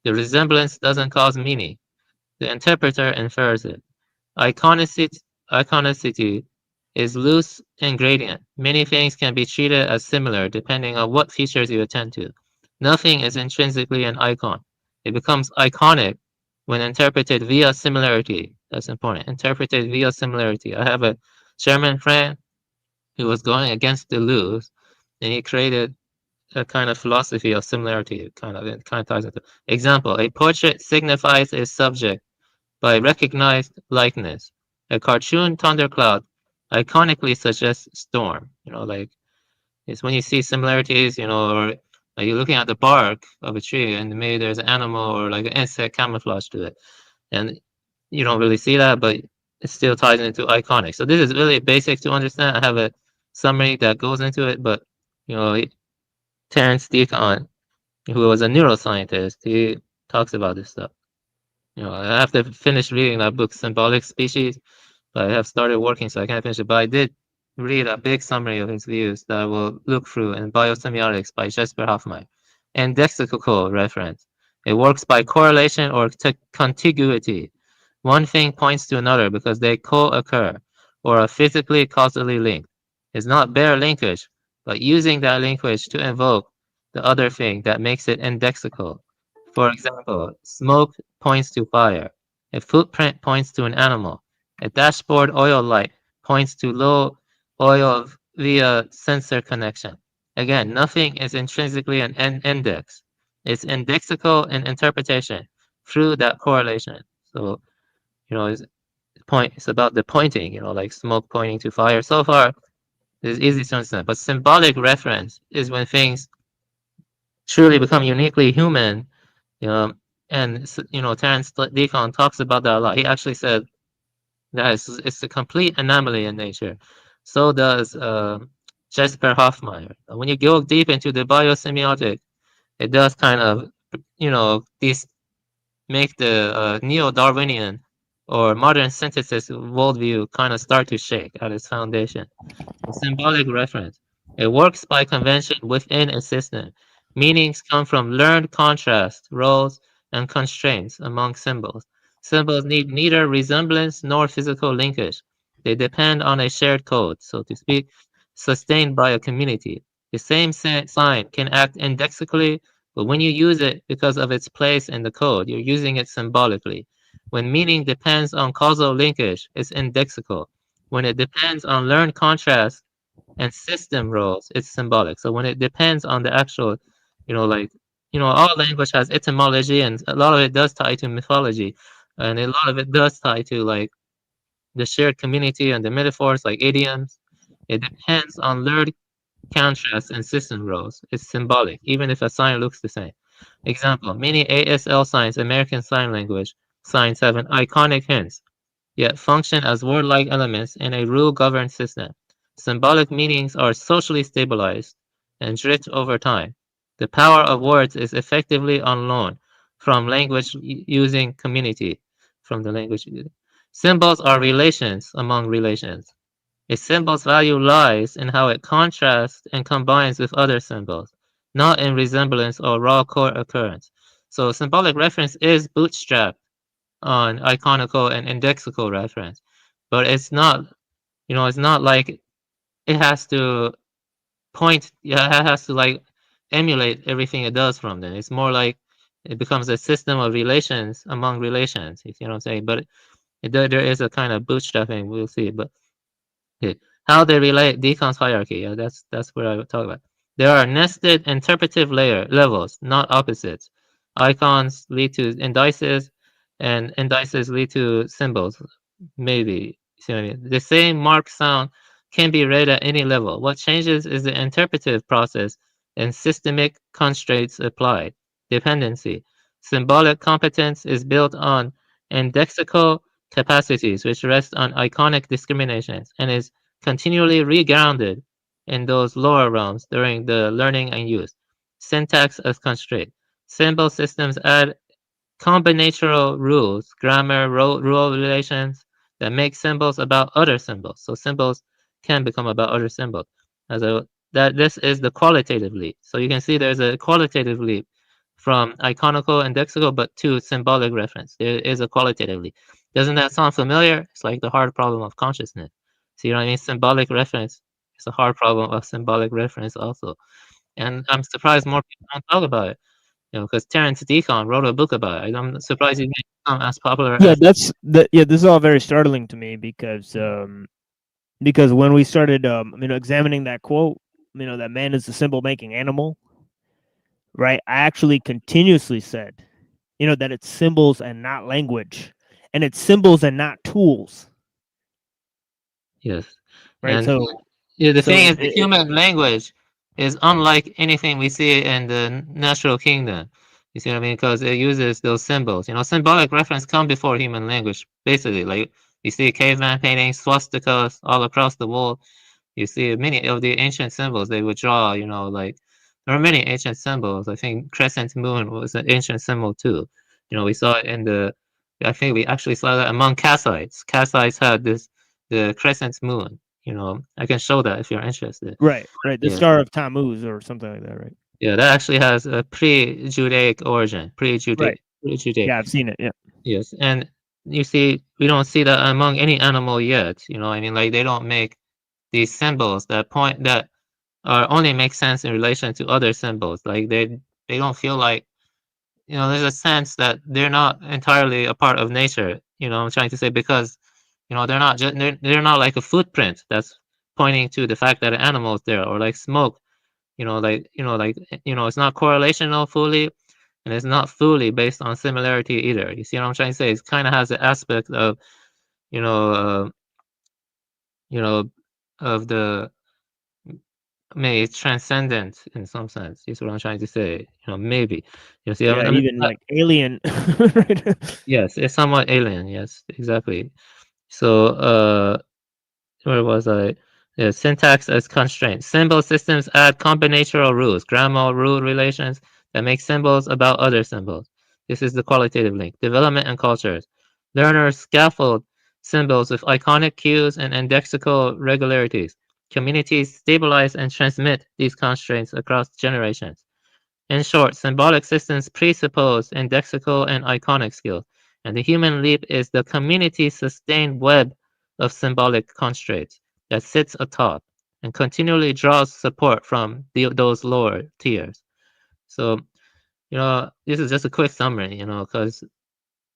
The resemblance doesn't cause meaning. The interpreter infers it. Iconicity, iconicity is loose and gradient. Many things can be treated as similar depending on what features you attend to. Nothing is intrinsically an icon. It becomes iconic when interpreted via similarity. That's important. Interpreted via similarity. I have a German friend who was going against Deleuze, and he created a kind of philosophy of similarity. It kind of ties into. Example: a portrait signifies a subject by recognized likeness. A cartoon thundercloud iconically suggests storm. Like it's when you see similarities, or like you're looking at the bark of a tree and maybe there's an animal or like an insect camouflage to it. And you don't really see that, but it still ties into iconic. So this is really basic to understand. I have a summary that goes into it, but you know, Terence Deacon, who was a neuroscientist, he talks about this stuff. I have to finish reading that book, Symbolic Species, but I have started working, so I can't finish it. But I did read a big summary of his views that I will look through in Biosemiotics by Jesper Hoffmeier. And lexical reference. It works by correlation or contiguity. One thing points to another because they co-occur or are physically causally linked. It's not bare linkage, but using that linkage to invoke the other thing that makes it indexical. For example, smoke points to fire. A footprint points to an animal. A dashboard oil light points to low oil via sensor connection. Again, nothing is intrinsically an index. It's indexical in interpretation through that correlation. So, it's about the pointing, like smoke pointing to fire. So far, it's easy to understand. But symbolic reference is when things truly become uniquely human. And Terence Deacon talks about that a lot. He actually said that it's a complete anomaly in nature. So does Jesper Hoffmeier. When you go deep into the biosemiotic, it does kind of, these make the neo-Darwinian or modern synthesis worldview kind of start to shake at its foundation. A symbolic reference. It works by convention within a system. Meanings come from learned contrast, roles, and constraints among symbols. Symbols need neither resemblance nor physical linkage. They depend on a shared code, so to speak, sustained by a community. The same sign can act indexically, but when you use it because of its place in the code, you're using it symbolically. When meaning depends on causal linkage, it's indexical. When it depends on learned contrast and system roles, it's symbolic. So when it depends on the actual, all language has etymology, and a lot of it does tie to mythology, and a lot of it does tie to like the shared community and the metaphors like idioms. It depends on learned contrast and system roles. It's symbolic, even if a sign looks the same. Example, many ASL signs, American Sign Language signs have an iconic hints, yet function as word-like elements in a rule-governed system. Symbolic meanings are socially stabilized and drift over time. The power of words is effectively on loan from language using community, from the language. Symbols are relations among relations. A symbol's value lies in how it contrasts and combines with other symbols, not in resemblance or raw co-occurrence. So symbolic reference is bootstrapped on iconical and indexical reference, but it's not like it has to it has to like emulate everything it does from them. It's more like it becomes a system of relations among relations, if you know what I'm saying. But there is a kind of bootstrapping, we'll see. But okay. How they relate Deacon's hierarchy. Yeah, that's what I would talk about. There are nested interpretive levels, not opposites. Icons lead to indices, and indices lead to symbols. Maybe. See what I mean? The same mark sound can be read at any level. What changes is the interpretive process and systemic constraints applied. Dependency. Symbolic competence is built on indexical capacities, which rest on iconic discriminations and is continually regrounded in those lower realms during the learning and use. Syntax as constraint. Symbol systems add combinatorial rules, grammar, rule relations that make symbols about other symbols. So symbols can become about other symbols. This is the qualitative leap. So you can see there's a qualitative leap from iconical and lexical, but to symbolic reference. There is a qualitatively. Doesn't that sound familiar? It's like the hard problem of consciousness. See what I mean? Symbolic reference is a hard problem of symbolic reference also. And I'm surprised more people don't talk about it. Because Terence Deacon wrote a book about it. I'm surprised it didn't become as popular Yeah, as. yeah, this is all very startling to me because when we started examining that quote, that man is the symbol making animal, right? I actually continuously said, that it's symbols and not language, and it's symbols and not tools, Yes. right? And So yeah, the so thing it, is, the it human language is unlike anything we see in the natural kingdom. You see what I mean? Because it uses those symbols. Symbolic reference come before human language, basically. Like you see caveman paintings, swastikas all across the wall. You see many of the ancient symbols they would draw. Like there are many ancient symbols. I think crescent moon was an ancient symbol too. We saw it in the. I think we actually saw that among Kassites. Kassites had the crescent moon. I can show that if you're interested. right, the Yeah, Star of Tammuz or something like that, right? yeah, that actually has a pre-Judaic origin, Right. pre-Judaic. Yeah, I've seen it. Yeah. Yes, and you see, we don't see that among any animal yet. I mean, like they don't make these symbols that only make sense in relation to other symbols. Like they don't feel like there's a sense that they're not entirely a part of nature. I'm trying to say because they're not just they're not like a footprint that's pointing to the fact that an animal is there or like smoke. It's not correlational fully, and it's not fully based on similarity either. You see what I'm trying to say? It kind of has the aspect of you know uh, you know of the maybe it's transcendent in some sense. Is what I'm trying to say. Maybe. See, Yeah, even like Alien, right? yes, it's somewhat alien. Yes, exactly. So, where was I? Yeah, syntax as constraint. Symbol systems add combinatorial rules, grammar rule relations that make symbols about other symbols. This is the qualitative link. Development and cultures. Learners scaffold symbols with iconic cues and indexical regularities. Communities stabilize and transmit these constraints across generations. In short, symbolic systems presuppose indexical and iconic skills, and the human leap is the community-sustained web of symbolic constraints that sits atop and continually draws support from those lower tiers. So, this is just a quick summary, because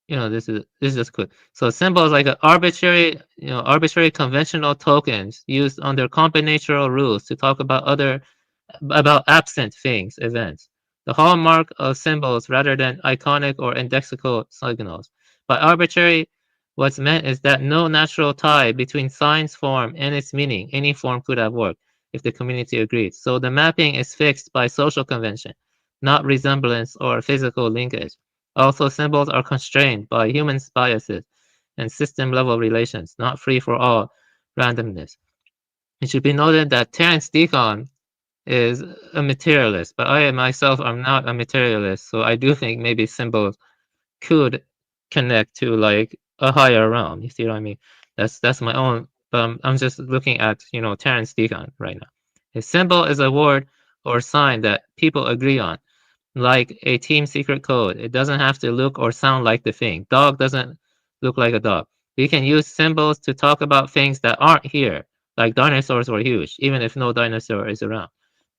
this is just quick. So symbols like arbitrary conventional tokens used under combinatorial rules to talk about absent things, events. The hallmark of symbols rather than iconic or indexical signals. By arbitrary, what's meant is that no natural tie between sign's form and its meaning, any form could have worked if the community agreed. So the mapping is fixed by social convention, not resemblance or physical linkage. Also, symbols are constrained by human biases and system-level relations, not free for all randomness. It should be noted that Terence Deacon is a materialist, but I myself am not a materialist, so I do think maybe symbols could connect to like a higher realm. You see what I mean? That's my own. But I'm just looking at Terence Deacon right now. A symbol is a word or sign that people agree on, like a team secret code. It doesn't have to look or sound like the thing. Dog doesn't look like a dog. We can use symbols to talk about things that aren't here, like dinosaurs were huge, even if no dinosaur is around.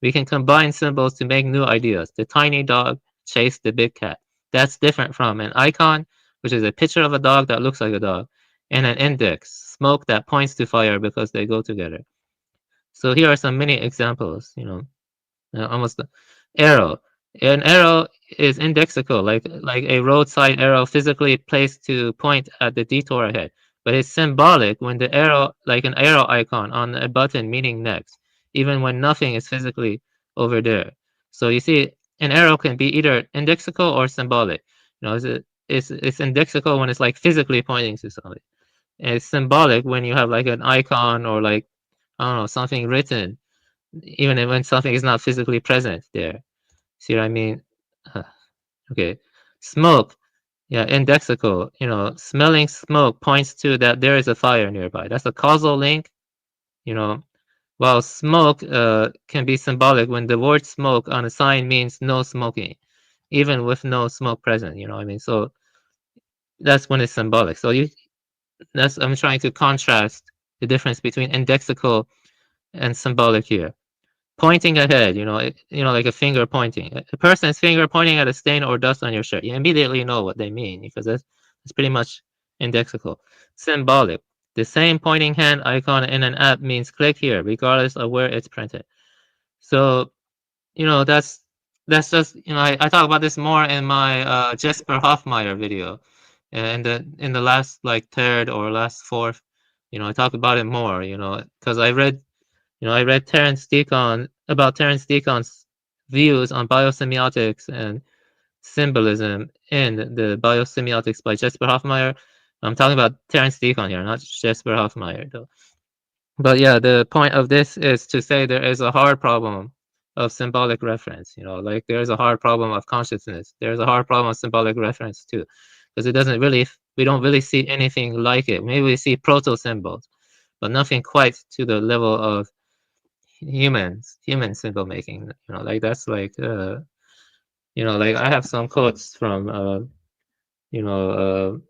We can combine symbols to make new ideas. The tiny dog chased the big cat. That's different from an icon, which is a picture of a dog that looks like a dog, and an index, smoke that points to fire because they go together. So here are some many examples, almost arrow. An arrow is indexical, like a roadside arrow physically placed to point at the detour ahead. But it's symbolic when the arrow, like an arrow icon on a button meaning next, even when nothing is physically over there. So you see, an arrow can be either indexical or symbolic. It's indexical when it's like physically pointing to something. And it's symbolic when you have like an icon or like I don't know something written even when something is not physically present there. See what I mean? Uh, okay. Smoke. Yeah, indexical. Smelling smoke points to that there is a fire nearby. That's a causal link. You know, while smoke can be symbolic when the word smoke on a sign means no smoking. even with no smoke present. You know what I mean? So that's when it's symbolic. So I'm trying to contrast the difference between indexical and symbolic here. Pointing ahead, like a finger pointing. A person's finger pointing at a stain or dust on your shirt. You immediately know what they mean because that's pretty much indexical. Symbolic. The same pointing hand icon in an app means click here, regardless of where it's printed. So, that's just, I talk about this more in my Jesper Hoffmeyer video. And in the last like third or last fourth, I talk about it more, because I read Terence Deacon's views on biosemiotics and symbolism in the Biosemiotics by Jesper Hoffmeyer. I'm talking about Terence Deacon here, not Jesper Hoffmeyer, though. But yeah, the point of this is to say there is a hard problem of symbolic reference. Like there is a hard problem of consciousness. There's a hard problem of symbolic reference too, because we don't really see anything like it. Maybe we see proto symbols, but nothing quite to the level of human symbol making. Like that's like like I have some quotes from you know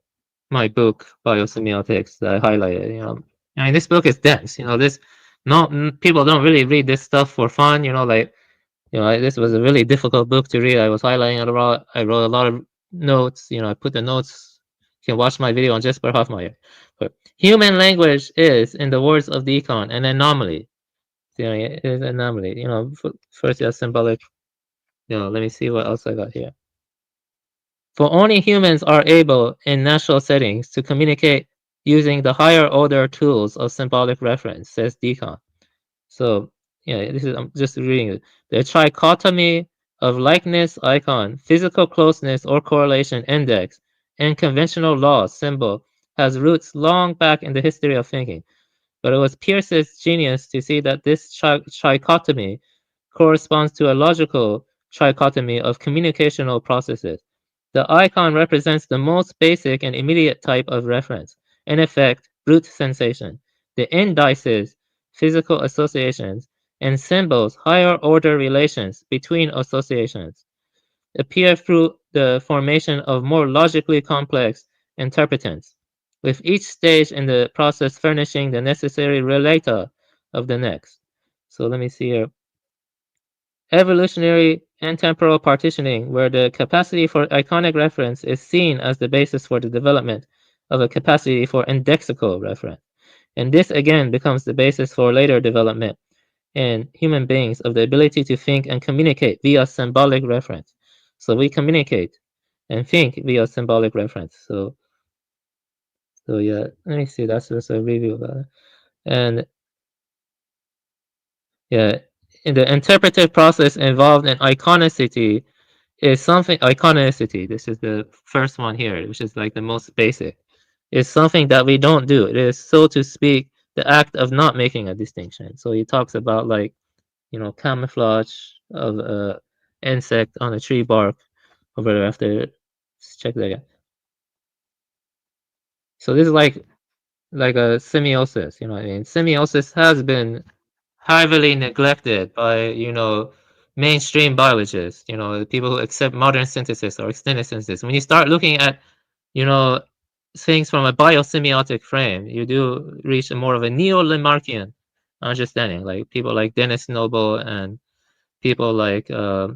my book Biosemiotics that I highlighted. I mean, this book is dense. This no people don't really read this stuff for fun. Like this was a really difficult book to read. I was highlighting it a lot. I wrote a lot of notes. I put the notes. You can watch my video on Jesper Hoffmeyer. But human language is, in the words of Deacon, an anomaly. It is an anomaly. First you have symbolic. Let me see what else I got here. For only humans are able, in natural settings, to communicate using the higher order tools of symbolic reference, says Deacon. So, I'm just reading it. The trichotomy of likeness icon, physical closeness or correlation index, and conventional law symbol has roots long back in the history of thinking. But it was Peirce's genius to see that this trichotomy corresponds to a logical trichotomy of communicational processes. The icon represents the most basic and immediate type of reference, in effect, root sensation. The indices, physical associations, and symbols, higher order relations between associations, appear through the formation of more logically complex interpretants, with each stage in the process furnishing the necessary relator of the next. So let me see here. Evolutionary and temporal partitioning, where the capacity for iconic reference is seen as the basis for the development of a capacity for indexical reference. And this again becomes the basis for later development in human beings of the ability to think and communicate via symbolic reference. So we communicate and think via symbolic reference. So yeah, let me see. That's just a review about it. And yeah, in the interpretive process involved in iconicity is something iconicity. This is the first one here, which is like the most basic. Is something that we don't do. It is, so to speak, the act of not making a distinction. So he talks about like, camouflage of a insect on a tree bark over there after. Let's check that again. So this is like a semiosis. You know what I mean? Semiosis has been heavily neglected by mainstream biologists. The people who accept modern synthesis or extended synthesis. When you start looking at you know things from a biosemiotic frame, you do reach a more of a neo-Lamarckian understanding. Like people like Dennis Noble and people like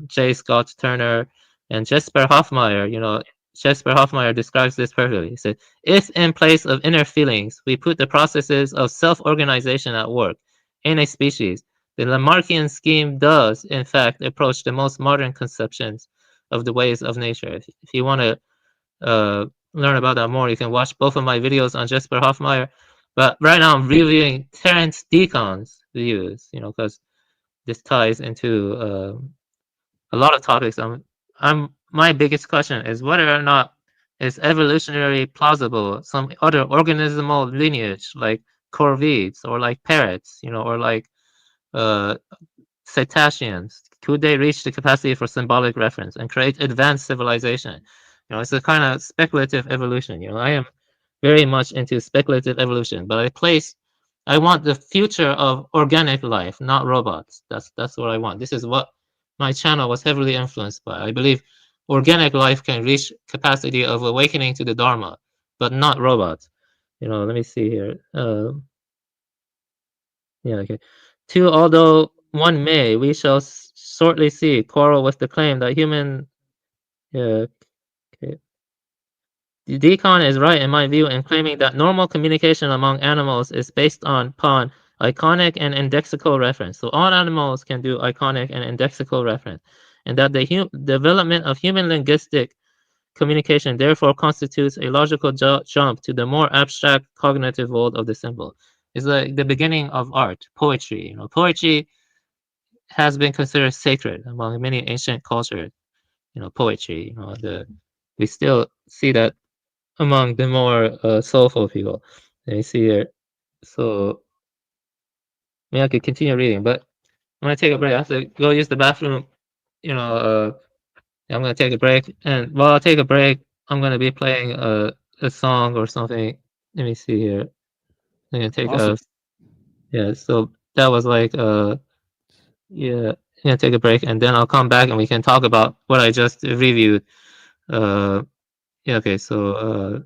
J. Scott Turner and Jesper Hoffmeyer. Jesper Hoffmeyer describes this perfectly. He said, if in place of inner feelings, we put the processes of self-organization at work in a species, the Lamarckian scheme does, in fact, approach the most modern conceptions of the ways of nature. If you want to learn about that more, you can watch both of my videos on Jesper Hoffmeyer. But right now, I'm reviewing Terence Deacon's views, because this ties into a lot of topics. My biggest question is whether or not is evolutionary plausible some other organismal lineage like corvids or like parrots, or like uh, cetaceans. Could they reach the capacity for symbolic reference and create advanced civilization? It's a kind of speculative evolution. I am very much into speculative evolution, but I want the future of organic life, not robots. That's what I want. This is what my channel was heavily influenced by. I believe organic life can reach capacity of awakening to the Dharma, but not robots. Let me see here. Yeah, okay. Two, although one may, we shall shortly see, quarrel with the claim that human. Yeah, okay. Deacon is right in my view in claiming that normal communication among animals is based upon iconic and indexical reference. So all animals can do iconic and indexical reference, and that the development of human linguistic communication therefore constitutes a logical jump to the more abstract cognitive world of the symbol. It's like the beginning of art, poetry. Poetry has been considered sacred among many ancient cultures. Poetry. We still see that among the more soulful people. Let me see here. So, I mean, I could continue reading, but I'm gonna take a break. I have to go use the bathroom. You know, uh, I'm gonna take a break, and while I take a break, I'm gonna be playing a song or something. Let me see here. I'm gonna take Awesome. a yeah. So that was like yeah. I'm gonna take a break, and then I'll come back and we can talk about what I just reviewed. Uh, yeah. Okay. So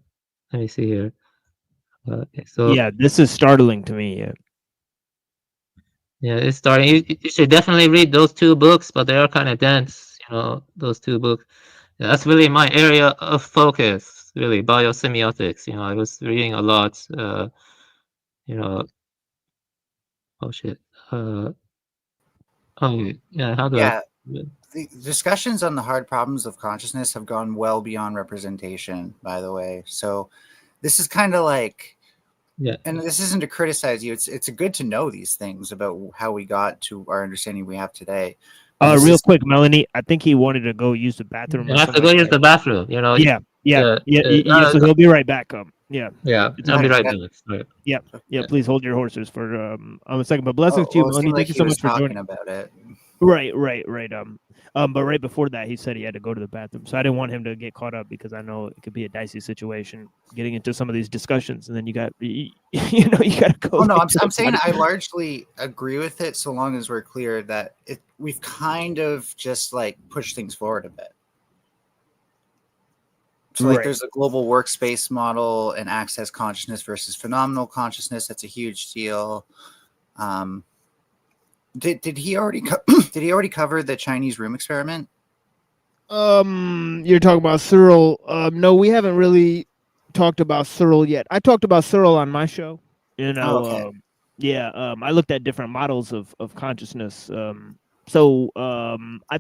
let me see here. Okay, so Yeah, this is startling to me. Yeah. yeah, it's starting. You should definitely read those two books, but they are kind of dense. Those two books. Yeah, that's really my area of focus. Really, biosemiotics. I was reading a lot. You know, oh shit. Uh, oh yeah. How do I? Yeah, the discussions on the hard problems of consciousness have gone well beyond representation, by the way. So this is kind of like, Yeah. and this isn't to criticize you. It's good to know these things about how we got to our understanding we have today. But this Real is quick, Melanie. I think he wanted to go use the bathroom or I have to something go like use that. the bathroom. Yeah, yeah, Yeah. yeah, yeah. So he'll be right back. Yeah, Yeah. it's I'll be okay. right yeah. back. Sorry. Yeah, yeah. Yeah. Please hold your horses for a second. But blessings Oh, to you, well, it Melanie. seemed Thank like you he so was much for talking joining. about it. Right. But right before that, he said he had to go to the bathroom, so I didn't want him to get caught up because I know it could be a dicey situation getting into some of these discussions, and then you got you got to go. Oh no, to I'm the saying body. I largely agree with it, so long as we're clear that we've kind of just like pushed things forward a bit. So like Right. there's a global workspace model and access consciousness versus phenomenal consciousness. That's a huge deal. Um, did he already did he already cover the Chinese room experiment? You're talking about Cyril. No, we haven't really talked about Cyril yet. I talked about Cyril on my show. Oh, okay. Yeah. I looked at different models of consciousness. I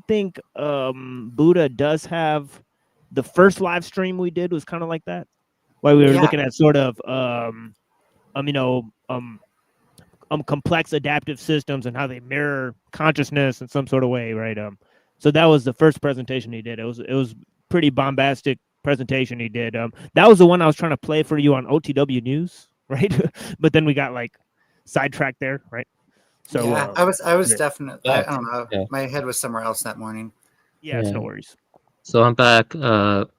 think Buddha does have the first live stream we did was kind of like that. Where we were Yeah. looking at sort of complex adaptive systems and how they mirror consciousness in some sort of way, right? So that was the first presentation he did. It was pretty bombastic presentation he did. That was the one I was trying to play for you on OTW News, right? But then we got like sidetracked there, right? So Yeah, I was yeah. definitely, I don't know. Yeah. My head was somewhere else that morning. Yeah, it's no worries. So I'm back. Okay,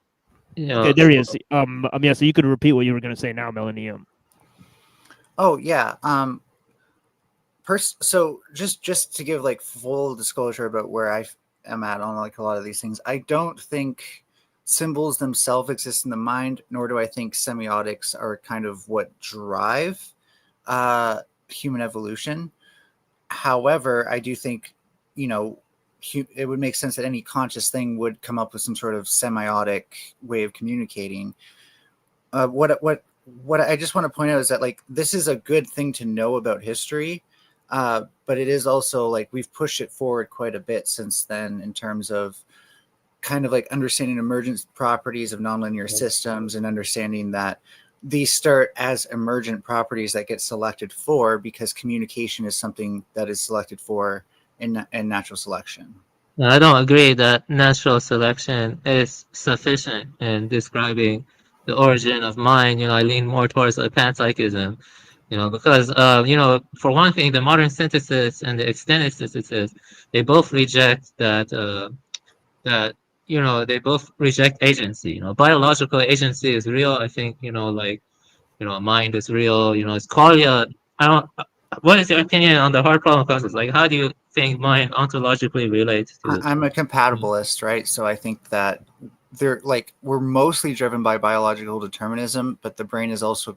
there he is. Yeah, so you could repeat what you were going to say now, Melanie. Oh yeah. So just to give like full disclosure about where I am at on like a lot of these things, I don't think symbols themselves exist in the mind, nor do I think semiotics are kind of what drive human evolution. However, I do think, it would make sense that any conscious thing would come up with some sort of semiotic way of communicating. What I just want to point out is that like this is a good thing to know about history, but it is also like we've pushed it forward quite a bit since then in terms of kind of like understanding emergent properties of nonlinear systems and understanding that these start as emergent properties that get selected for because communication is something that is selected for in natural selection. I don't agree that natural selection is sufficient in describing the origin of mind. I lean more towards a panpsychism, because, for one thing, the modern synthesis and the extended synthesis, they both reject they both reject agency. Biological agency is real. I think, mind is real. It's qualia. I don't. what is your opinion on the hard problem concepts? Like, how do you think mind ontologically relates to? I'm a compatibilist, right? So I think that we're mostly driven by biological determinism, but the brain is also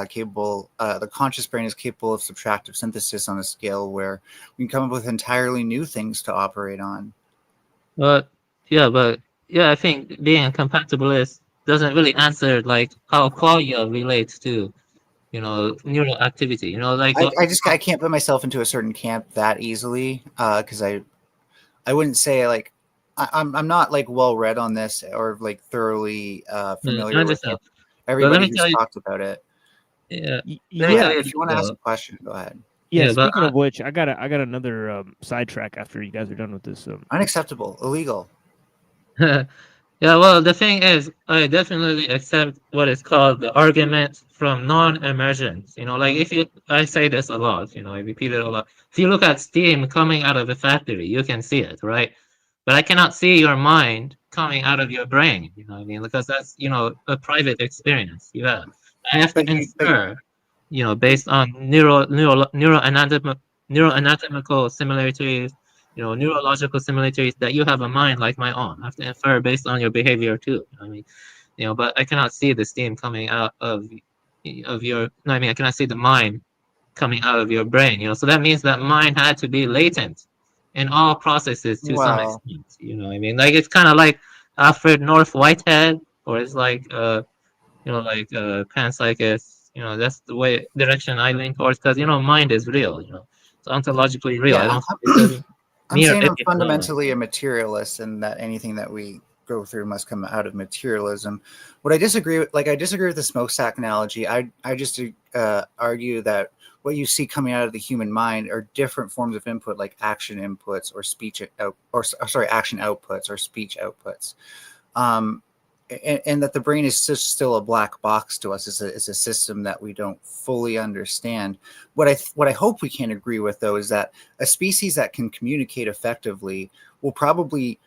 capable. The conscious brain is capable of subtractive synthesis on a scale where we can come up with entirely new things to operate on. But yeah, I think being a compatibilist doesn't really answer like how qualia relates to neural activity. I can't put myself into a certain camp that easily because I wouldn't say like I'm not like well read on this or like thoroughly I familiar with understand. But let everybody me who's tell you, talked about it. yeah, let me Go tell Yeah, ahead. you If you want to ask a question, go ahead. yeah. but Speaking of which, I got another sidetrack after you guys are done with this. Unacceptable, illegal. yeah, well, the thing is, I definitely accept what is called the argument from non-emergence. Like I say this a lot, I repeat it a lot. If you look at steam coming out of a factory, you can see it, right? But I cannot see your mind coming out of your brain, you know what I mean? Because that's, a private experience you have. I have But to you, but, infer, but based on neuroanatomical similarities, neurological similarities that you have a mind like my own. I have to infer based on your behavior too. I mean, but I cannot see the steam coming out of your. No, I mean, I cannot see the mind coming out of your brain. So that means that mind had to be latent in all processes to some well, extent. I mean, like it's kind of like Alfred North Whitehead, or it's like like panpsychist. That's the way direction I lean towards because mind is real. It's ontologically real. I yeah, don't think it's a I'm mere saying I'm epiphenomenon. fundamentally a materialist, and that anything that we go through must come out of materialism. What I disagree with, like I disagree with the smokestack analogy. I just argue that what you see coming out of the human mind are different forms of input, like action inputs or speech out, or sorry, action outputs or speech outputs. Um, and that the brain is just still a black box to us. It's a system that we don't fully understand. What I hope we can agree with, though, is that a species that can communicate effectively will probably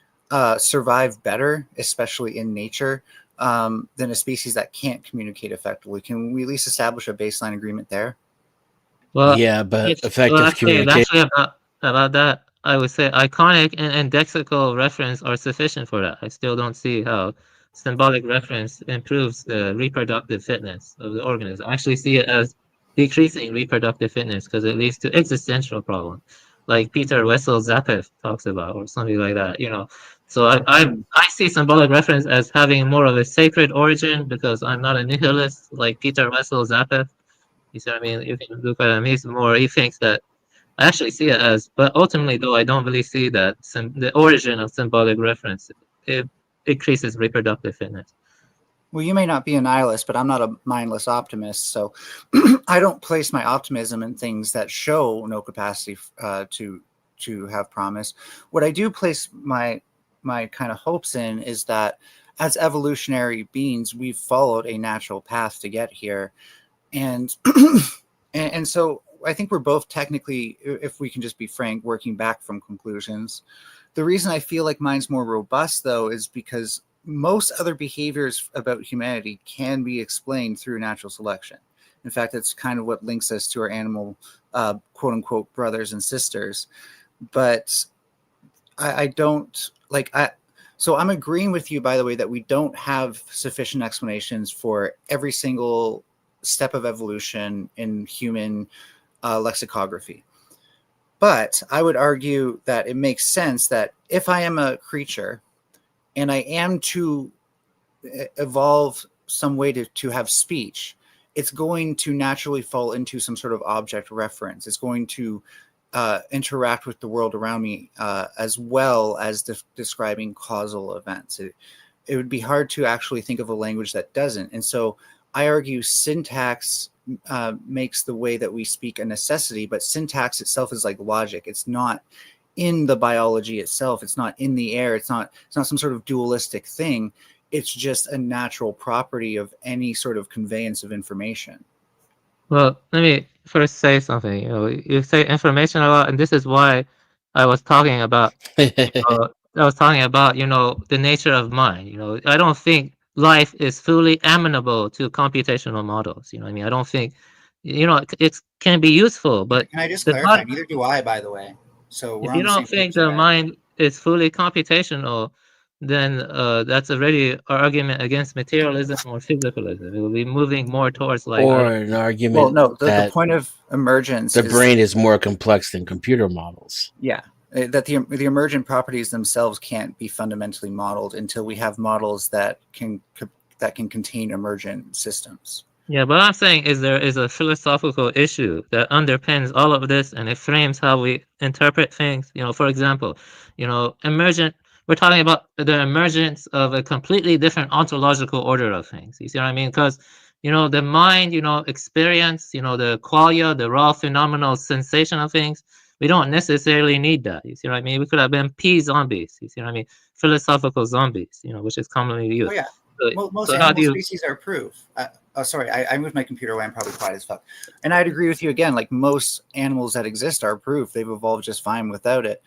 survive better, especially in nature, than a species that can't communicate effectively. Can we at least establish a baseline agreement there? Well, Yeah, but effective communication. actually about that, I would say iconic and lexical reference are sufficient for that. I still don't see how symbolic reference improves the reproductive fitness of the organism. I actually see it as decreasing reproductive fitness because it leads to existential problems, like Peter Wessel Zapef talks about, or something like that. So I see symbolic reference as having more of a sacred origin because I'm not a nihilist like Peter Wessel Zapef. You see what I mean? You can look at him. He thinks that I actually see it as, but ultimately, though, I don't really see that the origin of symbolic reference it increases reproductive fitness. Well, you may not be a nihilist, but I'm not a mindless optimist. So I don't place my optimism in things that show no capacity to have promise. What I do place my kind of hopes in is that as evolutionary beings, we've followed a natural path to get here, and and so I think we're both technically, if we can just be frank, working back from conclusions. The reason I feel like mine's more robust, though, is because most other behaviors about humanity can be explained through natural selection. In fact, that's kind of what links us to our animal, quote unquote, brothers and sisters. But I don't like I. So I'm agreeing with you, by the way, that we don't have sufficient explanations for every single step of evolution in human lexicography. But I would argue that it makes sense that if I am a creature and I am to evolve some way to have speech, it's going to naturally fall into some sort of object reference. It's going to interact with the world around me as well as describing causal events. It would be hard to actually think of a language that doesn't. And so I argue syntax makes the way that we speak a necessity, but syntax itself is like logic. It's not in the biology itself. It's not in the air. It's not some sort of dualistic thing. It's just a natural property of any sort of conveyance of information. Well, let me first say something. You say information a lot, and this is why I was talking about. I was talking about the nature of mind. I don't think life is fully amenable to computational models. I mean, I don't think it can be useful, but Can I just the clarify? bottom, Neither do I, by the way. So we're if on you the don't same think page the there. mind is fully computational, then that's already an argument against materialism or physicalism. It will be moving more towards like, I Or don't an Well, argument no, the that point of emergence the is, brain is more complex than computer models. yeah, that the emergent properties themselves can't be fundamentally modeled until we have models that can contain emergent systems. Yeah, but I'm saying is there is a philosophical issue that underpins all of this, and it frames how we interpret things. For example, emergent. We're talking about the emergence of a completely different ontological order of things. You see what I mean? Because the mind, experience, the qualia, the raw phenomenal sensation of things. We don't necessarily need that. You see what I mean? We could have been zombies. You see what I mean? Philosophical zombies. Which is commonly Oh used. yeah, most So how do animal you? species are proof. Oh, sorry, I moved my computer away. I'm probably quiet as fuck. And I'd agree with you again. Like most animals that exist are proof. They've evolved just fine without it.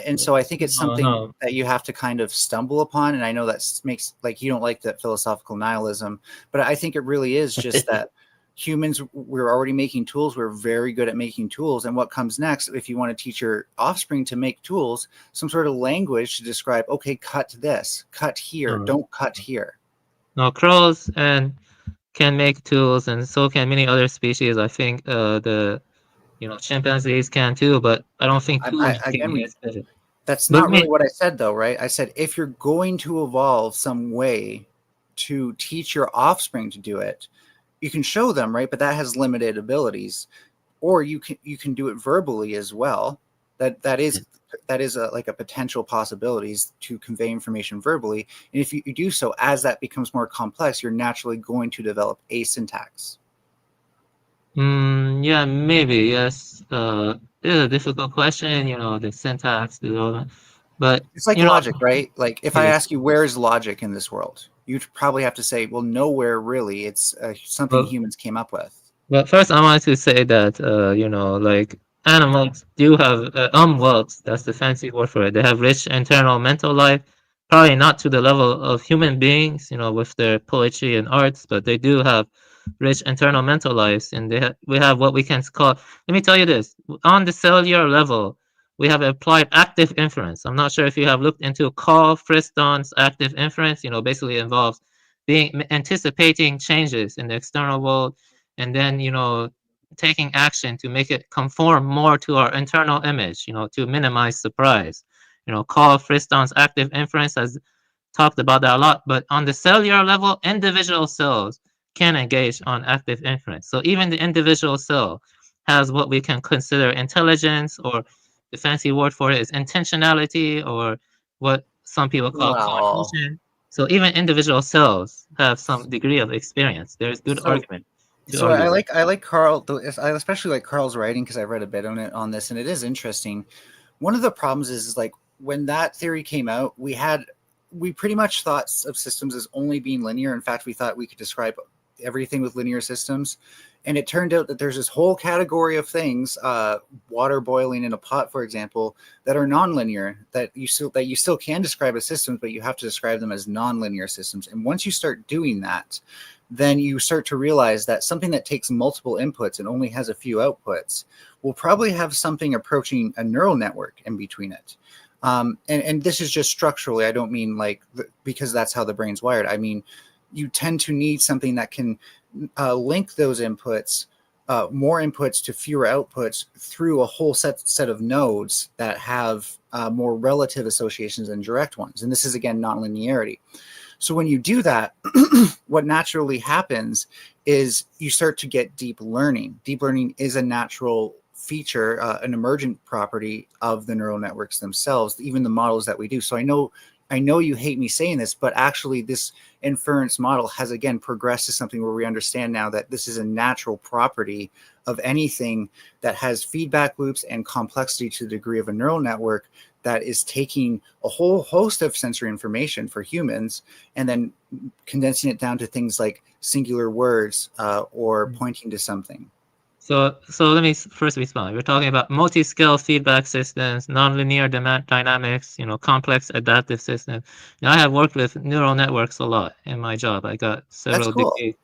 And so I think it's something No. that you have to kind of stumble upon. And I know that makes, like, you don't like that philosophical nihilism, but I think it really is just that humans, we're already making tools. We're very good at making tools. And what comes next, if you want to teach your offspring to make tools, some sort of language to describe, okay, cut this, cut here, No. don't cut here. No, crows and can make tools, and so can many other species. I think the chimpanzees can too, but I don't think tool making is better. That's But not really what I said, though, right? I said if you're going to evolve some way to teach your offspring to do it, you can show them, right? But that has limited abilities. Or you can do it verbally as well. That is like a potential possibilities to convey information verbally. And if you do so, as that becomes more complex, you're naturally going to develop asyntax. yeah, maybe yes. It's a difficult question, the syntax, but It's like you know, logic, right? Like if I maybe. ask you where is logic in this world, you'd probably have to say, well, nowhere really. It's something But humans came up with. But first, I wanted to say that like animals do have umwelts. That's the fancy word for it. They have rich internal mental life. Probably not to the level of human beings, with their poetry and arts, but they do have rich internal mental lives, and we have what we can call. Let me tell you this: on the cellular level, we have applied active inference. I'm not sure if you have looked into Carl Friston's active inference. Basically involves being anticipating changes in the external world and then taking action to make it conform more to our internal image, to minimize surprise. Carl Friston's active inference has talked about that a lot, but on the cellular level, individual cells can engage on active inference. So even the individual cell has what we can consider intelligence, or the fancy word for it is intentionality, or what some people call Well, cognition. So even individual cells have some degree of experience. There's good so argument to so argue. I like Carl. I especially like Carl's writing because I read a bit on this, and it is interesting. One of the problems is like when that theory came out, we pretty much thought of systems as only being linear. In fact, we thought we could describe everything with linear systems. And it turned out that there's this whole category of things, water boiling in a pot, for example, that are nonlinear, that you still can describe as systems, but you have to describe them as nonlinear systems. And once you start doing that, then you start to realize that something that takes multiple inputs and only has a few outputs will probably have something approaching a neural network in between it. And this is just structurally. I don't mean like because that's how the brain's wired. I mean, you tend to need something that can link those inputs, more inputs to fewer outputs through a whole set of nodes that have more relative associations than direct ones. And this is, again, nonlinearity. So when you do that, what naturally happens is you start to get deep learning. Deep learning is a natural feature, an emergent property of the neural networks themselves, even the models that we do. So I know you hate me saying this, but actually this inference model has, again, progressed to something where we understand now that this is a natural property of anything that has feedback loops and complexity to the degree of a neural network that is taking a whole host of sensory information for humans and then condensing it down to things like singular words or pointing to something. So let me first respond. We're talking about multi-scale feedback systems, nonlinear dynamics, complex adaptive systems. I have worked with neural networks a lot in my job. I got several That's cool. degrees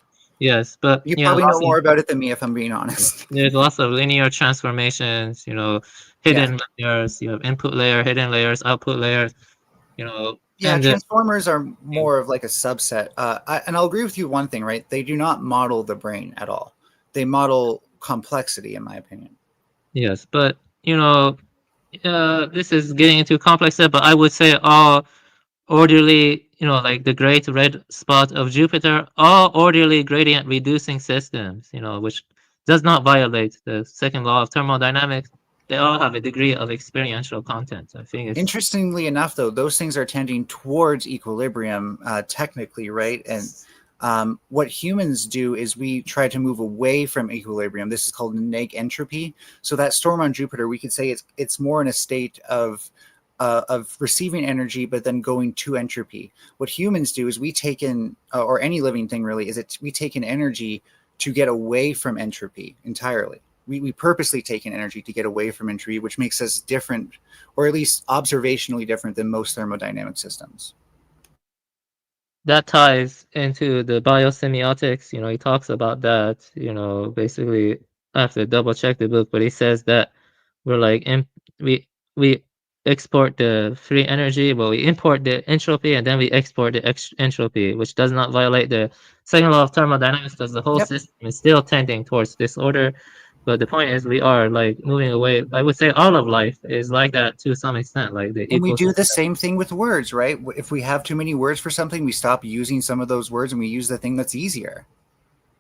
Yes, but You you know, probably know also, more about it than me, if I'm being honest. there's lots of linear transformations. You know, hidden layers. You have input layer, hidden layers, output layers. You know, Yeah, and transformers are more of like a subset. And I'll agree with you one thing, right? They do not model the brain at all. They model complexity, in my opinion. yes, but you know, this is getting into complex stuff. But I would say all orderly, you know, like the great red spot of Jupiter, all orderly gradient reducing systems, you know, which does not violate the second law of thermodynamics. They all have a degree of experiential content. I think it's Interestingly enough, though, those things are tending towards equilibrium, technically, right? And what humans do is we try to move away from equilibrium. This is called neg entropy. So that storm on Jupiter, we could say it's more in a state of receiving energy, but then going to entropy. What humans do is we take in, or any living thing really, is we take in energy to get away from entropy entirely. We purposely take in energy to get away from entropy, which makes us different, or at least observationally different than most thermodynamic systems. that ties into the biosemiotics. You know, he talks about that. You know, basically, I have to double check the book, but he says that we're like we export the free energy, but we import the entropy, and then we export the entropy, which does not violate the second law of thermodynamics, because the whole Yep. system is still tending towards disorder. But the point is, we are like moving away. I would say all of life is like that to some extent, like the And we do the ecosystem. same thing with words, right? If we have too many words for something, we stop using some of those words and we use the thing that's easier.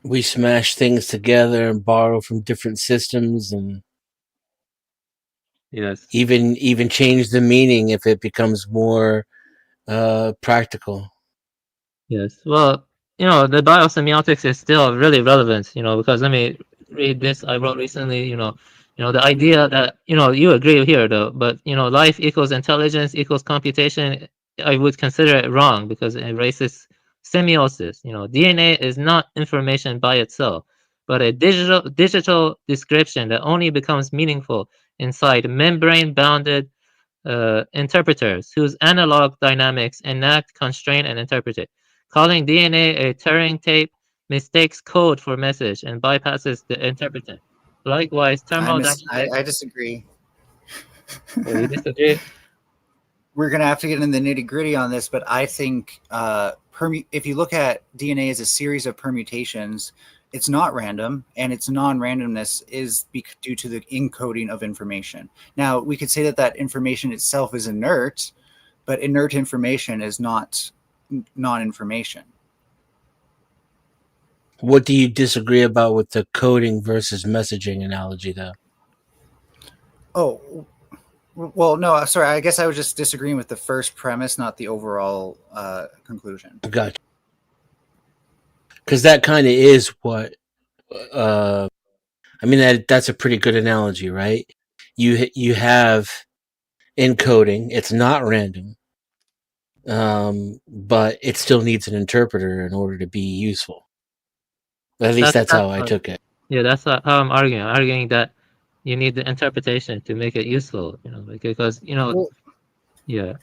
We smash things together and borrow from different systems, and Yes. even change the meaning if it becomes more practical. Yes. Well, you know, the biosemiotics is still really relevant, you know, because let me read this I wrote recently, you know, the idea that, you know, you agree here though, but you know, life equals intelligence equals computation, I would consider it wrong because it erases semiosis. You know, DNA is not information by itself, but a digital description that only becomes meaningful inside membrane bounded interpreters whose analog dynamics enact, constrain, and interpret it. Calling DNA a Turing tape mistakes code for message and bypasses the interpreter. Likewise, thermodynamics. I disagree. Oh, you disagree? We're going to have to get in the nitty gritty on this, but I think if you look at DNA as a series of permutations, it's not random, and its non-randomness is due to the encoding of information. Now, we could say that that information itself is inert, but inert information is not non-information. What do you disagree about with the coding versus messaging analogy, though? Oh, well, no, sorry. I guess I was just disagreeing with the first premise, not the overall conclusion. Gotcha. Because that kind of is what. I mean, that's a pretty good analogy, right? You have encoding. It's not random, but it still needs an interpreter in order to be useful. At least that's how I took it. Yeah, that's how I'm arguing. I'm arguing that you need the interpretation to make it useful. You know, because you know, Well, yeah.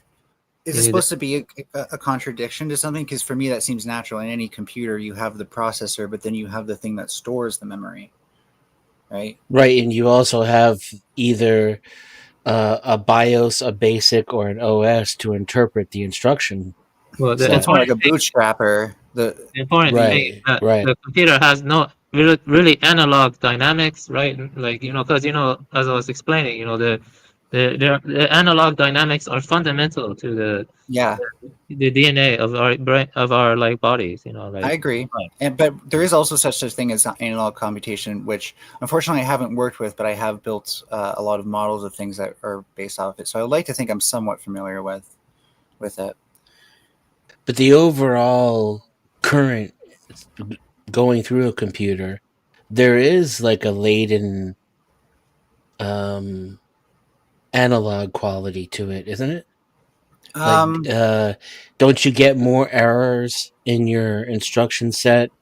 is it supposed to be a contradiction to something? Because for me, that seems natural. In any computer, you have the processor, but then you have the thing that stores the memory, right? Right, and you also have either a BIOS, a BASIC, or an OS to interpret the instruction. Well, the It's more like a bootstrapper. The important thing is that right. the computer has no really analog dynamics, right? Like, you know, because, you know, as I was explaining, you know, the analog dynamics are fundamental to the DNA of our brain, of our like bodies, you know. Like, I agree, but there is also such a thing as analog computation, which unfortunately I haven't worked with, but I have built a lot of models of things that are based off it. So I would like to think I'm somewhat familiar with it. But the overall current going through a computer, there is like a latent analog quality to it, isn't it? Like, don't you get more errors in your instruction set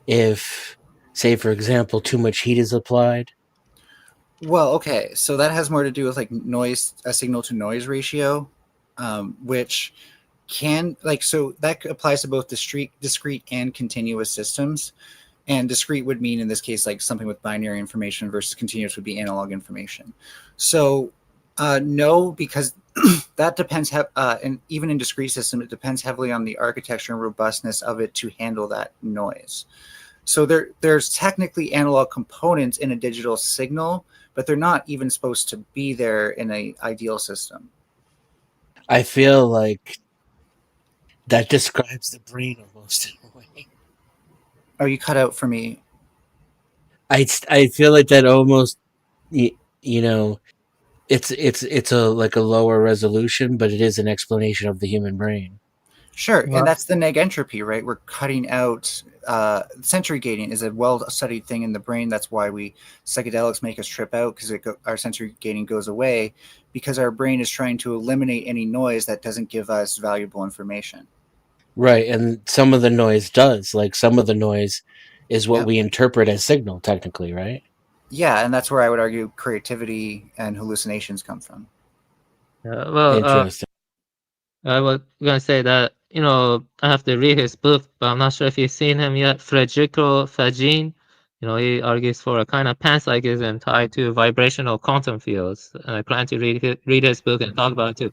if, say, for example, too much heat is applied? Well, okay, so that has more to do with like a signal to noise ratio, which can so that applies to both discrete and continuous systems. And discrete would mean in this case like something with binary information versus continuous would be analog information. So no, because that depends, and even in discrete system, it depends heavily on the architecture and robustness of it to handle that noise. So there's technically analog components in a digital signal, but they're not even supposed to be there in an ideal system. I feel like that describes the brain almost in a way. Oh, you cut out for me. I feel like that almost, you know, it's a like a lower resolution, but it is an explanation of the human brain. Sure, Well, and that's the neg entropy, right? We're cutting out sensory gating is a well-studied thing in the brain. That's why psychedelics make us trip out because our sensory gating goes away because our brain is trying to eliminate any noise that doesn't give us valuable information. Right, and some of the noise does. Like some of the noise is what Yep. we interpret as signal, technically, right? Yeah, and that's where I would argue creativity and hallucinations come from. well, Interesting. I was gonna say that I have to read his book, but I'm not sure if you've seen him yet. Federico Fagin, he argues for a kind of panpsychism tied to vibrational quantum fields. And I plan to read his book and talk about it too.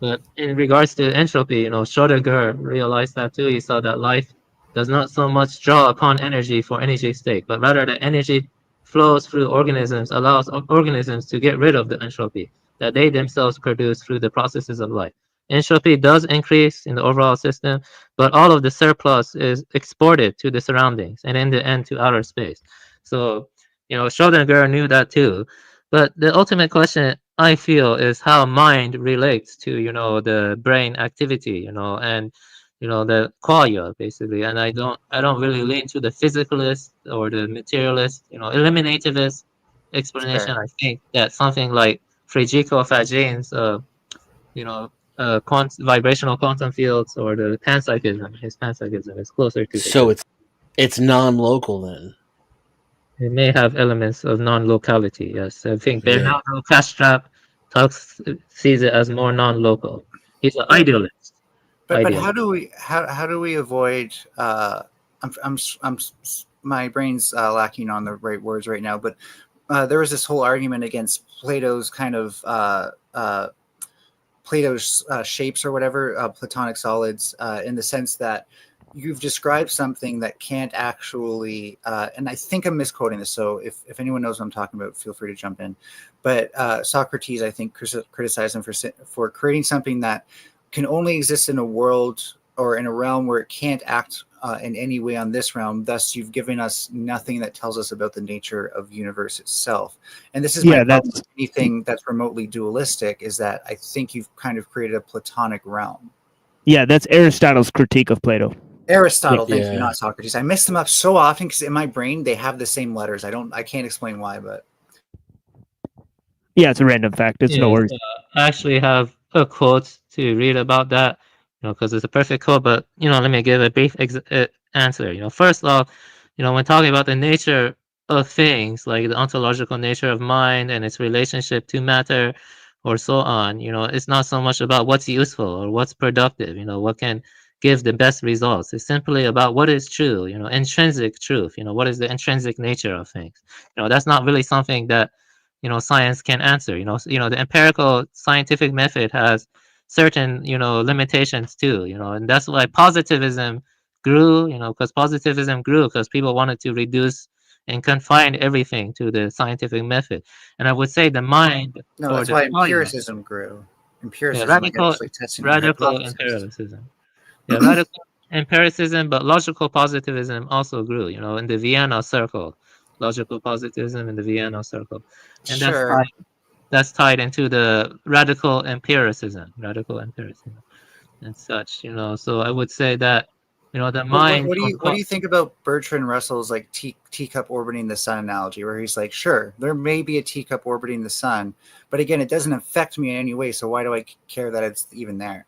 But in regards to entropy, Schrödinger realized that too. He saw that life does not so much draw upon energy for energy state, but rather the energy flows through organisms, allows organisms to get rid of the entropy that they themselves produce through the processes of life. Entropy does increase in the overall system, but all of the surplus is exported to the surroundings and in the end to outer space. So, Schrödinger knew that too. But the ultimate question I feel is how mind relates to, the brain activity, and the qualia basically. And I don't really lean to the physicalist or the materialist, eliminativist explanation. Sure. I think that something like Frigico Fagin's vibrational quantum fields or the panpsychism. His panpsychism is closer to So the. it's non-local then. It may have elements of non-locality. Yes, I think Yeah. Bernardo Castrap sees it as more non-local. He's an But idealist. but Idealist. how do we avoid? My brain's lacking on the right words right now, but there was this whole argument against Plato's kind of Plato's shapes or whatever, platonic solids, in the sense that you've described something that can't actually, and I think I'm misquoting this, so if anyone knows what I'm talking about, feel free to jump in. But Socrates, I think, criticized him for creating something that can only exist in a world or in a realm where it can't act in any way on this realm. Thus, you've given us nothing that tells us about the nature of the universe itself. And this is my problem with anything that's remotely dualistic, is that I think you've kind of created a platonic realm. Yeah, that's Aristotle's critique of Plato. Aristotle, thank you, not Socrates. I mix them up so often because in my brain they have the same letters. I can't explain why, but yeah, it's a random fact. It's no worries. I actually have a quote to read about that, because it's a perfect quote. But let me give a brief answer. First off, when talking about the nature of things, like the ontological nature of mind and its relationship to matter, or so on, it's not so much about what's useful or what's productive. What can give the best results. It's simply about what is true. Intrinsic truth. What is the intrinsic nature of things. That's not really something that science can answer. The empirical scientific method has certain limitations too. And that's why positivism grew. Because positivism grew because people wanted to reduce and confine everything to the scientific method. And I would say the mind no, or that's the why qualia, empiricism grew. Empiricism, like radical actually testing your hypothesis. empiricism. Yeah, radical empiricism, but logical positivism also grew. In the Vienna Circle, logical positivism in the Vienna Circle, and Sure. that's tied into the radical empiricism, and such. So I would say that the mind. What do you think about Bertrand Russell's like teacup orbiting the sun analogy, where he's like, sure, there may be a teacup orbiting the sun, but again, it doesn't affect me in any way. So why do I care that it's even there?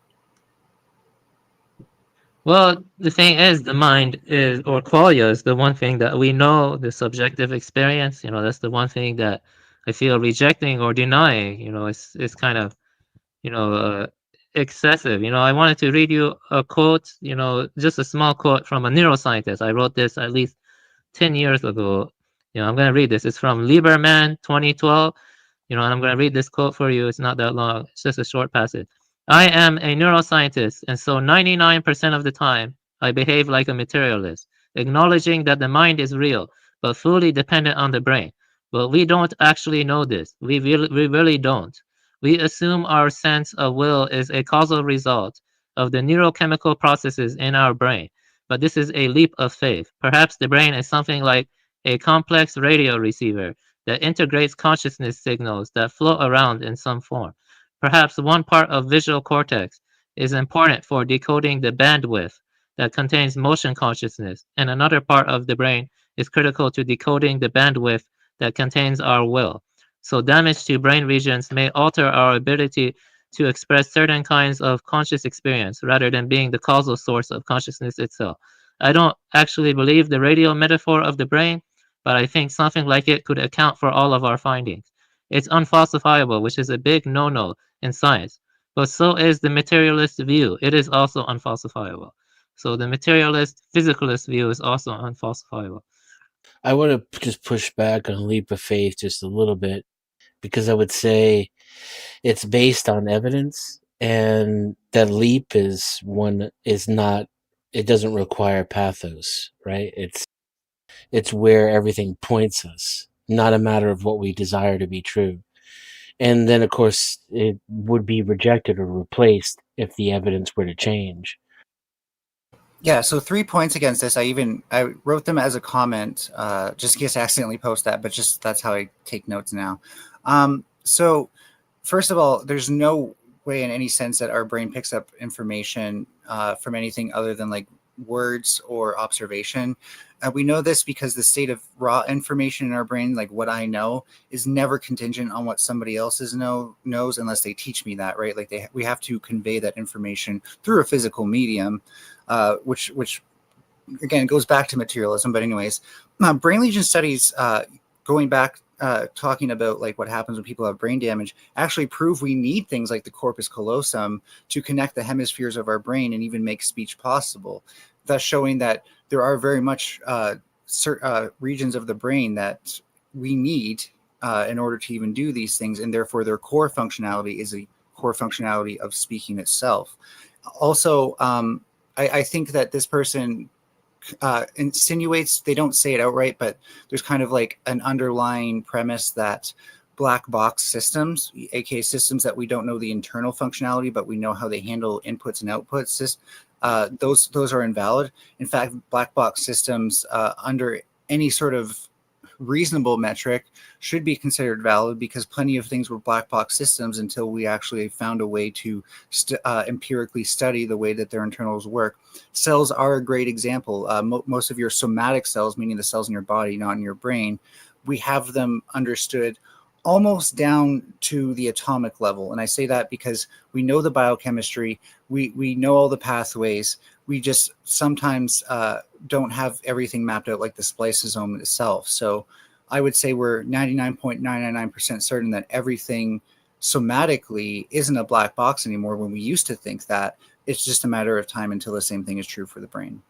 Well, the thing is, the mind is, or qualia is the one thing that we know, the subjective experience. That's the one thing that I feel rejecting or denying. It's kind of excessive. I wanted to read you a quote. Just a small quote from a neuroscientist. I wrote this at least 10 years ago. I'm going to read this. It's from Lieberman 2012. And I'm going to read this quote for you. It's not that long. It's just a short passage. I am a neuroscientist, and so 99% of the time, I behave like a materialist, acknowledging that the mind is real, but fully dependent on the brain. But we don't actually know this. We really don't. We assume our sense of will is a causal result of the neurochemical processes in our brain. But this is a leap of faith. Perhaps the brain is something like a complex radio receiver that integrates consciousness signals that float around in some form. Perhaps one part of visual cortex is important for decoding the bandwidth that contains motion consciousness, and another part of the brain is critical to decoding the bandwidth that contains our will. So damage to brain regions may alter our ability to express certain kinds of conscious experience rather than being the causal source of consciousness itself. I don't actually believe the radio metaphor of the brain, but I think something like it could account for all of our findings. It's unfalsifiable, which is a big no-no in science, but so is the materialist view. It is also unfalsifiable. So the materialist, physicalist view is also unfalsifiable. I would have just pushed back on a leap of faith just a little bit, because I would say it's based on evidence, and that leap is not, it doesn't require pathos, right? It's where everything points us, not a matter of what we desire to be true. And then, of course, it would be rejected or replaced if the evidence were to change. Yeah, so 3 points against this. I wrote them as a comment, just in case I accidentally post that, but just that's how I take notes now. So first of all, there's no way in any sense that our brain picks up information from anything other than like words or observation. We know this because the state of raw information in our brain, like what I know, is never contingent on what somebody else's knows unless they teach me that, right? Like we have to convey that information through a physical medium, which again goes back to materialism. But anyways, brain lesion studies, going back, talking about like what happens when people have brain damage, actually prove we need things like the corpus callosum to connect the hemispheres of our brain and even make speech possible, thus showing that there are very much regions of the brain that we need in order to even do these things, and therefore their core functionality is a core functionality of speaking itself. Also, I think that this person insinuates, they don't say it outright, but there's kind of like an underlying premise that black box systems, aka systems that we don't know the internal functionality, but we know how they handle inputs and outputs, those are invalid. In fact, black box systems under any sort of reasonable metric should be considered valid, because plenty of things were black box systems until we actually found a way to empirically study the way that their internals work. Cells are a great example. Most of your somatic cells, meaning the cells in your body, not in your brain, we have them understood almost down to the atomic level. And I say that because we know the biochemistry, we know all the pathways, we just sometimes don't have everything mapped out like the spliceosome itself. So I would say we're 99.999% certain that everything somatically isn't a black box anymore when we used to think that. It's just a matter of time until the same thing is true for the brain.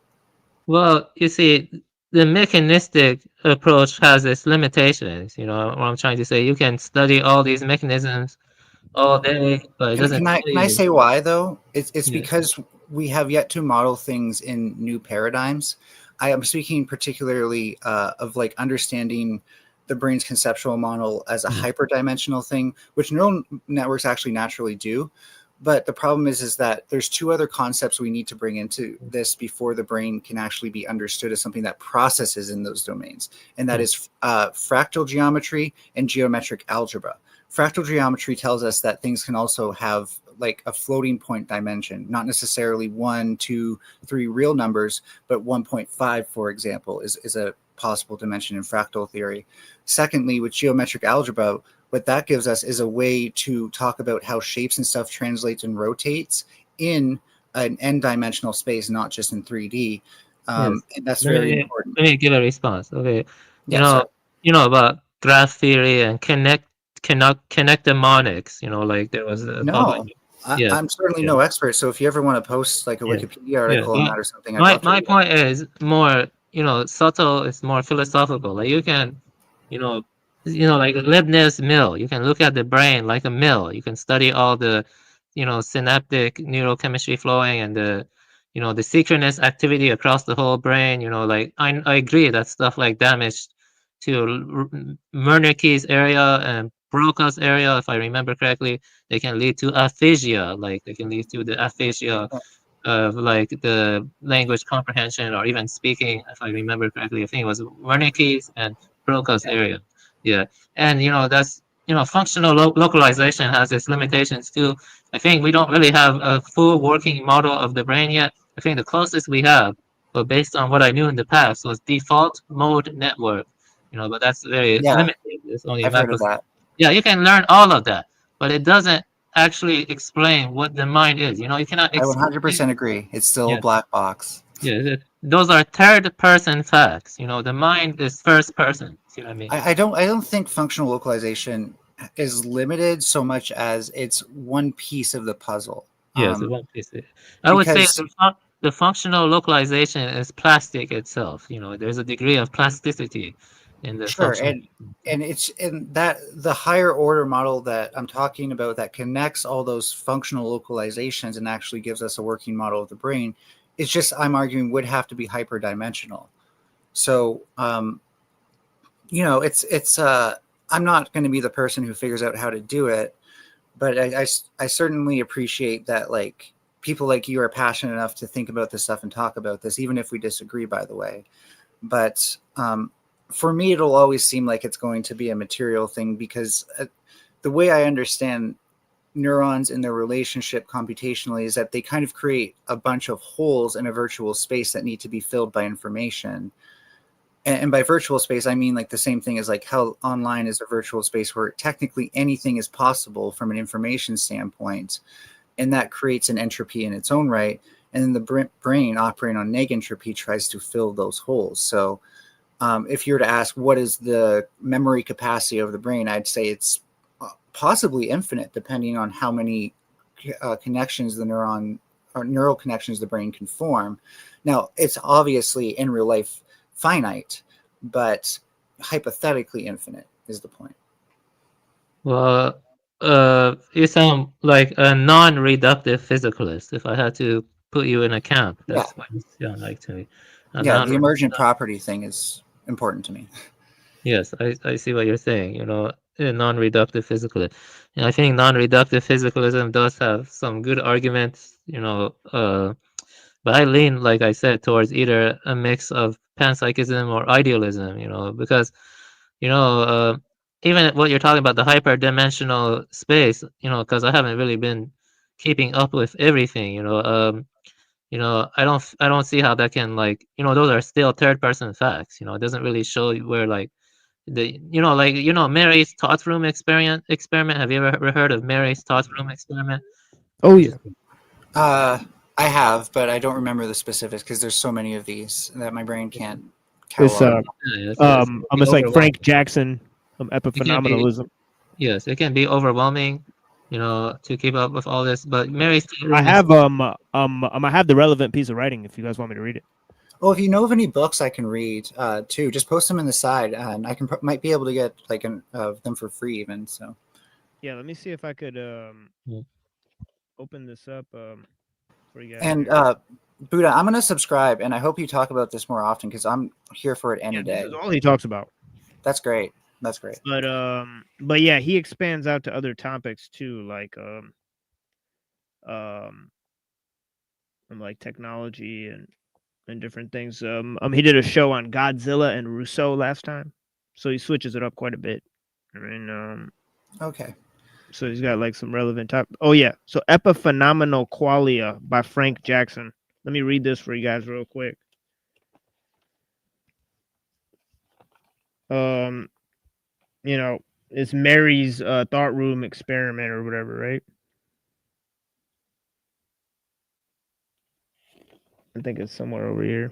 Well, you see, the mechanistic approach has its limitations. What I'm trying to say, you can study all these mechanisms all day, but it doesn't. Can I say why though? It's because we have yet to model things in new paradigms. I am speaking particularly of like understanding the brain's conceptual model as a hyperdimensional thing, which neural networks actually naturally do. But the problem is that there's two other concepts we need to bring into this before the brain can actually be understood as something that processes in those domains. And that is fractal geometry and geometric algebra. Fractal geometry tells us that things can also have like a floating point dimension, not necessarily 1, 2, 3 real numbers, but 1.5, for example, is a possible dimension in fractal theory. Secondly, with geometric algebra, what that gives us is a way to talk about how shapes and stuff translates and rotates in an n-dimensional space, not just in 3D. And that's very important. Let me give a response. Okay. You know about graph theory and connectomonics, like there was a public. I'm certainly no expert, so if you ever want to post like a Wikipedia article on that or something, my point is more, subtle is more philosophical. Like you can, you know, like Leibniz mill. You can look at the brain like a mill. You can study all the, synaptic neurochemistry flowing and the synchronous activity across the whole brain. Like I agree that stuff like damage to Wernicke's area and Broca's area, if I remember correctly, they can lead to aphasia. Like they can lead to the aphasia of like the language comprehension or even speaking, if I remember correctly. I think it was Wernicke's and Broca's area. Yeah, and that's functional localization has its limitations too. I think we don't really have a full working model of the brain yet. I think the closest we have, but based on what I knew in the past, was default mode network. But that's very Yeah, limited. It's only a I've heard of microscope. that. Yeah, you can learn all of that, but it doesn't actually explain what the mind is. You cannot I explain. 100% agree. It's still a Yeah, black box. yeah. Those are third person facts. The mind is first person. See what I mean? I don't think functional localization is limited so much as it's one piece of the puzzle. Yes, it won't piece it. I would say Because the functional localization is plastic itself. There's a degree of plasticity in the sure, functional. and it's in that the higher order model that I'm talking about that connects all those functional localizations and actually gives us a working model of the brain. It's just I'm arguing would have to be hyperdimensional. So it's I'm not going to be the person who figures out how to do it, but I certainly appreciate that like people like you are passionate enough to think about this stuff and talk about this, even if we disagree, by the way. But for me, it'll always seem like it's going to be a material thing because the way I understand neurons in their relationship computationally is that they kind of create a bunch of holes in a virtual space that need to be filled by information. And by virtual space, I mean like the same thing as like how online is a virtual space where technically anything is possible from an information standpoint. And that creates an entropy in its own right. And then the brain operating on neg entropy tries to fill those holes. So if you were to ask what is the memory capacity of the brain, I'd say it's possibly infinite, depending on how many connections the neural connections the brain can form. Now, it's obviously in real life finite, but hypothetically infinite is the point. Well, you sound like a non-reductive physicalist. If I had to put you in a camp, Yeah, that's what you sound like to me. A yeah. The non emergent property thing is important to me. Yes, I see what you're saying. A non-reductive physicalism. And I think non-reductive physicalism does have some good arguments. But I lean, like I said, towards either a mix of panpsychism or idealism. Because you know, uh, even what you're talking about, the hyperdimensional space, because I haven't really been keeping up with everything. I don't see how that can like, those are still third person facts. It doesn't really show you where like Mary's thought room experiment. Have you ever heard of Mary's thought room experiment? Oh Which yeah, is I have, but I don't remember the specifics because there's so many of these that my brain can't it's catalog. it's like overwhelming. Frank Jackson, It can be epiphenomenalism. Yes, it can be overwhelming, to keep up with all this. But Mary's thought I room have I have the relevant piece of writing if you guys want me to read it. Oh, if you know of any books I can read too, just post them in the side, and I can might be able to get like them for free even. So Yeah, let me see if I could Mm. open this up for you guys and here. Buddha, I'm gonna subscribe, and I hope you talk about this more often because I'm here for it any Yeah, this day. is all he talks about. That's great. That's great. But yeah, he expands out to other topics too, um like technology and different things. He did a show on Godzilla and Rousseau last time, so he switches it up quite a bit. I mean, Okay. so he's got like some relevant top. Oh yeah, so Epiphenomenal Qualia by Frank Jackson. Let me read this for you guys real quick. Um, it's Mary's thought room experiment or whatever, right? I think it's somewhere over here.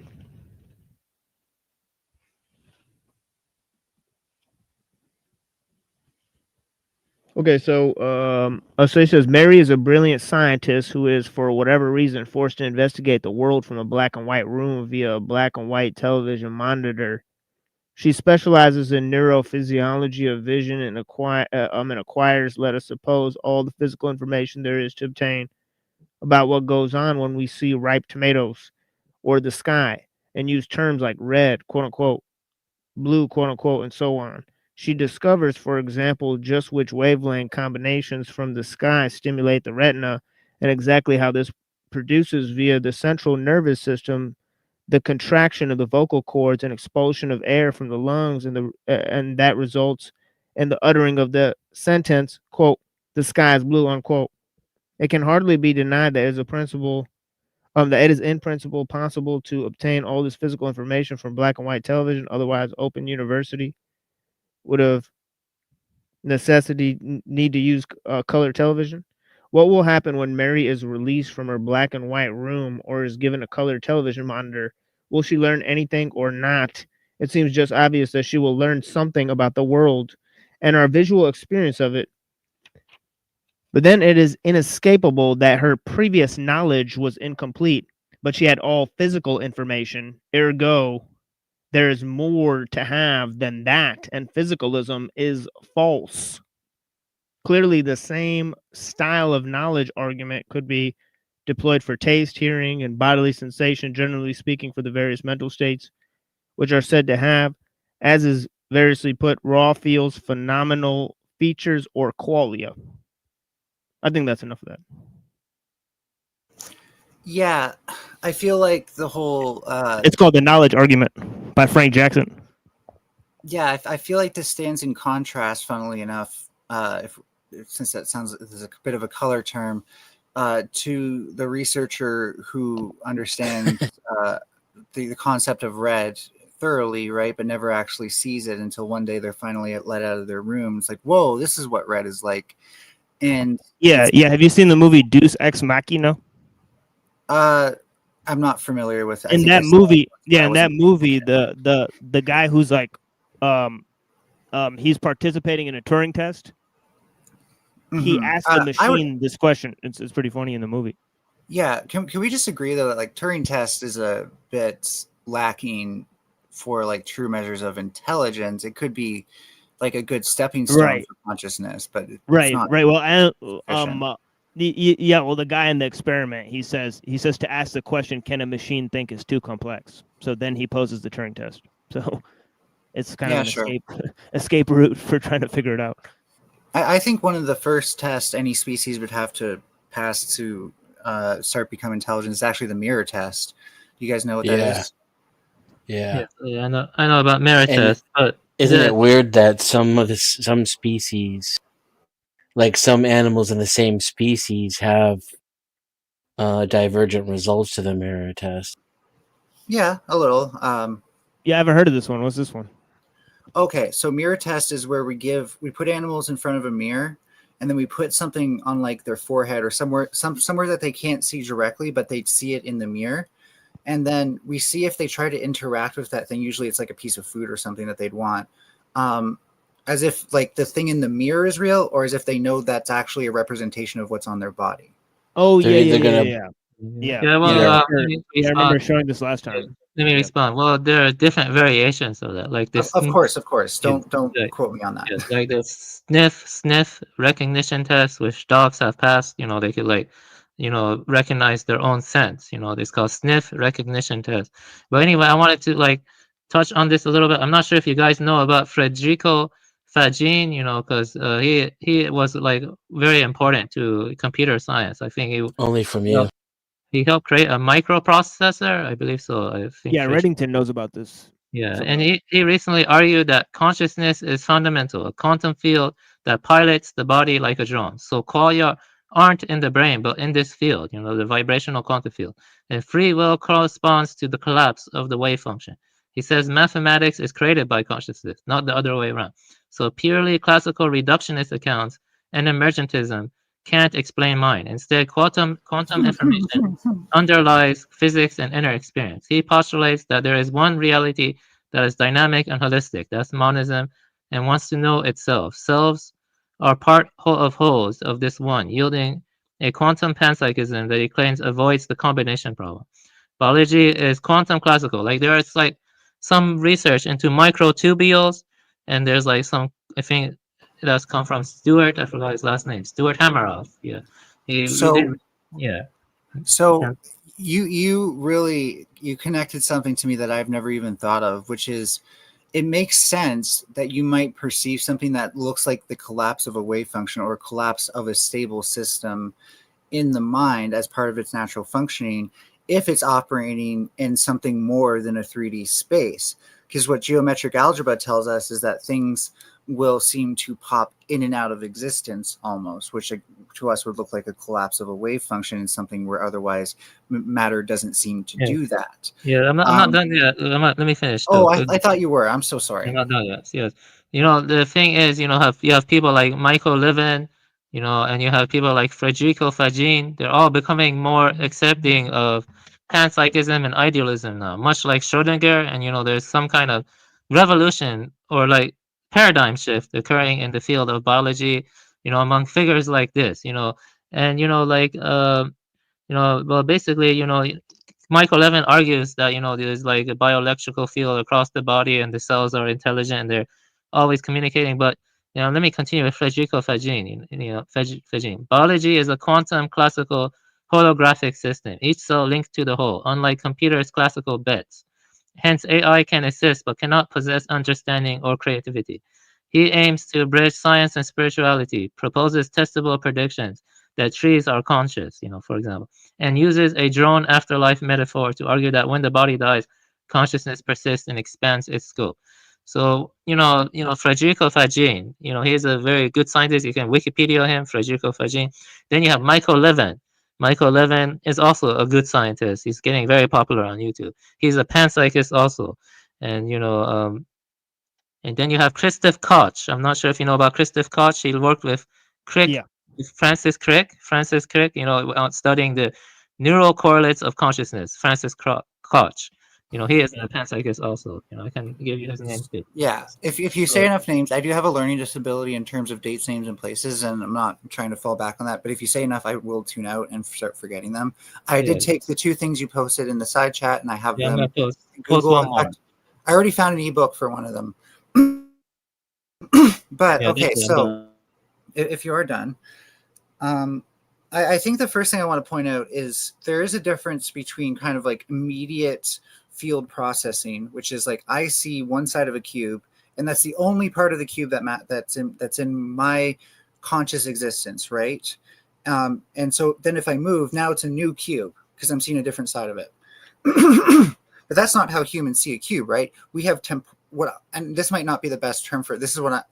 Okay, so he says Mary is a brilliant scientist who is, for whatever reason, forced to investigate the world from a black and white room via a black and white television monitor. She specializes in neurophysiology of vision and acquires, let us suppose, all the physical information there is to obtain about what goes on when we see ripe tomatoes or the sky, and use terms like red, quote unquote, blue, quote unquote, and so on. She discovers, for example, just which wavelength combinations from the sky stimulate the retina and exactly how this produces via the central nervous system the contraction of the vocal cords and expulsion of air from the lungs, and that results in the uttering of the sentence, quote, the sky is blue, unquote. It can hardly be denied that it is in principle possible to obtain all this physical information from black and white television. Otherwise, Open University would have need to use color television. What will happen when Mary is released from her black and white room or is given a color television monitor? Will she learn anything or not? It seems just obvious that she will learn something about the world and our visual experience of it. But then it is inescapable that her previous knowledge was incomplete, but she had all physical information. Ergo, there is more to have than that, and physicalism is false. Clearly, the same style of knowledge argument could be deployed for taste, hearing, and bodily sensation, generally speaking, for the various mental states which are said to have, as is variously put, raw feels, phenomenal features, or qualia. I think that's enough of that. Yeah, I feel like the whole It's called The Knowledge Argument by Frank Jackson. Yeah, I feel like this stands in contrast, funnily enough, since that sounds there's a bit of a color term, to the researcher who understands the concept of red thoroughly, right, but never actually sees it until one day they're finally let out of their room. It's like, whoa, this is what red is like. And yeah. Have you seen the movie Deus Ex Machina? I'm not familiar with it. In that movie, the guy who's like, he's participating in a Turing test. He asked the machine this question. It's pretty funny in the movie. Yeah, can we just agree though that like Turing test is a bit lacking for like true measures of intelligence? It could be like a good stepping stone for consciousness, but it's not right. Well, well, the guy in the experiment, he says to ask the question, "Can a machine think?" is too complex. So then he poses the Turing test. So it's kind of an escape route for trying to figure it out. I think one of the first tests any species would have to pass to start becoming intelligent is actually the mirror test. Do you guys know what that is? Yeah, I know about mirror test, but isn't it weird that some species, like some animals in the same species, have divergent results to the mirror test? Yeah, a little. Yeah, I haven't heard of this one. What's this one? Okay, so mirror test is where we put animals in front of a mirror, and then we put something on like their forehead or somewhere that they can't see directly, but they see it in the mirror. And then we see if they try to interact with that thing. Usually it's like a piece of food or something that they'd want. As if like the thing in the mirror is real, or as if they know that's actually a representation of what's on their body. Oh, yeah. Well, I remember showing this last time. Let me respond. Well, there are different variations of that. Like this. Of course. Don't quote me on that. Yeah, like the sniff recognition test, which dogs have passed. They could recognize their own scents. It's called sniff recognition test. But anyway, I wanted to touch on this a little bit. I'm not sure if you guys know about Federico Fagin, because he was very important to computer science. I think he only from you. He helped create a microprocessor, I believe so. I think Reddington knows about this. Yeah, and he recently argued that consciousness is fundamental, a quantum field that pilots the body like a drone. So qualia aren't in the brain, but in this field, the vibrational quantum field. And free will corresponds to the collapse of the wave function. He says mathematics is created by consciousness, not the other way around. So purely classical reductionist accounts and emergentism can't explain mind. Instead, quantum information underlies physics and inner experience. He postulates that there is one reality that is dynamic and holistic. That's monism, and wants to know itself. Selves are part of wholes of this one, yielding a quantum panpsychism that he claims avoids the combination problem. Biology is quantum classical. Like there is like some research into microtubules, and there's like some, I think that's come from Stuart. I forgot his last name. Stuart Hameroff. Yeah, he did. So Yeah. so And- you really you connected something to me that I've never even thought of, which is it makes sense that you might perceive something that looks like the collapse of a wave function or collapse of a stable system in the mind as part of its natural functioning if it's operating in something more than a 3D space. Because what geometric algebra tells us is that things will seem to pop in and out of existence almost, which to us would look like a collapse of a wave function in something where otherwise matter doesn't seem to yeah. do that. Yeah, I'm not done yet. Let me finish. Oh, I thought you were. I'm so sorry. I'm not done yet. Yes. The thing is, you have people like Michael Levin, and you have people like Federico Fagin. They're all becoming more accepting of panpsychism and idealism now, much like Schrodinger. And, there's some kind of revolution or like paradigm shift occurring in the field of biology, among figures like this, and, well, basically, Michael Levin argues that there's like a bioelectrical field across the body, and the cells are intelligent and they're always communicating. But let me continue with Federico Fagin. Fagin. Biology is a quantum classical holographic system, each cell linked to the whole, unlike computers' classical bits. Hence, AI can assist but cannot possess understanding or creativity. He aims to bridge science and spirituality, proposes testable predictions that trees are conscious, for example, and uses a drone afterlife metaphor to argue that when the body dies, consciousness persists and expands its scope. So, Federico Fagin, he's a very good scientist. You can Wikipedia him, Federico Fagin. Then you have Michael Levin. Michael Levin is also a good scientist. He's getting very popular on YouTube. He's a panpsychist also. And, and then you have Christoph Koch. I'm not sure if you know about Christoph Koch. He worked with Crick, Yeah. Francis Crick, studying the neural correlates of consciousness. Koch. He is a panpsychist also. I can give you his name too. Yeah, if you say enough names, I do have a learning disability in terms of dates, names, and places, and I'm not trying to fall back on that. But if you say enough, I will tune out and start forgetting them. I did take the 2 things you posted in the side chat, and I have I'm them gonna in post Google. one In more. fact, I already found an ebook for one of them. But okay, so if you are done, I think the first thing I want to point out is there is a difference between kind of like immediate field processing, which is like I see one side of a cube, and that's the only part of the cube that's in my conscious existence, right? And so then if I move, now it's a new cube because I'm seeing a different side of it. But that's not how humans see a cube, right? We have and this might not be the best term for it. This is what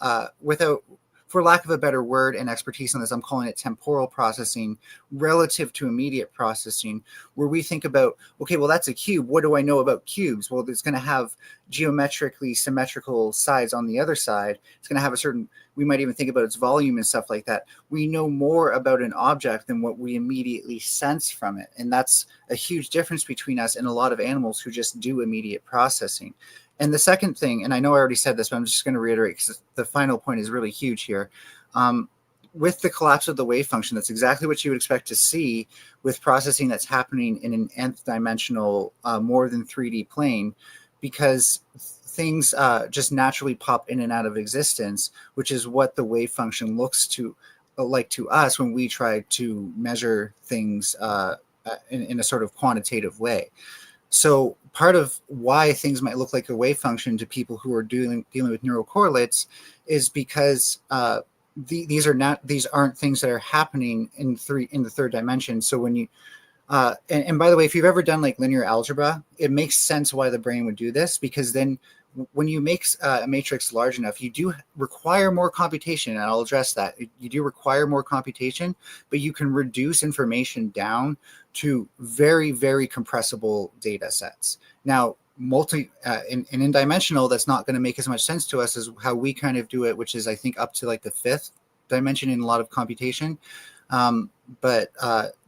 for lack of a better word and expertise on this, I'm calling it temporal processing relative to immediate processing, where we think about, okay, well, that's a cube. What do I know about cubes? Well, it's going to have geometrically symmetrical sides on the other side. It's going to have we might even think about its volume and stuff like that. We know more about an object than what we immediately sense from it. And that's a huge difference between us and a lot of animals who just do immediate processing. And the second thing, and I know I already said this, but I'm just going to reiterate because the final point is really huge here. With the collapse of the wave function, that's exactly what you would expect to see with processing that's happening in an nth dimensional, more than 3D plane, because things just naturally pop in and out of existence, which is what the wave function looks like to us when we try to measure things in a sort of quantitative way. So part of why things might look like a wave function to people who are dealing with neural correlates is because these aren't things that are happening in the third dimension. So when you and by the way, if you've ever done like linear algebra, it makes sense why the brain would do this, because then when you make a matrix large enough, you do require more computation, and I'll address that. You do require more computation, but you can reduce information down to very, very compressible data sets. Now, in dimensional, that's not going to make as much sense to us as how we kind of do it, which is I think up to like the 5th dimension in a lot of computation. But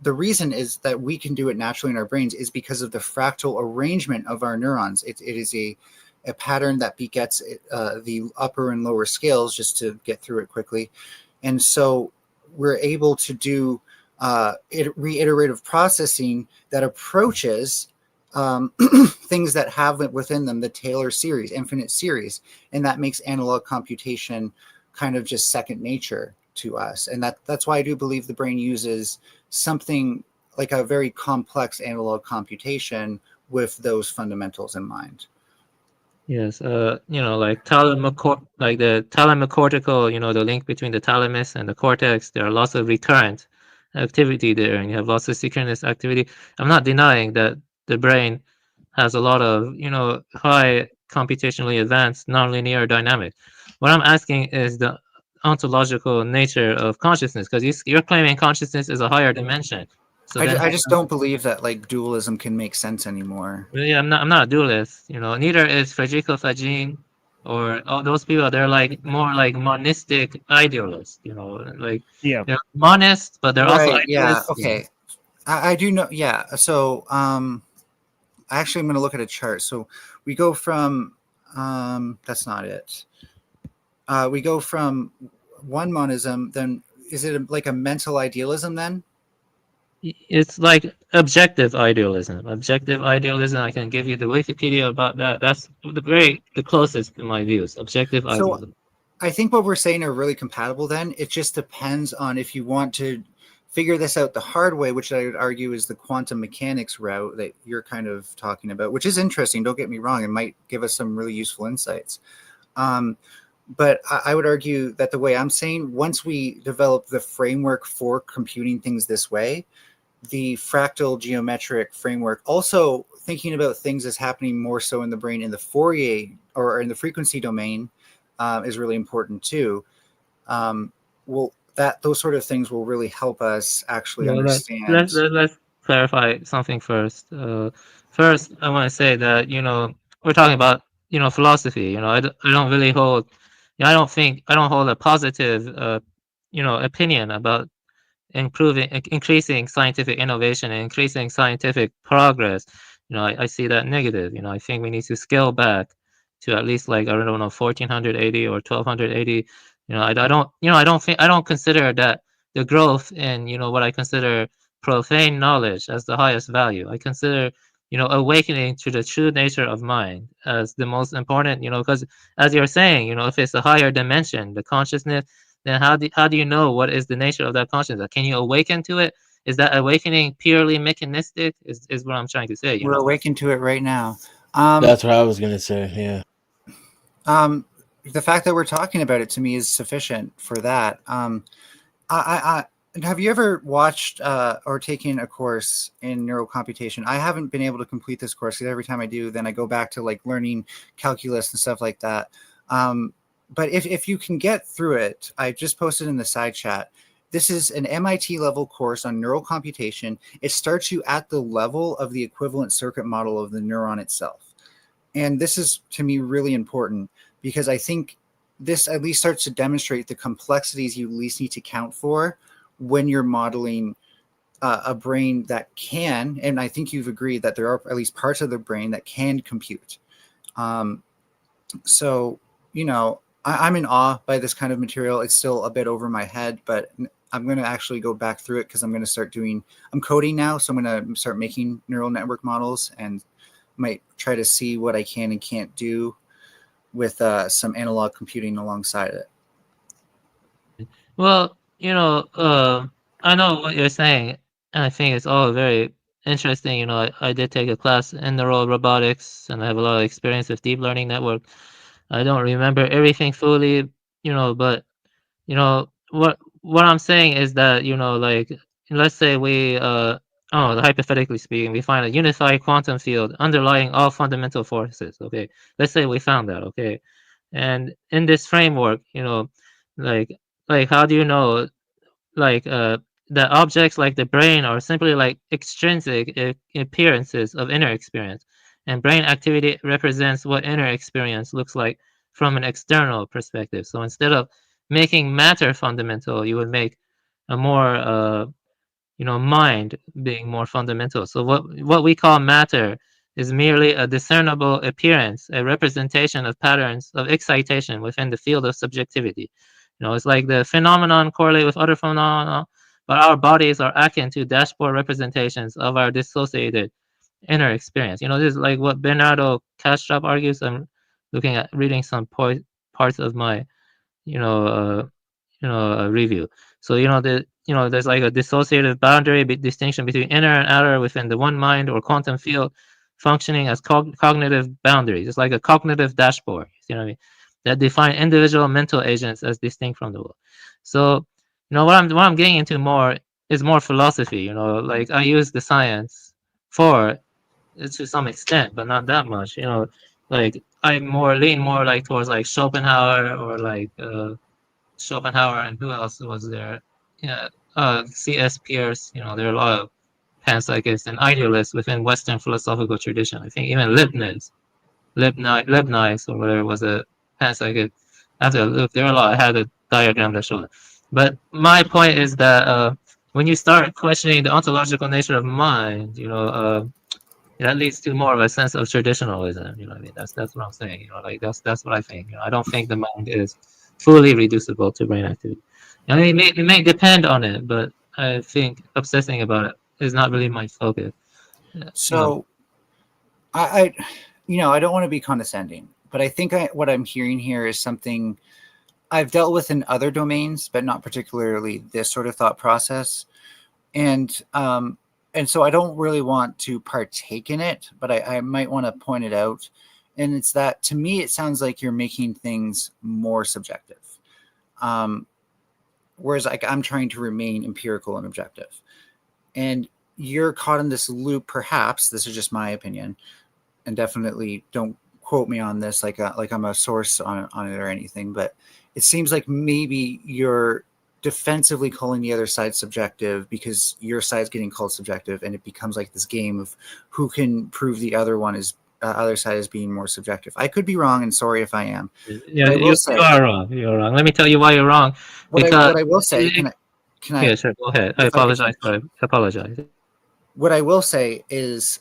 the reason is that we can do it naturally in our brains is because of the fractal arrangement of our neurons. It is a pattern that begets the upper and lower scales, just to get through it quickly. And so we're able to do reiterative processing that approaches things that have within them the Taylor series, infinite series, and that makes analog computation kind of just second nature to us. And that's why I do believe the brain uses something like a very complex analog computation with those fundamentals in mind. Yes, like like the thalamocortical, the link between the thalamus and the cortex, there are lots of recurrent activity there, and you have lots of synchronous activity. I'm not denying that the brain has a lot of, high computationally advanced nonlinear dynamics. What I'm asking is the ontological nature of consciousness, because you're claiming consciousness is a higher dimension. So then, I just don't believe that like dualism can make sense anymore. yeah, I'm not a dualist. Neither is Federico Fagin or all those people. They're like more like monistic idealists. Like Yeah. they're monist, but they're also Right. Yeah. idealists. Okay. I do know. Yeah. So actually, I'm going to look at a chart. So we go from that's not it. We go from one monism. Then is it like a mental idealism then? It's like objective idealism. Objective idealism. I can give you the Wikipedia about that. That's the closest to my views. Objective idealism. I think what we're saying are really compatible then. It just depends on if you want to figure this out the hard way, which I would argue is the quantum mechanics route that you're kind of talking about, which is interesting. Don't get me wrong. It might give us some really useful insights. But I would argue that the way I'm saying, once we develop the framework for computing things this way, the fractal geometric framework, also thinking about things as happening more so in the brain in the Fourier or in the frequency domain, is really important too. Those sort of things will really help us actually understand. Let's clarify something first. First, I want to say that we're talking about philosophy. I don't really hold. I don't hold a positive opinion about increasing scientific innovation and increasing scientific progress. I see that negative. I think we need to scale back to at least like, I don't know, 1480 or 1280. I don't consider that the growth in what I consider profane knowledge as the highest value. I consider awakening to the true nature of mind as the most important. Because as you're saying, if it's a higher dimension, the consciousness, then how do you know what is the nature of that consciousness? Can you awaken to it? Is that awakening purely mechanistic? Is what I'm trying to say. We're awakened to it right now. That's what I was gonna say. Yeah. The fact that we're talking about it to me is sufficient for that. Have you ever watched or taken a course in neurocomputation? I haven't been able to complete this course because every time I do, then I go back to like learning calculus and stuff like that. But if you can get through it, I just posted in the side chat. This is an MIT level course on neural computation. It starts you at the level of the equivalent circuit model of the neuron itself. And this is, to me, really important because I think this at least starts to demonstrate the complexities you at least need to count for when you're modeling a brain that can, and I think you've agreed that there are at least parts of the brain that can compute. So, I'm in awe by this kind of material. It's still a bit over my head, but I'm going to actually go back through it because I'm going to start I'm coding now. So I'm going to start making neural network models and might try to see what I can and can't do with some analog computing alongside it. Well, I know what you're saying, and I think it's all very interesting. I did take a class in neural robotics, and I have a lot of experience with deep learning network. I don't remember everything fully, but what I'm saying is that like, let's say we hypothetically speaking, we find a unified quantum field underlying all fundamental forces. Okay, let's say we found that. Okay, and in this framework, like how do you know like that objects like the brain are simply like extrinsic appearances of inner experience, and brain activity represents what inner experience looks like from an external perspective. So instead of making matter fundamental, you would make a more mind being more fundamental. So what we call matter is merely a discernible appearance, a representation of patterns of excitation within the field of subjectivity. It's like the phenomenon correlate with other phenomena, but our bodies are akin to dashboard representations of our dissociated inner experience. This is like what Bernardo Kastrup argues. I'm reading some parts of my, you know, uh, review. So there's like a dissociative boundary distinction between inner and outer within the one mind or quantum field, functioning as cognitive boundaries. It's like a cognitive dashboard. You know what I mean? That define individual mental agents as distinct from the world. So what I'm getting into more is more philosophy. Like I use the science for to some extent, but not that much. Like I lean more like towards like Schopenhauer or like Schopenhauer, and who else was there? Yeah, C.S. Pierce. There are a lot of panpsychists and idealists within Western philosophical tradition. I think even Leibniz or whatever was a panpsychist. I have to look. There are a lot. I had a diagram that showed it. But my point is that when you start questioning the ontological nature of mind, that leads to more of a sense of traditionalism. You know what I mean? That's what I'm saying. Like that's what I think. I don't think the mind is fully reducible to brain activity. It may depend on it, but I think obsessing about it is not really my focus. So, I I don't want to be condescending, but I think what I'm hearing here is something I've dealt with in other domains, but not particularly this sort of thought process. And so I don't really want to partake in it, but I might want to point it out. And it's that, to me, it sounds like you're making things more subjective. Whereas like I'm trying to remain empirical and objective. And you're caught in this loop, perhaps, this is just my opinion, and definitely don't quote me on this like I'm a source on it or anything, but it seems like maybe you're defensively calling the other side subjective because your side's getting called subjective, and it becomes like this game of who can prove the other side is being more subjective. I could be wrong, and sorry if I am. Yeah, you are wrong. You're wrong. Let me tell you why you're wrong. What I will say, can I? Yeah, sure. Go ahead. I apologize. I apologize. What I will say is,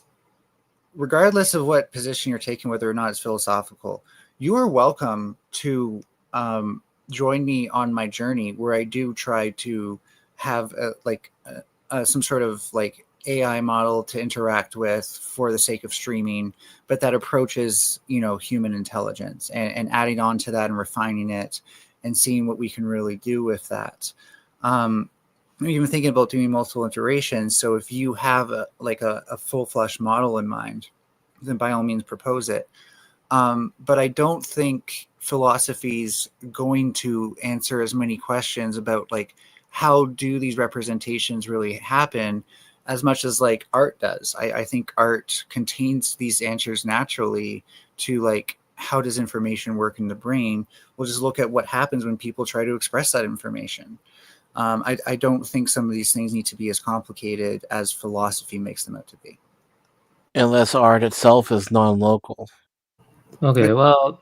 regardless of what position you're taking, whether or not it's philosophical, you are welcome to join me on my journey where I do try to have some sort of like AI model to interact with for the sake of streaming, but that approaches, human intelligence and adding on to that and refining it and seeing what we can really do with that. I'm even thinking about doing multiple iterations. So if you have a full-fledged model in mind, then by all means propose it. But I don't think philosophy's going to answer as many questions about like how do these representations really happen as much as like art does. I think art contains these answers naturally to like how does information work in the brain. We'll just look at what happens when people try to express that information. I don't think some of these things need to be as complicated as philosophy makes them out to be. Unless art itself is non-local. Okay, well,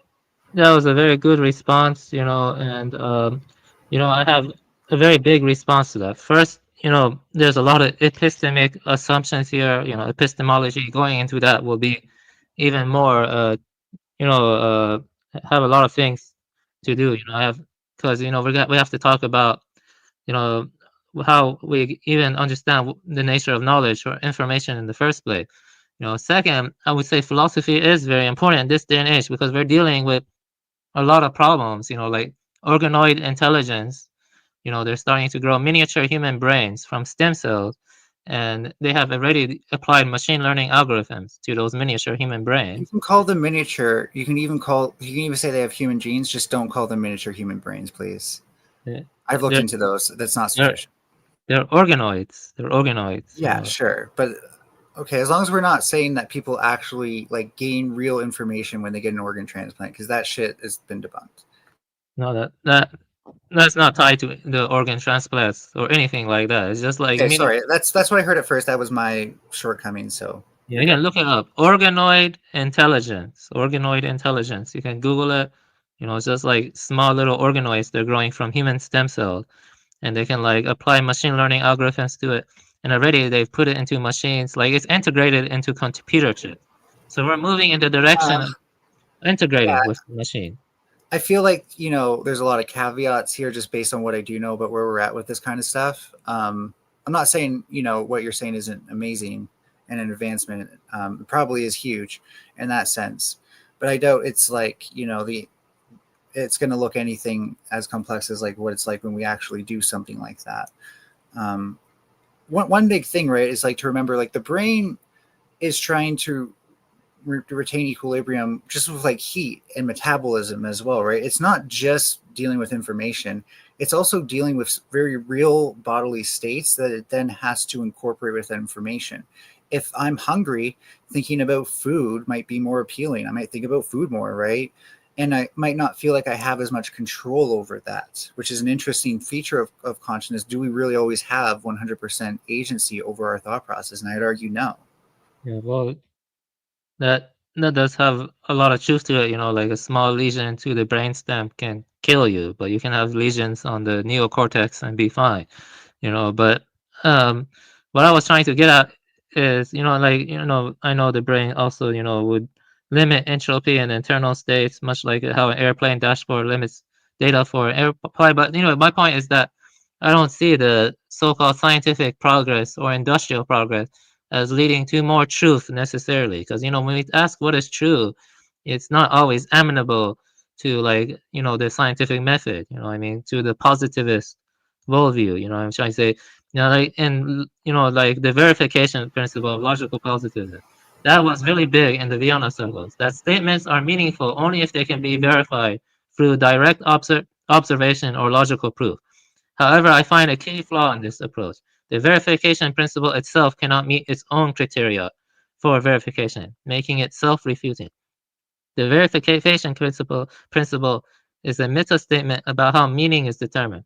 that was a very good response, and I have a very big response to that. First, there's a lot of epistemic assumptions here. Epistemology going into that will be even more, have a lot of things to do. Because we have to talk about how we even understand the nature of knowledge or information in the first place. Second, I would say philosophy is very important in this day and age because we're dealing with a lot of problems, like organoid intelligence. They're starting to grow miniature human brains from stem cells, and they have already applied machine learning algorithms to those miniature human brains. You can call them miniature. You can even say they have human genes. Just don't call them miniature human brains, please. Yeah. I've looked into those. That's not sufficient. They're organoids. They're organoids. Yeah, sure. But okay, as long as we're not saying that people actually like gain real information when they get an organ transplant, because that shit has been debunked. No, that's not tied to the organ transplants or anything like that. It's just like sorry. That's what I heard at first. That was my shortcoming. So yeah, you can look it up. Organoid intelligence. Organoid intelligence. You can Google it. It's just like small little organoids. They're growing from human stem cells, and they can like apply machine learning algorithms to it. And already they've put it into machines. Like it's integrated into computer chips. So we're moving in the direction of integrating with the machine. I feel like, there's a lot of caveats here just based on what I do know about where we're at with this kind of stuff. I'm not saying, what you're saying isn't amazing and an advancement. It probably is huge in that sense. But I doubt it's like, it's going to look anything as complex as like what it's like when we actually do something like that. One big thing, right, is like to remember, like the brain is trying to retain equilibrium just with like heat and metabolism as well, right? It's not just dealing with information. It's also dealing with very real bodily states that it then has to incorporate with that information. If I'm hungry, thinking about food might be more appealing. I might think about food more, right? And I might not feel like I have as much control over that, which is an interesting feature of consciousness. Do we really always have 100% agency over our thought process? And I'd argue no. Yeah, well, that does have a lot of truth to it. Like a small lesion to the brainstem can kill you, but you can have lesions on the neocortex and be fine. But what I was trying to get at is, I know the brain also, would limit entropy and internal states, much like how an airplane dashboard limits data for an airplane. But my point is that I don't see the so-called scientific progress or industrial progress as leading to more truth necessarily, because when we ask what is true, it's not always amenable to the scientific method. I mean, to the positivist worldview. I'm trying to say, like the verification principle of logical positivism. That was really big in the Vienna circles. That statements are meaningful only if they can be verified through direct observation or logical proof. However, I find a key flaw in this approach. The verification principle itself cannot meet its own criteria for verification, making it self-refuting. The verification principle is a meta-statement about how meaning is determined,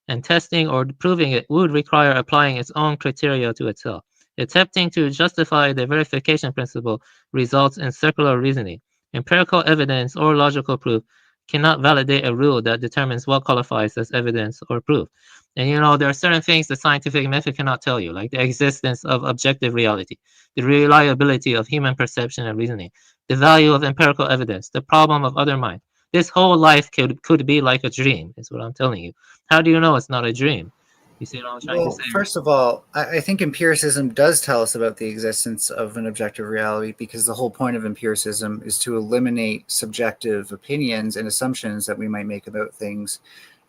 and testing or proving it would require applying its own criteria to itself. Attempting to justify the verification principle results in circular reasoning. Empirical evidence or logical proof cannot validate a rule that determines what qualifies as evidence or proof. And there are certain things the scientific method cannot tell you, like the existence of objective reality, the reliability of human perception and reasoning, the value of empirical evidence, the problem of other mind. This whole life could be like a dream, is what I'm telling you. How do you know it's not a dream? You see what I'm trying to say? First of all, I think empiricism does tell us about the existence of an objective reality, because the whole point of empiricism is to eliminate subjective opinions and assumptions that we might make about things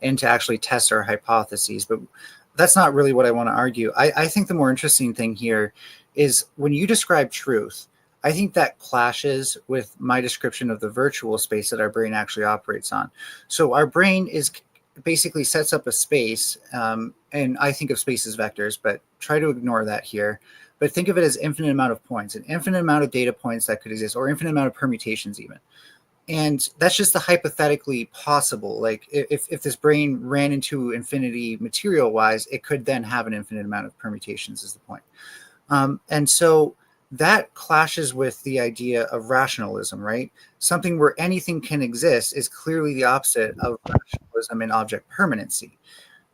and to actually test our hypotheses. But that's not really what I want to argue. I think the more interesting thing here is when you describe truth, I think that clashes with my description of the virtual space that our brain actually operates on. So our brain basically sets up a space, and I think of space as vectors, but try to ignore that here. But think of it as infinite amount of points, an infinite amount of data points that could exist, or infinite amount of permutations even. And that's just the hypothetically possible. Like if this brain ran into infinity material-wise, it could then have an infinite amount of permutations is the point. And so that clashes with the idea of rationalism, right? Something where anything can exist is clearly the opposite of rationalism and object permanency.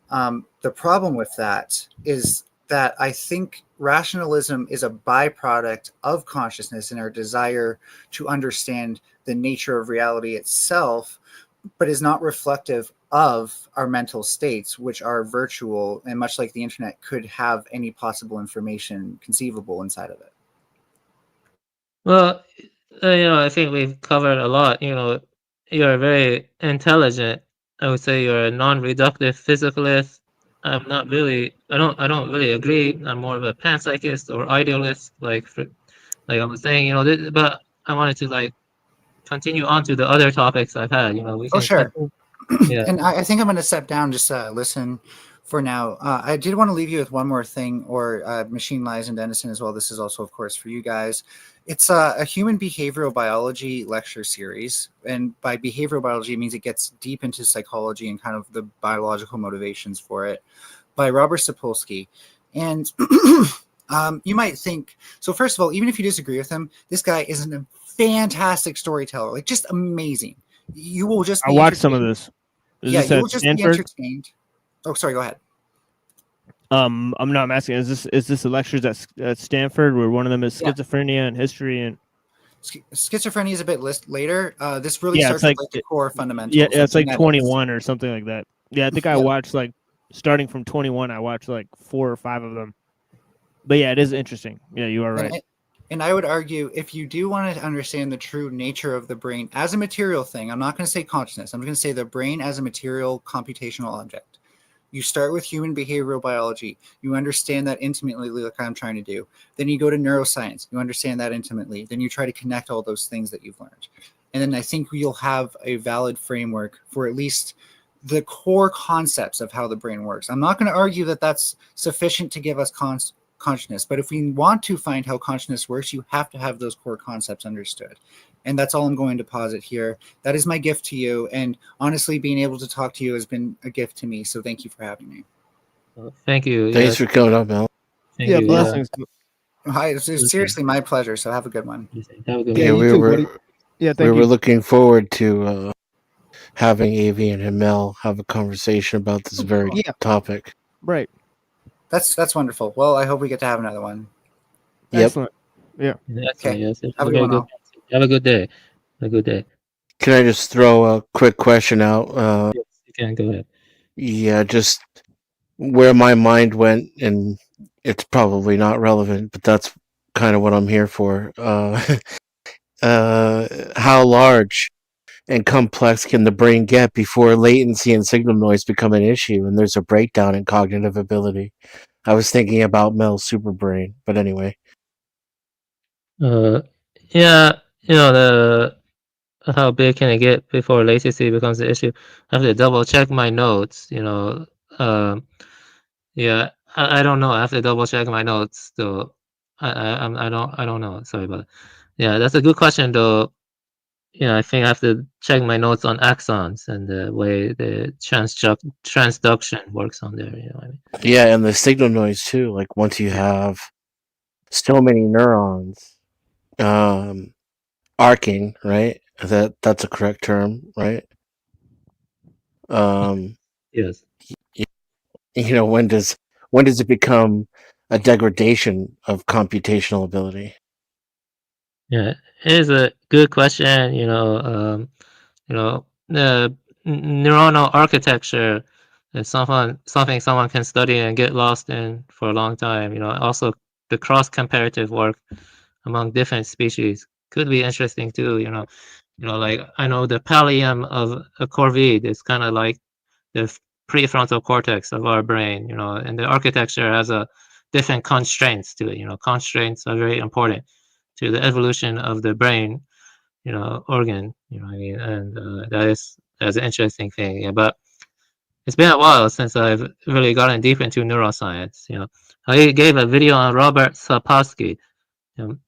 The problem with that is that I think rationalism is a byproduct of consciousness and our desire to understand the nature of reality itself, but is not reflective of our mental states, which are virtual and much like the internet could have any possible information conceivable inside of it. Well, I think we've covered a lot. You're very intelligent. I would say you're a non-reductive physicalist. I don't really agree. I'm more of a panpsychist or idealist, like I was saying, but I wanted to continue on to the other topics I've had. We can. Sure. Yeah. And I think I'm going to step down, just listen for now. I did want to leave you with one more thing, or Machine Lies and Dennison as well. This is also, of course, for you guys. It's a human behavioral biology lecture series. And by behavioral biology, it means it gets deep into psychology and kind of the biological motivations for it, by Robert Sapolsky. And you might think, so first of all, even if you disagree with him, this guy is a fantastic storyteller, like just amazing. You will just be I watched some of this. you will just be entertained. Oh, sorry, go ahead. I'm asking, is this the lectures at Stanford, where one of them is schizophrenia and history? And Schizophrenia is a bit later. This really Yeah, it's starts with like like the core fundamentals. yeah, of it's like genetics. 21 or something like that. Yeah, I think I Yeah. watched like starting from 21. I watched like 4 or 5 of them. But yeah, it is interesting. Yeah, you are right. And I would argue if you do want to understand the true nature of the brain as a material thing, I'm not going to say consciousness. I'm going to say the brain as a material computational object. You start with human behavioral biology. You understand that intimately, like I'm trying to do. Then you go to neuroscience. You understand that intimately. Then you try to connect all those things that you've learned. And then I think you'll have a valid framework for at least the core concepts of how the brain works. I'm not going to argue that that's sufficient to give us consciousness, but if we want to find how consciousness works, you have to have those core concepts understood. And that's all I'm going to posit here. That is my gift to you. And honestly, being able to talk to you has been a gift to me. So thank you for having me. Thank you. Thanks Yes. for coming up, Mel. Thank Yeah, you. blessings. Hi, it's seriously my pleasure. So have a good one. Have a good Yeah, one. you too, buddy. Yeah, we thank were you. looking forward to having Avian and Mel have a conversation about this very Yeah. topic. Right. That's wonderful. Well, I hope we get to have another one. Yep. Excellent. Yeah. Okay. Yes. Have a good one, all. Have a good day. A good day. Can I just throw a quick question out? Yes, you can go ahead. Yeah, just where my mind went, and it's probably not relevant, but that's kind of what I'm here for. How large and complex can the brain get before latency and signal noise become an issue and there's a breakdown in cognitive ability? I was thinking about Mel's superbrain, but anyway. Yeah, the how big can it get before latency becomes an issue? I have to double check my notes. Yeah, I don't know. I have to double check my notes. So I don't know. Sorry about that. Yeah, that's a good question though. I think I have to check my notes on axons and the way the transduction works on there. You know what I mean? Yeah, and the signal noise too. Like once you have so many neurons arcing, right? That's a correct term, right? Yes. When does it become a degradation of computational ability? Yeah, it is a good question. The neuronal architecture is something someone can study and get lost in for a long time. Also the cross comparative work among different species could be interesting too. Like I know the pallium of a corvid is kind of like the prefrontal cortex of our brain. And the architecture has a different constraints to it. Constraints are very important to the evolution of the brain organ, what I mean? And that's an interesting thing. Yeah, but it's been a while since I've really gotten deep into neuroscience. I gave a video on Robert Sapolsky.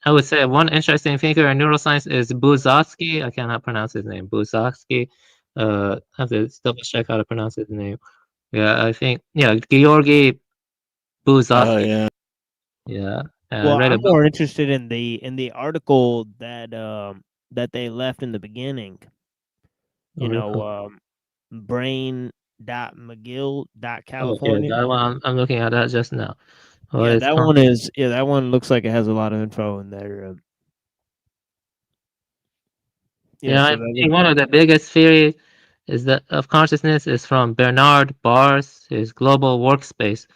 I would say one interesting thinker in neuroscience is Buzotsky. I cannot pronounce his name. Buzotsky. I have to double check how to pronounce his name. Yeah, I think Georgy Buzotsky. yeah. Yeah. Well, read a I'm book. more interested in the article that they left in the beginning. Brain.mcgill.california. That one I'm looking at that just now. Yeah, that one looks like it has a lot of info in there. Yeah, so I that think one of the biggest theories is that of consciousness is from Bernard Barr's his global workspace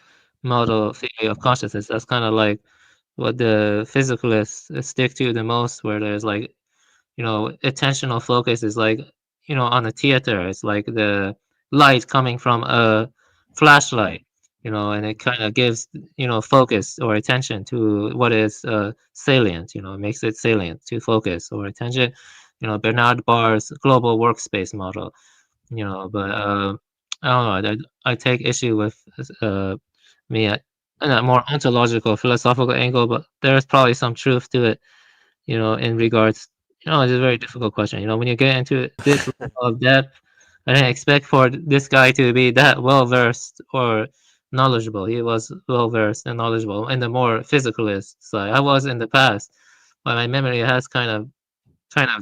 model theory of consciousness. That's kind of like what the physicalists stick to the most, where there's like, attentional focus is like, on a theater. It's like the light coming from a flashlight, and it kind of gives, focus or attention to what is salient, makes it salient to focus or attention. Bernard Barr's global workspace model, but I don't know. I take issue with me at a more ontological, philosophical angle, but there's probably some truth to it, in regards, it's a very difficult question. When you get into this level of depth, I didn't expect for this guy to be that well versed or knowledgeable. He was well versed and knowledgeable in the more physicalist side. I was in the past, but my memory has kind of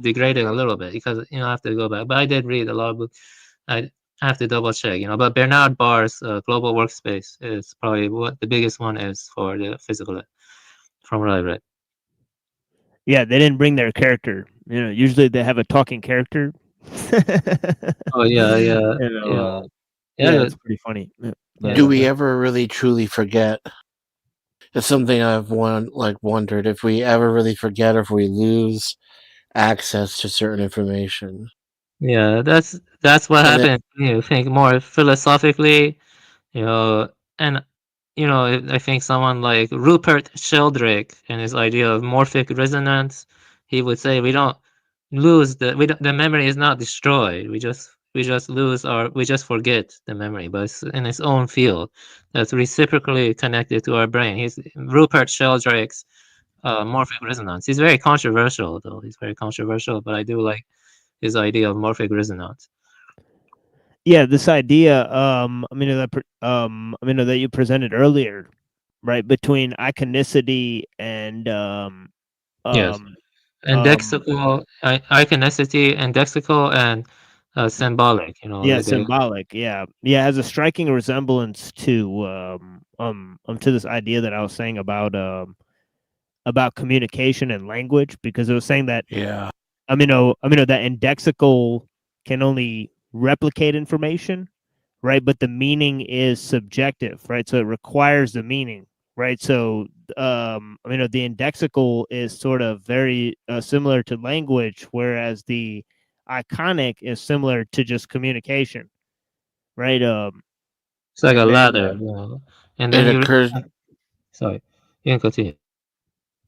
degraded a little bit because I have to go back. But I did read a lot of books. I have to double check, But Bernard Barr's global workspace is probably what the biggest one is for the physical, from what I read. Yeah, they didn't bring their character. Usually they have a talking character. Oh yeah, yeah, You know, yeah, yeah. yeah, it's pretty funny. Yeah, Yeah, but Do we ever really truly forget? It's something I've wondered if we ever really forget or if we lose access to certain information. yeah, that's what And it, happens when you think more philosophically, you know, and I think someone like Rupert Sheldrake and his idea of morphic resonance, he would say we don't lose the memory is not destroyed. We just forget the memory, but it's in its own field that's reciprocally connected to our brain. He's Rupert Sheldrake's morphic resonance. He's very controversial though. He's very controversial, but I do like his idea of morphic resonance. yeah, this idea, that you presented earlier, right, between iconicity and Yes. um, And um, iconicity, and dexical, and symbolic. yeah, They symbolic. Yeah, yeah, it has a striking resemblance to this idea that I was saying about communication and language, because it was saying that yeah, that indexical can only replicate information, right? But the meaning is subjective, right? So it requires the meaning, right? So the indexical is sort of very similar to language, whereas the iconic is similar to just communication, right? It's like a And then ladder, and it then occurs. sorry, you can continue.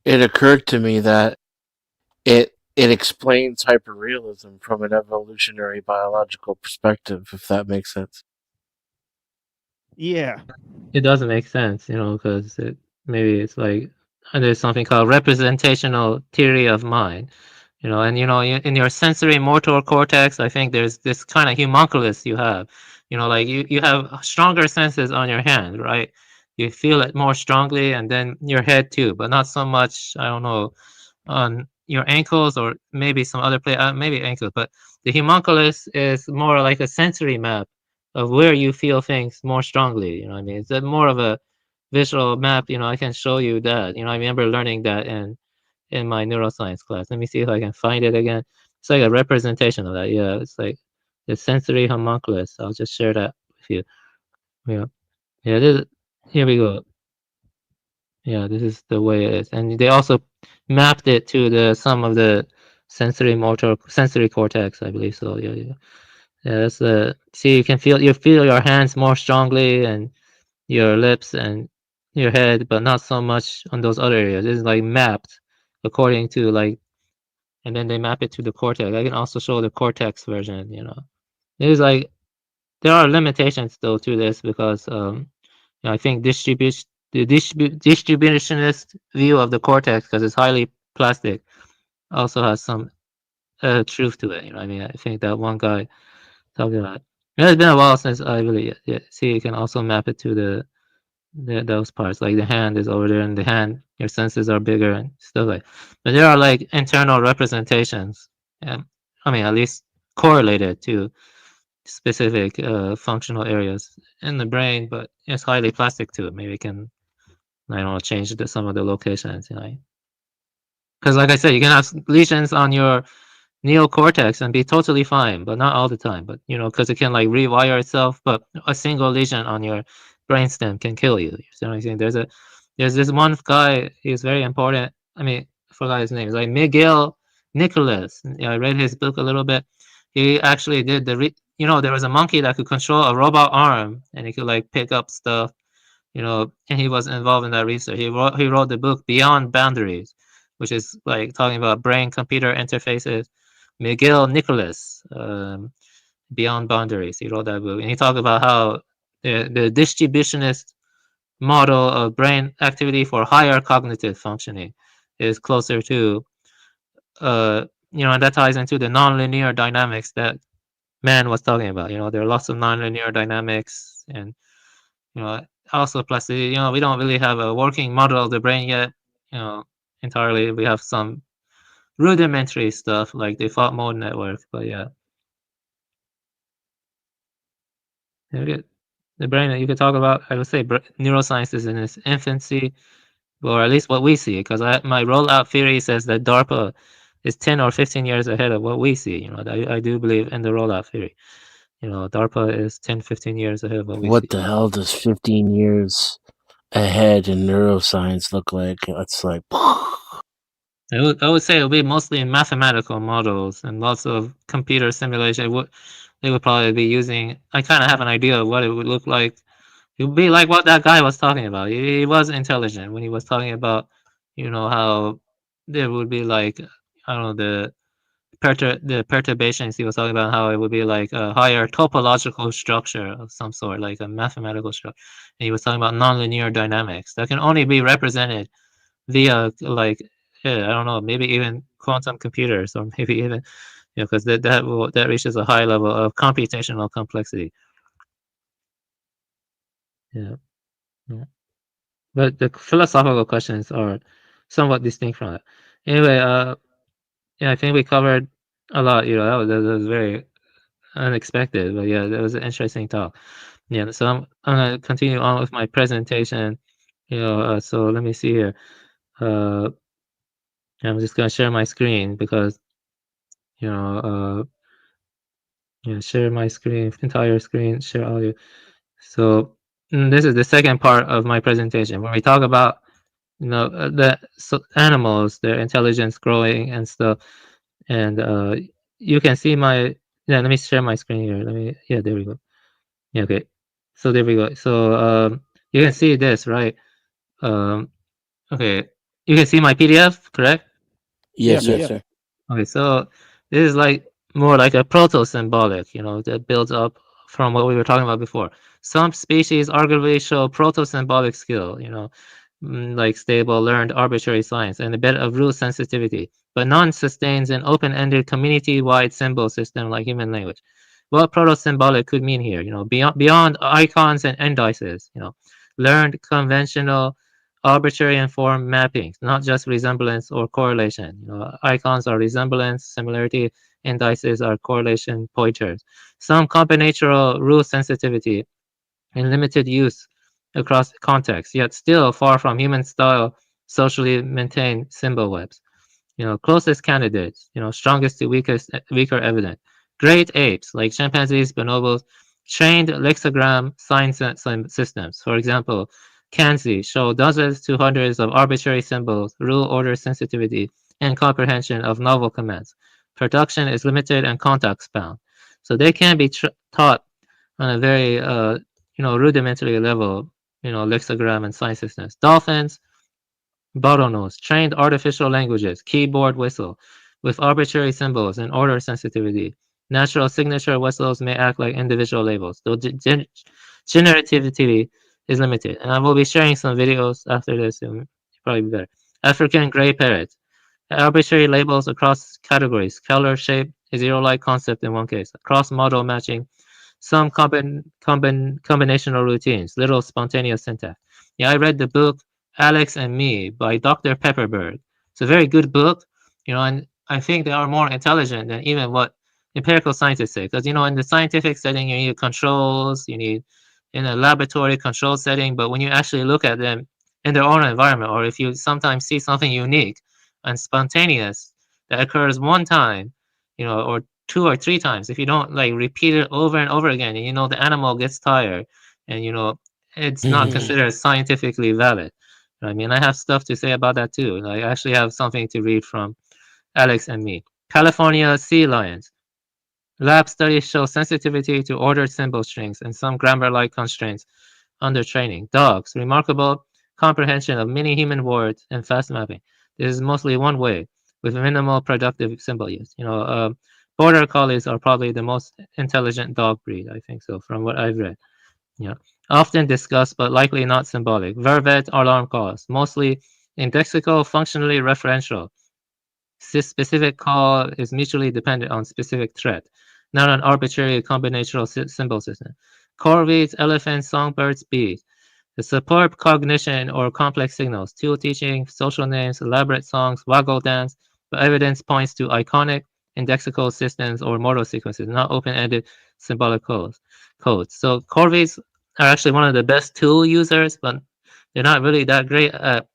It occurred to me that it explains hyperrealism from an evolutionary biological perspective, if that makes sense. yeah, It doesn't make sense, because maybe it's like there's something called representational theory of mind, and in your sensory motor cortex, I think there's this kind of homunculus you have, like you have stronger senses on your hand, right? You feel it more strongly, and then your head too, but not so much. I don't know, on your ankles or maybe some other place, maybe ankles, but the homunculus is more like a sensory map of where you feel things more strongly. What I mean? It's more of a visual map. I can show you that. I remember learning that in my neuroscience class. Let me see if I can find it again. It's like a representation of that. Yeah, it's like the sensory homunculus. I'll just share that with you. Yeah, yeah. Here we go. Yeah, this is the way it is. And they also mapped it to the some of the sensory cortex, I believe so. Yeah, yeah. Yeah, that's the see you feel your hands more strongly, and your lips and your head, but not so much on those other areas. It's like mapped according to like, and then they map it to the cortex. I can also show the cortex version. It is like there are limitations though to this because I think distributionist view of the cortex, because it's highly plastic, also has some truth to it. I mean, I think that one guy talked about. It's been a while since I really see. You can also map it to those parts. Like the hand is over there, and the hand, your senses are bigger and stuff like. But there are like internal representations, and I mean, at least correlated to specific functional areas in the brain, but it's highly plastic too. Maybe it can, I don't know, change some of the locations. Because like I said, you can have lesions on your neocortex and be totally fine, but not all the time. But because it can like rewire itself, but a single lesion on your brainstem can kill you. You see what I'm saying? There's this one guy. He's very important. I mean, I forgot his name. It's like Miguel Nicholas. Yeah, I read his book a little bit. He actually did there was a monkey that could control a robot arm, and he could like pick up stuff. And he was involved in that research. He wrote the book Beyond Boundaries, which is like talking about brain computer interfaces. Miguel Nicholas, Beyond Boundaries. He wrote that book, and he talked about how the distributionist model of brain activity for higher cognitive functioning is closer to, and that ties into the nonlinear dynamics that man was talking about. There are lots of nonlinear dynamics, and also plasticity. We don't really have a working model of the brain yet. Entirely. We have some rudimentary stuff like default mode network, but yeah. The brain that you could talk about, I would say neuroscience is in its infancy. or at least what we see, because my rollout theory says that DARPA is 10 or 15 years ahead of what we see. I do believe in the rollout theory. DARPA is 10, 15 years ahead of what we see. What the hell does 15 years ahead in neuroscience look like? It's like I would say it would be mostly in mathematical models and lots of computer simulation. They would probably be using. I kind of have an idea of what it would look like. It would be like what that guy was talking about. He was intelligent when he was talking about, how there would be like, I don't know, the perturbations he was talking about, how it would be like a higher topological structure of some sort, like a mathematical structure. And he was talking about nonlinear dynamics that can only be represented via like, I don't know, maybe even quantum computers, or maybe even, because that reaches a high level of computational complexity. Yeah. Yeah. But the philosophical questions are somewhat distinct from it. Anyway, yeah, I think we covered a lot. That was very unexpected, but yeah, that was an interesting talk. Yeah, so I'm gonna continue on with my presentation. So let me see here. Uh, I'm just gonna share my screen because you know, share my screen, entire screen, share audio. So this is the second part of my presentation where we talk about animals, their intelligence growing and stuff, and you can see my. Yeah, let me share my screen here. There we go. Yeah, okay. So there we go. So you can see this, right? Okay, you can see my PDF, correct? yes, Yeah. sir. Okay, so this is like more like a proto-symbolic, that builds up from what we were talking about before. Some species arguably show proto-symbolic skill, like stable, learned arbitrary science and a bit of rule sensitivity, but none sustains an open-ended community-wide symbol system like human language. What proto-symbolic could mean here, beyond icons and indices, learned conventional arbitrary and form mappings, not just resemblance or correlation. Icons are resemblance, similarity, indices are correlation pointers. Some combinatorial rule sensitivity and limited use across contexts, yet still far from human style socially maintained symbol webs. Closest candidates, strongest to weaker evidence. Great apes like chimpanzees, bonobos, trained lexigram sign systems. For example, Kanzi show dozens to hundreds of arbitrary symbols, rule order sensitivity, and comprehension of novel commands. Production is limited and context bound. So they can be taught on a very rudimentary level, lexigram and sign systems. Dolphins, bottlenose, trained artificial languages, keyboard whistle, with arbitrary symbols and order sensitivity. Natural signature whistles may act like individual labels, though generativity is limited. And I will be sharing some videos after this, and probably be better. African gray parrot, arbitrary labels across categories, color, shape, a zero-like concept in one case, cross-model matching, some combinational routines, little spontaneous syntax. Yeah, I read the book Alex and Me by Dr. Pepperberg. It's a very good book, and I think they are more intelligent than even what empirical scientists say. Because, in the scientific setting, you need controls, you need in a laboratory control setting, but when you actually look at them in their own environment, or if you sometimes see something unique and spontaneous that occurs one time, or two or three times, if you don't like repeat it over and over again, and the animal gets tired, and it's not considered scientifically valid. I mean, I have stuff to say about that too. I actually have something to read from Alex and Me. California sea lions. Lab studies show sensitivity to ordered symbol strings and some grammar-like constraints under training. Dogs, remarkable comprehension of many human words and fast mapping. This is mostly one way, with minimal productive symbol use. Border collies are probably the most intelligent dog breed, I think so, from what I've read. Yeah, often discussed but likely not symbolic. Vervet alarm calls, mostly indexical, functionally referential. This specific call is mutually dependent on specific threat, not an arbitrary combinational symbol system. Corvids, elephants, songbirds, bees. The superb cognition or complex signals, tool teaching, social names, elaborate songs, waggle dance, but evidence points to iconic indexical systems or modal sequences, not open-ended symbolic codes. So corvids are actually one of the best tool users, but they're not really that great at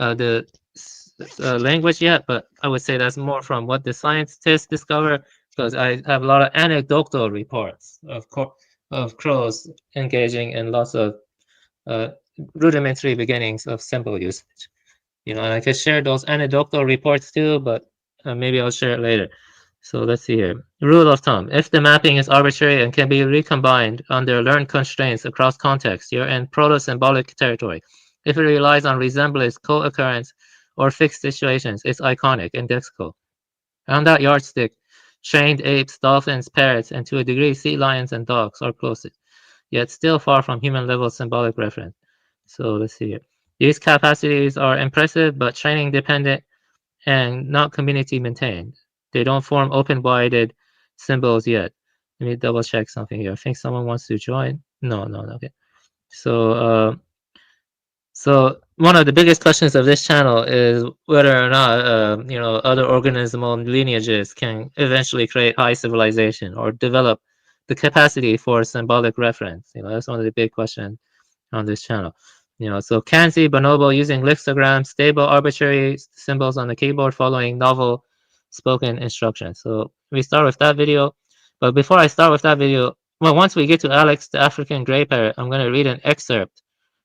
language yet, but I would say that's more from what the scientists discover, because I have a lot of anecdotal reports of crows engaging in lots of uh, rudimentary beginnings of symbol usage. And I could share those anecdotal reports too, but maybe I'll share it later. So let's see here. Rule of thumb: if the mapping is arbitrary and can be recombined under learned constraints across contexts, you're in proto-symbolic territory. If it relies on resemblance, co-occurrence, or fixed situations, it's iconic and lexical. On that yardstick, trained apes, dolphins, parrots, and to a degree sea lions and dogs are closest, yet still far from human-level symbolic reference. So let's see here. These capacities are impressive, but training dependent and not community maintained. They don't form open-winded symbols yet. Let me double check something here. I think someone wants to join. No, okay. So one of the biggest questions of this channel is whether or not other organismal lineages can eventually create high civilization or develop the capacity for symbolic reference. That's one of the big questions on this channel. So Kanzi, bonobo using lexicograms, stable arbitrary symbols on the keyboard following novel spoken instructions. So we start with that video. But before I start with that video, well, once we get to Alex the African Grey Parrot, I'm going to read an excerpt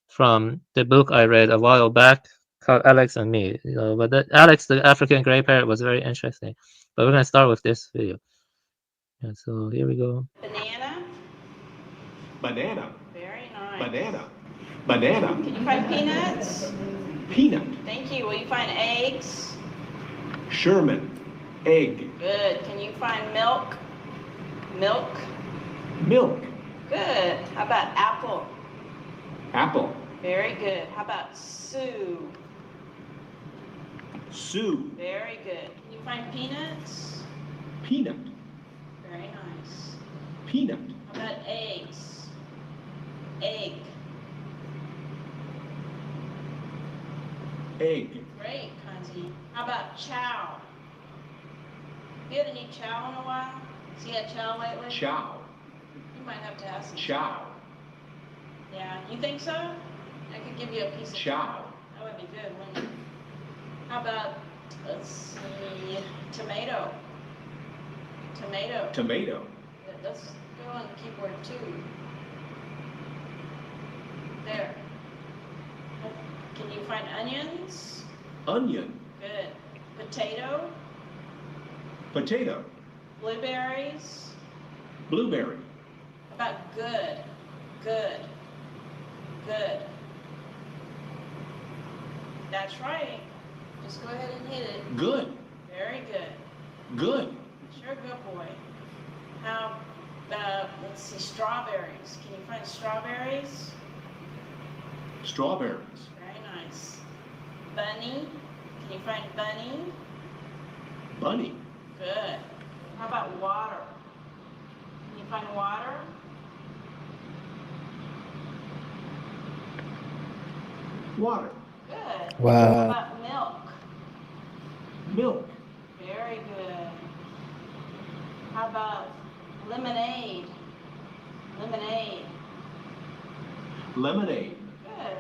from the book I read a while back called Alex and Me. But Alex the African Grey Parrot was very interesting. But we're going to start with this video. So here we go. Banana. Very nice. Banana. Can you find peanuts? Peanut. Thank you. Will you find eggs? Sherman. Egg. Good. Can you find milk? Milk? Milk. Good. How about apple? Apple. Very good. How about Sue? Sue. Very good. Can you find peanuts? Peanut. Very nice. Peanut. How about eggs? Egg. Egg. Great, Kanzi. How about chow? Have you had any chow in a while? Has he had chow lately? Chow. You might have to ask him. Chow. Yeah, you think so? I could give you a piece of Chow. That would be good, wouldn't it? How about, let's see, tomato? Tomato. Tomato. Let's go on the keyboard too. There. Can you find onions? Onion. Good. Potato. Potato. Blueberries. Blueberry. How about good? Good. Good. That's right. Just go ahead and hit it. Good. Very good. Good. Sure, good boy. How about, let's see, strawberries. Can you find strawberries? Strawberries. Very nice. Bunny. Can you find bunny? Bunny. Good. How about water? Can you find water? Water. Good. Wow. How about milk? Milk. Very good. How about lemonade? Lemonade. Lemonade. Good.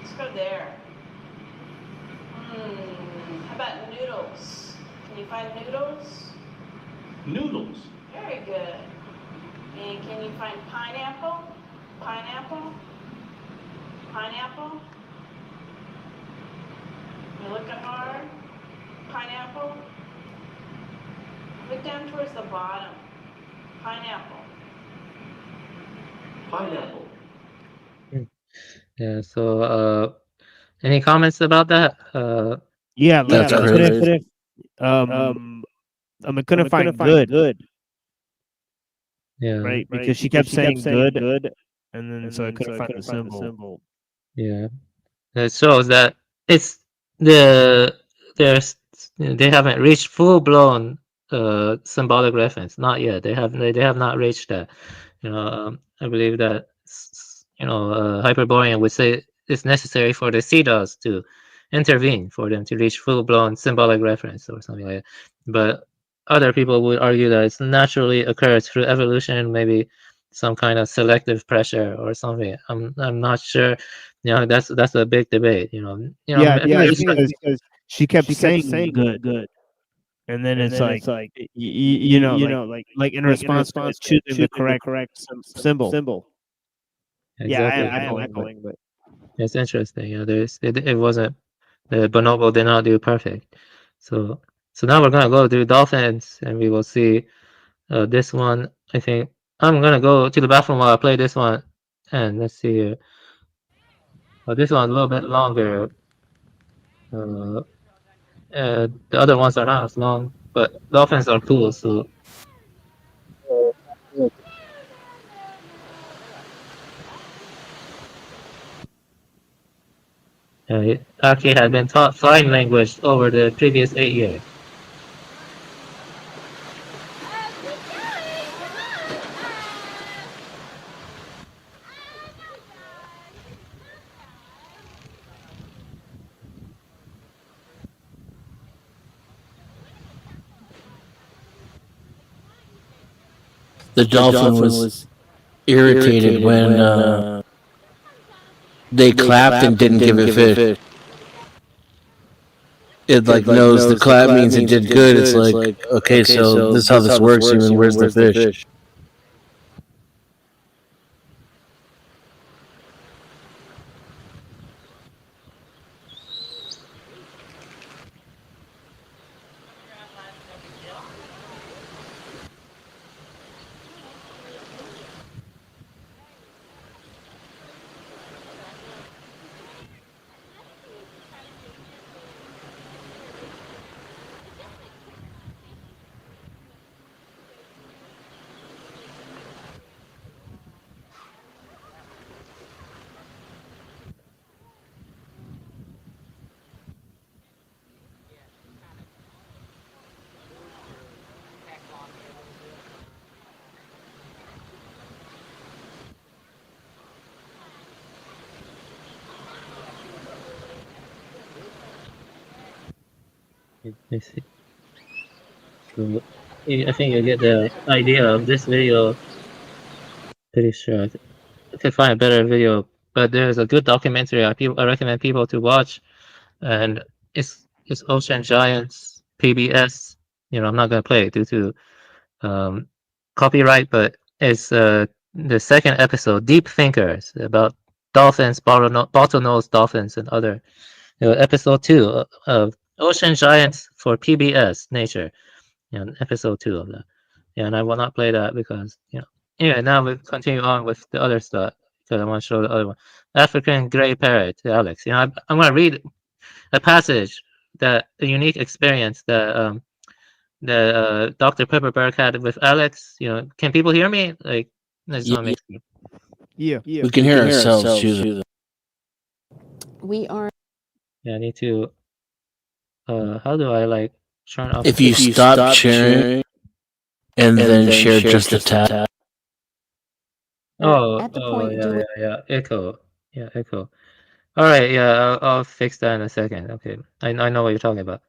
Let's go there. How about noodles? Can you find noodles? Noodles. Very good. And can you find pineapple? Pineapple? Pineapple? You looking hard? Pineapple? Look down towards the bottom. Pineapple. Pineapple. Yeah. So any comments about that? Yeah, That's but crazy. if I couldn't find good, Yeah. right? Because she kept saying good, and then so I couldn't find the symbol. Yeah. It shows that it's they haven't reached full blown symbolic reference. Not yet. They have not reached that. I believe that Hyperborean would say it's necessary for the sea dogs to intervene for them to reach full blown symbolic reference or something like that. But other people would argue that it's naturally occurs through evolution, maybe some kind of selective pressure or something. I'm not sure. That's a big debate. Yeah, I think I it's just because she kept saying good, and then it's like like in response to it, choosing the correct symbol. Yeah, I exactly. am echoing, but It's interesting. It wasn't the bonobo did not do perfect. So now we're gonna go to dolphins and we will see this one. I think I'm gonna go to the bathroom while I play this one, and let's see here. This one's a little bit longer. Uh, the other ones are not as long, but dolphins are cool. So it actually had been taught sign language over the previous 8 years. The dolphin was irritated when they clapped and didn't give it fish. It like knows the clap means it did good. It's like, okay, so this is how this works. Even where's the fish? I see. So I think you get the idea of this video. Pretty sure I could find a better video, but there's a good documentary I recommend people to watch, and it's Ocean Giants PBS. I'm not gonna play it due to um, copyright, but it's the second episode, Deep Thinkers, about dolphins, bottlenose dolphins, and other. Episode 2 of Ocean Giants for PBS Nature. Episode 2 of that. Yeah, and I will not play that because Anyway, now we continue on with the other stuff because I want to show the other one. African gray parrot, Alex. I'm gonna read a passage that a unique experience that Dr. Pepperberg had with Alex. Can people hear me? Like, I just want to make sure. yeah. We can hear ourselves choosing. We are. Yeah, I need to. How do I like turn off? If you stop sharing and then share just a tab. Oh, At the point yeah. Echo. Yeah, echo. All right, yeah, I'll fix that in a second. Okay, I know what you're talking about.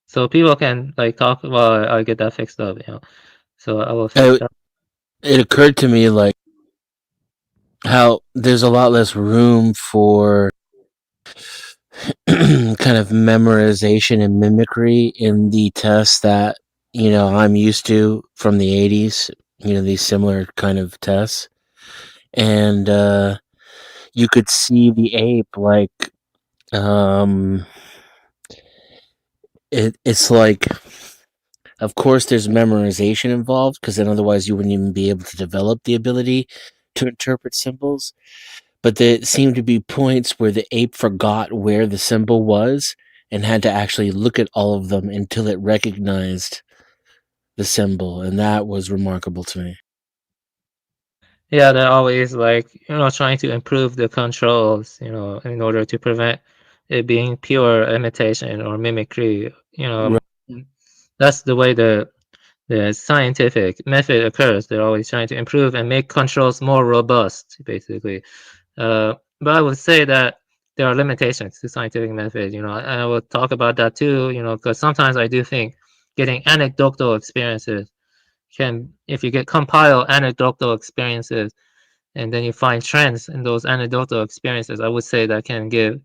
So people can like talk while I get that fixed up. So I will fix that. It occurred to me like how there's a lot less room for kind of memorization and mimicry in the tests that I'm used to from the 80s, these similar kind of tests. And you could see the ape like it's like, of course there's memorization involved because then otherwise you wouldn't even be able to develop the ability to interpret symbols. But there seemed to be points where the ape forgot where the symbol was and had to actually look at all of them until it recognized the symbol, and that was remarkable to me. Yeah, they're always like trying to improve the controls, in order to prevent it being pure imitation or mimicry. Right. That's the way the scientific method occurs. They're always trying to improve and make controls more robust, basically. But I would say that there are limitations to scientific method, and I will talk about that too, because sometimes I do think getting anecdotal experiences if you compile anecdotal experiences and then you find trends in those anecdotal experiences, I would say that can give,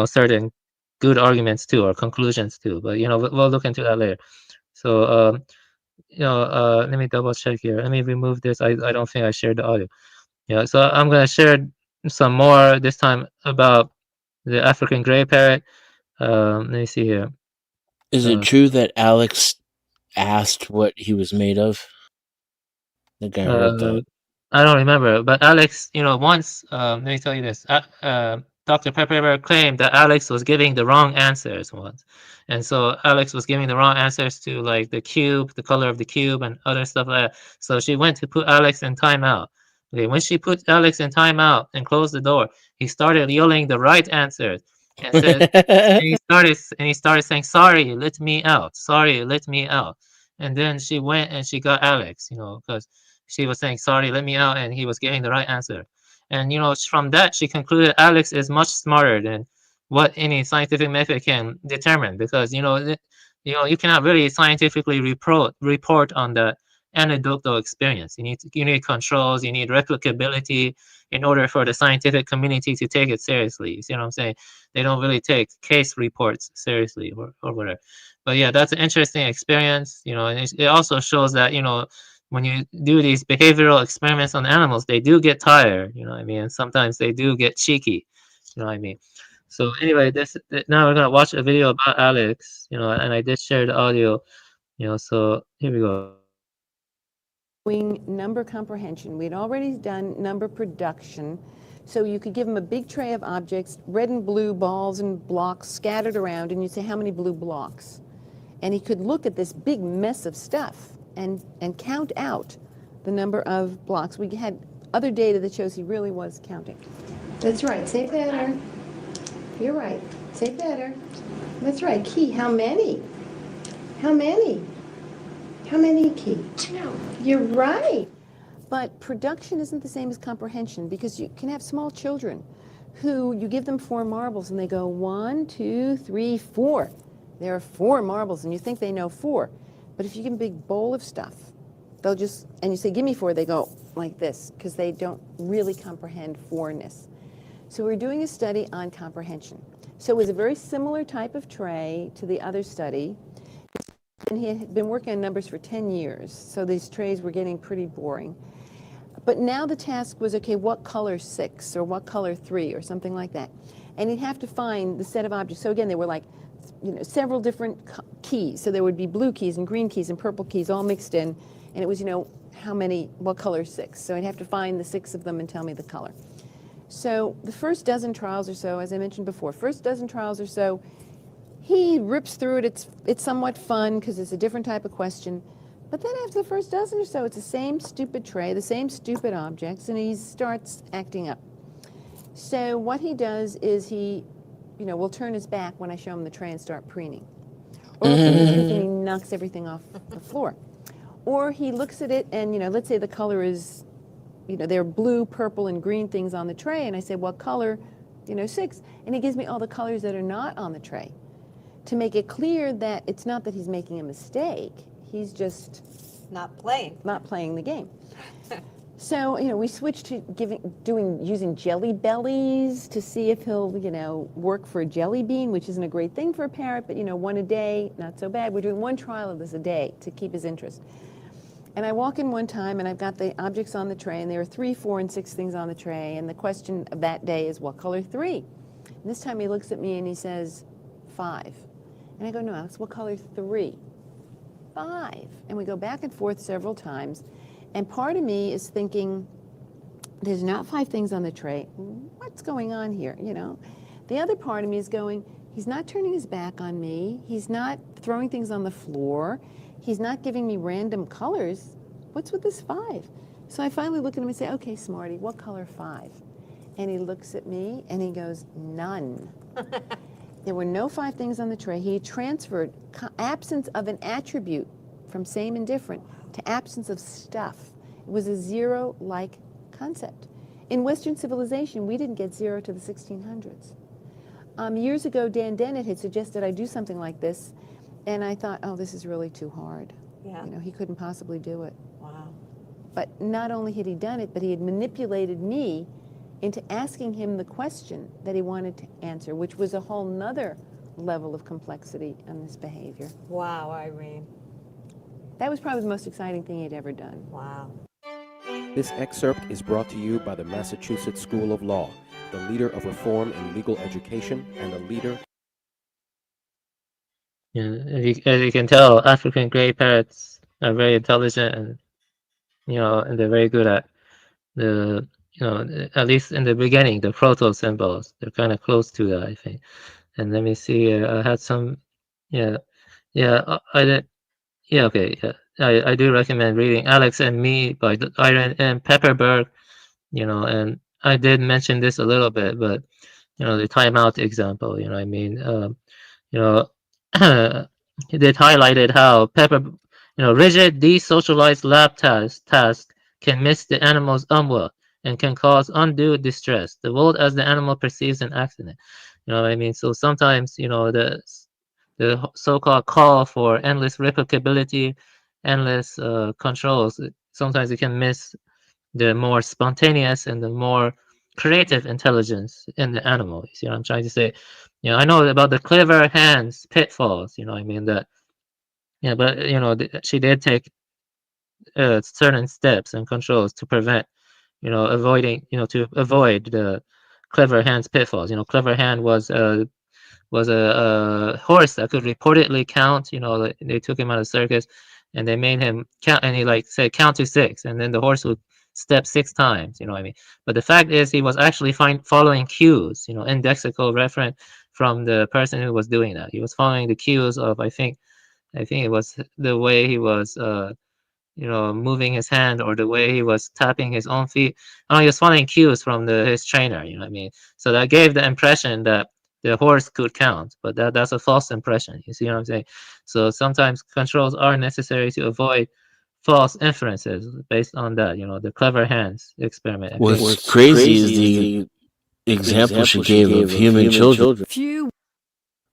certain good arguments too or conclusions too. But we'll look into that later. So let me double check here. Let me remove this. I don't think I shared the audio. Yeah, so I'm gonna share some more this time about the African gray parrot. Let me see here. Is it true that Alex asked what he was made of? The guy who wrote that. I don't remember, but Alex, once, let me tell you this. Dr. Pepperberg claimed that Alex was giving the wrong answers once. And so Alex was giving the wrong answers to like the cube, the color of the cube, and other stuff like that. So she went to put Alex in timeout. Okay, when she put Alex in timeout and closed the door, he started yelling the right answers and said, and he started saying, "Sorry, let me out. Sorry, let me out." And then she went and she got Alex, because she was saying, "Sorry, let me out," and he was getting the right answer. And from that, she concluded Alex is much smarter than what any scientific method can determine, because you cannot really scientifically report on the anecdotal experience. You need controls, you need replicability in order for the scientific community to take it seriously. You see what I'm saying? They don't really take case reports seriously or whatever. But yeah, that's an interesting experience, and it also shows that, when you do these behavioral experiments on animals, they do get tired, you know what I mean? And sometimes they do get cheeky, you know what I mean? So anyway, now we're gonna watch a video about Alex, and I did share the audio, so here we go. Doing number comprehension. We'd already done number production. So you could give him a big tray of objects, red and blue balls and blocks scattered around, and you'd say, how many blue blocks? And he could look at this big mess of stuff and count out the number of blocks. We had other data that shows he really was counting. That's right. Say better. You're right. Say better. That's right. Key. How many? How many? How many, Key? 2. You're right. But production isn't the same as comprehension, because you can have small children who you give them 4 marbles and they go 1, 2, 3, 4. There are 4 marbles and you think they know 4. But if you give them a big bowl of stuff, they'll just, and you say, give me 4, they go like this, because they don't really comprehend 4-ness. So we're doing a study on comprehension. So it was a very similar type of tray to the other study. And he had been working on numbers for 10 years, so these trays were getting pretty boring. But now the task was, okay, what color 6 or what color 3 or something like that? And he'd have to find the set of objects. So again, they were like, several different keys. So there would be blue keys and green keys and purple keys all mixed in. And it was, how many, what color 6? So I'd have to find the 6 of them and tell me the color. So the first dozen trials or so, as I mentioned before, he rips through it. It's somewhat fun because it's a different type of question. But then after the first dozen or so, it's the same stupid tray, the same stupid objects, and he starts acting up. So what he does is he, will turn his back when I show him the tray and start preening. Or he knocks everything off the floor. Or he looks at it and, let's say the color is, there are blue, purple, and green things on the tray, and I say, what color, 6? And he gives me all the colors that are not on the tray, to make it clear that it's not that he's making a mistake, he's just not playing the game. So, we switched to using jelly bellies to see if he'll, work for a jelly bean, which isn't a great thing for a parrot, but, one a day, not so bad. We're doing 1 trial of this a day to keep his interest. And I walk in one time, and I've got the objects on the tray, and there are 3, 4, and 6 things on the tray, and the question of that day is, what color 3? And this time he looks at me and he says, 5. And I go, no, Alex, what color 3? 5. And we go back and forth several times. And part of me is thinking, there's not 5 things on the tray. What's going on here, The other part of me is going, he's not turning his back on me. He's not throwing things on the floor. He's not giving me random colors. What's with this 5? So I finally look at him and say, okay, Smarty, what color 5? And he looks at me and he goes, none. There were no 5 things on the tray. He transferred absence of an attribute from same and different to absence of stuff. It was a 0-like concept. In Western civilization, we didn't get 0 to the 1600s. Years ago, Dan Dennett had suggested I do something like this, and I thought, oh, this is really too hard. Yeah. You know, he couldn't possibly do it. Wow. But not only had he done it, but he had manipulated me into asking him the question that he wanted to answer, which was a whole nother level of complexity in this behavior. Wow, Irene. That was probably the most exciting thing he'd ever done. Wow. This excerpt is brought to you by the Massachusetts School of Law, the leader of reform in legal education and a leader. Yeah, as you can tell, African gray parrots are very intelligent, and and they're very good at the, at least in the beginning, the proto symbols. They're kind of close to that, I think. And let me see. I had some. Yeah, I did. Yeah, okay. Yeah, I do recommend reading Alex and Me by Iron and Pepperberg. And I did mention this a little bit, but the timeout example. I mean, it highlighted how rigid, desocialized lab tasks can miss the animal's will and can cause undue distress. The world as the animal perceives an accident. What I mean? So sometimes, the so-called call for endless replicability, endless controls, sometimes you can miss the more spontaneous and the more creative intelligence in the animal. You see what I'm trying to say? I know about the clever hands pitfalls. I mean that. Yeah, but she did take certain steps and controls to prevent, avoiding, to avoid the clever hands pitfalls. Clever hand was a horse that could reportedly count. They took him out of circus, and they made him count, and he said count to 6, and then the horse would step 6 times. What I mean? But the fact is, he was actually following cues. Indexical reference from the person who was doing that. He was following the cues of I think it was the way he was moving his hand, or the way he was tapping his own feet. He was following cues from his trainer. What I mean? So that gave the impression that the horse could count, but that's a false impression. You see what I'm saying? So sometimes controls are necessary to avoid false inferences based on that. The clever hands experiment. What's crazy is the example she gave of human children,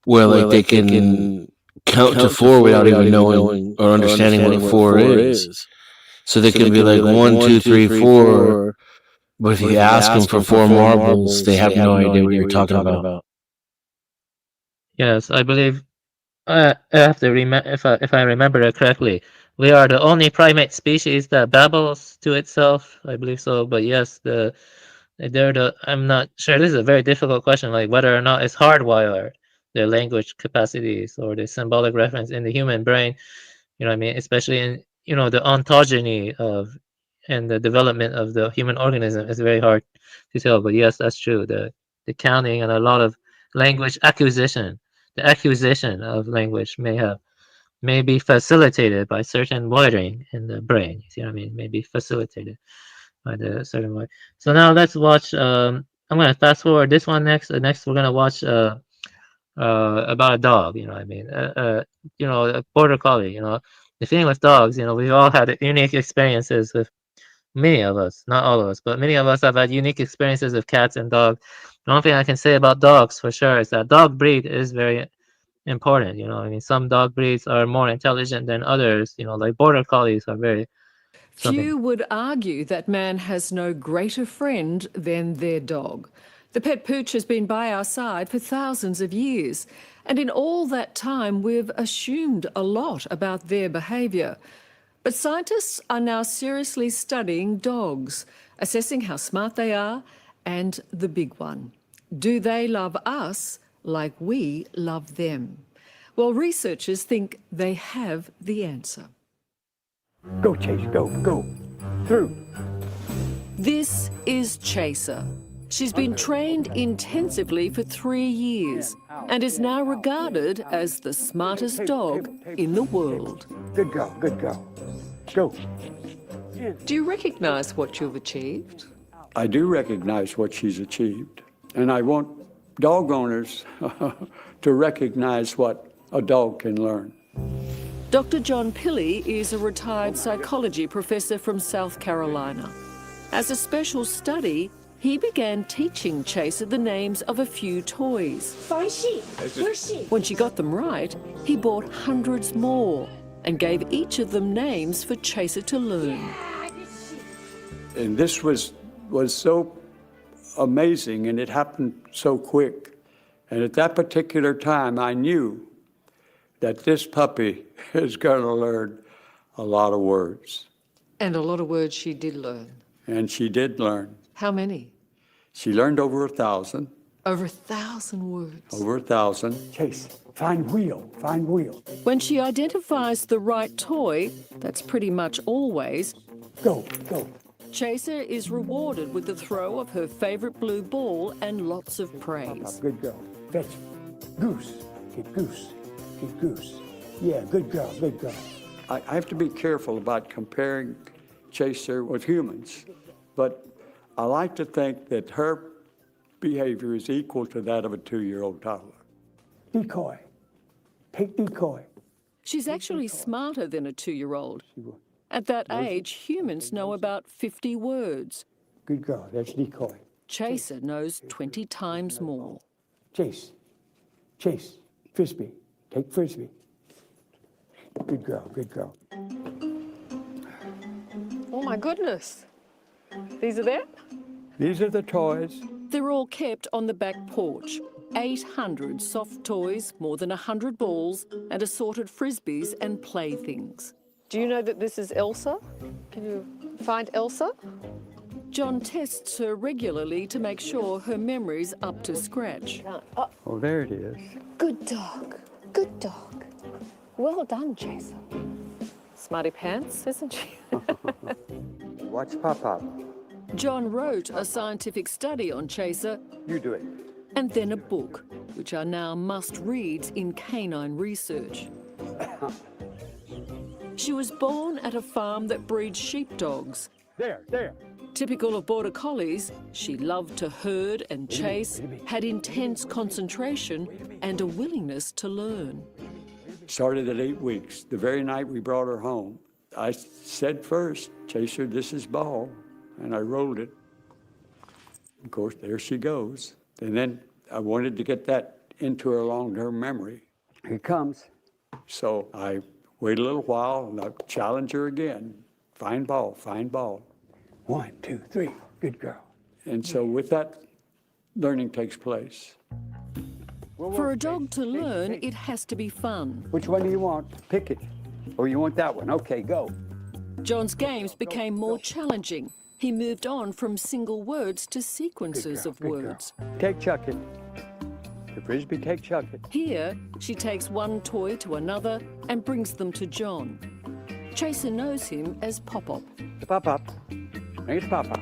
where they can count to 4 without even knowing or understanding what 4 is. So they can be like 1, 2, 3, 4, but if you ask them for 4 marbles, they have no idea what you're talking about. Yes, I believe I have to remember, if I remember it correctly, we are the only primate species that babbles to itself. I believe so. But yes, I'm not sure. This is a very difficult question, like whether or not it's hardwired, the language capacities or the symbolic reference in the human brain. What I mean? Especially in the ontogeny of and the development of the human organism is very hard to tell. But yes, that's true. The counting and a lot of language acquisition, the acquisition of language may be facilitated by certain wiring in the brain. You see what I mean? May be facilitated by the certain wiring. So now let's watch. I'm gonna fast forward this one next. Next, we're gonna watch about a dog. I mean, a border collie. The thing with dogs, we've all had unique experiences with. Many of us, not all of us, but many of us have had unique experiences with cats and dogs. The only thing I can say about dogs for sure is that dog breed is very important. I mean, some dog breeds are more intelligent than others. Like border collies are very. Few would argue that man has no greater friend than their dog. The pet pooch has been by our side for thousands of years, and in all that time we've assumed a lot about their behaviour. But scientists are now seriously studying dogs, assessing how smart they are, and the big one, do they love us like we love them? Well, researchers think they have the answer. Go, Chase, go, go. Through. This is Chaser. She's been trained intensively for 3 years and is now regarded as the smartest dog in the world. Good girl, good girl. Go. Do you recognise what you've achieved? I do recognize what she's achieved, and I want dog owners to recognize what a dog can learn. Dr. John Pilley is a retired psychology professor from South Carolina. As a special study, he began teaching Chaser the names of a few toys. Find sheep. Where's sheep? When she got them right, he bought hundreds more and gave each of them names for Chaser to learn. And this was so amazing, and it happened so quick. And at that particular time, I knew that this puppy is going to learn a lot of words. And a lot of words she did learn. And she did learn. How many? She learned over 1,000. Over 1,000 words. Over 1,000. Chase, find wheel, find wheel. When she identifies the right toy, that's pretty much always, Go, go. Chaser is rewarded with the throw of her favorite blue ball and lots of praise. Good girl. Fetch. Goose. Get goose. Get goose. Yeah, good girl, good girl. I have to be careful about comparing Chaser with humans, but I like to think that her behavior is equal to that of a 2-year-old toddler. Decoy. Take decoy. She's actually smarter than a 2-year-old. At that age, humans know about 50 words. Good girl, that's decoy. Chaser knows 20 times more. Chase. Chase. Frisbee. Take frisbee. Good girl, good girl. Oh my goodness. These are there? These are the toys. They're all kept on the back porch. 800 soft toys, more than 100 balls, and assorted frisbees and playthings. Do you know that this is Elsa? Can you find Elsa? John tests her regularly to make sure her memory's up to scratch. Oh, there it is. Good dog. Good dog. Well done, Chaser. Smarty pants, isn't she? Watch Pop-Pop. John wrote a scientific study on Chaser. You do it. And then a book, which are now must-reads in canine research. She was born at a farm that breeds sheepdogs. There. Typical of border collies, she loved to herd and chase, had intense concentration and a willingness to learn. Started at 8 weeks. The very night we brought her home, I said first, Chaser, this is ball, and I rolled it. Of course, there she goes. And then I wanted to get that into her long-term memory. Here it comes. So I wait a little while, and I challenge her again. Find ball, find ball. 1, 2, 3. Good girl. And so with that, learning takes place. For a dog to learn, it has to be fun. Which one do you want? Pick it. Oh, you want that one? Okay, go. John's games became more challenging. He moved on from single words to sequences of words. Take chuck it. The frisbee, take chuck it. Here, she takes one toy to another and brings them to John. Chaser knows him as Pop-Up. Pop-Up. Bring it to Pop-Up.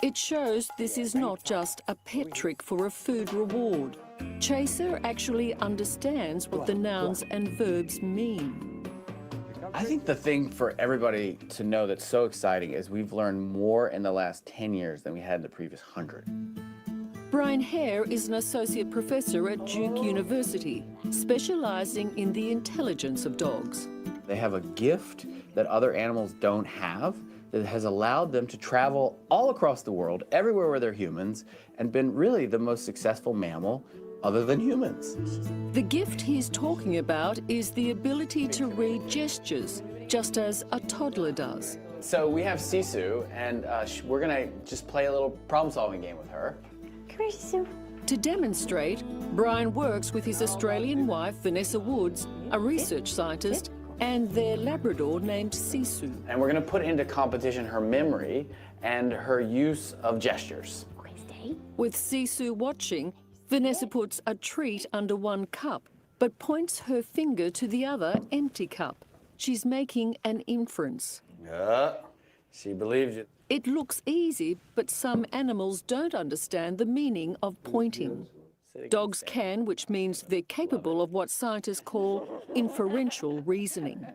It shows this is not just a pet trick for a food reward. Chaser actually understands what the nouns and verbs mean. I think the thing for everybody to know that's so exciting is we've learned more in the last 10 years than we had in the previous 100. Brian Hare is an associate professor at Duke University, specializing in the intelligence of dogs. They have a gift that other animals don't have that has allowed them to travel all across the world, everywhere where they're humans, and been really the most successful mammal other than humans. The gift he's talking about is the ability to read gestures, just as a toddler does. So we have Sisu, and we're gonna just play a little problem-solving game with her. Come here, Sisu. To demonstrate, Brian works with his Australian wife, Vanessa Woods, a research scientist, and their Labrador named Sisu. And we're gonna put into competition her memory and her use of gestures. With Sisu watching, Vanessa puts a treat under one cup, but points her finger to the other empty cup. She's making an inference. Yeah, she believes it. It looks easy, but some animals don't understand the meaning of pointing. Dogs can, which means they're capable of what scientists call inferential reasoning.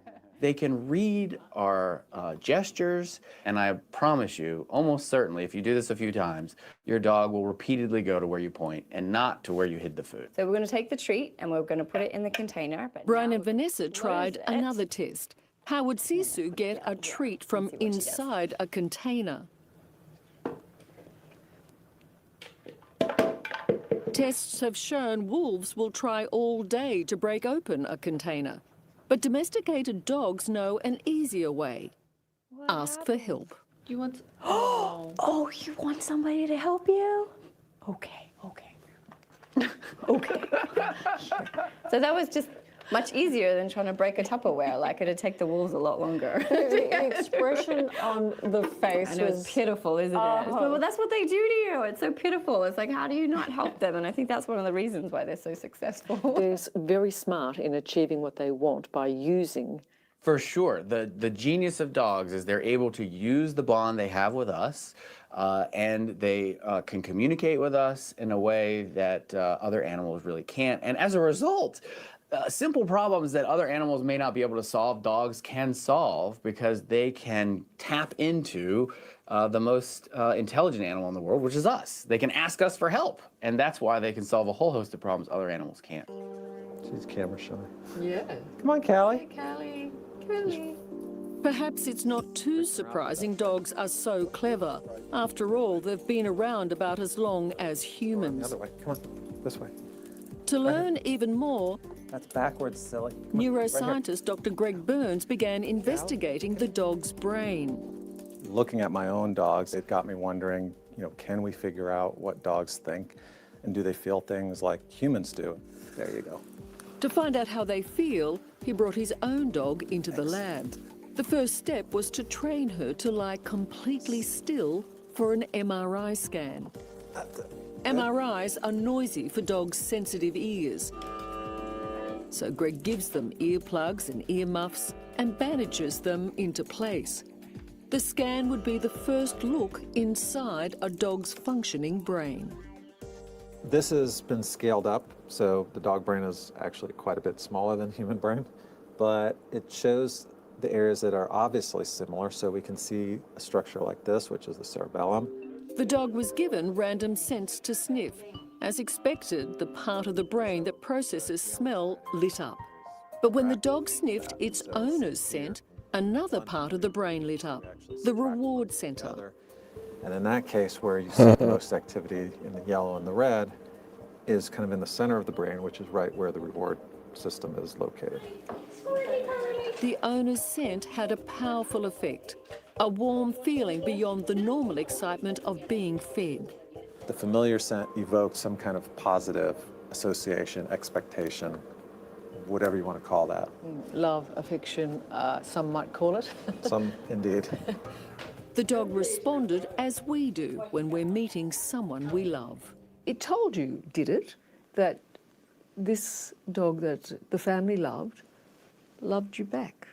They can read our gestures, and I promise you, almost certainly, if you do this a few times, your dog will repeatedly go to where you point and not to where you hid the food. So we're going to take the treat and we're going to put it in the container. But Brian and Vanessa tried another test. How would Sisu get a treat from inside a container? Tests have shown wolves will try all day to break open a container. But domesticated dogs know an easier way. Ask for help. Do you want... Oh, you want somebody to help you? Okay. Okay. Sure. So that was just much easier than trying to break a Tupperware. Like, it'd take the wolves a lot longer. The expression on the face I know, was it's pitiful, isn't it? Well, that's what they do to you. It's so pitiful. It's like, how do you not help them? And I think that's one of the reasons why they're so successful. They're very smart in achieving what they want by using. For sure. The genius of dogs is they're able to use the bond they have with us, and they can communicate with us in a way that other animals really can't. And as a result, simple problems that other animals may not be able to solve, dogs can solve because they can tap into the most intelligent animal in the world, which is us. They can ask us for help, and that's why they can solve a whole host of problems other animals can't. She's camera shy. Yeah. Come on, Callie. Callie. Perhaps it's not too surprising dogs are so clever. After all, they've been around about as long as humans. The other way. Come on. This way. To learn even more, That's backwards, silly. Come on, neuroscientist Dr. Greg Burns began investigating the dog's brain. Looking at my own dogs, it got me wondering, can we figure out what dogs think? And do they feel things like humans do? There you go. To find out how they feel, he brought his own dog into the lab. The first step was to train her to lie completely still for an MRI scan. MRIs are noisy for dogs' sensitive ears. So Greg gives them earplugs and earmuffs and bandages them into place. The scan would be the first look inside a dog's functioning brain. This has been scaled up, so the dog brain is actually quite a bit smaller than human brain, but it shows the areas that are obviously similar, so we can see a structure like this, which is the cerebellum. The dog was given random scents to sniff. As expected, the part of the brain that processes smell lit up. But when the dog sniffed its owner's scent, another part of the brain lit up, the reward center. And in that case, where you see the most activity in the yellow and the red is kind of in the center of the brain, which is right where the reward system is located. The owner's scent had a powerful effect, a warm feeling beyond the normal excitement of being fed. The familiar scent evokes some kind of positive association, expectation, whatever you want to call that. Love, affection, some might call it. Some indeed. The dog responded as we do when we're meeting someone we love. It told you, did it, that this dog that the family loved you back?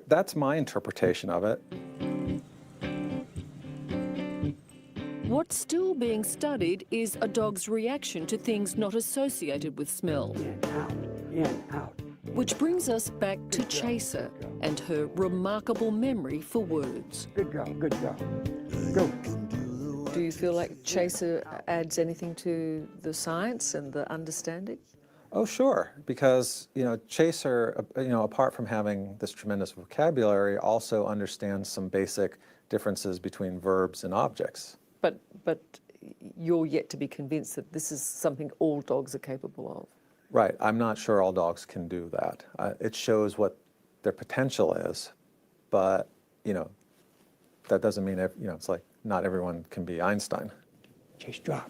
That's my interpretation of it. What's still being studied is a dog's reaction to things not associated with smell. In, out. Which brings us back to Chaser and her remarkable memory for words. Good girl, good girl. Go. Do you feel like Chaser adds anything to the science and the understanding? Oh, sure, because, Chaser, apart from having this tremendous vocabulary, also understands some basic differences between verbs and objects. But you're yet to be convinced that this is something all dogs are capable of. Right. I'm not sure all dogs can do that. It shows what their potential is, but, that doesn't mean, it's like not everyone can be Einstein. Chase, drop.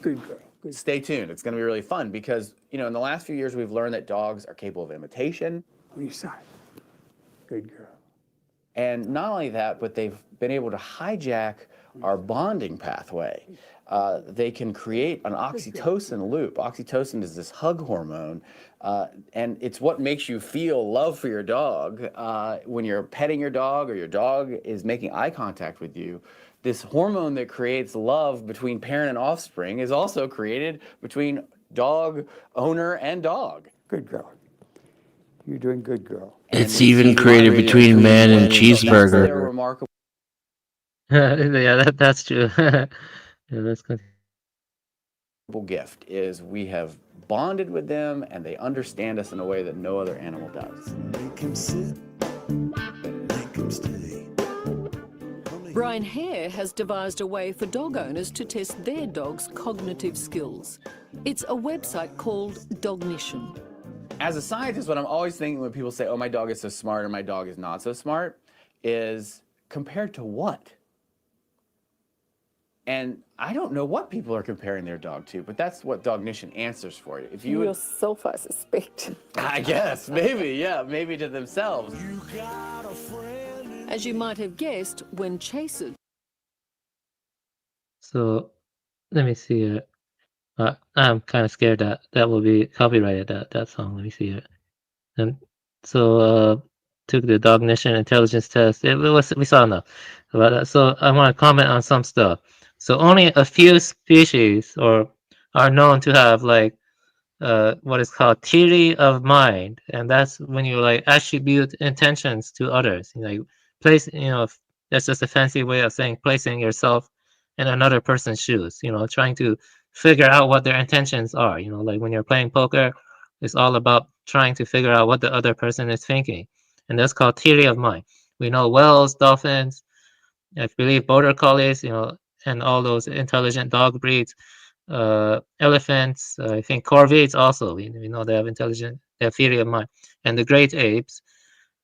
Good girl. Good. Stay tuned. It's going to be really fun because, in the last few years, we've learned that dogs are capable of imitation. On your side. Good girl. And not only that, but they've been able to hijack our bonding pathway. They can create an oxytocin loop. Oxytocin is this hug hormone, and it's what makes you feel love for your dog. When you're petting your dog or your dog is making eye contact with you, this hormone that creates love between parent and offspring is also created between dog owner and dog. Good girl. You're doing good, girl. It's even created between man and cheeseburger. They're remarkable. Yeah, that's true. Yeah, that's good. Gift is we have bonded with them and they understand us in a way that no other animal does. Make him sit, make him stay. Brian Hare has devised a way for dog owners to test their dog's cognitive skills. It's a website called Dognition. As a scientist, what I'm always thinking when people say, oh, my dog is so smart or my dog is not so smart, is compared to what? And I don't know what people are comparing their dog to, but that's what Dognition answers for you. If you You're so far suspect. I guess, maybe, yeah, maybe to themselves. As you might have guessed, when Chaser... So let me see here. I'm kind of scared that that will be copyrighted, that song. Let me see here. And so took the Dognition intelligence test. We saw enough about that. So I want to comment on some stuff. So only a few species are known to have like what is called theory of mind, and that's when you like attribute intentions to others. You like place, that's just a fancy way of saying placing yourself in another person's shoes. Trying to figure out what their intentions are. Like when you're playing poker, it's all about trying to figure out what the other person is thinking, and that's called theory of mind. We know whales, dolphins, I believe border collies, and all those intelligent dog breeds, elephants, I think corvids also. We know they have theory of mind, and the great apes,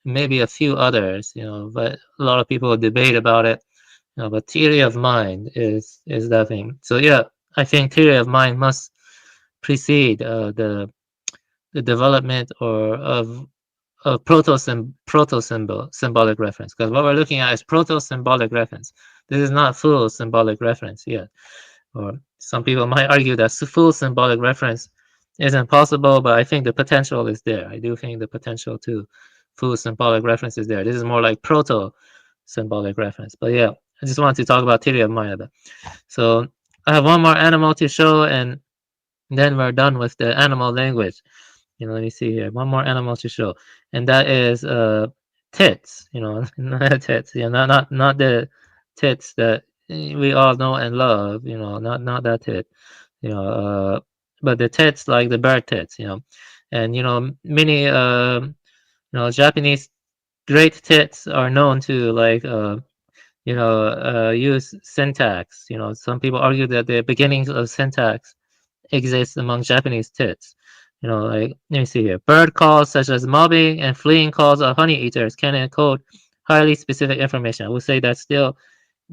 maybe a few others, but a lot of people debate about it. But theory of mind is that thing. So yeah, I think theory of mind must precede the development of proto-symbolic reference, because what we're looking at is proto-symbolic reference. This is not full symbolic reference yet. Or some people might argue that full symbolic reference isn't possible, but I think the potential is there. I do think the potential to full symbolic reference is there. This is more like proto-symbolic reference. But yeah, I just wanted to talk about theory of mind a bit. So I have one more animal to show, and then we're done with the animal language. Let me see here. One more animal to show, and that is tits. Tits. Not the tits that we all know and love. Not that tit. But the tits like the bird tits. And many Japanese great tits are known to like use syntax. Some people argue that the beginnings of syntax exist among Japanese tits. Like, let me see here. Bird calls such as mobbing and fleeing calls of honey eaters can encode highly specific information. I would say that's still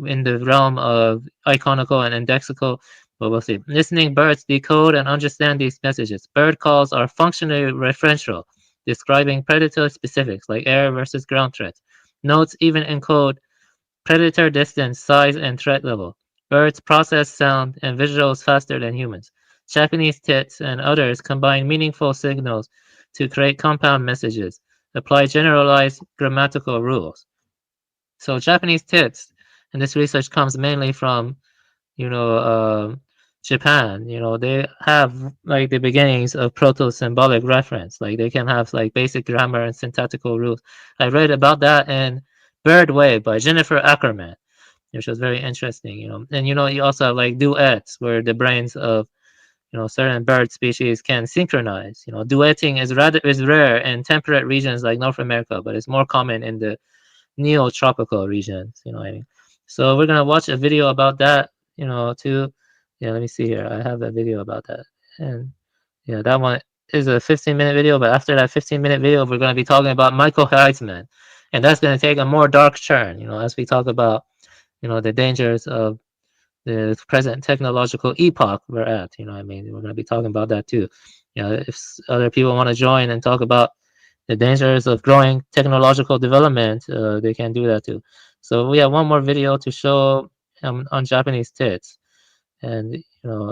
in the realm of iconical and indexical, but we'll see. Listening birds decode and understand these messages. Bird calls are functionally referential, describing predator specifics like air versus ground threats. Notes even encode predator distance, size, and threat level. Birds process sound and visuals faster than humans. Japanese tits and others combine meaningful signals to create compound messages, apply generalized grammatical rules. So Japanese tits, and this research comes mainly from, Japan. They have like the beginnings of proto-symbolic reference. Like they can have like basic grammar and syntactical rules. I read about that in Bird Way by Jennifer Ackerman, which was very interesting. And you also have like duets where the brains of certain bird species can synchronize. Duetting is rare in temperate regions like North America, but it's more common in the neotropical regions. You know what I mean? So we're gonna watch a video about that. Too. Yeah, let me see here. I have a video about that, and yeah, that one is a 15-minute video. But after that 15-minute video, we're gonna be talking about Michael Heisman, and that's gonna take a more dark turn. As we talk about the dangers of the present technological epoch we're at. We're going to be talking about that too. If other people want to join and talk about the dangers of growing technological development, they can do that too. So we have one more video to show on Japanese tits. And,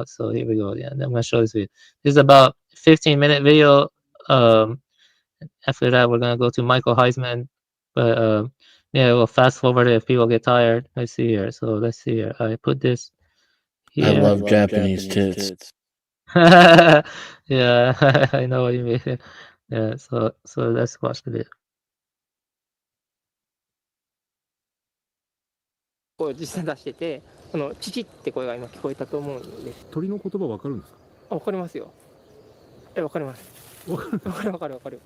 so here we go. Yeah, I'm going to show this video. This is about 15-minute video. After that, we're going to go to Michael Heisman. But, yeah, we'll fast forward it if people get tired. Let's see here. So let's see here. I put this here. I love Japanese tits. Yeah, I know what you mean. Yeah, so let's watch the video. 声を実際出してて、チチって声が今聞こえたと思うんです。鳥の言葉わかるんですか？わかりますよ。わかります。わかる。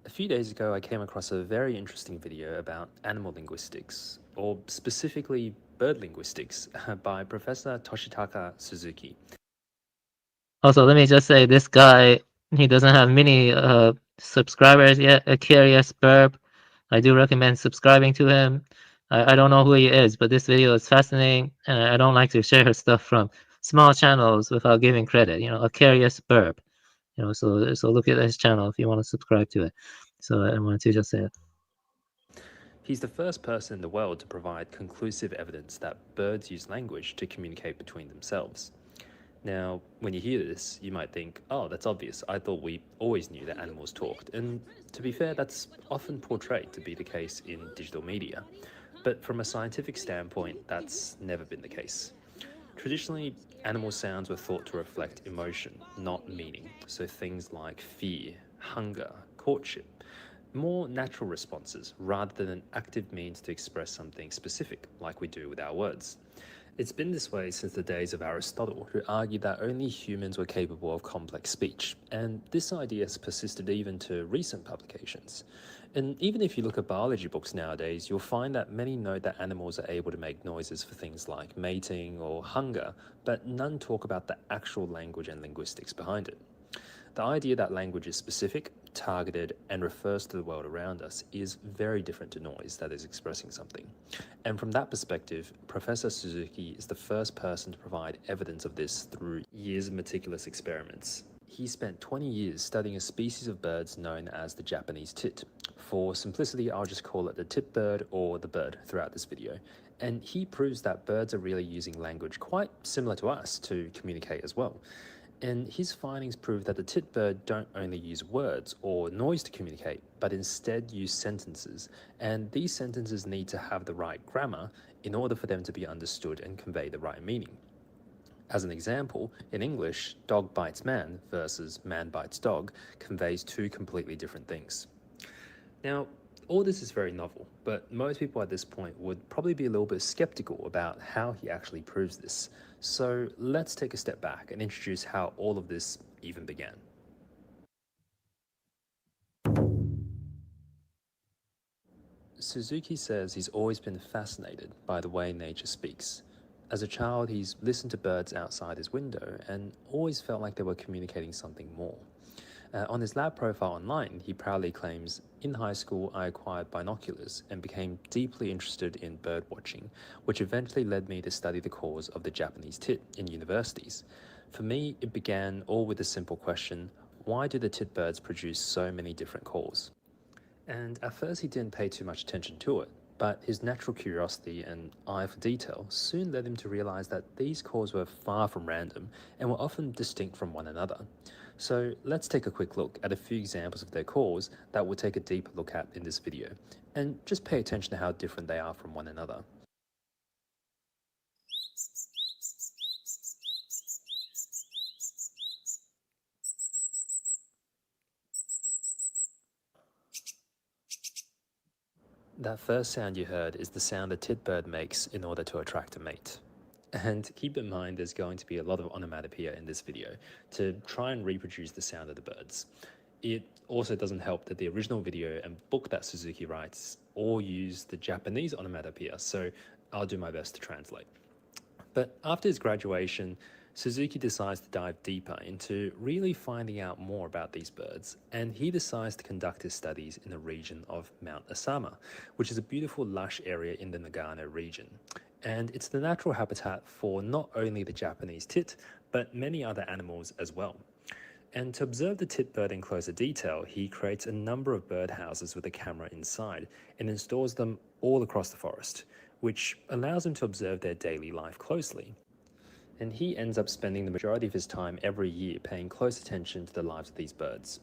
A few days ago, I came across a very interesting video about animal linguistics. or specifically bird linguistics, by Professor Toshitaka Suzuki. Also, let me just say, this guy, he doesn't have many subscribers yet. A curious burp. I do recommend subscribing to him. I don't know who he is, but this video is fascinating, and I don't like to share stuff from small channels without giving credit. A curious burp. So look at his channel if you want to subscribe to it. So I wanted to just say it. He's the first person in the world to provide conclusive evidence that birds use language to communicate between themselves. Now, when you hear this, you might think, oh, that's obvious. I thought we always knew that animals talked. And to be fair, that's often portrayed to be the case in digital media. But from a scientific standpoint, that's never been the case. Traditionally, animal sounds were thought to reflect emotion, not meaning. So things like fear, hunger, courtship, more natural responses rather than an active means to express something specific like we do with our words. It's been this way since the days of Aristotle, who argued that only humans were capable of complex speech, and this idea has persisted even to recent publications. And even if you look at biology books nowadays, you'll find that many note that animals are able to make noises for things like mating or hunger, but none talk about the actual language and linguistics behind it. The idea that language is specific, targeted, and refers to the world around us is very different to noise that is expressing something. And from that perspective, Professor Suzuki is the first person to provide evidence of this through years of meticulous experiments. He spent 20 years studying a species of birds known as the Japanese tit. For simplicity, I'll just call it the tit bird or the bird throughout this video. And he proves that birds are really using language quite similar to us to communicate as well. And his findings prove that the tit bird don't only use words or noise to communicate, but instead use sentences. And these sentences need to have the right grammar in order for them to be understood and convey the right meaning. As an example, in English, dog bites man versus man bites dog conveys two completely different things. Now, all this is very novel, but most people at this point would probably be a little bit skeptical about how he actually proves this. So let's take a step back and introduce how all of this even began. Suzuki says he's always been fascinated by the way nature speaks. As a child, he's listened to birds outside his window and always felt like they were communicating something more. On his lab profile online, he proudly claims, "In high school, I acquired binoculars and became deeply interested in bird watching, which eventually led me to study the cause of the Japanese tit in universities. For me, it began all with a simple question: why do the tit birds produce so many different calls?" And at first he didn't pay too much attention to it, but his natural curiosity and eye for detail soon led him to realize that these calls were far from random and were often distinct from one another. So let's take a quick look at a few examples of their calls that we'll take a deeper look at in this video, and just pay attention to how different they are from one another. That first sound you heard is the sound a tit bird makes in order to attract a mate. And keep in mind there's going to be a lot of onomatopoeia in this video to try and reproduce the sound of the birds. It also doesn't help that the original video and book that Suzuki writes all use the Japanese onomatopoeia, so I'll do my best to translate. But after his graduation, Suzuki decides to dive deeper into really finding out more about these birds, and he decides to conduct his studies in the region of Mount Asama, which is a beautiful lush area in the Nagano region. And it's the natural habitat for not only the Japanese tit, but many other animals as well. And to observe the tit bird in closer detail, he creates a number of birdhouses with a camera inside and installs them all across the forest, which allows him to observe their daily life closely. And he ends up spending the majority of his time every year paying close attention to the lives of these birds.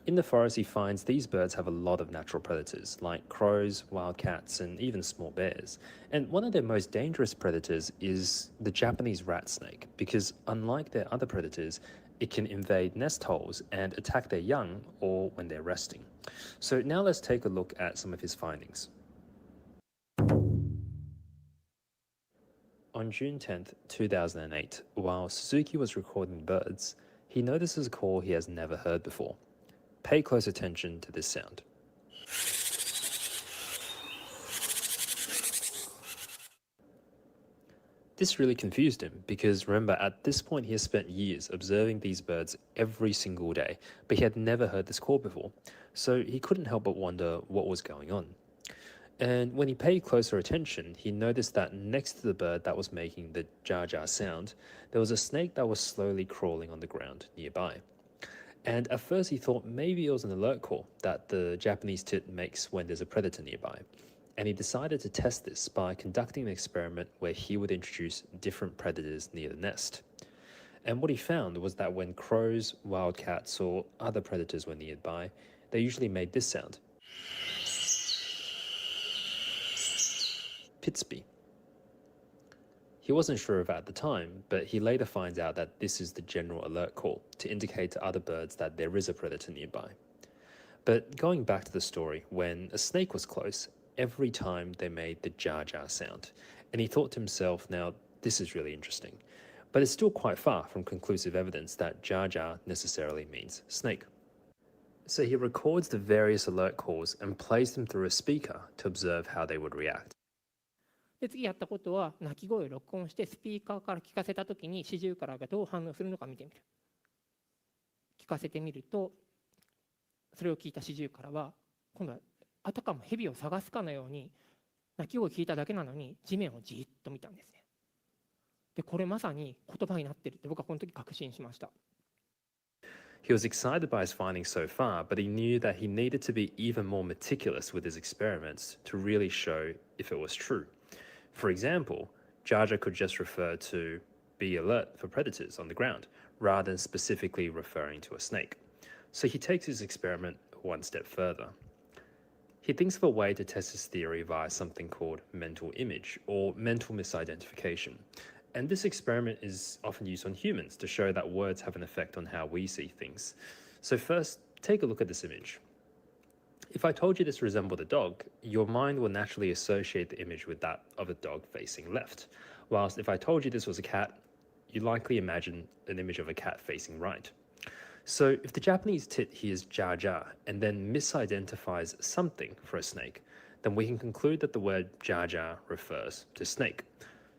In the forest, he finds these birds have a lot of natural predators, like crows, wildcats, and even small bears. And one of their most dangerous predators is the Japanese rat snake, because unlike their other predators, it can invade nest holes and attack their young or when they're resting. So now let's take a look at some of his findings. On June 10th, 2008, while Suzuki was recording birds, he notices a call he has never heard before. Pay close attention to this sound. This really confused him because remember, at this point he has spent years observing these birds every single day, but he had never heard this call before, so he couldn't help but wonder what was going on. And when he paid closer attention, he noticed that next to the bird that was making the jar jar sound, there was a snake that was slowly crawling on the ground nearby. And at first he thought maybe it was an alert call that the Japanese tit makes when there's a predator nearby. And he decided to test this by conducting an experiment where he would introduce different predators near the nest. And what he found was that when crows, wildcats, or other predators were nearby, they usually made this sound. Pitsby. He wasn't sure of it at the time, but he later finds out that this is the general alert call to indicate to other birds that there is a predator nearby. But going back to the story, when a snake was close, every time they made the jar jar sound, and he thought to himself, now this is really interesting, but it's still quite far from conclusive evidence that jar jar necessarily means snake. So he records the various alert calls and plays them through a speaker to observe how they would react. で次やったことは鳴き声を録音してスピーカーから聞かせたときにシジュウカラがどう反応するのか見てみる。聞かせてみると、それを聞いたシジュウカラは今度はあたかも蛇を探すかのように鳴き声を聞いただけなのに地面をじっと見たんですね。でこれまさに言葉になってるって僕はこの時確信しました。He was excited by his findings so far, but he knew that he needed to be even more meticulous with his experiments to really show if it was true. For example, jar jar could just refer to be alert for predators on the ground, rather than specifically referring to a snake. So he takes his experiment one step further. He thinks of a way to test his theory via something called mental image, or mental misidentification. And this experiment is often used on humans to show that words have an effect on how we see things. So first, take a look at this image. If I told you this resembled a dog, your mind will naturally associate the image with that of a dog facing left. Whilst if I told you this was a cat, you'd likely imagine an image of a cat facing right. So if the Japanese tit hears jar jar and then misidentifies something for a snake, then we can conclude that the word jar jar refers to snake.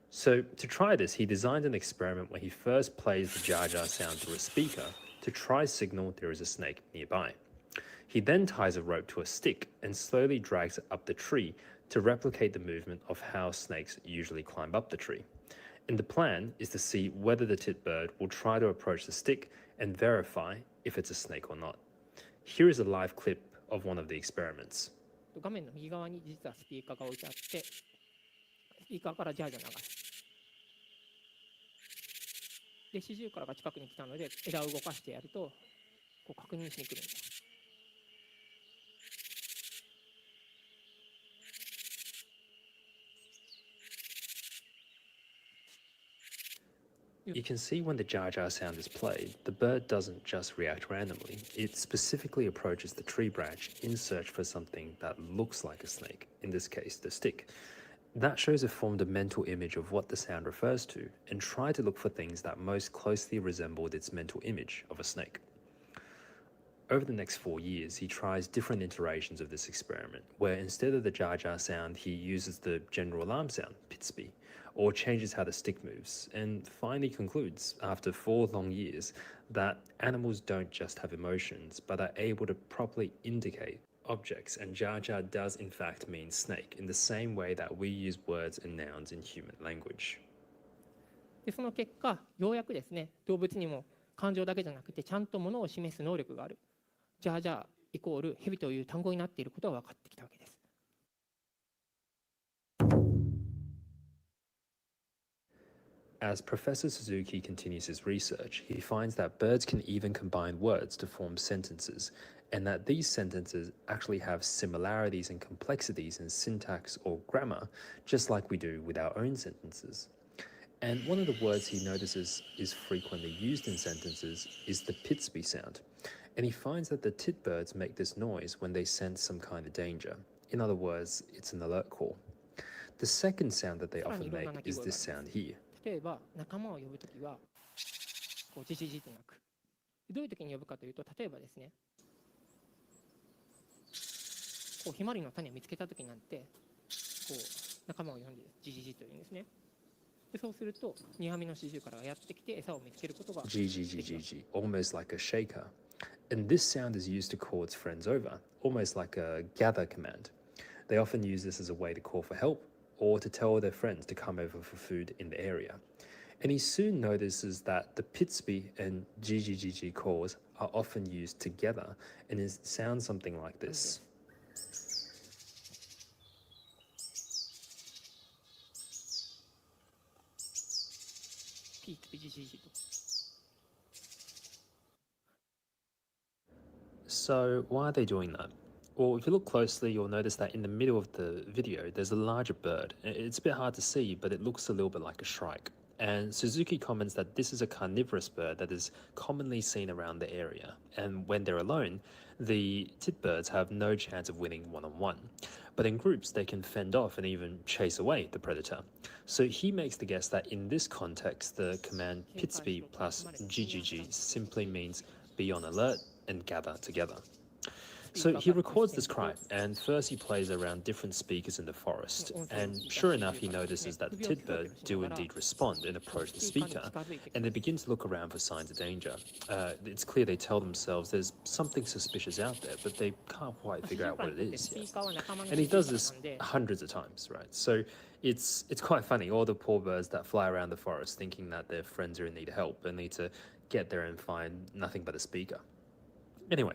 So to try this, he designed an experiment where he first plays the jar jar sound through a speaker to try signal there is a snake nearby. He then ties a rope to a stick and slowly drags it up the tree to replicate the movement of how snakes usually climb up the tree. And the plan is to see whether the tit bird will try to approach the stick and verify if it's a snake or not. Here is a live clip of one of the experiments. 画面の右側に実はスピーカーが置いてあって、スピーカーからジャージャー流す。で、シジュウカラが近くに来たので枝を動かしてやるとこう確認しに来るんです。You can see when the jar jar sound is played, the bird doesn't just react randomly, it specifically approaches the tree branch in search for something that looks like a snake, in this case the stick. That shows it formed a mental image of what the sound refers to and tried to look for things that most closely resembled its mental image of a snake. Over the next 4 years, he tries different iterations of this experiment, where instead of the jar jar sound, he uses the general alarm sound, pitsby, or changes how the stick moves, and finally concludes, after 4 long years, that animals don't just have emotions, but are able to properly indicate objects, and jar jar does in fact mean snake, in the same way that we use words and nouns in human language. でその結果、ようやくですね、動物にも感情だけじゃなくてちゃんとものを示す能力がある。ジャージャーイコールヘビという単語になっていることが分かってきたわけです。As Professor Suzuki continues his research, he finds that birds can even combine words to form sentences, and that these sentences actually have similarities and complexities in syntax or grammar, just like we do with our own sentences. And one of the words he notices is frequently used in sentences is the pitsby sound. And he finds that the tit birds make this noise when they sense some kind of danger. In other words, it's an alert call. The second sound that they often make is this sound here. 例えば仲間を呼ぶときはこうジジジと鳴く。どういう時に呼ぶかというと、例えばですね、こうひまわりの種を見つけたときなんてこう仲間を呼んでジジジというんですね。でそうすると2羽目のシジュウカラがやってきて餌を見つけることができます。 G, almost like a shaker. And this sound is used to call its friends over, almost like a gather command. They often use this as a way to call for help or to tell their friends to come over for food in the area. And he soon notices that the Pitsby and GGGG calls are often used together, and it sounds something like this. So why are they doing that? Well, if you look closely, you'll notice that in the middle of the video, there's a larger bird. It's a bit hard to see, but it looks a little bit like a shrike. And Suzuki comments that this is a carnivorous bird that is commonly seen around the area. And when they're alone, the titbirds have no chance of winning one-on-one. But in groups, they can fend off and even chase away the predator. So he makes the guess that in this context, the command Pitsby plus GGG simply means be on alert and gather together. So he records this cry, and first he plays around different speakers in the forest, and sure enough he notices that the titbird do indeed respond and approach the speaker, and they begin to look around for signs of danger. It's clear they tell themselves there's something suspicious out there, but they can't quite figure out what it is yet. And he does this hundreds of times, right? So it's quite funny, all the poor birds that fly around the forest thinking that their friends are in need of help and need to get there and find nothing but a speaker. Anyway,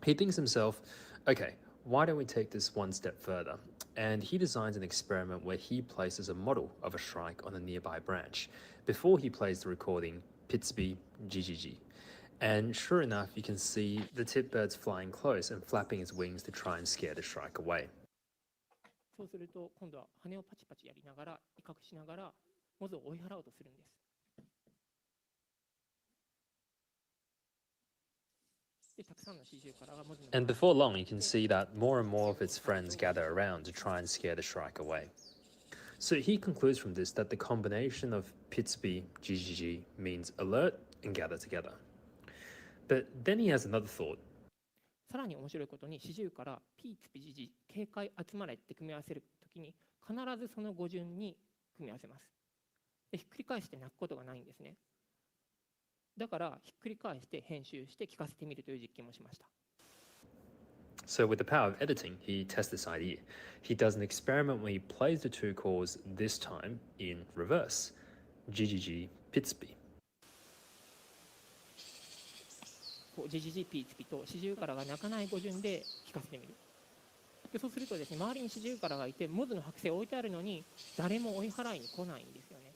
he thinks to himself, okay, why don't we take this one step further? And he designs an experiment where he places a model of a shrike on a nearby branch before he plays the recording Pitsby GGG. And sure enough, you can see the titbirds flying close and flapping his wings to try and scare the shrike away. そうすると今度は羽をパチパチやりながら威嚇しながらモズを追い払おうとするんです。 And before long, you can see that more and more of its friends gather around to try and scare the shrike away. So he concludes from this that the combination of Pitsby GGG means alert and gather together. But then he has another thought. さらに面白いことにシジュウからピーツピジジ警戒集まれって組み合わせるときに必ずその語順に組み合わせます。でひっくり返して鳴くことがないんですね。 だからひっくり返して編集して聞かせてみるという実験もしました。 So with the power of editing, he tests this idea. He does an experiment where he plays the two calls this time in reverse. GGG Pitsby. GGG ピーツピとシジュウカラが鳴かない語順で聞かせてみる。でそうするとですね、周りにシジュウカラがいてモズの剥製を置いてあるのに誰も追い払いに来ないんですよね。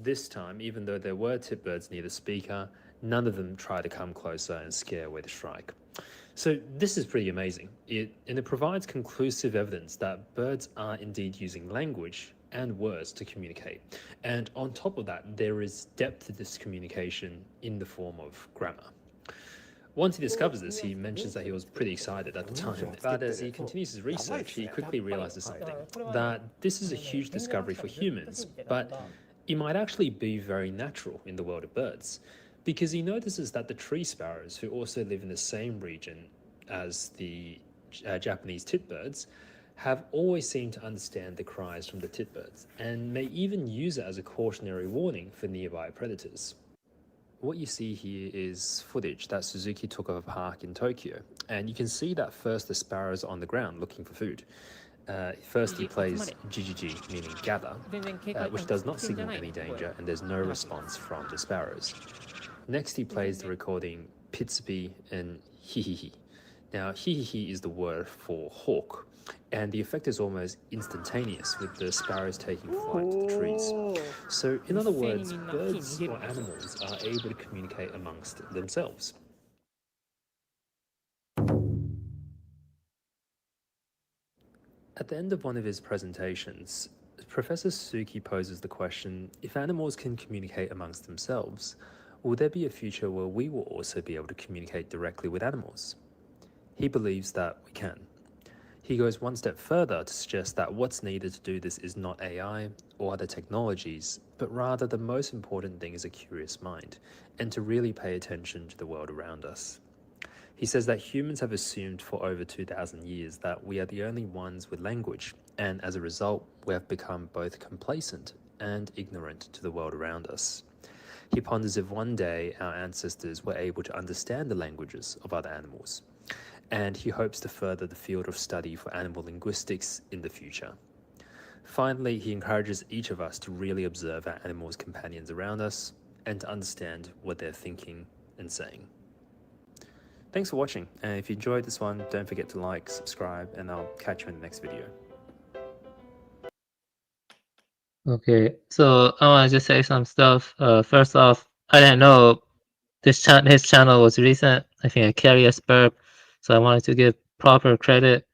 This time, even though there were titbirds near the speaker, none of them try to come closer and scare away the shrike. So this is pretty amazing. It provides conclusive evidence that birds are indeed using language and words to communicate. And on top of that, there is depth to this communication in the form of grammar. Once he discovers this, he mentions that he was pretty excited at the time, but as he continues his research, he quickly realizes something, that this is a huge discovery for humans, but it might actually be very natural in the world of birds, because he notices that the tree sparrows, who also live in the same region as the Japanese titbirds, have always seemed to understand the cries from the titbirds, and may even use it as a cautionary warning for nearby predators. What you see here is footage that Suzuki took of a park in Tokyo, and you can see that first the sparrows are on the ground looking for food. First he plays GGG, meaning gather, which does not signal any danger, and there's no response from the sparrows. Next he plays the recording Pitsby and hihihi. Now hihihi is the word for hawk, and the effect is almost instantaneous with the sparrows taking flight to the trees. So in other words, birds or animals are able to communicate amongst themselves. At the end of one of his presentations, Professor Suzuki poses the question, if animals can communicate amongst themselves, will there be a future where we will also be able to communicate directly with animals? He believes that we can. He goes one step further to suggest that what's needed to do this is not AI or other technologies, but rather the most important thing is a curious mind, and to really pay attention to the world around us. He says that humans have assumed for over 2,000 years that we are the only ones with language, and as a result, we have become both complacent and ignorant to the world around us. He ponders if one day our ancestors were able to understand the languages of other animals, and he hopes to further the field of study for animal linguistics in the future. Finally, he encourages each of us to really observe our animals' companions around us and to understand what they're thinking and saying. Thanks for watching, and if you enjoyed this one, don't forget to like, subscribe, and I'll catch you in the next video. Okay, so I want to just say some stuff. First off, I didn't know his channel was recent. I think a curious burp, so I wanted to give proper credit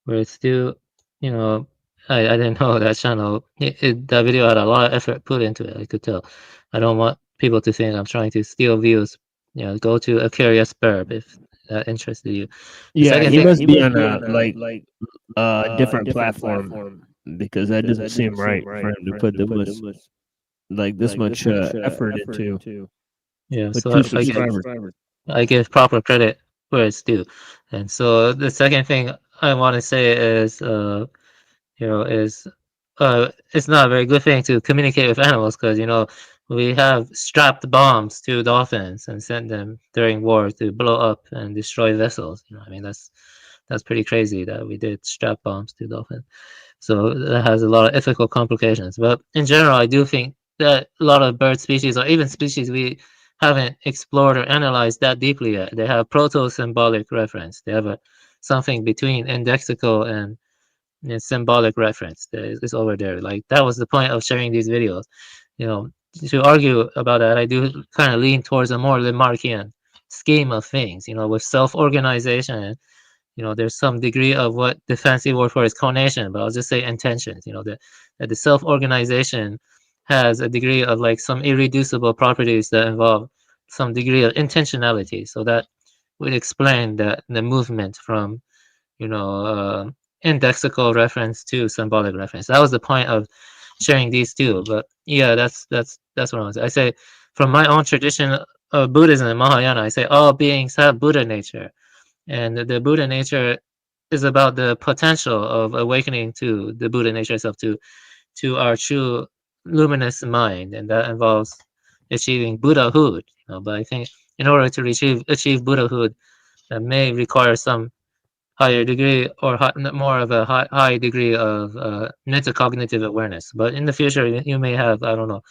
where it's due. You know, I didn't know that channel. That video had a lot of effort put into it. I could tell. I don't want people to think I'm trying to steal views. You know, go to a curious burp if that interested you. Yeah, he must be on a different platform because that doesn't seem right for him to put this much effort into. Yeah, with so 2 subscribers. I give proper credit where it's due. And so the second thing I want to say is, it's not a very good thing to communicate with animals because, we have strapped bombs to dolphins and sent them during war to blow up and destroy vessels. I mean, that's pretty crazy that we did strap bombs to dolphins. So that has a lot of ethical complications. But in general, I do think that a lot of bird species or even species we haven't explored or analyzed that deeply yet, they have proto-symbolic reference. They have something between indexical and symbolic reference that is over there. Like that was the point of sharing these videos. To argue about that, I do kind of lean towards a more Lamarckian scheme of things. With self-organization, there's some degree of what the fancy word for is conation, but I'll just say intentions. That the self-organization has a degree of like some irreducible properties that involve some degree of intentionality. So that would explain the movement from, indexical reference to symbolic reference. That was the point of sharing these two. But yeah, that's what I was. I say from my own tradition of Buddhism and Mahayana, I say all beings have Buddha nature, and the Buddha nature is about the potential of awakening to the Buddha nature itself, to our true luminous mind, and that involves achieving Buddhahood. But I think in order to achieve Buddhahood, that may require some higher degree or more of a high degree of metacognitive awareness. But in the future, you may have, I don't know,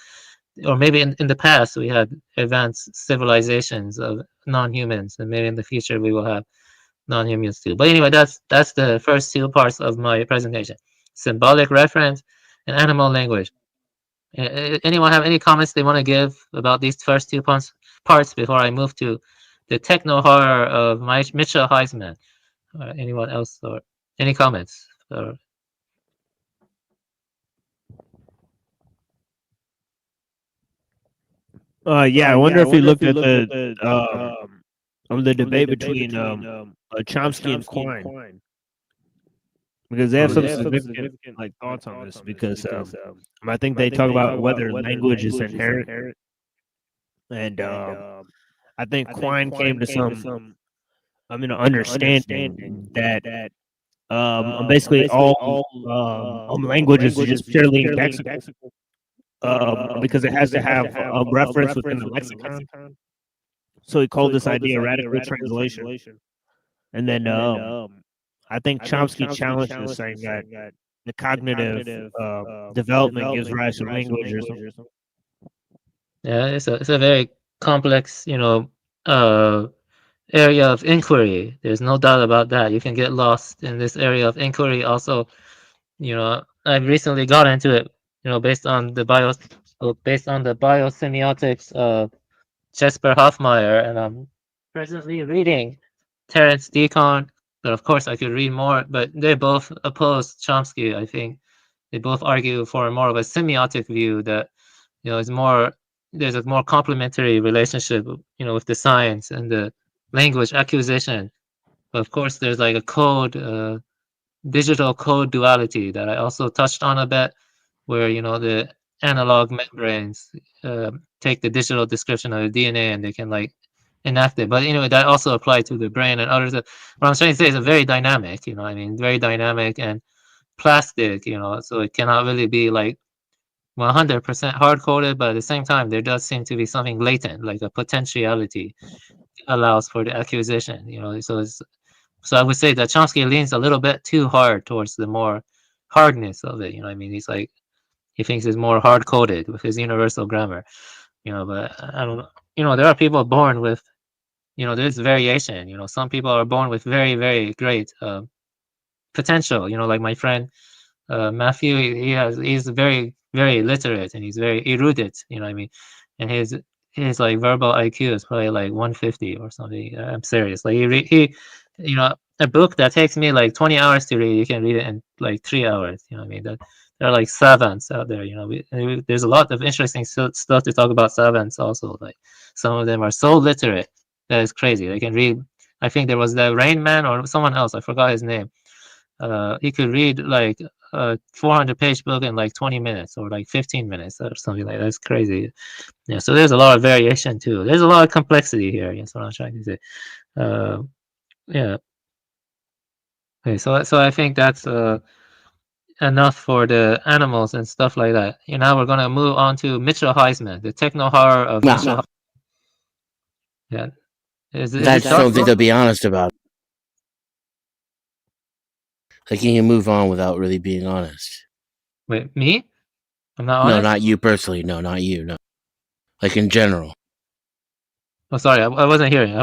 or maybe in the past we had advanced civilizations of non-humans, and maybe in the future we will have non-humans too. But anyway, that's the first two parts of my presentation: symbolic reference and animal language. Anyone have any comments they want to give about these first two parts before I move to the techno-horror of Mitchell Heisman? Anyone else or any comments? Yeah, I wonder if he looked at the debate between Chomsky and Quine, because they have some significant like thoughts on this. Because I think they talk about whether language is inherent, and I think Quine came to some understanding that basically all languages are just purely indexical. Because it has to have a reference within the lexicon. So he called this idea radical translation. And then I think Chomsky challenged this, saying that the cognitive development gives rise to language or something. Yeah, it's a very complex, area of inquiry. There's no doubt about that. You can get lost in this area of inquiry. Also, I've recently got into it, based on the biosemiotics of Jesper Hoffmeyer, and I'm presently reading Terence Deacon. But of course, I could read more. But they both oppose Chomsky. I think they both argue for more of a semiotic view that, is more. There's a more complementary relationship, with the science and the language acquisition. But of course, there's like a digital code duality that I also touched on a bit, where the analog membranes take the digital description of the DNA and they can like enact it. But anyway, that also applies to the brain and others. What I'm trying to say is a very dynamic, very dynamic and plastic, so it cannot really be like 100% hard-coded, but at the same time, there does seem to be something latent, like a potentiality allows for the acquisition. So I would say that Chomsky leans a little bit too hard towards the more hardness of it. I mean, he thinks it's more hard-coded with his universal grammar. But I don't know. There are people born with, there's variation. Some people are born with very, very great potential. Like my friend Matthew, he's very, very literate and he's very erudite. What I mean, and his like verbal IQ is probably like 150 or something. I'm serious. Like a book that takes me like 20 hours to read, you can read it in like 3 hours. What I mean, that there are like savants out there. There's a lot of interesting stuff to talk about savants also. Like some of them are so literate that it's crazy. They can read. I think there was the Rain Man or someone else. I forgot his name. He could read like a 400-page book in like 20 minutes or like 15 minutes or something like that. That's crazy. Yeah, so there's a lot of variation too. There's a lot of complexity here. That's what I'm trying to say. Yeah. Okay, so I think that's enough for the animals and stuff like that. Now we're gonna move on to Mitchell Heisman, the Techno-Horror of Mitchell. Yeah. Is That's something to be honest about. Like, can you move on without really being honest? Wait, me? I'm not honest? No, not you personally. No, not you. No. Like in general. Oh, sorry, I wasn't hearing.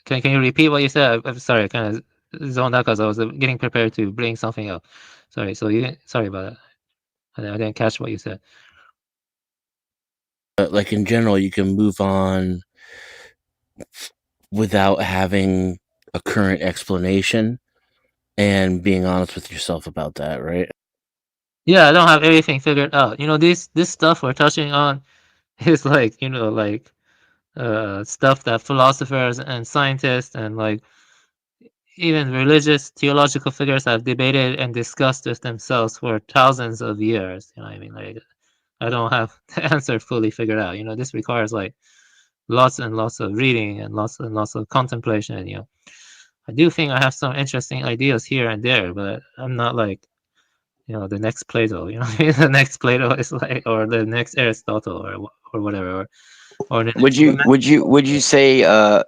Can you repeat what you said? I'm sorry, I kind of zoned out because I was getting prepared to bring something up. Sorry, sorry about that. I didn't catch what you said. But like in general, you can move on without having a current explanation and being honest with yourself about that, right? Yeah, I don't have everything figured out. This stuff we're touching on is like, stuff that philosophers and scientists and like even religious theological figures have debated and discussed with themselves for thousands of years. What I mean? Like, I don't have the answer fully figured out. This requires like lots and lots of reading and lots of contemplation. I do think I have some interesting ideas here and there, but I'm not like, the next Plato. The next Plato is like, or the next Aristotle or whatever. Or would you say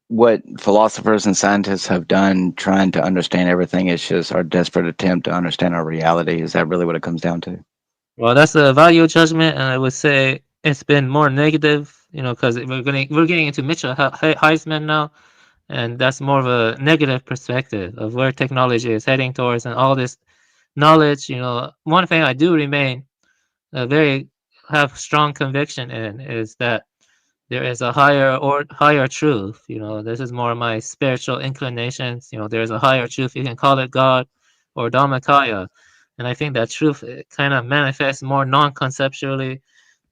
what philosophers and scientists have done trying to understand everything is just our desperate attempt to understand our reality? Is that really what it comes down to? Well, that's a value judgment, and I would say it's been more negative, because we're getting into Mitchell Heisman now, and that's more of a negative perspective of where technology is heading towards and all this knowledge. One thing I do remain have strong conviction in is that there is a higher truth. This is more of my spiritual inclinations. There's a higher truth. You can call it God or Dhammakaya. And I think that truth kind of manifests more non-conceptually.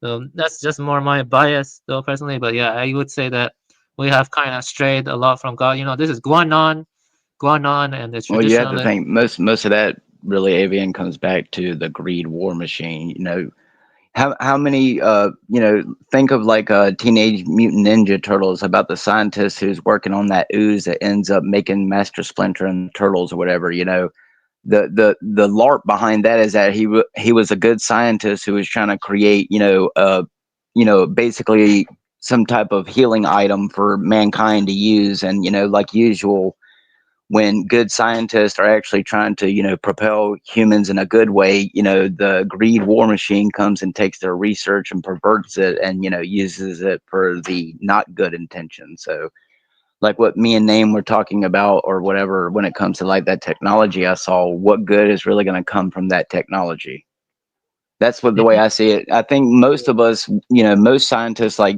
So that's just more my bias, though, personally. But yeah, I would say that we have kind of strayed a lot from God. This is Guanon, and the Well, you have to traditional. think most of that really avian comes back to the greed war machine. How many think of like Teenage Mutant Ninja Turtles, about the scientist who's working on that ooze that ends up making Master Splinter and Turtles or whatever. The LARP behind that is that he was a good scientist who was trying to create basically some type of healing item for mankind to use. And like usual, when good scientists are actually trying to propel humans in a good way, the greed war machine comes and takes their research and perverts it and uses it for the not good intention. So like what me and Name were talking about or whatever, when it comes to like that technology, I saw what good is really going to come from that technology. That's the way I see it. I think most of us, most scientists, like,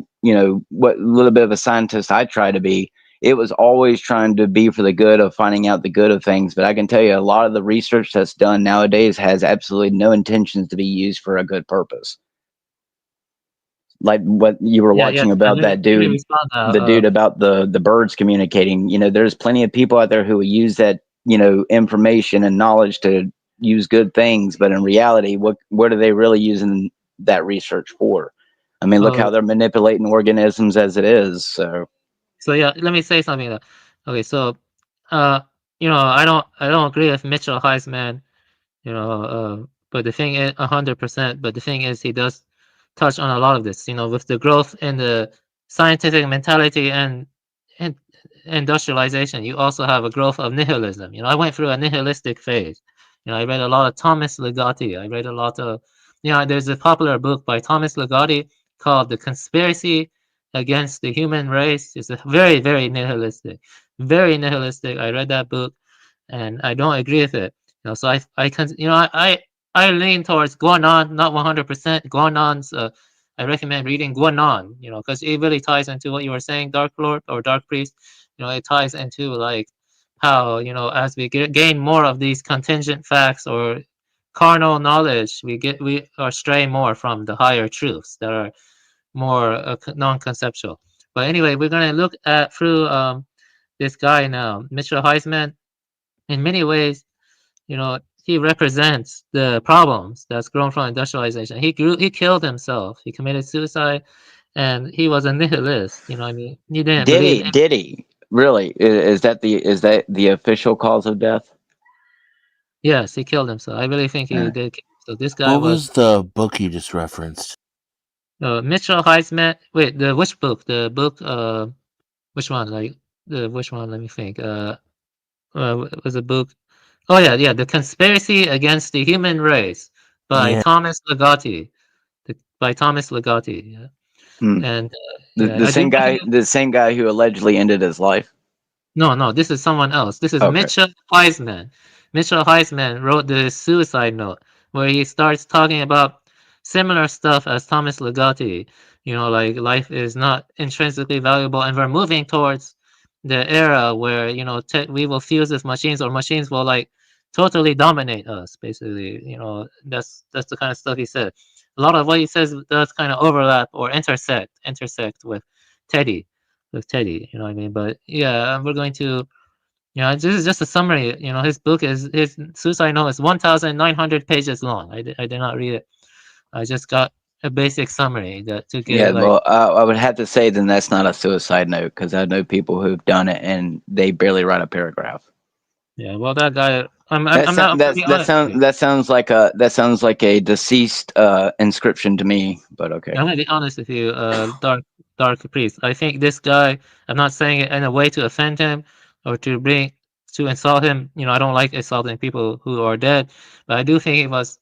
what little bit of a scientist I try to be, it was always trying to be for the good of finding out the good of things. But I can tell you a lot of the research that's done nowadays has absolutely no intentions to be used for a good purpose. Like what you were watching about that dude, the dude about the birds communicating. There's plenty of people out there who will use that, information and knowledge to use good things, but in reality, what are they really using that research for? I mean, look how they're manipulating organisms as it is. So yeah, let me say something. Okay, so I don't agree with Mitchell Heisman, But the thing is 100%. But the thing is, he does touch on a lot of this. You know, with the growth in the scientific mentality and industrialization, you also have a growth of nihilism. You know, I went through a nihilistic phase. You know, I read a lot of Thomas Ligotti. I read a lot of, you know, there's a popular book by Thomas Ligotti called The Conspiracy Against the Human Race. It's a very, very nihilistic. Very nihilistic. I read that book and I don't agree with it. You know, so you know, I lean towards Guanan, not 100%. Guanan's, I recommend reading Guanan, you know, because it really ties into what you were saying, Dark Lord or Dark Priest. You know, it ties into like how, you know, as we gain more of these contingent facts or carnal knowledge, we are straying more from the higher truths that are more non-conceptual. But anyway, we're gonna look at through this guy now, Mitchell Heisman. In many ways, you know, he represents the problems that's grown from industrialization. He killed himself. He committed suicide, and he was a nihilist. You know, what I mean, he didn't Did believe. he? Did he? Really? Is that the official cause of death? Yes, he killed himself. I really think he did. So this guy What was was the book you just referenced? Mitchell Heisman. Wait, which book? The book. Which one? Like which one? Let me think. Was a book. Oh yeah. The Conspiracy Against the Human Race by Yeah. Thomas Ligotti. By Thomas Ligotti. Yeah. Hmm. And The I do same guy who allegedly ended his life. No, this is someone else. This is Okay. Mitchell Heisman. Mitchell Heisman wrote the suicide note where he starts talking about similar stuff as Thomas Ligotti. You know, like life is not intrinsically valuable, and we're moving towards the era where, you know, we will fuse with machines, or machines will like totally dominate us. Basically, you know, that's the kind of stuff he said. A lot of what he says does kind of overlap or intersect with Teddy, you know what I mean? But yeah, we're going to, you know, this is just a summary. You know, his suicide note is 1,900 pages long. I did not read it. I just got a basic summary to Yeah, give like. well, I would have to say then that's not a suicide note because I know people who've done it and they barely write a paragraph. Yeah, well, that guy. I'm That not. I'm that pretty that honest with you. that sounds like a deceased inscription to me. But okay. I'm gonna be honest with you, Dark Priest. I think this guy. I'm not saying it in a way to offend him or to insult him. You know, I don't like insulting people who are dead, but I do think he was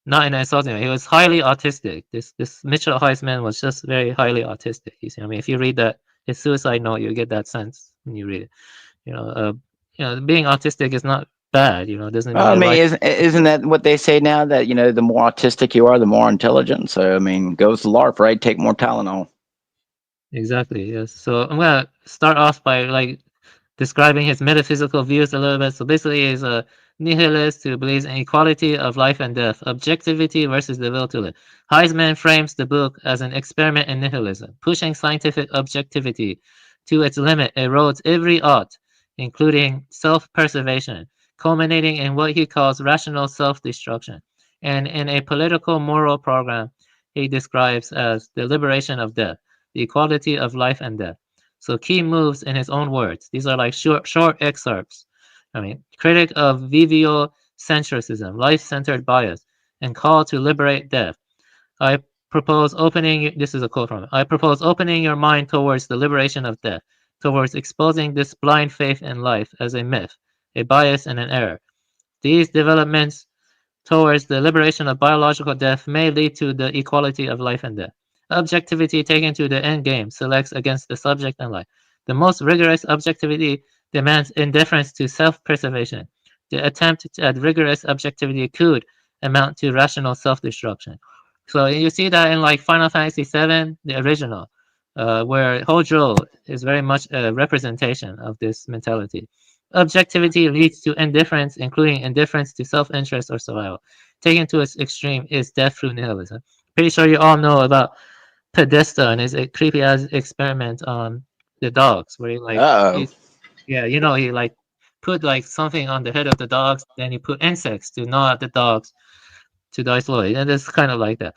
not in an insulting way. He was highly autistic. This Mitchell Heisman was just very highly autistic. You see, I mean, if you read that his suicide note, you get that sense when you read it. You know, being autistic is not bad. You know, it doesn't mean I your mean, life. isn't that what they say now? That, you know, the more autistic you are, the more intelligent. So I mean, goes the LARP, right? Take more Tylenol. Exactly. Yes. So I'm gonna start off by like describing his metaphysical views a little bit. So basically, he's a nihilist who believes in equality of life and death, objectivity versus the will to live. Heisman frames the book as an experiment in nihilism, pushing scientific objectivity to its limit erodes every ought, including self-preservation, culminating in what he calls rational self-destruction. And in a political moral program, he describes as the liberation of death, the equality of life and death. So key moves in his own words. These are like short excerpts. I mean, critic of viveo-centricism, life-centered bias, and call to liberate death. I propose opening, this is a quote from it, I propose opening your mind towards the liberation of death, towards exposing this blind faith in life as a myth, a bias and an error. These developments towards the liberation of biological death may lead to the equality of life and death. Objectivity taken to the end game selects against the subject and life. The most rigorous objectivity demands indifference to self-preservation. The attempt at rigorous objectivity could amount to rational self-destruction. So you see that in like Final Fantasy VII, the original, where Hojo is very much a representation of this mentality. Objectivity leads to indifference, including indifference to self-interest or survival. Taken to its extreme is death through nihilism. Pretty sure you all know about Podesta and his creepy ass experiment on the dogs, where he like, yeah, you know, he like put like something on the head of the dogs, then he put insects to gnaw at the dogs to die slowly, and it's kind of like that.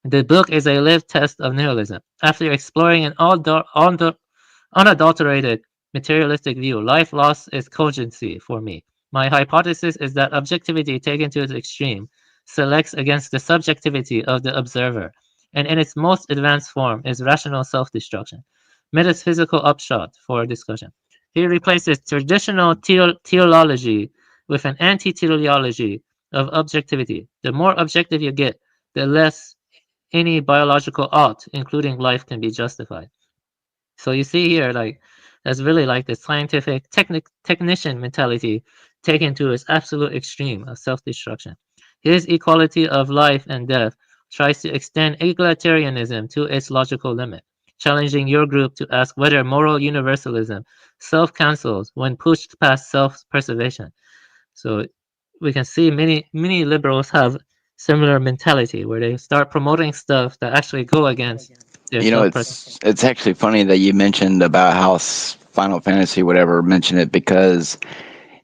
The book is a live test of nihilism. After exploring an unadulterated materialistic view, life lost its cogency for me. My hypothesis is that objectivity taken to its extreme selects against the subjectivity of the observer, and in its most advanced form is rational self-destruction. Metaphysical upshot for discussion. He replaces traditional teleology with an anti-teleology of objectivity. The more objective you get, the less any biological ought, including life, can be justified. So you see here, like, that's really like the scientific technician mentality taken to its absolute extreme of self-destruction. His equality of life and death tries to extend egalitarianism to its logical limit, challenging your group to ask whether moral universalism self-cancels when pushed past self-preservation. So we can see many liberals have similar mentality where they start promoting stuff that actually go against their You know, self-preservation. it's actually funny that you mentioned about how Final Fantasy whatever mentioned it, because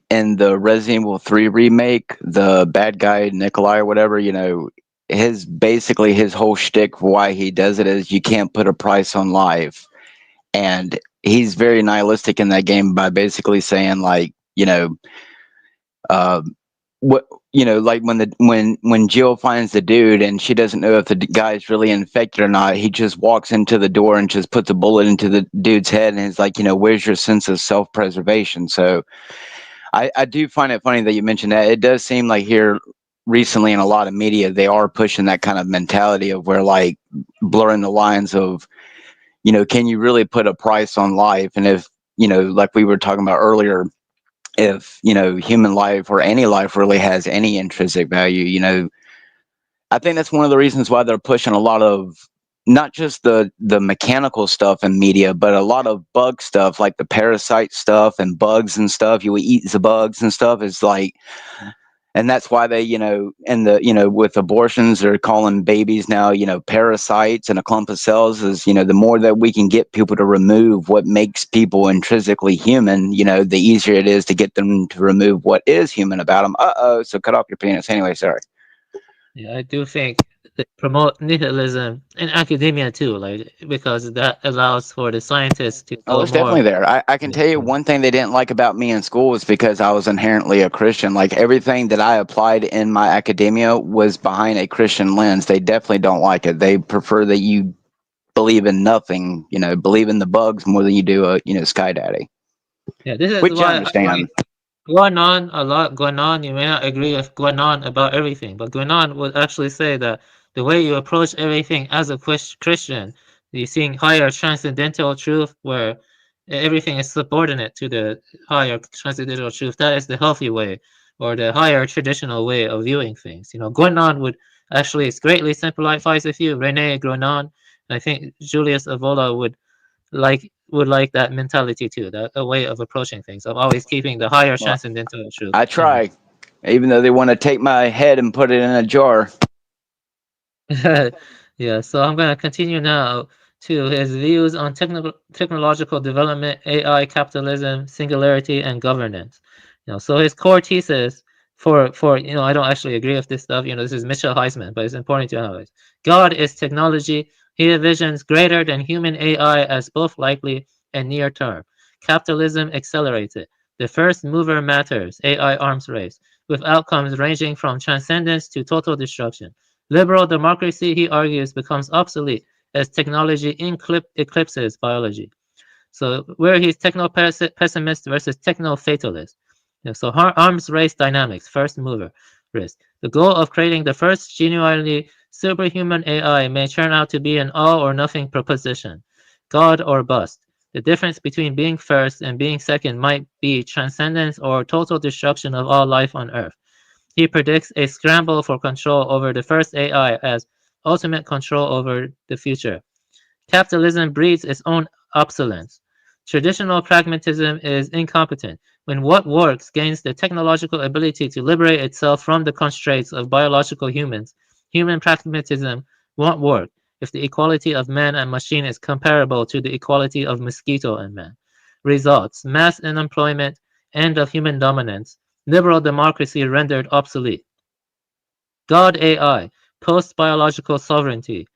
in the Resident Evil 3 remake, the bad guy Nikolai or whatever, you know, his whole shtick for why he does it is you can't put a price on life, and he's very nihilistic in that game by basically saying like, you know, uh, what, you know, like when Jill finds the dude and she doesn't know if the guy's really infected or not, he just walks into the door and just puts a bullet into the dude's head, and he's like, you know, where's your sense of self-preservation? So I do find it funny that you mentioned that. It does seem like here recently in a lot of media they are pushing that kind of mentality of where like blurring the lines of, you know, can you really put a price on life? And if, you know, like we were talking about earlier, if, you know, human life or any life really has any intrinsic value, you know, I think that's one of the reasons why they're pushing a lot of not just the mechanical stuff in media, but a lot of bug stuff like the parasite stuff and bugs and stuff. You eat the bugs and stuff is like, and that's why they, you know, and the, you know, with abortions, they're calling babies now, you know, parasites and a clump of cells. Is, you know, the more that we can get people to remove what makes people intrinsically human, you know, the easier it is to get them to remove what is human about them. So cut off your penis. Anyway, sorry. Yeah, I do think they promote nihilism in academia too, like because that allows for the scientists to Oh, go it's more. definitely there. I can tell you one thing they didn't like about me in school was because I was inherently a Christian. Like everything that I applied in my academia was behind a Christian lens. They definitely don't like it. They prefer that you believe in nothing, you know, believe in the bugs more than you do a, you know, Sky Daddy. Yeah, this is Which I why understand. Guanon, a lot Guanon, you may not agree with Guanon about everything, but Guanon would actually say that the way you approach everything as a Christian, you're seeing higher transcendental truth where everything is subordinate to the higher transcendental truth. That is the healthy way or the higher traditional way of viewing things. You know, Guanon would actually greatly simplifies a few. Rene Guanon, I think Julius Evola would like that mentality too, that a way of approaching things, of always keeping the higher Well, transcendental truth. I try, even though they want to take my head and put it in a jar. Yeah, so I'm going to continue now to his views on technological development, AI, capitalism, singularity, and governance. You know, so his core thesis for you know, I don't actually agree with this stuff. You know, this is Mitchell Heisman, but it's important to know it. God is technology. He envisions greater than human AI as both likely and near term. Capitalism accelerates it. The first mover matters, AI arms race, with outcomes ranging from transcendence to total destruction. Liberal democracy, he argues, becomes obsolete as technology eclipses biology. So where he's techno-pessimist versus techno-fatalist. You know, so arms race dynamics, first mover risk. The goal of creating the first genuinely superhuman AI may turn out to be an all or nothing proposition, God or bust. The difference between being first and being second might be transcendence or total destruction of all life on Earth. He predicts a scramble for control over the first AI as ultimate control over the future. Capitalism breeds its own obsolescence. Traditional pragmatism is incompetent when what works gains the technological ability to liberate itself from the constraints of biological humans. Human pragmatism won't work if the equality of man and machine is comparable to the equality of mosquito and man. Results: mass unemployment, end of human dominance, liberal democracy rendered obsolete. God AI, post-biological sovereignty,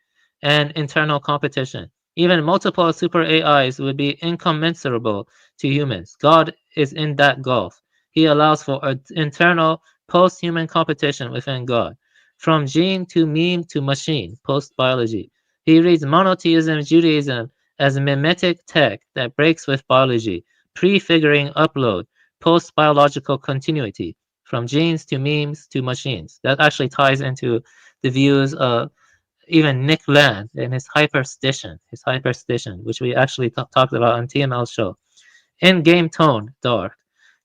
and internal competition. Even multiple super AIs would be incommensurable to humans. God is in that gulf. He allows for internal post-human competition within God. From gene to meme to machine, post-biology. He reads monotheism Judaism as a mimetic tech that breaks with biology, prefiguring upload, post-biological continuity, from genes to memes to machines. That actually ties into the views of even Nick Land and his hyperstition, which we actually talked about on TML's show. In-game tone, dark.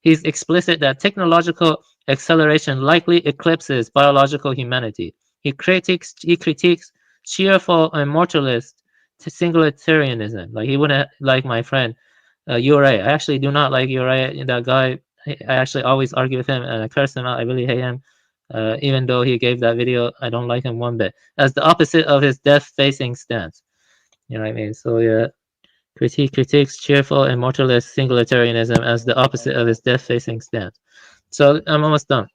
He's explicit that technological acceleration likely eclipses biological humanity. He critiques cheerful immortalist to singularitarianism. Like he wouldn't like my friend Ure. I actually do not like Ure. That guy, I actually always argue with him and I curse him out. I really hate him. Even though he gave that video, I don't like him one bit. As the opposite of his death-facing stance. You know what I mean? So yeah, critiques cheerful immortalist singularitarianism as the opposite of his death-facing stance. So I'm almost done.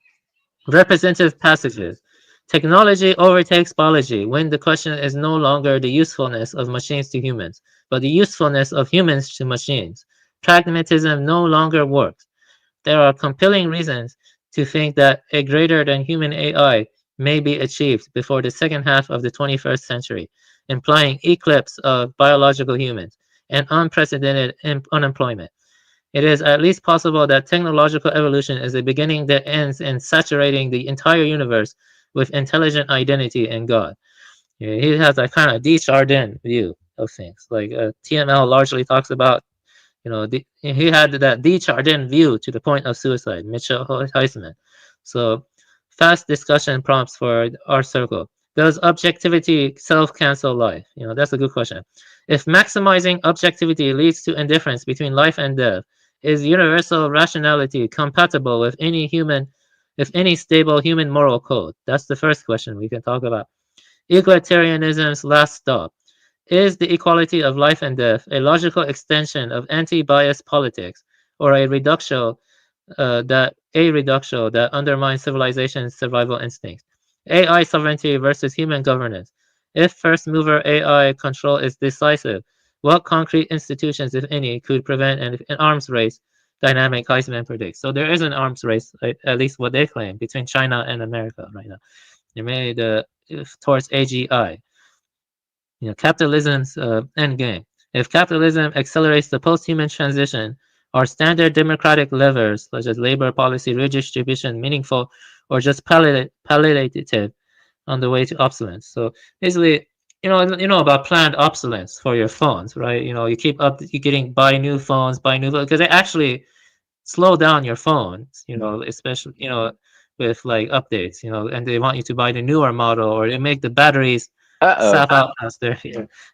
Representative passages. Technology overtakes biology when the question is no longer the usefulness of machines to humans, but the usefulness of humans to machines. Pragmatism no longer works. There are compelling reasons to think that a greater than human AI may be achieved before the second half of the 21st century, implying eclipse of biological humans and unprecedented unemployment. It is at least possible that technological evolution is a beginning that ends in saturating the entire universe with intelligent identity and God. Yeah, he has a kind of Desjardins view of things. Like TML largely talks about, he had that Desjardins view to the point of suicide, Mitchell Heisman. So fast discussion prompts for our circle. Does objectivity self-cancel life? That's a good question. If maximizing objectivity leads to indifference between life and death, is universal rationality compatible with any stable human moral code? That's the first question we can talk about. Egalitarianism's last stop. Is the equality of life and death a logical extension of anti-bias politics, or a reductio that undermines civilization's survival instincts? AI sovereignty versus human governance. If first mover AI control is decisive, what concrete institutions, if any, could prevent an arms race dynamic Heisman predicts? So there is an arms race, at least what they claim, between China and America right now. They made towards AGI. Capitalism's endgame. If capitalism accelerates the post-human transition, are standard democratic levers, such as labor policy, redistribution, meaningful, or just palliative on the way to obsolescence? So basically, you know about planned obsolescence for your phones, right? You keep buy new phones, because they actually slow down your phones, especially, with like updates, and they want you to buy the newer model, or they make the batteries sap out faster.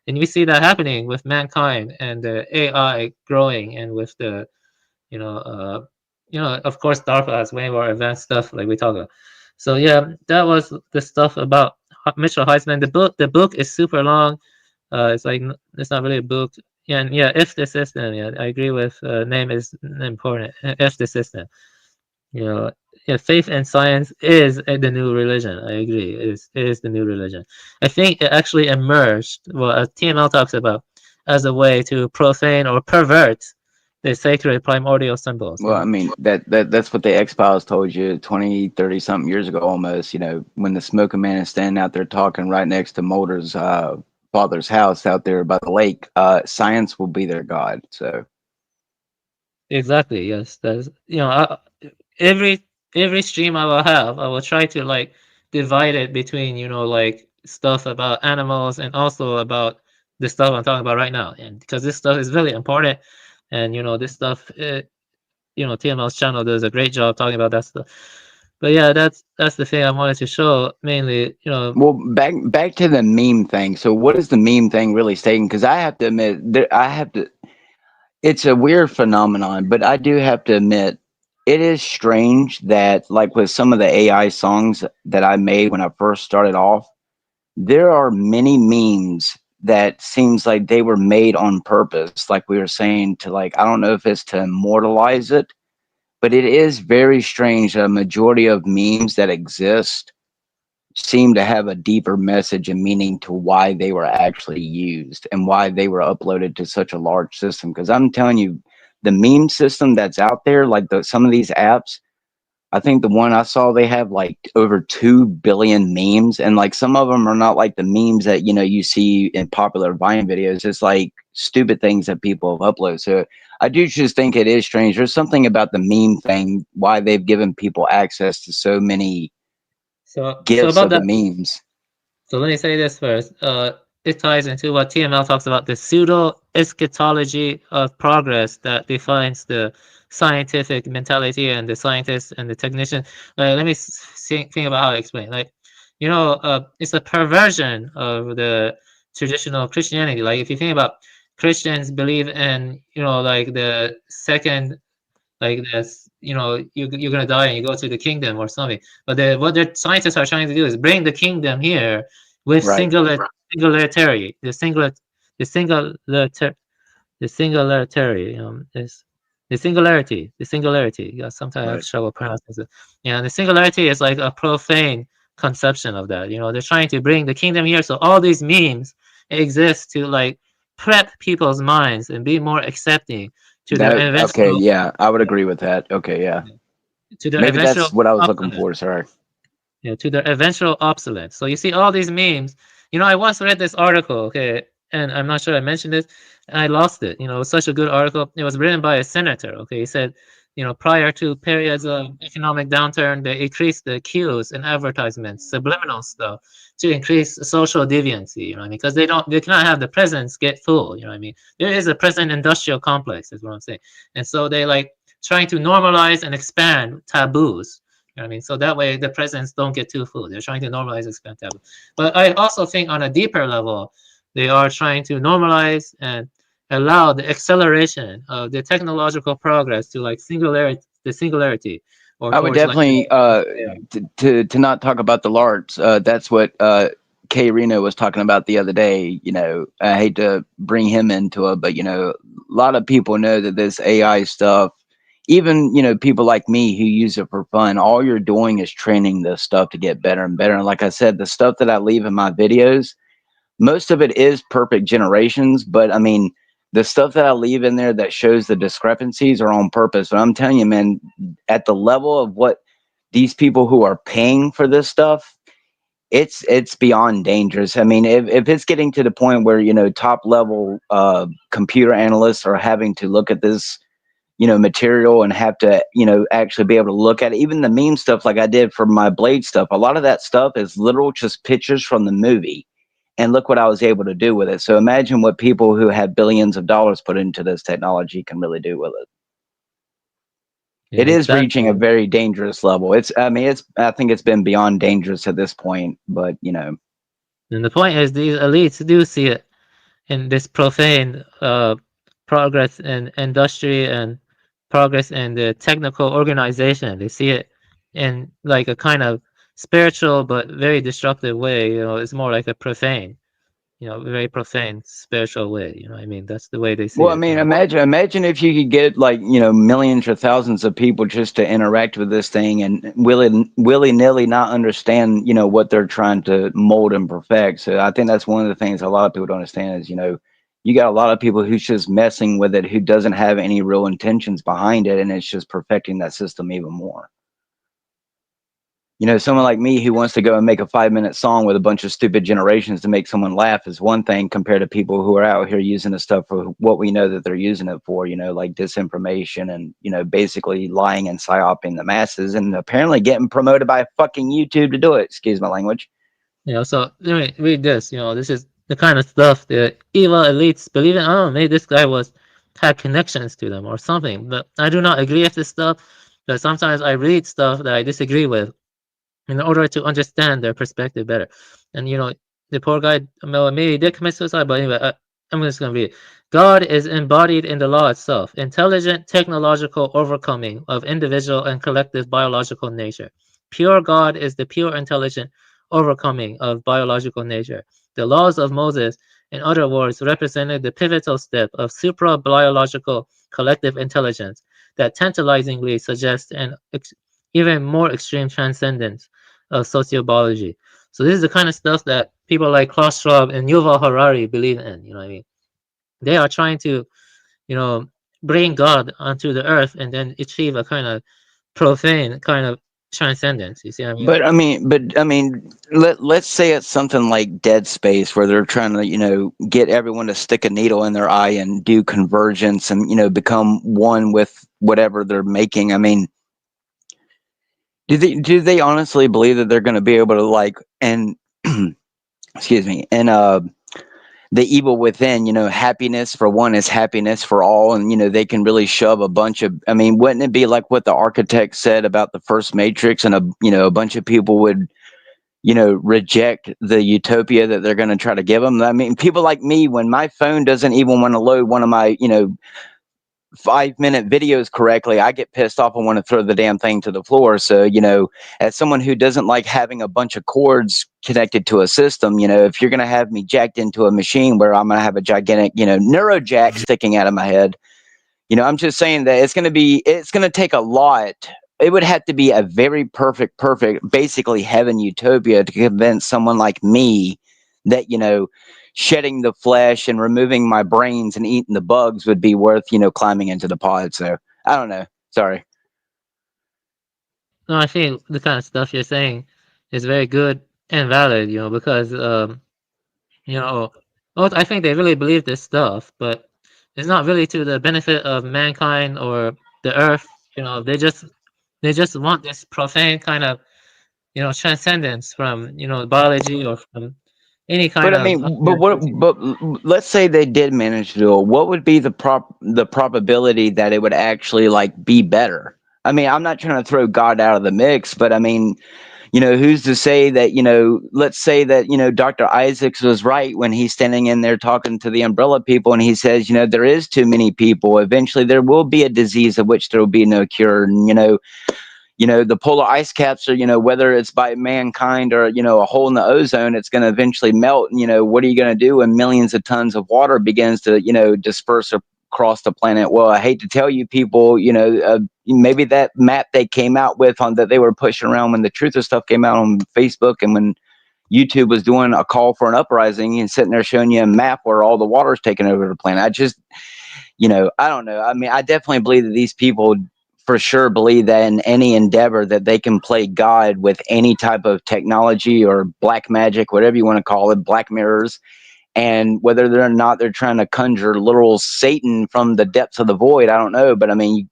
And we see that happening with mankind and the AI growing, and with the, of course, DARPA has way more advanced stuff like we talk about. So yeah, that was the stuff about Mitchell Heisman. The book is super long. It's not really a book. Yeah, and yeah, if the system. Yeah, I agree with name is important. If the system. Faith and science is the new religion. I agree. It is the new religion. I think it actually emerged, well, as TML talks about, as a way to profane or pervert the sacred primordial symbols. Well, I mean, that's what the X-Files told you 20, 30 something years ago almost, when the smoking man is standing out there talking right next to Mulder's father's house out there by the lake, science will be their god. So exactly, yes. That's, every stream I will have, I will try to divide it between, stuff about animals and also about the stuff I'm talking about right now. And because this stuff is really important, and this stuff, TML's channel does a great job talking about that stuff. But yeah, that's the thing I wanted to show mainly. Well, back to the meme thing. So what is the meme thing really stating? Because I have to admit, it's a weird phenomenon, but I do have to admit, it is strange that, like with some of the AI songs that I made when I first started off, there are many memes that seems like they were made on purpose. Like we were saying, to I don't know if it's to immortalize it, but it is very strange that a majority of memes that exist seem to have a deeper message and meaning to why they were actually used and why they were uploaded to such a large system. Because I'm telling you, the meme system that's out there, like some of these apps, I think the one I saw, they have like over 2 billion memes, and like some of them are not like the memes that you see in popular Vine videos. It's like stupid things that people have uploaded. So I do just think it is strange. There's something about the meme thing, why they've given people access to so many So gifts about of the that, memes. so let me say this first. It ties into what TML talks about, the pseudo eschatology of progress that defines the scientific mentality and the scientist and the technician. Let me think about how to explain. Like, it's a perversion of the traditional Christianity. Like, if you think about Christians believe in, like the second, like this, you're gonna die and you go to the kingdom or something. But what the scientists are trying to do is bring the kingdom here with Right. singularity, the singularity, is the singularity. Yeah, sometimes I have Right. trouble pronouncing it. Yeah, the singularity is like a profane conception of that. They're trying to bring the kingdom here, so all these memes exist to like prep people's minds and be more accepting to their Okay, eventual yeah, I would agree with that. Okay, yeah. to their Maybe eventual that's what I was looking obsolescence. for, sorry. To their eventual obsolescence. So you see all these memes. I once read this article, okay, and I'm not sure I mentioned it, and I lost it. It was such a good article. It was written by a senator, okay. He said, prior to periods of economic downturn, they increased the cues and advertisements, subliminal stuff, to increase social deviancy, because they cannot have the presents get full, There is a present industrial complex, is what I'm saying. And so they like trying to normalize and expand taboos. So that way the presents don't get too full. They're trying to normalize, expand taboo. But I also think on a deeper level, they are trying to normalize and allow the acceleration of the technological progress to like singularity, or I would towards like definitely to not talk about the LARPs. That's what K Reno was talking about the other day. I hate to bring him into it, but a lot of people know that this AI stuff, even people like me who use it for fun, all you're doing is training this stuff to get better and better. And like I said, the stuff that I leave in my videos, most of it is perfect generations, but I mean, the stuff that I leave in there that shows the discrepancies are on purpose. But I'm telling you, man, at the level of what these people who are paying for this stuff, it's beyond dangerous. I mean, if it's getting to the point where top level computer analysts are having to look at this material and have to actually be able to look at it. Even the meme stuff, like I did for my Blade stuff, a lot of that stuff is literal just pictures from the movie, and look what I was able to do with it. So imagine what people who have billions of dollars put into this technology can really do with it. Yeah, it is exactly. reaching a very dangerous level. I think it's been beyond dangerous at this point, but And the point is, these elites do see it in this profane progress in industry and progress in the technical organization. They see it in like a kind of spiritual but very destructive way. It's more like a profane, very profane spiritual way. I mean, that's the way they see well, I it. mean, imagine if you could get like millions or thousands of people just to interact with this thing and willy-nilly not understand what they're trying to mold and perfect. So I think that's one of the things a lot of people don't understand is you got a lot of people who's just messing with it, who doesn't have any real intentions behind it, and it's just perfecting that system even more. Someone like me who wants to go and make a 5-minute song with a bunch of stupid generations to make someone laugh is one thing, compared to people who are out here using this stuff for what we know that they're using it for, like disinformation and, basically lying and psyoping the masses, and apparently getting promoted by fucking YouTube to do it. Excuse my language. So let me read this. This is the kind of stuff the evil elites believe in. I don't know, maybe this guy had connections to them or something, but I do not agree with this stuff. But sometimes I read stuff that I disagree with in order to understand their perspective better. And the poor guy, well, maybe he did commit suicide, but anyway, I'm just gonna read it. God is embodied in the law itself, intelligent technological overcoming of individual and collective biological nature. Pure God is the pure intelligent overcoming of biological nature. The laws of Moses, in other words, represented the pivotal step of supra-biological collective intelligence that tantalizingly suggests an even more extreme transcendence of sociobiology. So this is the kind of stuff that people like Klaus Schwab and Yuval Harari believe in. What I mean? They are trying to, bring God onto the earth and then achieve a kind of profane kind of transcendence. You see what I mean? But I mean, let's say it's something like Dead Space, where they're trying to get everyone to stick a needle in their eye and do convergence and become one with whatever they're making. I mean, do they honestly believe that they're going to be able to and excuse me, and the evil within, happiness for one is happiness for all, and they can really shove a bunch of, I mean, wouldn't it be like what the architect said about the first Matrix, and a bunch of people would reject the utopia that they're going to try to give them? I mean, people like me, when my phone doesn't even want to load one of my 5-minute videos correctly, I get pissed off and want to throw the damn thing to the floor. So, as someone who doesn't like having a bunch of cords connected to a system, if you're going to have me jacked into a machine where I'm going to have a gigantic, neuro jack sticking out of my head, I'm just saying that it's going to take a lot. It would have to be a very perfect, basically heaven utopia to convince someone like me that, shedding the flesh and removing my brains and eating the bugs would be worth, climbing into the pod. So I don't know. Sorry. No, I think the kind of stuff you're saying is very good and valid, because I think they really believe this stuff, but it's not really to the benefit of mankind or the earth. They just want this profane kind of transcendence from biology or from any kind But I of. mean, but let's say they did manage to do it. What would be the probability that it would actually be better? I mean, I'm not trying to throw God out of the mix, but I mean, who's to say that, let's say that, Dr. Isaacs was right when he's standing in there talking to the umbrella people and he says, there is too many people. Eventually there will be a disease of which there will be no cure. And, the polar ice caps are, whether it's by mankind or, a hole in the ozone, it's going to eventually melt. And, what are you going to do when millions of tons of water begins to, disperse across the planet? Well, I hate to tell you people, maybe that map they came out with on that they were pushing around when the Truth of Stuff came out on Facebook and when YouTube was doing a call for an uprising and sitting there showing you a map where all the water's taking over the planet. I just, I don't know. I mean, I definitely believe that these people for sure believe that in any endeavor that they can play God with any type of technology or black magic, whatever you want to call it, black mirrors. And whether they're not, they're trying to conjure literal Satan from the depths of the void. I don't know. But I mean,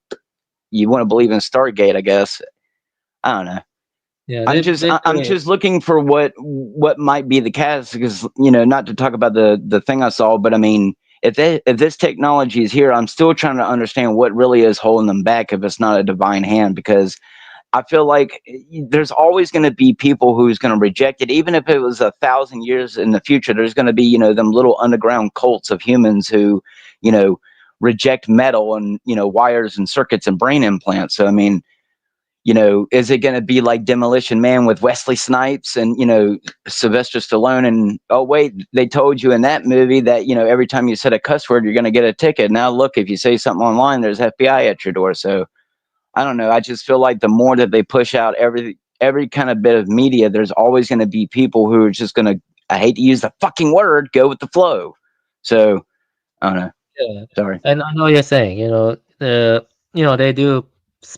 you want to believe in Stargate, I guess. I don't know. Yeah, I'm just looking for what might be the case, because not to talk about the thing I saw, but I mean, if this technology is here, I'm still trying to understand what really is holding them back if it's not a divine hand, because I feel like there's always going to be people who's going to reject it, even if it was 1,000 years in the future. There's going to be them little underground cults of humans who reject metal and wires and circuits and brain implants. So I mean, is it going to be like Demolition Man with Wesley Snipes and, Sylvester Stallone? And, oh, wait, they told you in that movie that, every time you said a cuss word, you're going to get a ticket. Now, look, if you say something online, there's FBI at your door. So I don't know. I just feel like the more that they push out every kind of bit of media, there's always going to be people who are just going to, I hate to use the fucking word, go with the flow. So I don't know. Yeah. Sorry. And I know what you're saying, they do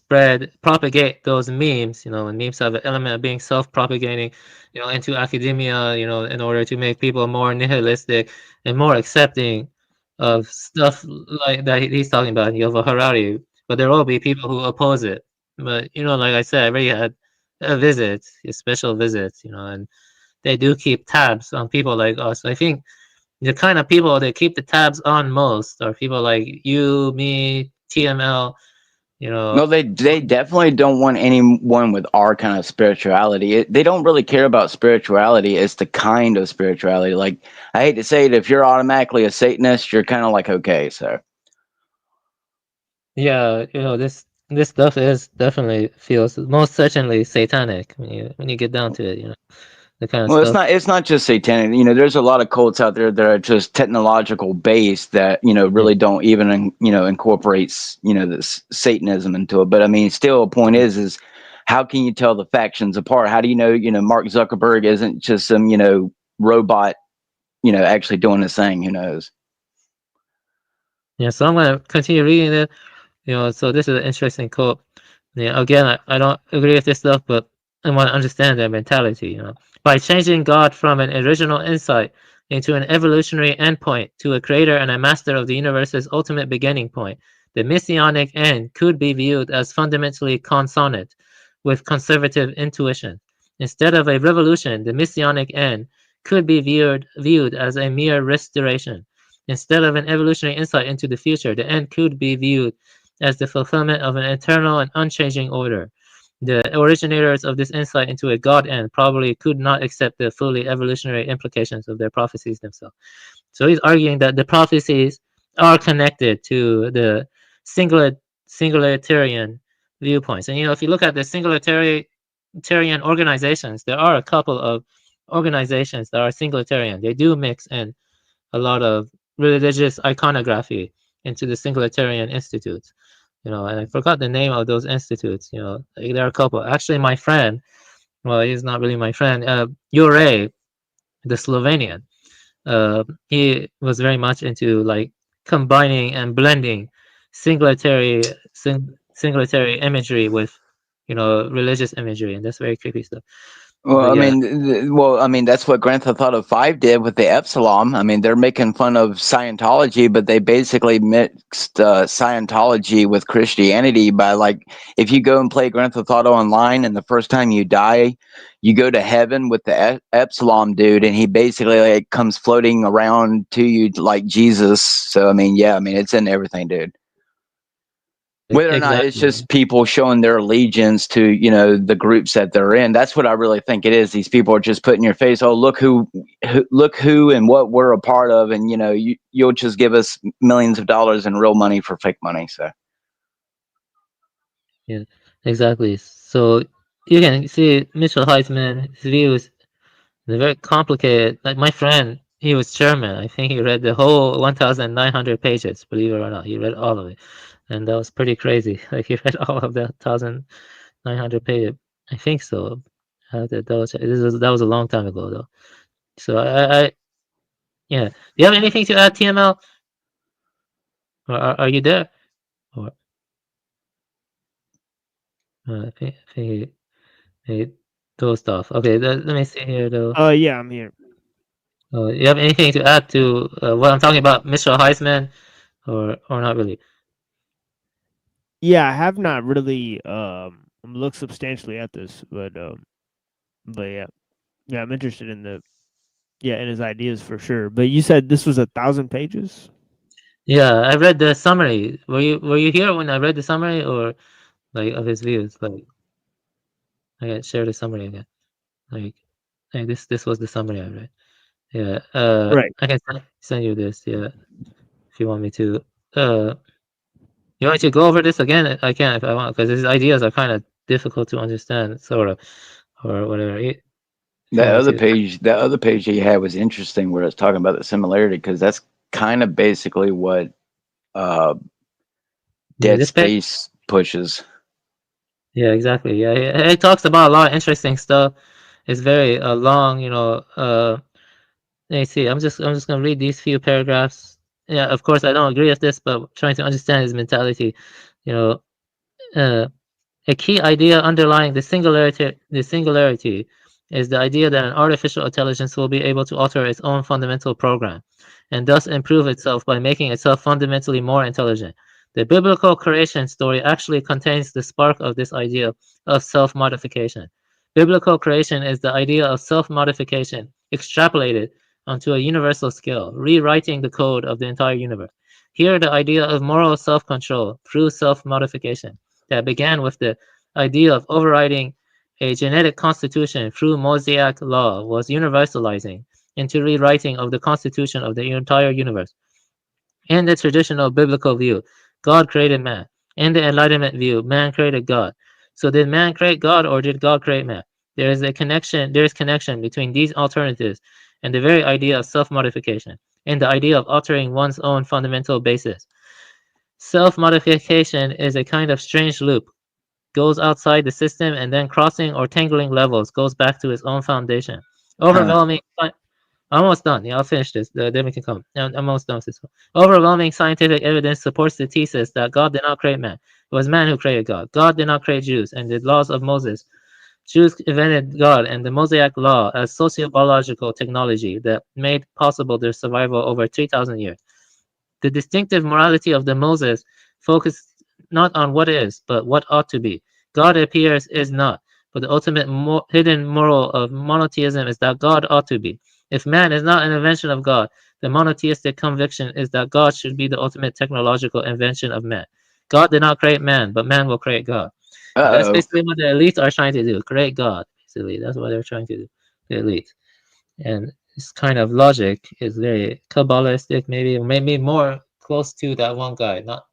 propagate those memes, and memes have an element of being self-propagating, into academia, in order to make people more nihilistic and more accepting of stuff like that he's talking about, Yuval Harari. But there will be people who oppose it. But, like I said, I already had a visit, a special visit, and they do keep tabs on people like us. I think the kind of people they keep the tabs on most are people like you, me, TML. No, they definitely don't want anyone with our kind of spirituality. They don't really care about spirituality. It's the kind of spirituality. Like, I hate to say it, if you're automatically a Satanist, you're kind of like, okay, so. Yeah, this stuff is definitely feels most certainly satanic when you get down to it, the kind of Well, stuff. it's not just satanic. There's a lot of cults out there that are just technological based that really don't even incorporate this Satanism into it. But I mean, still, the point is how can you tell the factions apart? How do you know Mark Zuckerberg isn't just some robot actually doing his thing? Who knows? Yeah, so I'm gonna continue reading it. So this is an interesting quote. Yeah, again, I don't agree with this stuff, but I want to understand their mentality. By changing God from an original insight into an evolutionary endpoint to a creator and a master of the universe's ultimate beginning point, the messianic end could be viewed as fundamentally consonant with conservative intuition. Instead of a revolution, the messianic end could be viewed as a mere restoration. Instead of an evolutionary insight into the future, the end could be viewed as the fulfillment of an eternal and unchanging order. The originators of this insight into a God end probably could not accept the fully evolutionary implications of their prophecies themselves. So he's arguing that the prophecies are connected to the singularitarian viewpoints. And if you look at the singularitarian organizations, there are a couple of organizations that are singularitarian. They do mix in a lot of religious iconography into the singularitarian institutes. And I forgot the name of those institutes. There are a couple. Actually, my friend, well, he's not really my friend, Jure, the Slovenian, he was very much into like combining and blending singulatory imagery with, religious imagery, and that's very creepy stuff. Well, But I yeah, mean, that's what Grand Theft Auto 5 did with the Epsilon. I mean, they're making fun of Scientology, but they basically mixed Scientology with Christianity by, like, if you go and play Grand Theft Auto online and the first time you die, you go to heaven with the Epsilon dude, and he basically like comes floating around to you like Jesus. So, I mean, yeah, I mean, it's in everything, dude. Whether or not it's exactly. just people showing their allegiance to, the groups that they're in. That's what I really think it is. These people are just putting in your face, oh, look who and what we're a part of, and you'll just give us millions of dollars in real money for fake money. So Yeah, exactly. So you can see Mitchell Heisman, his views, they're very complicated. Like my friend, he was German. I think he read the whole 1,900 pages, believe it or not. He read all of it. And that was pretty crazy. Like he read all of the 1,900 pages. I think so. I have to double check. That was a long time ago though. So yeah. Do you have anything to add, TML? Or are you there? Or I think he dozed off. Okay, let me see here though. Yeah, I'm here. You have anything to add to what I'm talking about, Mr. Heisman, or not really? Yeah, I have not really looked substantially at this, but yeah, I'm interested in in his ideas for sure. But you said this was 1,000 pages? Yeah, I read the summary. Were you here when I read the summary, or like of his views? Like I can share the summary again. Like this was the summary I read. Yeah. Right. I can send you this. Yeah, if you want me to. You want me to go over this again? I can if I want, because his ideas are kind of difficult to understand, sort of, or whatever. If you that want other me to. page he had was interesting, where it's talking about the similarity, because that's kind of basically what Yeah, Dead this page. Space pushes. Yeah, exactly. Yeah, it talks about a lot of interesting stuff. It's very long, let me see. I'm just gonna read these few paragraphs. Yeah, of course I don't agree with this, but trying to understand his mentality. You know, uh, a key idea underlying the singularity is the idea that an artificial intelligence will be able to alter its own fundamental program, and thus improve itself by making itself fundamentally more intelligent. The biblical creation story actually contains the spark of this idea of self-modification. Biblical creation is the idea of self-modification extrapolated onto a universal scale, rewriting the code of the entire universe. Here, the idea of moral self-control through self-modification that began with the idea of overriding a genetic constitution through Mosaic law was universalizing into rewriting of the constitution of the entire universe. In the traditional biblical view, God created man. In the Enlightenment view, man created God. So did man create God, or did God create man? There is connection between these alternatives and the very idea of self-modification, and the idea of altering one's own fundamental basis. Self-modification is a kind of strange loop, goes outside the system, and then crossing or tangling levels goes back to its own foundation. Overwhelming Almost done. Yeah, I'll finish this. Then we can come. I'm almost done with this one. Overwhelming scientific evidence supports the thesis that God did not create man. It was man who created God. God did not create Jews and the laws of Moses. Jews invented God and the Mosaic Law as sociobiological technology that made possible their survival over 3,000 years. The distinctive morality of the Moses focused not on what is, but what ought to be. God appears is not, but the ultimate hidden moral of monotheism is that God ought to be. If man is not an invention of God, the monotheistic conviction is that God should be the ultimate technological invention of man. God did not create man, but man will create God. And that's basically what the elites are trying to do, create God, basically. That's what they're trying to do, the elite. And this kind of logic is very Kabbalistic, maybe more close to that one guy. Not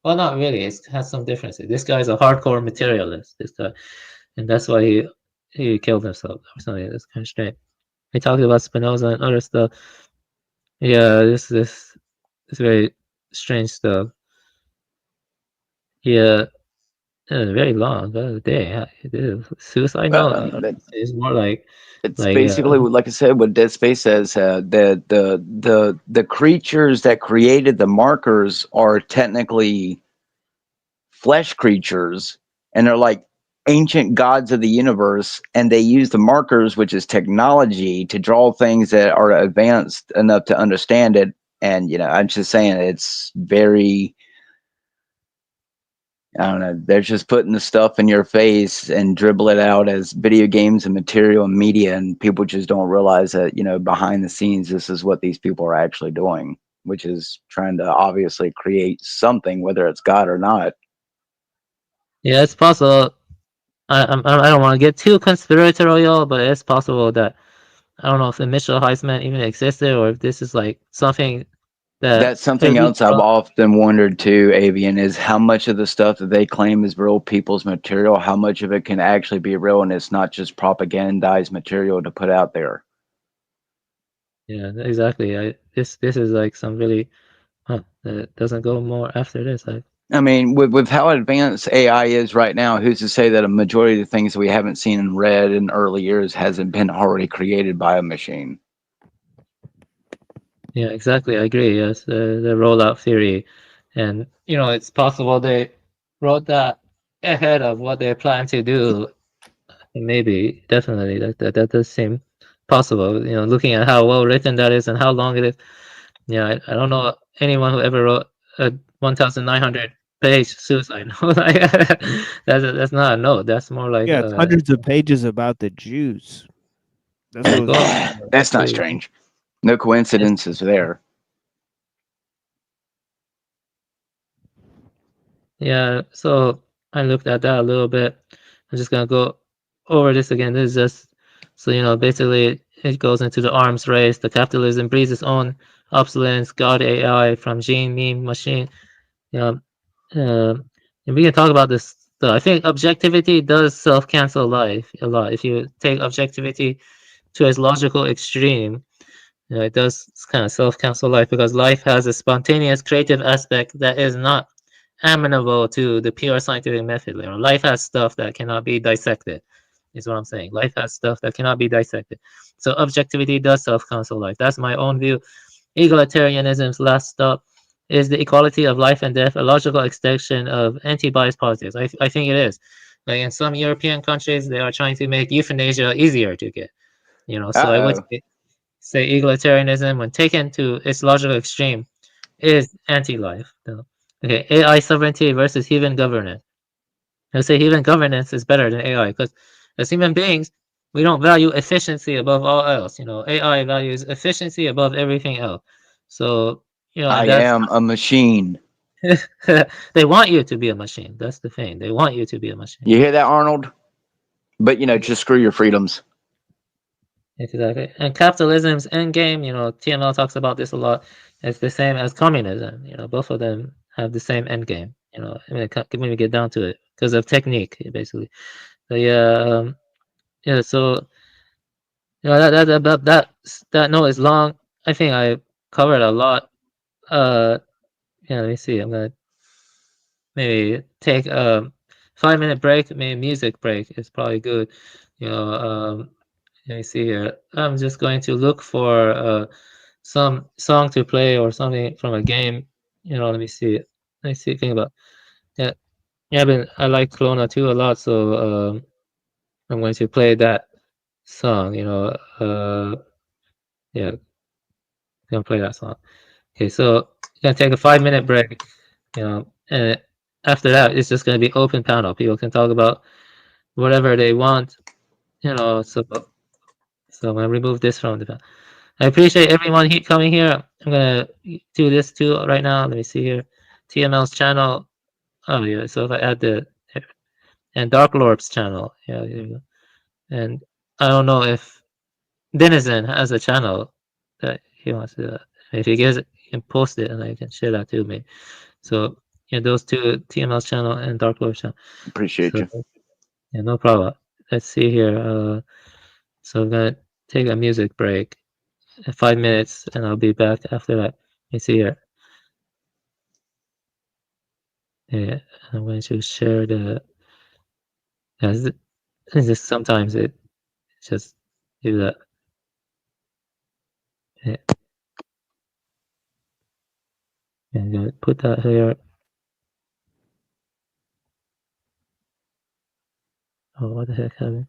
really. It has some differences. This guy's a hardcore materialist, this guy. And that's why he killed himself or something. That's kind of strange. He talked about Spinoza and other stuff. Yeah, this very strange stuff. Yeah, very long. The day, suicide note. It's more like it's basically like I said, what Dead Space says. The creatures that created the markers are technically flesh creatures, and they're like ancient gods of the universe, and they use the markers, which is technology, to draw things that are advanced enough to understand it. And I'm just saying, it's very, I don't know, they're just putting the stuff in your face and dribble it out as video games and material and media, and people just don't realize that behind the scenes, this is what these people are actually doing, which is trying to obviously create something, whether it's God or not. Yeah, it's possible. I don't want to get too conspiratorial, but it's possible that I don't know if the Mitchell Heisman even existed, or if this is like something That's something else I've often wondered too, Avian, is how much of the stuff that they claim is real people's material, how much of it can actually be real, and it's not just propagandized material to put out there. Yeah, exactly. This is like some really, it doesn't go more after this. I mean, with how advanced AI is right now, who's to say that a majority of the things we haven't seen and read in early years hasn't been already created by a machine? Yeah, exactly. I agree. Yes, the rollout theory, and it's possible they wrote that ahead of what they plan to do. Maybe, definitely, that does seem possible. Looking at how well written that is and how long it is. Yeah, I don't know anyone who ever wrote a 1,900 page suicide note. That's not a note. That's more like it's hundreds of pages about the Jews. That's what that's not strange. No coincidences there. Yeah, so I looked at that a little bit. I'm just gonna go over this again. This is just so basically it goes into the arms race. The capitalism breeds its own obsolescence, God AI from gene, meme, machine. And we can talk about this. So I think objectivity does self-cancel life a lot. If you take objectivity to its logical extreme, it does kind of self-cancel life, because life has a spontaneous creative aspect that is not amenable to the pure scientific method. Life has stuff that cannot be dissected, is what I'm saying. Life has stuff that cannot be dissected. So objectivity does self-cancel life. That's my own view. Egalitarianism's last stop is the equality of life and death, a logical extension of anti-bias politics. I think it is. Like in some European countries, they are trying to make euthanasia easier to get. So I would say egalitarianism, when taken to its logical extreme, is anti-life. Okay, AI sovereignty versus human governance. I say human governance is better than AI, because as human beings, we don't value efficiency above all else. AI values efficiency above everything else. So I am a machine. They want you to be a machine. That's the thing. They want you to be a machine. You hear that, Arnold? But just screw your freedoms. Exactly. And capitalism's end game, TML talks about this a lot. It's the same as communism. Both of them have the same end game. When we get down to it, because of technique, basically. So yeah. So that note is long. I think I covered a lot. Let me see. I'm gonna maybe take a 5-minute break. Maybe music break is probably good. Let me see here. I'm just going to look for some song to play or something from a game. Let me see. Let me see. Think about. Yeah, yeah. I like Kelowna too a lot, so I'm going to play that song. Yeah, I'm gonna play that song. Okay, so gonna take a 5-minute break. And after that, it's just gonna be open panel. People can talk about whatever they want. So I'm gonna remove this from the panel. I appreciate everyone coming here. I'm gonna do this too right now. Let me see here. TML's channel. Oh yeah, so if I add and Dark Lord's channel. Yeah, there you go. And I don't know if Denizen has a channel that he wants to. If he gets it, he can post it and I can share that too, maybe. So yeah, those two, TML's channel and Dark Lord's channel. Appreciate you. Yeah, no problem. Let's see here. So I'm gonna take a music break. 5 minutes, and I'll be back after that. You see here. Yeah, I'm going to share the. Yeah, this sometimes it just do that. Yeah. I'm gonna put that here. Oh, what the heck happened?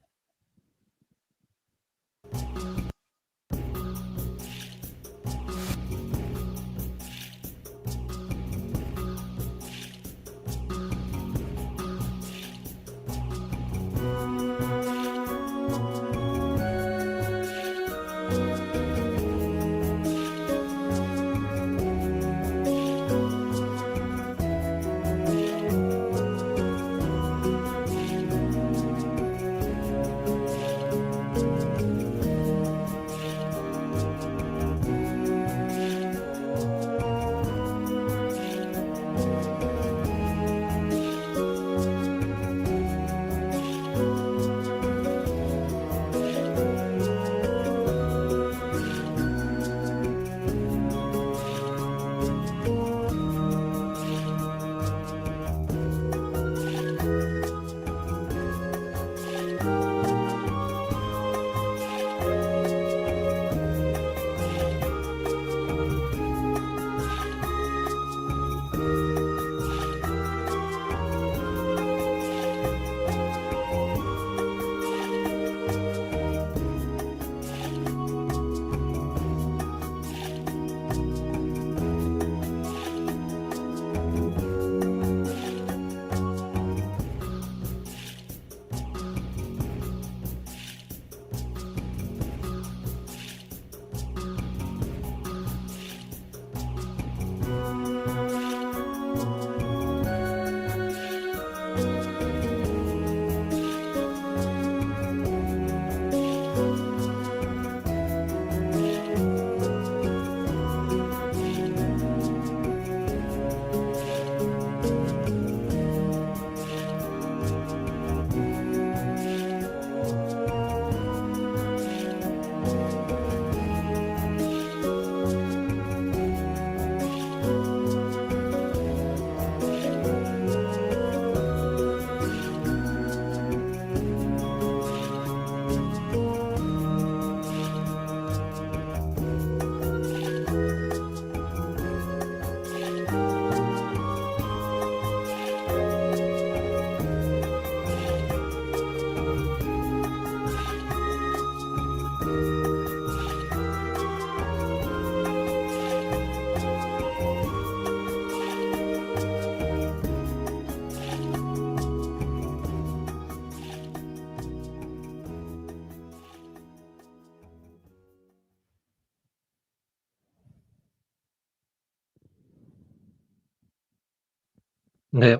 Yeah.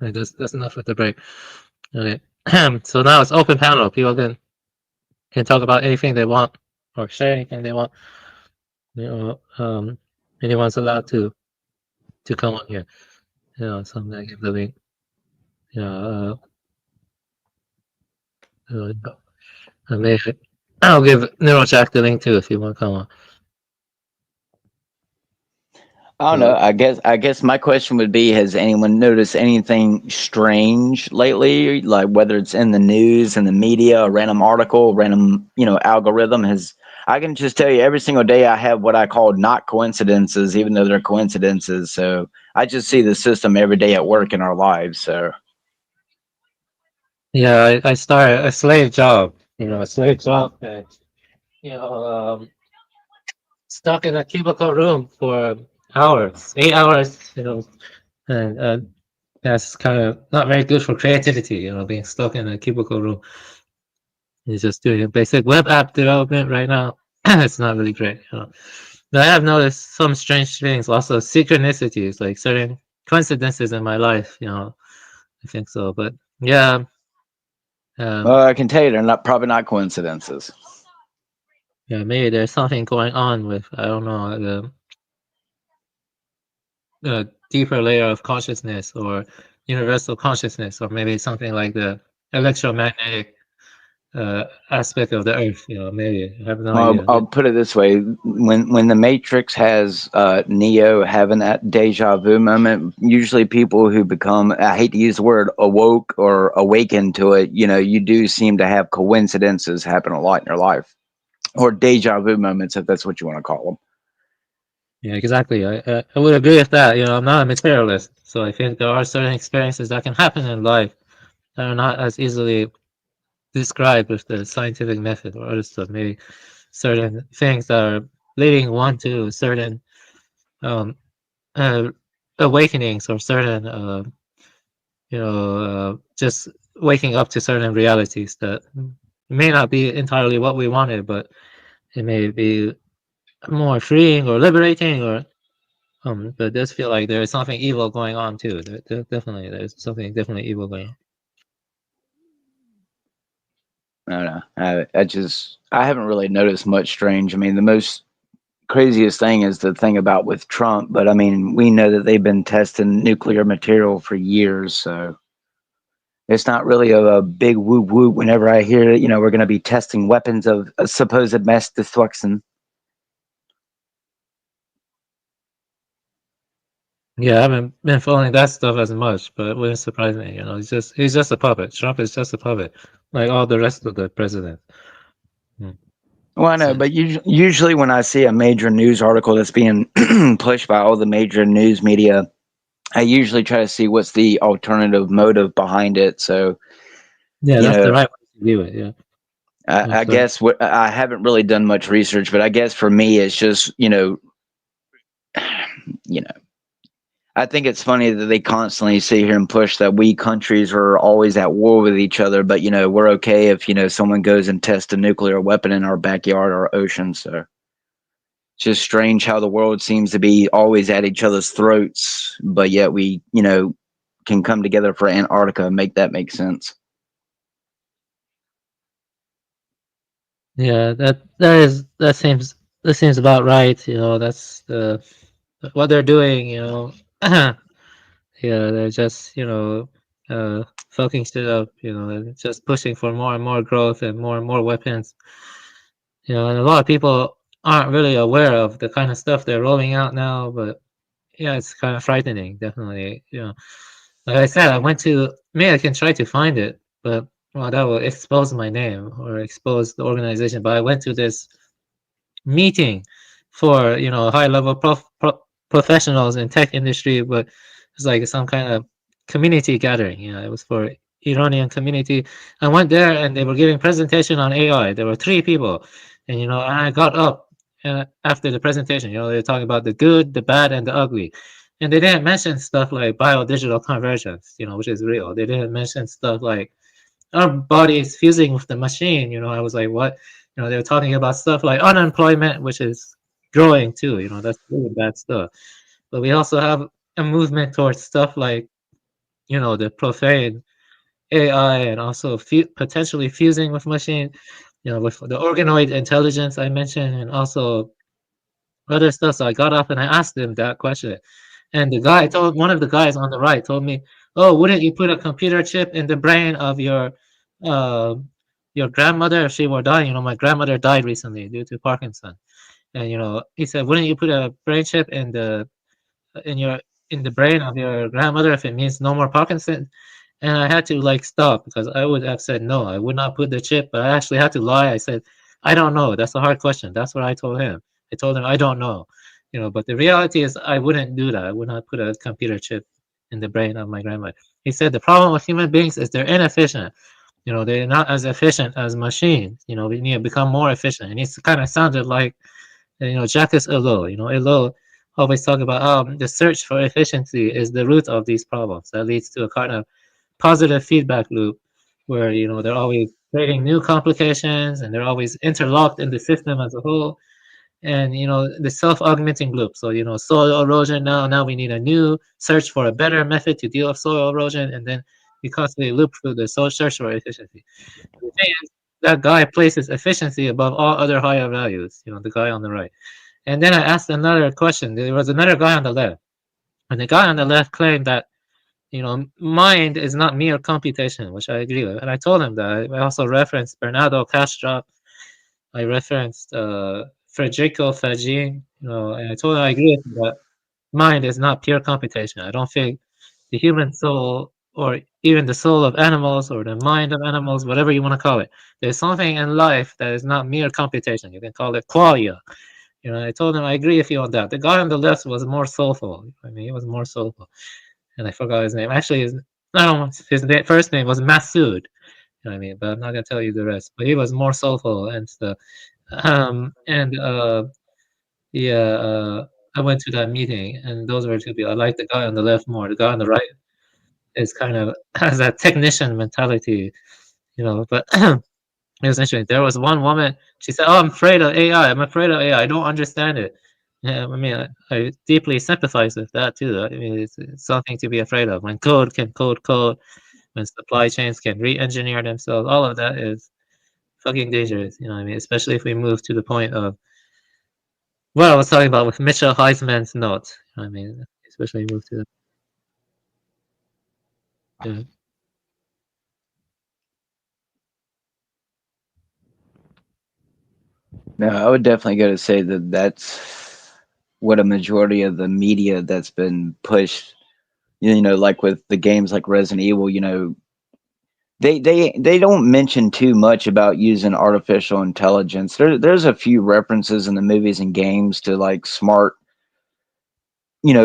That's enough with the break. Okay. So now it's open panel. People can talk about anything they want or share anything they want. Anyone's allowed to come on here. So I'm gonna give the link. I'll give Neurojack the link too if you want to come on. I don't know. I guess my question would be: has anyone noticed anything strange lately? Like whether it's in the news, in the media, a random article, random algorithm has. I can just tell you every single day I have what I call not coincidences, even though they're coincidences. So I just see the system every day at work in our lives. So Yeah, I started a slave job. A slave job, and you know, stuck in a cubicle room for hours, 8 hours. And that's kind of not very good for creativity. Being stuck in a cubicle room. You're just doing a basic web app development right now. It's not really great. But I have noticed some strange things, also synchronicities, like certain coincidences in my life. I think so. But yeah, I can tell you they're probably not coincidences. yeah, maybe there's something going on with, I don't know, the deeper layer of consciousness or universal consciousness, or maybe something like the electromagnetic aspect of the earth. Maybe I have no idea. I'll put it this way: when the Matrix has Neo having that deja vu moment, usually people who become, I hate to use the word awoke or awakened to it, you do seem to have coincidences happen a lot in your life, or deja vu moments, if that's what you want to call them. Yeah, exactly. I would agree with that. I'm not a materialist, so I think there are certain experiences that can happen in life that are not as easily described with the scientific method or other stuff. Maybe certain things that are leading one to certain um, awakenings, or certain just waking up to certain realities that may not be entirely what we wanted, but it may be more freeing or liberating, or but it does feel like there is something evil going on too. Definitely, there's something definitely evil going on. I don't know. I haven't really noticed much strange. I mean, the most craziest thing is the thing about with Trump, but I mean, we know that they've been testing nuclear material for years, so it's not really a big whoop whoop whenever I hear that, we're going to be testing weapons of supposed mass destruction. Yeah, I haven't been following that stuff as much, but it wouldn't surprise me. He's just a puppet. Trump is just a puppet, like all the rest of the president. Well, I know, but usually when I see a major news article that's being pushed by all the major news media, I usually try to see what's the alternative motive behind it. So, yeah, that's the right way to do it. Yeah. I guess I haven't really done much research, but I guess for me, it's just, I think it's funny that they constantly sit here and push that we countries are always at war with each other, but we're okay if someone goes and tests a nuclear weapon in our backyard or ocean. So it's just strange how the world seems to be always at each other's throats, but yet we can come together for Antarctica and make that make sense. Yeah, that seems about right. That's what they're doing. Yeah, they're just fucking shit up. They're just pushing for more and more growth and more weapons. And a lot of people aren't really aware of the kind of stuff they're rolling out now. But yeah, it's kind of frightening, definitely. Like I said, maybe I can try to find it, but well, that will expose my name or expose the organization. But I went to this meeting for high level professionals in tech industry, but it's like some kind of community gathering. It was for Iranian community. I went there and they were giving presentation on AI. There were 3 people, and I got up after the presentation. They were talking about the good, the bad, and the ugly. And they didn't mention stuff like bio-digital convergence, which is real. They didn't mention stuff like our body is fusing with the machine. I was like, what? They were talking about stuff like unemployment, which is growing too. That's really bad stuff. But we also have a movement towards stuff like, the profane AI, and also potentially fusing with machine, with the organoid intelligence I mentioned, and also other stuff. So I got up and I asked them that question. And one of the guys on the right told me, "Oh, wouldn't you put a computer chip in the brain of your grandmother if she were dying?" My grandmother died recently due to Parkinson, and he said, "Wouldn't you put a brain chip in the in the brain of your grandmother if it means no more Parkinson? And I had to like stop because I would have said no, I would not put the chip, but I actually had to lie. I said, I don't know. That's a hard question. That's what I told him. I told him I don't know. But the reality is I wouldn't do that. I would not put a computer chip in the brain of my grandmother. He said the problem with human beings is they're inefficient. They're not as efficient as machines. We need to become more efficient. And he kind of sounded like, Jacques Ellul. Ellul always talk about the search for efficiency is the root of these problems. That leads to a kind of positive feedback loop where they're always creating new complications and they're always interlocked in the system as a whole. And the self-augmenting loop. So soil erosion, now we need a new search for a better method to deal with soil erosion, and then we constantly loop through the search for efficiency. The thing is, that guy places efficiency above all other higher values, the guy on the right. And then I asked another question. There was another guy on the left, and the guy on the left claimed that mind is not mere computation, which I agree with. And I told him that. I also referenced Bernardo Kastrup. I referenced Federico Fagin, and I told him I agree with him that mind is not pure computation. I don't think the human soul, or even the soul of animals, or the mind of animals, whatever you want to call it, there's something in life that is not mere computation. You can call it qualia. I told him I agree with you on that. The guy on the left was more soulful. He was more soulful, and I forgot his name. Actually, his first name was Masood. But I'm not gonna tell you the rest. But he was more soulful and stuff. And I went to that meeting, and those were two people. I like the guy on the left more. The guy on the right is kind of has that technician mentality, But it was interesting. There was one woman. She said, "Oh, I'm afraid of AI. I'm afraid of AI. I don't understand it." Yeah, I deeply sympathize with that too. It's something to be afraid of. When code can code, when supply chains can re-engineer themselves, all of that is fucking dangerous. Especially if we move to the point of what I was talking about with Mitchell Heisman's notes. Especially move to the. No, I would definitely go to say that that's what a majority of the media that's been pushed, like with the games like Resident Evil, they don't mention too much about using artificial intelligence. There's a few references in the movies and games to like smart,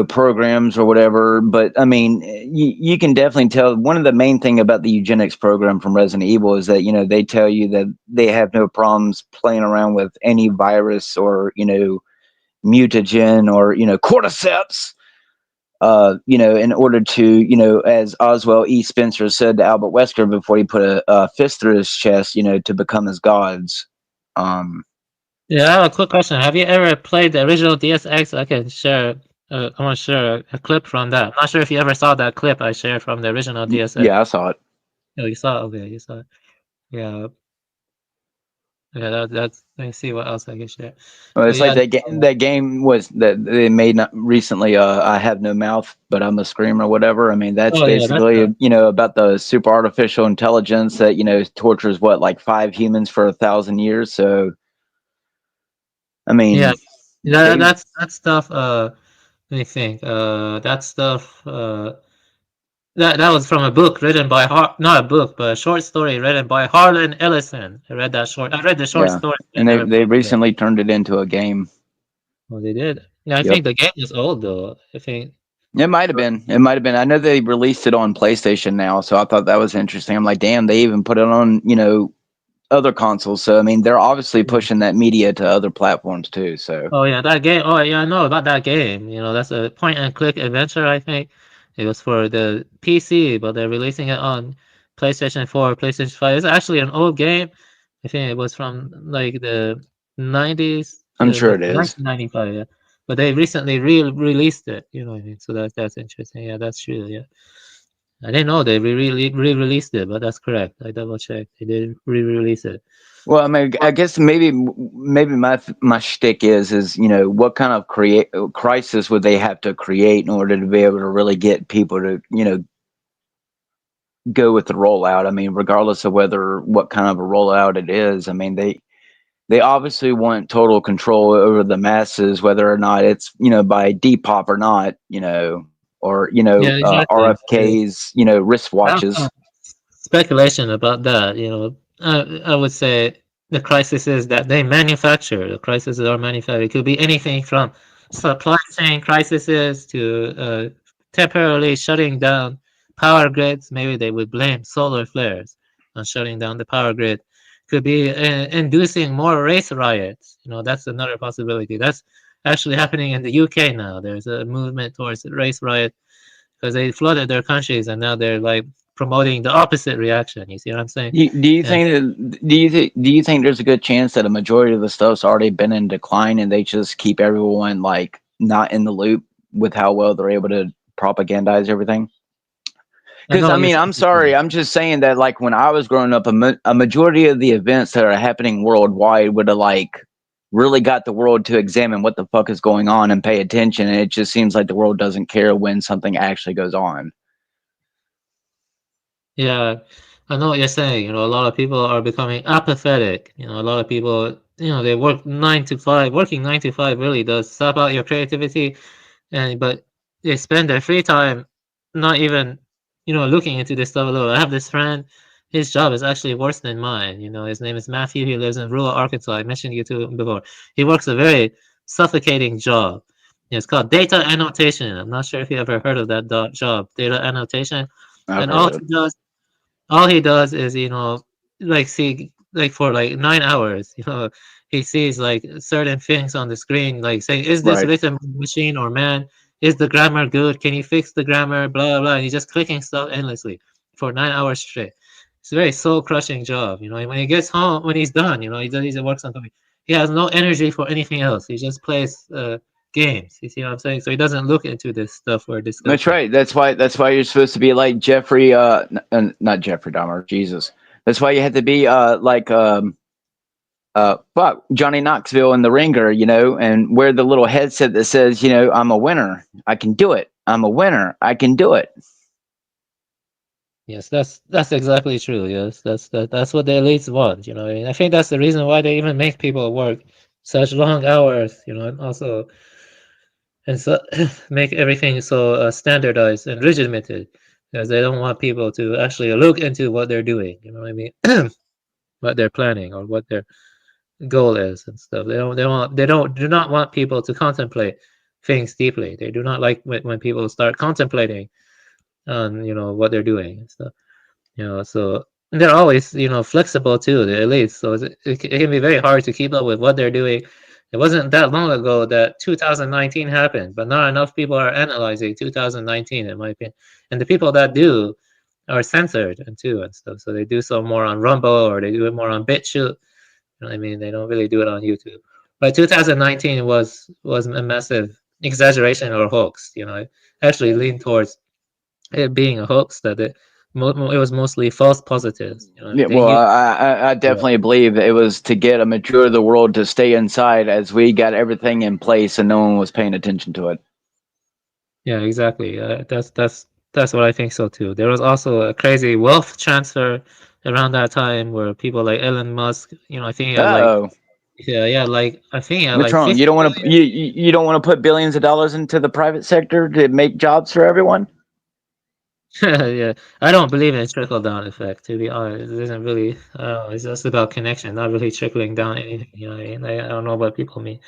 programs or whatever. But you can definitely tell one of the main thing about the eugenics program from Resident Evil is that, they tell you that they have no problems playing around with any virus or, mutagen or, cordyceps, in order to, as Oswald E. Spencer said to Albert Wesker before he put a fist through his chest, to become his gods. Yeah, I have a quick question. Have you ever played the original DSX? I can share. I want to share a clip from that. I'm not sure if you ever saw that clip I shared from the original DSX. Yeah, I saw it. Oh, you saw it? Okay, you saw it. Yeah. Yeah, that's. Let me see what else I can share. Well, it's yeah, like that game was that they made not recently. I have no mouth, but I'm a scream or whatever. That's basically about the super artificial intelligence that tortures like 5 humans for 1,000 years. So, yeah, that's that stuff. Let me think. That stuff. That was from a book written by not a book, but a short story written by Harlan Ellison. I read the short story. And they recently turned it into a game. Oh, they did. Yeah, I think the game is old though. I think it might have been. It might have been. I know they released it on PlayStation now, so I thought that was interesting. I'm like, damn, they even put it on other consoles. So they're obviously pushing that media to other platforms too. So. Oh yeah, that game. Oh yeah, I know about that game. That's a point and click adventure. I think it was for the PC, but they're releasing it on PlayStation 4, PlayStation 5. It's actually an old game. I think it was from like the 90s. I'm sure it is. 1995, yeah. But they recently re-released it. You know what I mean? So that's interesting. Yeah, that's true. Yeah. I didn't know they re-released it, but that's correct. I double checked. They did re-release it. Well, I guess maybe my shtick is what kind of crisis would they have to create in order to be able to really get people to go with the rollout? Regardless of what kind of a rollout it is, they obviously want total control over the masses, whether or not it's, by Depop or not, or, Yeah, exactly. RFK's, wristwatches. Speculation about that, I would say the crisis is that they manufacture. The crises are manufactured. It could be anything from supply chain crises to temporarily shutting down power grids. Maybe they would blame solar flares on shutting down the power grid. Could be inducing more race riots. That's another possibility. That's actually happening in the UK now. There's a movement towards race riot because they flooded their countries and now they're like promoting the opposite reaction. You see what I'm saying? Do you And think do you think there's a good chance that a majority of the stuff's already been in decline and they just keep everyone like not in the loop with how well they're able to propagandize everything? Because I mean, I'm sorry, I'm just saying that like when I was growing up, a majority of the events that are happening worldwide would have like really got the world to examine what the fuck is going on and pay attention. And it just seems like the world doesn't care when something actually goes on. yeah, I know what you're saying. A lot of people are becoming apathetic. A lot of people, they work 9 to 5. Working 9 to 5 really does sap out your creativity, but they spend their free time not even, looking into this stuff a little. I have this friend, his job is actually worse than mine. His name is Matthew. He lives in rural Arkansas. I mentioned you to him before. He works a very suffocating job. It's called data annotation. I'm not sure if you ever heard of that job, data annotation. And all he does is, like see like for like 9 hours, he sees like certain things on the screen, like saying, is this Right. written machine or man? Is the grammar good? Can you fix the grammar? Blah blah. And he's just clicking stuff endlessly for 9 hours straight. It's a very soul crushing job. When he gets home, when he's done, he works on something. He has no energy for anything else. He just plays games. You see what I'm saying? So he doesn't look into this stuff we're discussing. That's right. That's why you're supposed to be like Jeffrey, not Jeffrey Dahmer. Jesus. That's why you have to be fuck Johnny Knoxville in The Ringer, and wear the little headset that says, I'm a winner. I can do it. I'm a winner. I can do it. Yes, that's exactly true. Yes, that's what the elites want. I think that's the reason why they even make people work such long hours. And also, and so make everything so standardized and regimented, because they don't want people to actually look into what they're doing. You know what I mean? What they're planning or what their goal is and stuff. Do not want people to contemplate things deeply. They do not like when people start contemplating on what they're doing and stuff. So they're always flexible too, the elites. So it can be very hard to keep up with what they're doing. It wasn't that long ago that 2019 happened, but not enough people are analyzing 2019, in my opinion. And the people that do are censored and stuff. So they do so more on Rumble or they do it more on BitChute. You know what I mean? They don't really do it on YouTube. But 2019 was a massive exaggeration or hoax. It actually leaned towards it being a hoax, that it was mostly false positives. Yeah, well, I definitely believe it was to get a majority of the world to stay inside as we got everything in place and no one was paying attention to it. Yeah, exactly. That's what I think so too. There was also a crazy wealth transfer around that time where people like Elon Musk, I think he had like, like I think he had What's like wrong? 50 You don't want to you don't want to put billions of dollars into the private sector to make jobs for everyone? Yeah, I don't believe in trickle down effect, to be honest. It isn't really, it's just about connection, not really trickling down anything. I don't know what people mean.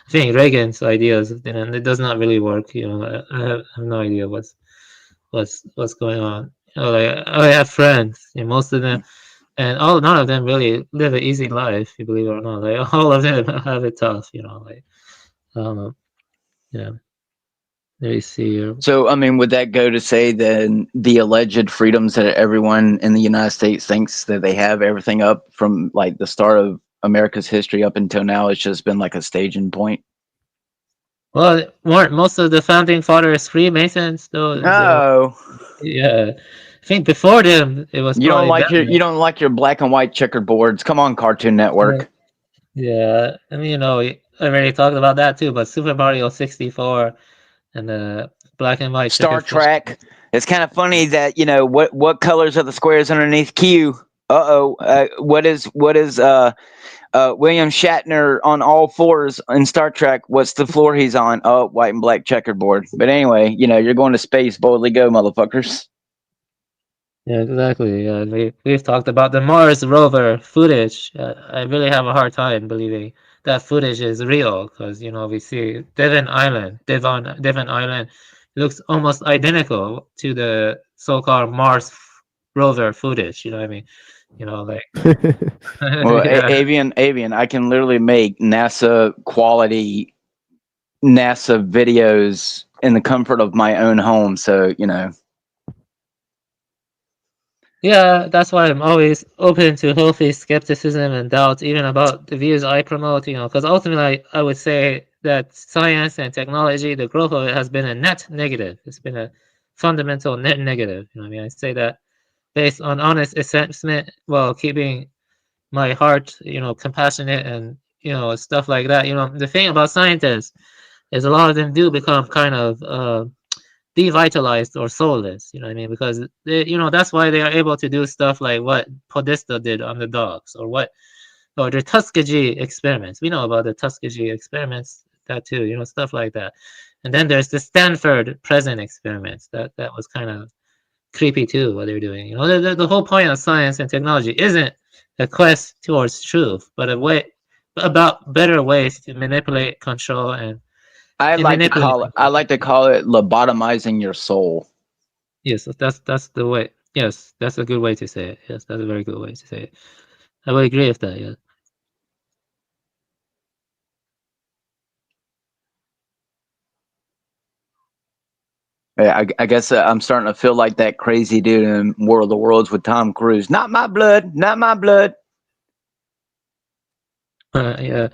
I think Reagan's ideas, and it does not really work. I have no idea what's going on. Like I have friends, and most of them, and none of them really live an easy life. You believe it or not, like all of them have it tough. Like I don't know. Yeah. Let me see here. So, I mean, would that go to say then the alleged freedoms that everyone in the United States thinks that they have, everything up from like the start of America's history up until now, it's just been like a staging point? Well, weren't most of the founding fathers Freemasons though? No. Yeah, I think before them it was You don't probably like better. you don't like your black and white checkered boards. Come on, Cartoon Network. Yeah, I mean, I already talked about that too, but Super Mario 64 and the black and white Star checkered Trek. It's kind of funny that what colors are the squares underneath Q? What is William Shatner on all fours in Star Trek. What's the floor he's on? Oh, white and black checkerboard. But anyway, you're going to space. Boldly go, motherfuckers. Yeah, exactly. Yeah, we've talked about the Mars rover footage. I really have a hard time believing that footage is real because we see Devon Island looks almost identical to the so-called Mars rover footage. You know what I mean? Like Well, yeah. Avian, I can literally make NASA quality NASA videos in the comfort of my own home. So Yeah, that's why I'm always open to healthy skepticism and doubt, even about the views I promote, because ultimately I would say that science and technology, the growth of it has been a net negative. It's been a fundamental net negative. I mean, I say that based on honest assessment while keeping my heart, compassionate and, stuff like that. The thing about scientists is a lot of them do become kind of devitalized or soulless. You know what I mean? Because that's why they are able to do stuff like what Podesta did on the dogs, or the Tuskegee experiments. We know about the Tuskegee experiments, that too. Stuff like that. And then there's the Stanford present experiments. That was kind of creepy too. What they're doing. The whole point of science and technology isn't a quest towards truth, but about better ways to manipulate, control, and I like to manipulate. call it lobotomizing your soul. Yes, that's the way. Yes, that's a good way to say it. Yes, that's a very good way to say it. I would agree with that. Yeah. Yeah, I guess I'm starting to feel like that crazy dude in World of the Worlds with Tom Cruise. Not my blood, not my blood. Yeah.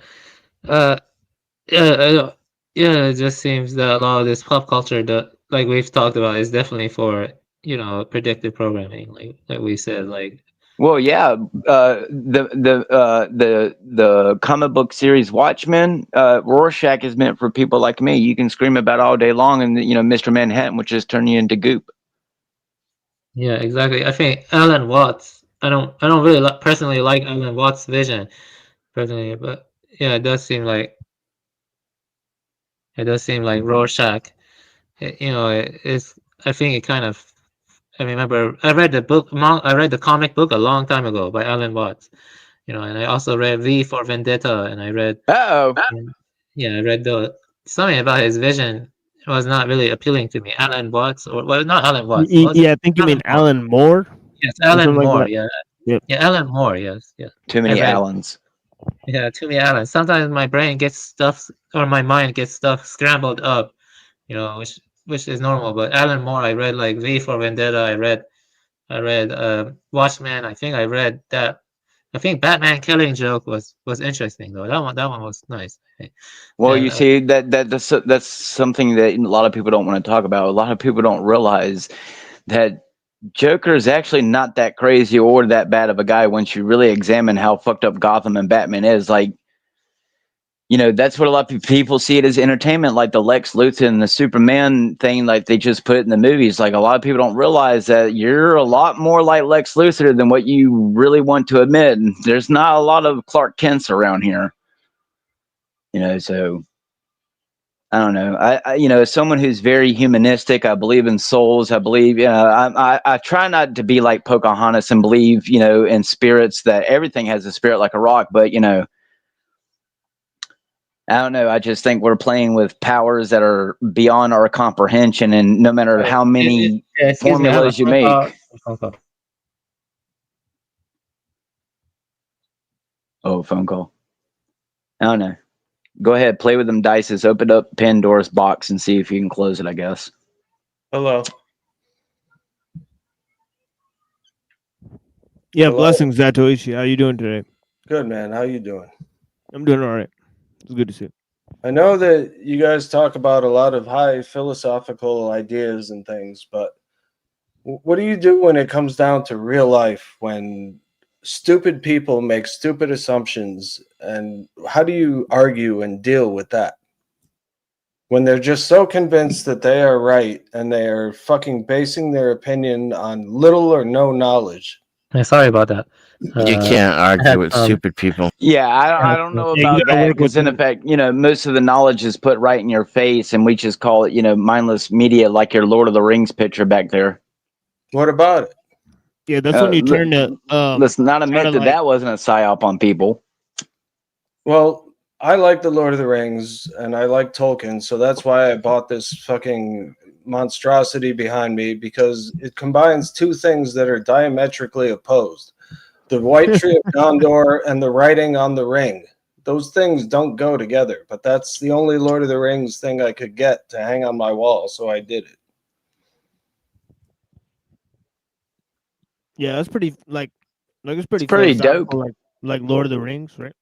Uh. Yeah. Yeah. It just seems that a lot of this pop culture that, like we've talked about, is definitely for predictive programming, like we said, like. Well, yeah, the comic book series Watchmen, Rorschach is meant for people like me. You can scream about it all day long, and Mr. Manhattan would just turn you into goop. Yeah, exactly. I think Alan Watts. I don't really personally like Alan Watts' vision, personally, but yeah, it does seem like Rorschach. It's. I think it kind of. I remember I read the comic book a long time ago by Alan Watts. And I also read V for Vendetta, and I read. Uh-oh. Yeah, I read something about his vision was not really appealing to me. Alan Watts, or well, not Alan Watts. Yeah, I think you mean Alan Moore. Yes, Alan like Moore. that. Yeah. Yep. Yeah, Alan Moore. Yes. Yeah. Too many Allens. Yeah, too many Allens. Sometimes my brain gets stuff, or my mind gets stuff scrambled up. Which is normal. But Alan Moore, I read like V for Vendetta. I read Watchmen. I think I read that. I think Batman Killing Joke was interesting though. That one was nice. Well, And, you see that's something that a lot of people don't want to talk about. A lot of people don't realize that Joker is actually not that crazy or that bad of a guy once you really examine how fucked up Gotham and Batman is. Like, that's what a lot of people see it as entertainment, like the Lex Luthor and the Superman thing, like they just put it in the movies. Like, a lot of people don't realize that you're a lot more like Lex Luthor than what you really want to admit. There's not a lot of Clark Kents around here. So I don't know. As someone who's very humanistic, I believe in souls. I believe, I try not to be like Pocahontas and believe, in spirits, that everything has a spirit like a rock. But, I don't know. I just think we're playing with powers that are beyond our comprehension. And no matter how many excuse me, I have a formulas you phone make. phone call. Oh, phone call. I don't know. Go ahead, play with them dices. Open up Pandora's box and see if you can close it, I guess. Hello. Yeah, Hello. blessings, Zatoichi. How you doing today? Good, man. How you doing? I'm doing all right. It's good to see you. I know that you guys talk about a lot of high philosophical ideas and things, but what do you do when it comes down to real life, when stupid people make stupid assumptions, and how do you argue and deal with that? When they're just so convinced that they are right and they are fucking basing their opinion on little or no knowledge. Sorry about that. You can't I had argue with stupid people. Yeah, I don't know Yeah, you about gotta that work with because in them. effect, most of the knowledge is put right in your face, and we just call it, mindless media, like your Lord of the Rings picture back there. What about it? Yeah, that's when you turn to Let's not try admit to that like that wasn't a psyop on people. Well, I like the Lord of the Rings and I like Tolkien, so that's why I bought this fucking monstrosity behind me, because it combines two things that are diametrically opposed: the White Tree of Gondor and the writing on the ring. Those things don't go together, but that's the only Lord of the Rings thing I could get to hang on my wall, so I did it. yeah, that's pretty like it's pretty pretty dope. philosophical, like Lord of the Rings, right?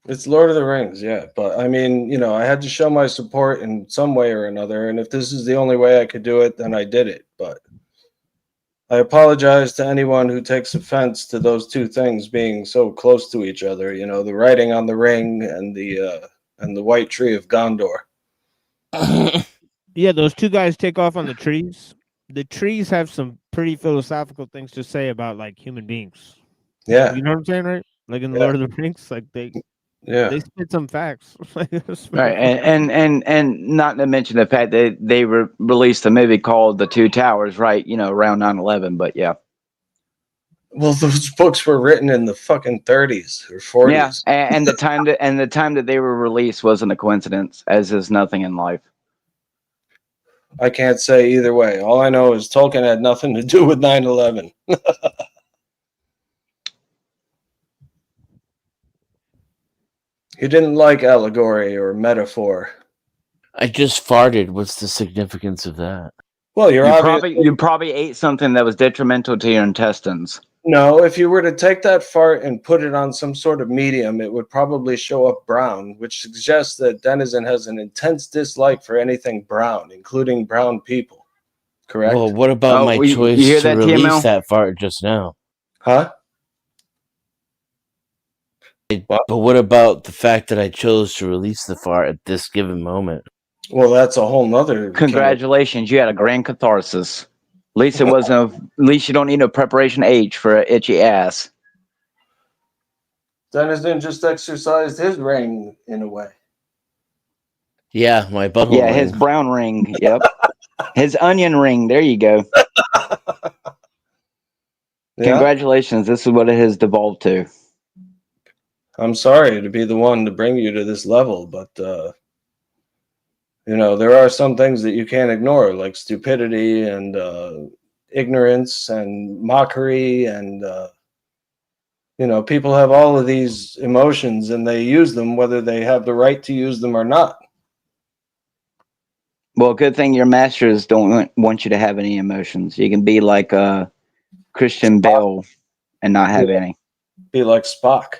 It's Lord of the Rings, yeah. But I mean, I had to show my support in some way or another. And if this is the only way I could do it, then I did it. But I apologize to anyone who takes offense to those two things being so close to each other. The writing on the ring and the White Tree of Gondor. Yeah, those two guys take off on the trees. The trees have some pretty philosophical things to say about like human beings. Yeah. You know what I'm saying, right? Like in Yeah. Lord of the Rings, like Yeah. they spit some facts. It's Right, pretty cool. and not to mention the fact that they released a movie called The Two Towers, right? Around 9/11. But yeah, Well, those books were written in the fucking 30s or 40s. yeah, and the time that they were released wasn't a coincidence, as is nothing in life. I can't say either way. All I know is Tolkien had nothing to do with 9/11. He didn't like allegory or metaphor. I just farted. What's the significance of that? Well, You probably ate something that was detrimental to your intestines. No, if you were to take that fart and put it on some sort of medium, it would probably show up brown, which suggests that Denizen has an intense dislike for anything brown, including brown people. Correct? Well, what about my you choice hear to that, release TML? that fart just now? Huh? But what about the fact that I chose to release the fart at this given moment? Well, that's a whole nother. Congratulations, you had a grand catharsis. At least it wasn't. At least you don't need no preparation H for an itchy ass. Denizen just exercised his ring in a way. Yeah, my butthole Yeah, ring. his brown ring. Yep, his onion ring. There you go. Yeah? Congratulations. This is what it has devolved to. I'm sorry to be the one to bring you to this level, but there are some things that you can't ignore, like stupidity and ignorance and mockery, and people have all of these emotions and they use them whether they have the right to use them or not. Well, good thing your masters don't want you to have any emotions. You can be like Christian Bale and not have any. Be like Spock.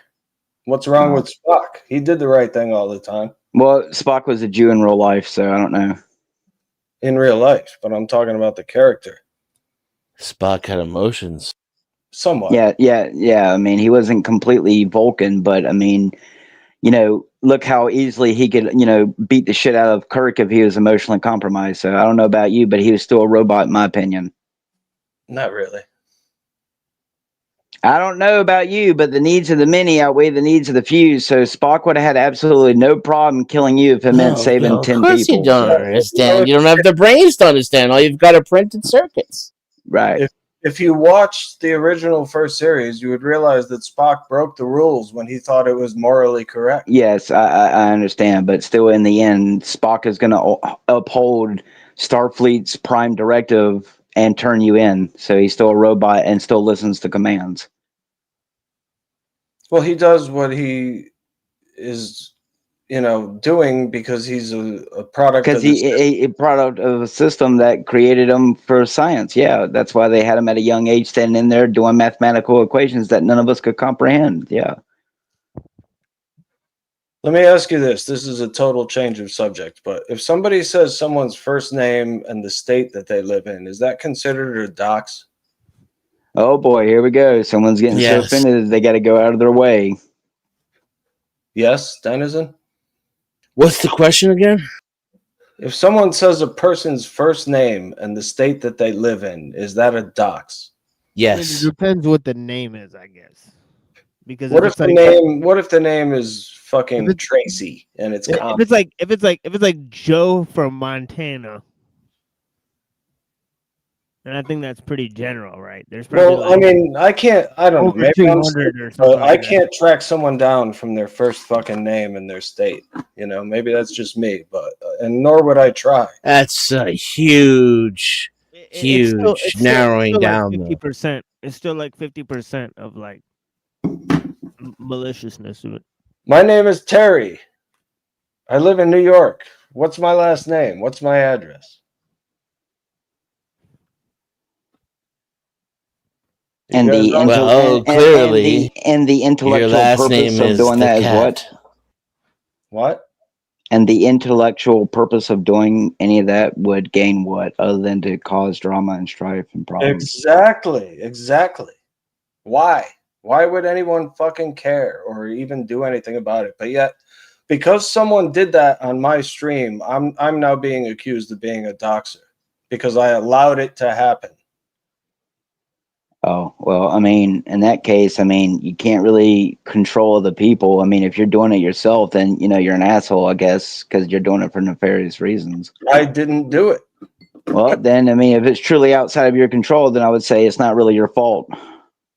What's wrong with Spock? He did the right thing all the time. Well, Spock was a Jew in real life, so I don't know. In real life, but I'm talking about the character. Spock had emotions. Somewhat. Yeah. I mean, he wasn't completely Vulcan, but I mean, look how easily he could, beat the shit out of Kirk if he was emotionally compromised. So I don't know about you, but he was still a robot, in my opinion. Not really. I don't know about you, but the needs of the many outweigh the needs of the few. So Spock would have had absolutely no problem killing you if it meant saving 10 Of course people. you don't So. understand. You don't have the brains to understand. All you've got are printed circuits. Right. If you watched the original first series, you would realize that Spock broke the rules when he thought it was morally correct. Yes, I understand, but still, in the end, Spock is going to uphold Starfleet's prime directive and turn you in. So he's still a robot and still listens to commands. Well, he does what he is, doing because he's a product Because of a product of a system that created him for science. Yeah, that's why they had him at a young age standing in there doing mathematical equations that none of us could comprehend. Yeah. Let me ask you this. This is a total change of subject, but if somebody says someone's first name and the state that they live in, is that considered a dox? Oh boy, here we go. Someone's getting so offended they got to go out of their way. Yes, Denizen? What's the question again? If someone says a person's first name and the state that they live in, is that a dox? Yes. it depends what the name is, I guess. Because What if if it's the like name? What if the name is fucking Tracy and it's if common? it's like Joe from Montana, and I think that's pretty general, right? There's probably Well, I mean, I don't know. over Maybe I'm 200 or stupid, something but I like that. can't track someone down from their first fucking name in their state. You know, maybe that's just me, but and nor would I try. That's a huge, huge narrowing it's still down. like Though. 50%. It's still like 50% of like maliciousness of it. My name is Terry. I live in New York. What's my last name? What's my address? And the clearly, and the your intellectual last name purpose of is doing the that is cat. What? And the intellectual purpose of doing any of that would gain what, other than to cause drama and strife and problems? Exactly. Why? Why would anyone fucking care or even do anything about it? But yet, because someone did that on my stream, I'm now being accused of being a doxer because I allowed it to happen. Oh, well, I mean, in that case, I mean, you can't really control the people. I mean, if you're doing it yourself, then, you're an asshole, I guess, because you're doing it for nefarious reasons. I didn't do it. Well, then, I mean, if it's truly outside of your control, then I would say it's not really your fault.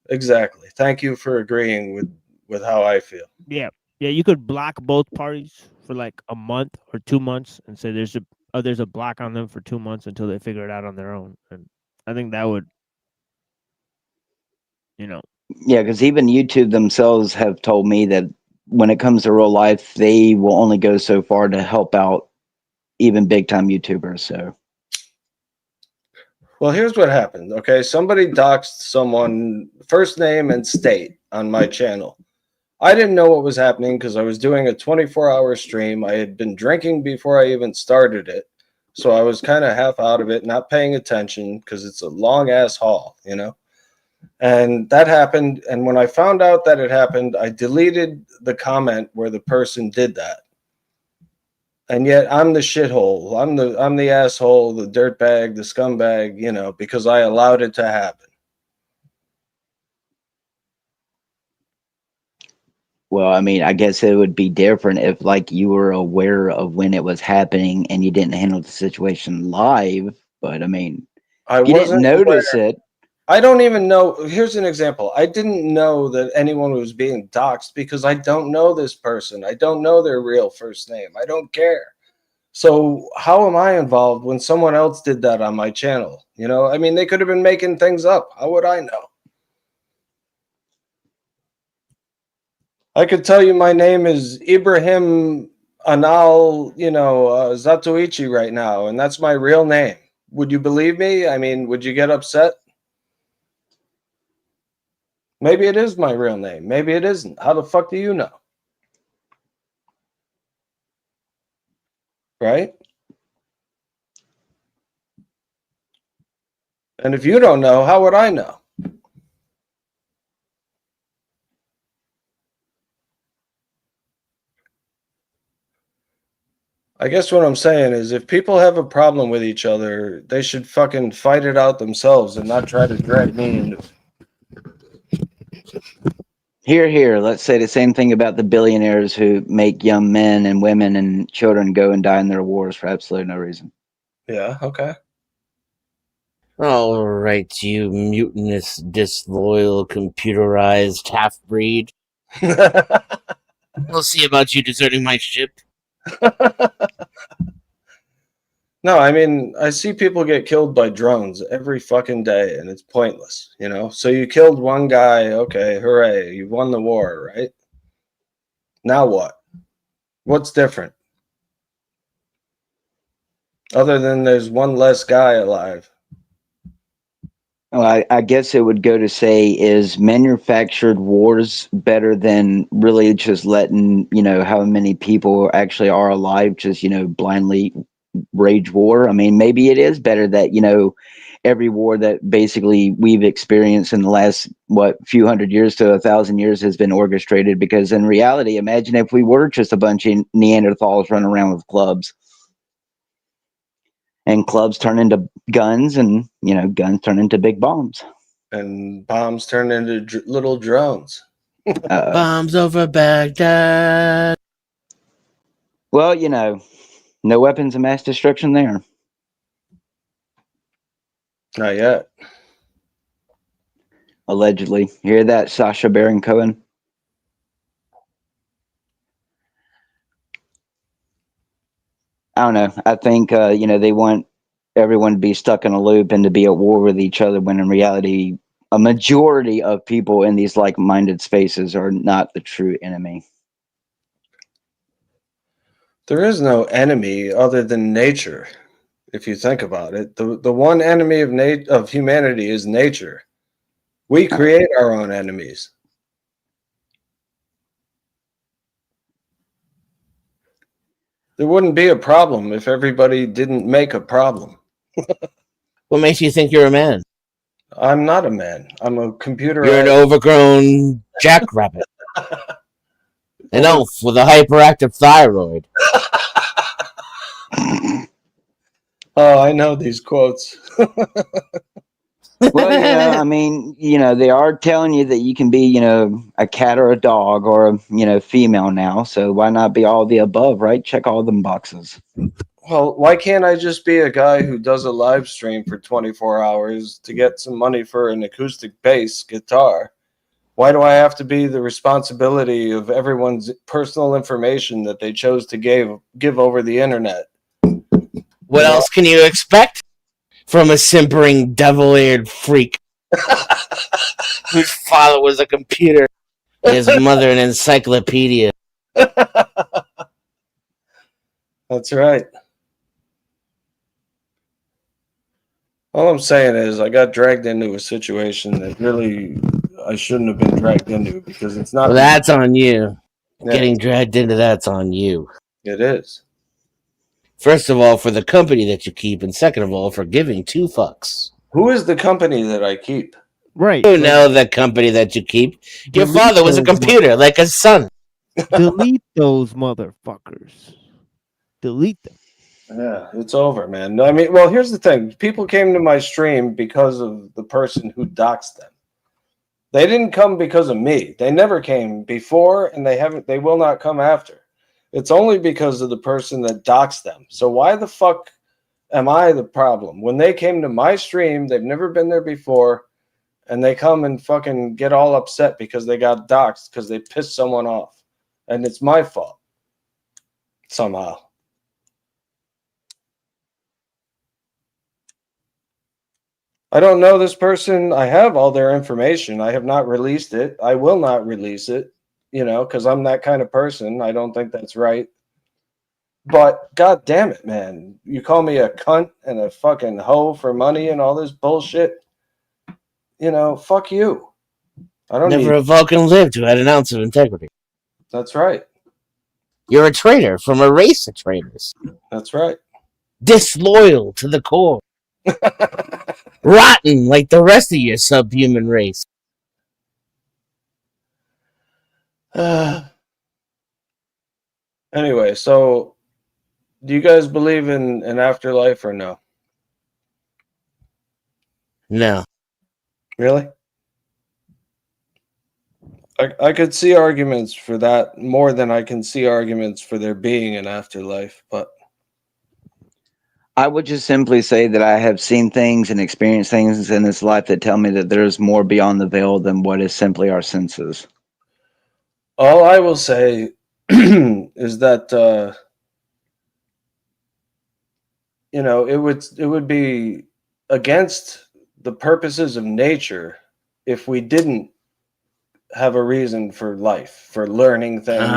Exactly. Thank you for agreeing with how I feel. Yeah, you could block both parties for like a month or 2 months and say there's a block on them for 2 months until they figure it out on their own. And I think that would, Yeah, because even YouTube themselves have told me that when it comes to real life, they will only go so far to help out even big time YouTubers. So, well, here's what happened. Okay, somebody doxed someone first name and state on my channel. I didn't know what was happening because I was doing a 24-hour stream. I had been drinking before I even started it, so I was kind of half out of it, not paying attention because it's a long ass haul, And that happened. And when I found out that it happened, I deleted the comment where the person did that. And yet I'm the shithole. I'm the asshole, the dirtbag, the scumbag, because I allowed it to happen. well, I mean, I guess it would be different if, like, you were aware of when it was happening and you didn't handle the situation live. But I mean, I if you didn't wasn't notice aware. it. I don't even know. Here's an example. I didn't know that anyone was being doxxed because I don't know this person. I don't know their real first name. I don't care. So how am I involved when someone else did that on my channel? I mean, they could have been making things up. How would I know? I could tell you my name is Ibrahim Anal, Zatoichi right now, and that's my real name. Would you believe me? I mean, would you get upset? Maybe it is my real name. Maybe it isn't. How the fuck do you know? Right? And if you don't know, how would I know? I guess what I'm saying is if people have a problem with each other, they should fucking fight it out themselves and not try to drag me into it. Here. Let's say the same thing about the billionaires who make young men and women and children go and die in their wars for absolutely no reason. Yeah, okay. All right, you mutinous, disloyal, computerized half-breed. We'll see about you deserting my ship. No, I mean, I see people get killed by drones every fucking day, and it's pointless, So you killed one guy, okay, hooray, you won the war, right? Now what? What's different? Other than there's one less guy alive. Well, I guess it would go to say, is manufactured wars better than really just letting, how many people actually are alive, just, blindly rage war? I mean, maybe it is better that, every war that basically we've experienced in the last, few hundred years to 1,000 years has been orchestrated, because in reality, imagine if we were just a bunch of Neanderthals running around with clubs. And clubs turn into guns, and guns turn into big bombs. and bombs turn into little drones. Bombs over Baghdad. Well, you know, no weapons of mass destruction there. Not yet. Allegedly. Hear that, Sacha Baron Cohen? I don't know. I think, you know, they want everyone to be stuck in a loop and to be at war with each other when in reality, a majority of people in these like-minded spaces are not the true enemy. There is no enemy other than nature, if you think about it. The one enemy of humanity is nature. We create our own enemies. There wouldn't be a problem if everybody didn't make a problem. What makes you think you're a man? I'm not a man. I'm a computer. You're an overgrown jackrabbit. An elf with a hyperactive thyroid. Oh, I know these quotes. Well, you know, I mean, you know, they are telling you that you can be, you know, a cat or a dog or a, you know, female now. So why not be all the above, right? Check all them boxes. Well, why can't I just be a guy who does a live stream for 24 hours to get some money for an acoustic bass guitar? Why do I have to be the responsibility of everyone's personal information that they chose to give over the internet? What else can you expect from a simpering, devil-eared freak whose father was a computer and his mother an encyclopedia? That's right. All I'm saying is I got dragged into a situation that really I shouldn't have been dragged into because it's not. Well, that's on you. Yeah. Getting dragged into that's on you. It is. First of all, for the company that you keep, and second of all, for giving two fucks. Who is the company that I keep? Right. You know the company that you keep. Your father was a computer, like his son. Delete those motherfuckers. Delete them. Yeah, it's over, man. I mean, well, here's the thing. People came to my stream because of the person who doxed them. They didn't come because of me. They never came before, and they will not come after. It's only because of the person that doxed them. So why the fuck am I the problem? When they came to my stream, they've never been there before, and they come and fucking get all upset because they got doxed because they pissed someone off. And it's my fault. Somehow. I don't know this person. I have all their information. I have not released it. I will not release it, you know, because I'm that kind of person. I don't think that's right. But god damn it, man. You call me a cunt and a fucking hoe for money and all this bullshit. You know, fuck you. I don't Never need a Vulcan lived who had an ounce of integrity. That's right. You're a traitor from a race of traitors. That's right. Disloyal to the core. Rotten like the rest of your subhuman race. Anyway, so do you guys believe in an afterlife or no? No. Really? I could see arguments for that more than I can see arguments for there being an afterlife, but I would just simply say that I have seen things and experienced things in this life that tell me that there's more beyond the veil than what is simply our senses. all I will say is that you know, it would be against the purposes of nature if we didn't have a reason for life, for learning things.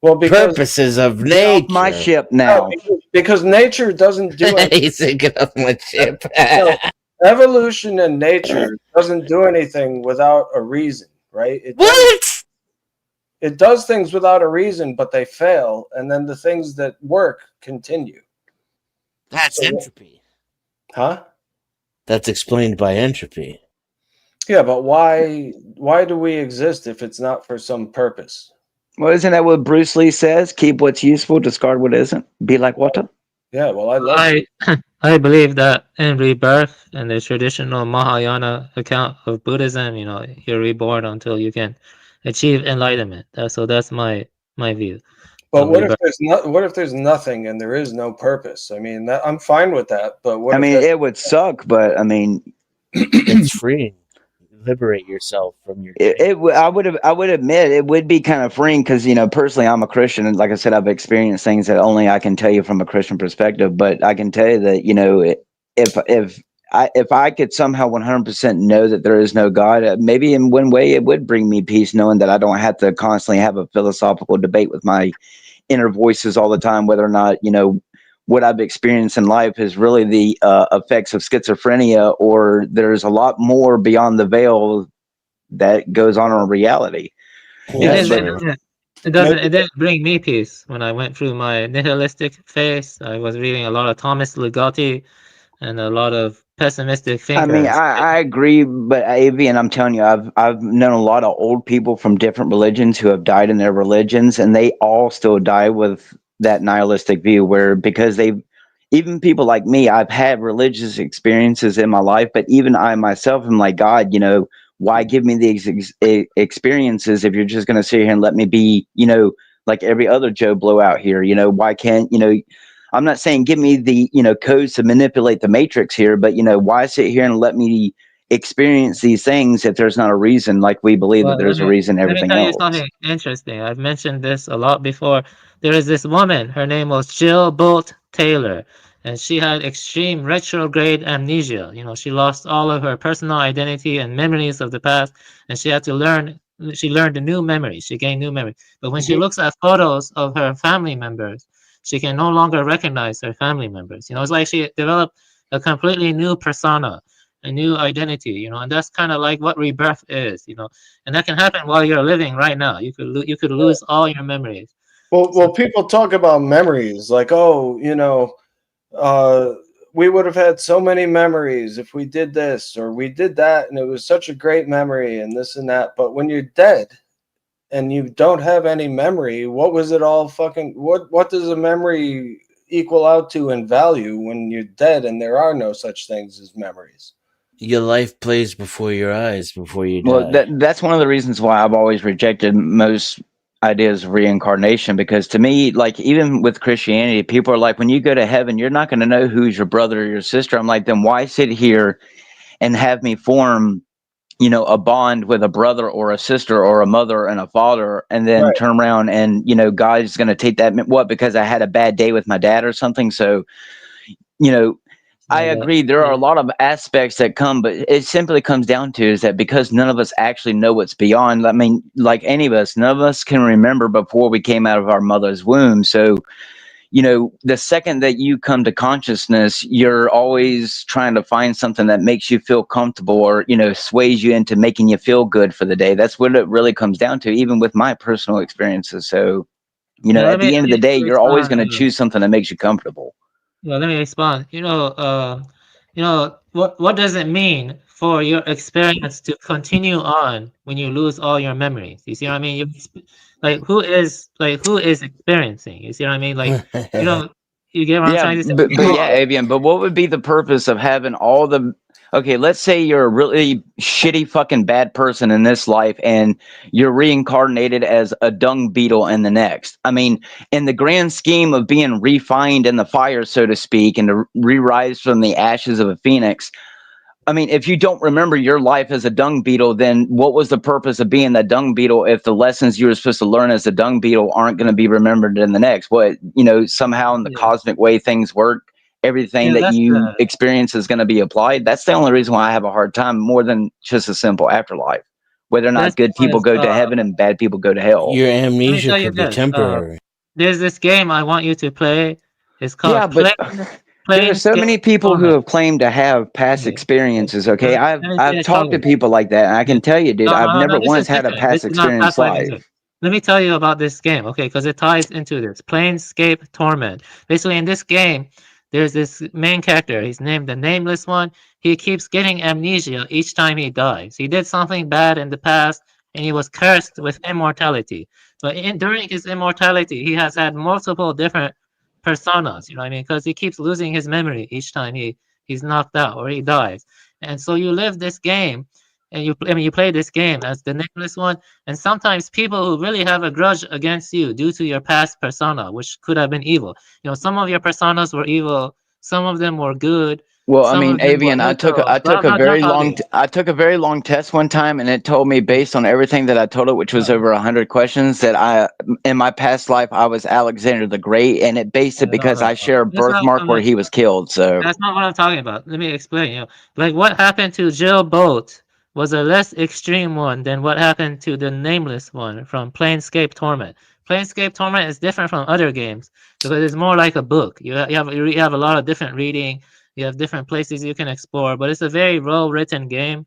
Well, because purposes of nature. Off my ship now. No, because nature doesn't do anything. He's thinking of my ship. No, evolution and nature doesn't do anything without a reason, right? It does things without a reason, but they fail, and then the things that work continue. That's entropy. Huh? That's explained by entropy. Yeah, but why do we exist if it's not for some purpose? Well, isn't that what Bruce Lee says? Keep what's useful, discard what isn't. Be like water. Yeah, well, I love I believe that in rebirth, in the traditional Mahayana account of Buddhism, you're reborn until you can achieve enlightenment. So that's my view But of rebirth. what if there's nothing and there is no purpose? I mean, I'm fine with that. But what I if mean, that's it would suck, but I mean, It's freeing. Liberate yourself from your chains. I would admit it would be kind of freeing because personally I'm a Christian, and like I said, I've experienced things that only I can tell you from a Christian perspective. But I can tell you that if I could somehow 100% know that there is no God, maybe in one way it would bring me peace, knowing that I don't have to constantly have a philosophical debate with my inner voices all the time, whether or not what I've experienced in life is really the effects of schizophrenia, or there's a lot more beyond the veil that goes on in reality. It Yeah, did. but It didn't bring me peace when I went through my nihilistic phase. I was reading a lot of Thomas Ligotti and a lot of pessimistic I mean, thinkers. I agree, but Avi, and I'm telling you, I've known a lot of old people from different religions who have died in their religions, and they all still die with that nihilistic view, where because even people like me, I've had religious experiences in my life, but even I myself am like, God, why give me these experiences if you're just going to sit here and let me be, like every other Joe Blow out here? Why can't, I'm not saying give me the, codes to manipulate the matrix here, but, why sit here and let me experience these things if there's not a reason, like we believe that Well, there's a reason, let me everything tell you else. something interesting. I've mentioned this a lot before. There is this woman. Her name was Jill Bolt Taylor, and she had extreme retrograde amnesia. She lost all of her personal identity and memories of the past, and she had to learn. She learned a new memory. She gained new memory. But when she looks at photos of her family members, she can no longer recognize her family members. It's like she developed a completely new persona, a new identity. And that's kind of like what rebirth is. And that can happen while you're living right now. You could lose all your memories. Well, people talk about memories like, oh, we would have had so many memories if we did this or we did that, and it was such a great memory and this and that. But when you're dead and you don't have any memory, what was it all fucking? What does a memory equal out to in value when you're dead and there are no such things as memories? Your life plays before your eyes before you Well, die. that's one of the reasons why I've always rejected most ideas of reincarnation, because to me, like even with Christianity, people are like, when you go to heaven, you're not going to know who's your brother or your sister. I'm like, then why sit here and have me form, a bond with a brother or a sister or a mother and a father, and then Right. turn around and, God's going to take that, what, because I had a bad day with my dad or something. So, I agree. There are a lot of aspects that come, but it simply comes down to is that because none of us actually know what's beyond. I mean, like any of us, none of us can remember before we came out of our mother's womb. So, the second that you come to consciousness, you're always trying to find something that makes you feel comfortable or, sways you into making you feel good for the day. That's what it really comes down to, even with my personal experiences. So, at the end of the day, you're always going to choose something that makes you comfortable. Well, let me respond. What does it mean for your experience to continue on when you lose all your memories? You see what I mean? Who is experiencing? You see what I mean? You get what I'm Yeah, trying to say? but yeah, Avian, but what would be the purpose of having all the okay, let's say you're a really shitty fucking bad person in this life and you're reincarnated as a dung beetle in the next. I mean, in the grand scheme of being refined in the fire, so to speak, and to re-rise from the ashes of a phoenix, I mean, if you don't remember your life as a dung beetle, then what was the purpose of being that dung beetle if the lessons you were supposed to learn as a dung beetle aren't going to be remembered in the next? What, somehow in the cosmic way things work, everything Yeah, that that's you experience is going to be applied. That's the only reason why I have a hard time, more than just a simple afterlife. Whether or not that's good people because go to heaven and bad people go to hell. Your let me amnesia tell you could be this. temporary. There's this game I want you to play. It's Yeah, called but there are so Planescape many people who Torment. have claimed to have past Okay. experiences. Okay, Let me say I've it talked to slowly. people like that, and I can tell you, dude, I've No, never this is once had a different. This past is not experience pathfinding life. game. Let me tell you about this game, okay? Because it ties into this. Planescape Torment. Basically, in this game, there's this main character. He's named the Nameless One. He keeps getting amnesia each time he dies. He did something bad in the past, and he was cursed with immortality. But during his immortality, he has had multiple different personas. You know what I mean? Because he keeps losing his memory each time he's knocked out or he dies. And so you live this game, and you play this game as the nameless one. And sometimes people who really have a grudge against you due to your past persona, which could have been evil. You know, some of your personas were evil, some of them were good. Well, I Some mean, of them were Avian, neutral. I But took I'm a not done very long talking. I took a very long test one time, and it told me based on everything that I told it, which was over 100 questions, that in my past life I was Alexander the Great, and it based it because I share a That's not birthmark where he was killed. So That's not what I'm talking about. Let me explain. You know, like what happened to Jill Bolt was a less extreme one than what happened to the nameless one from Planescape Torment. Planescape Torment is different from other games because it's more like a book. You have a lot of different reading. You have different places you can explore, but it's a very well written game.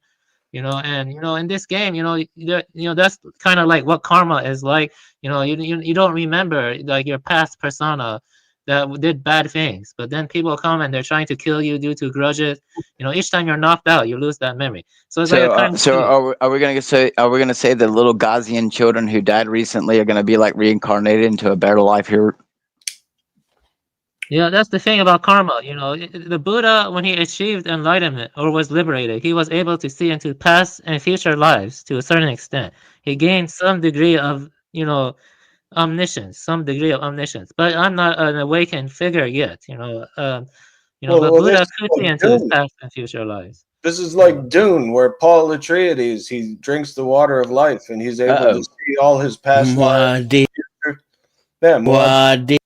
You know, and you know, in this game, that's kind of like what karma is like. You know, you don't remember like your past persona that did bad things, but then people come and they're trying to kill you due to grudges. You know, each time you're knocked out, you lose that memory. So it's like a kind of are we gonna say that little Ghazian children who died recently are gonna be like reincarnated into a better life here? Yeah, that's the thing about karma. You know, the Buddha, when he achieved enlightenment or was liberated, he was able to see into past and future lives to a certain extent. He gained some degree of, omniscience, some degree of omniscience. But I'm not an awakened figure yet. But Well, this Buddha is could see like into his Dune. past and future lives. This is like Dune, where Paul Atreides, he drinks the water of life, and he's able to see all his past lives. Yeah, Muad'Dib.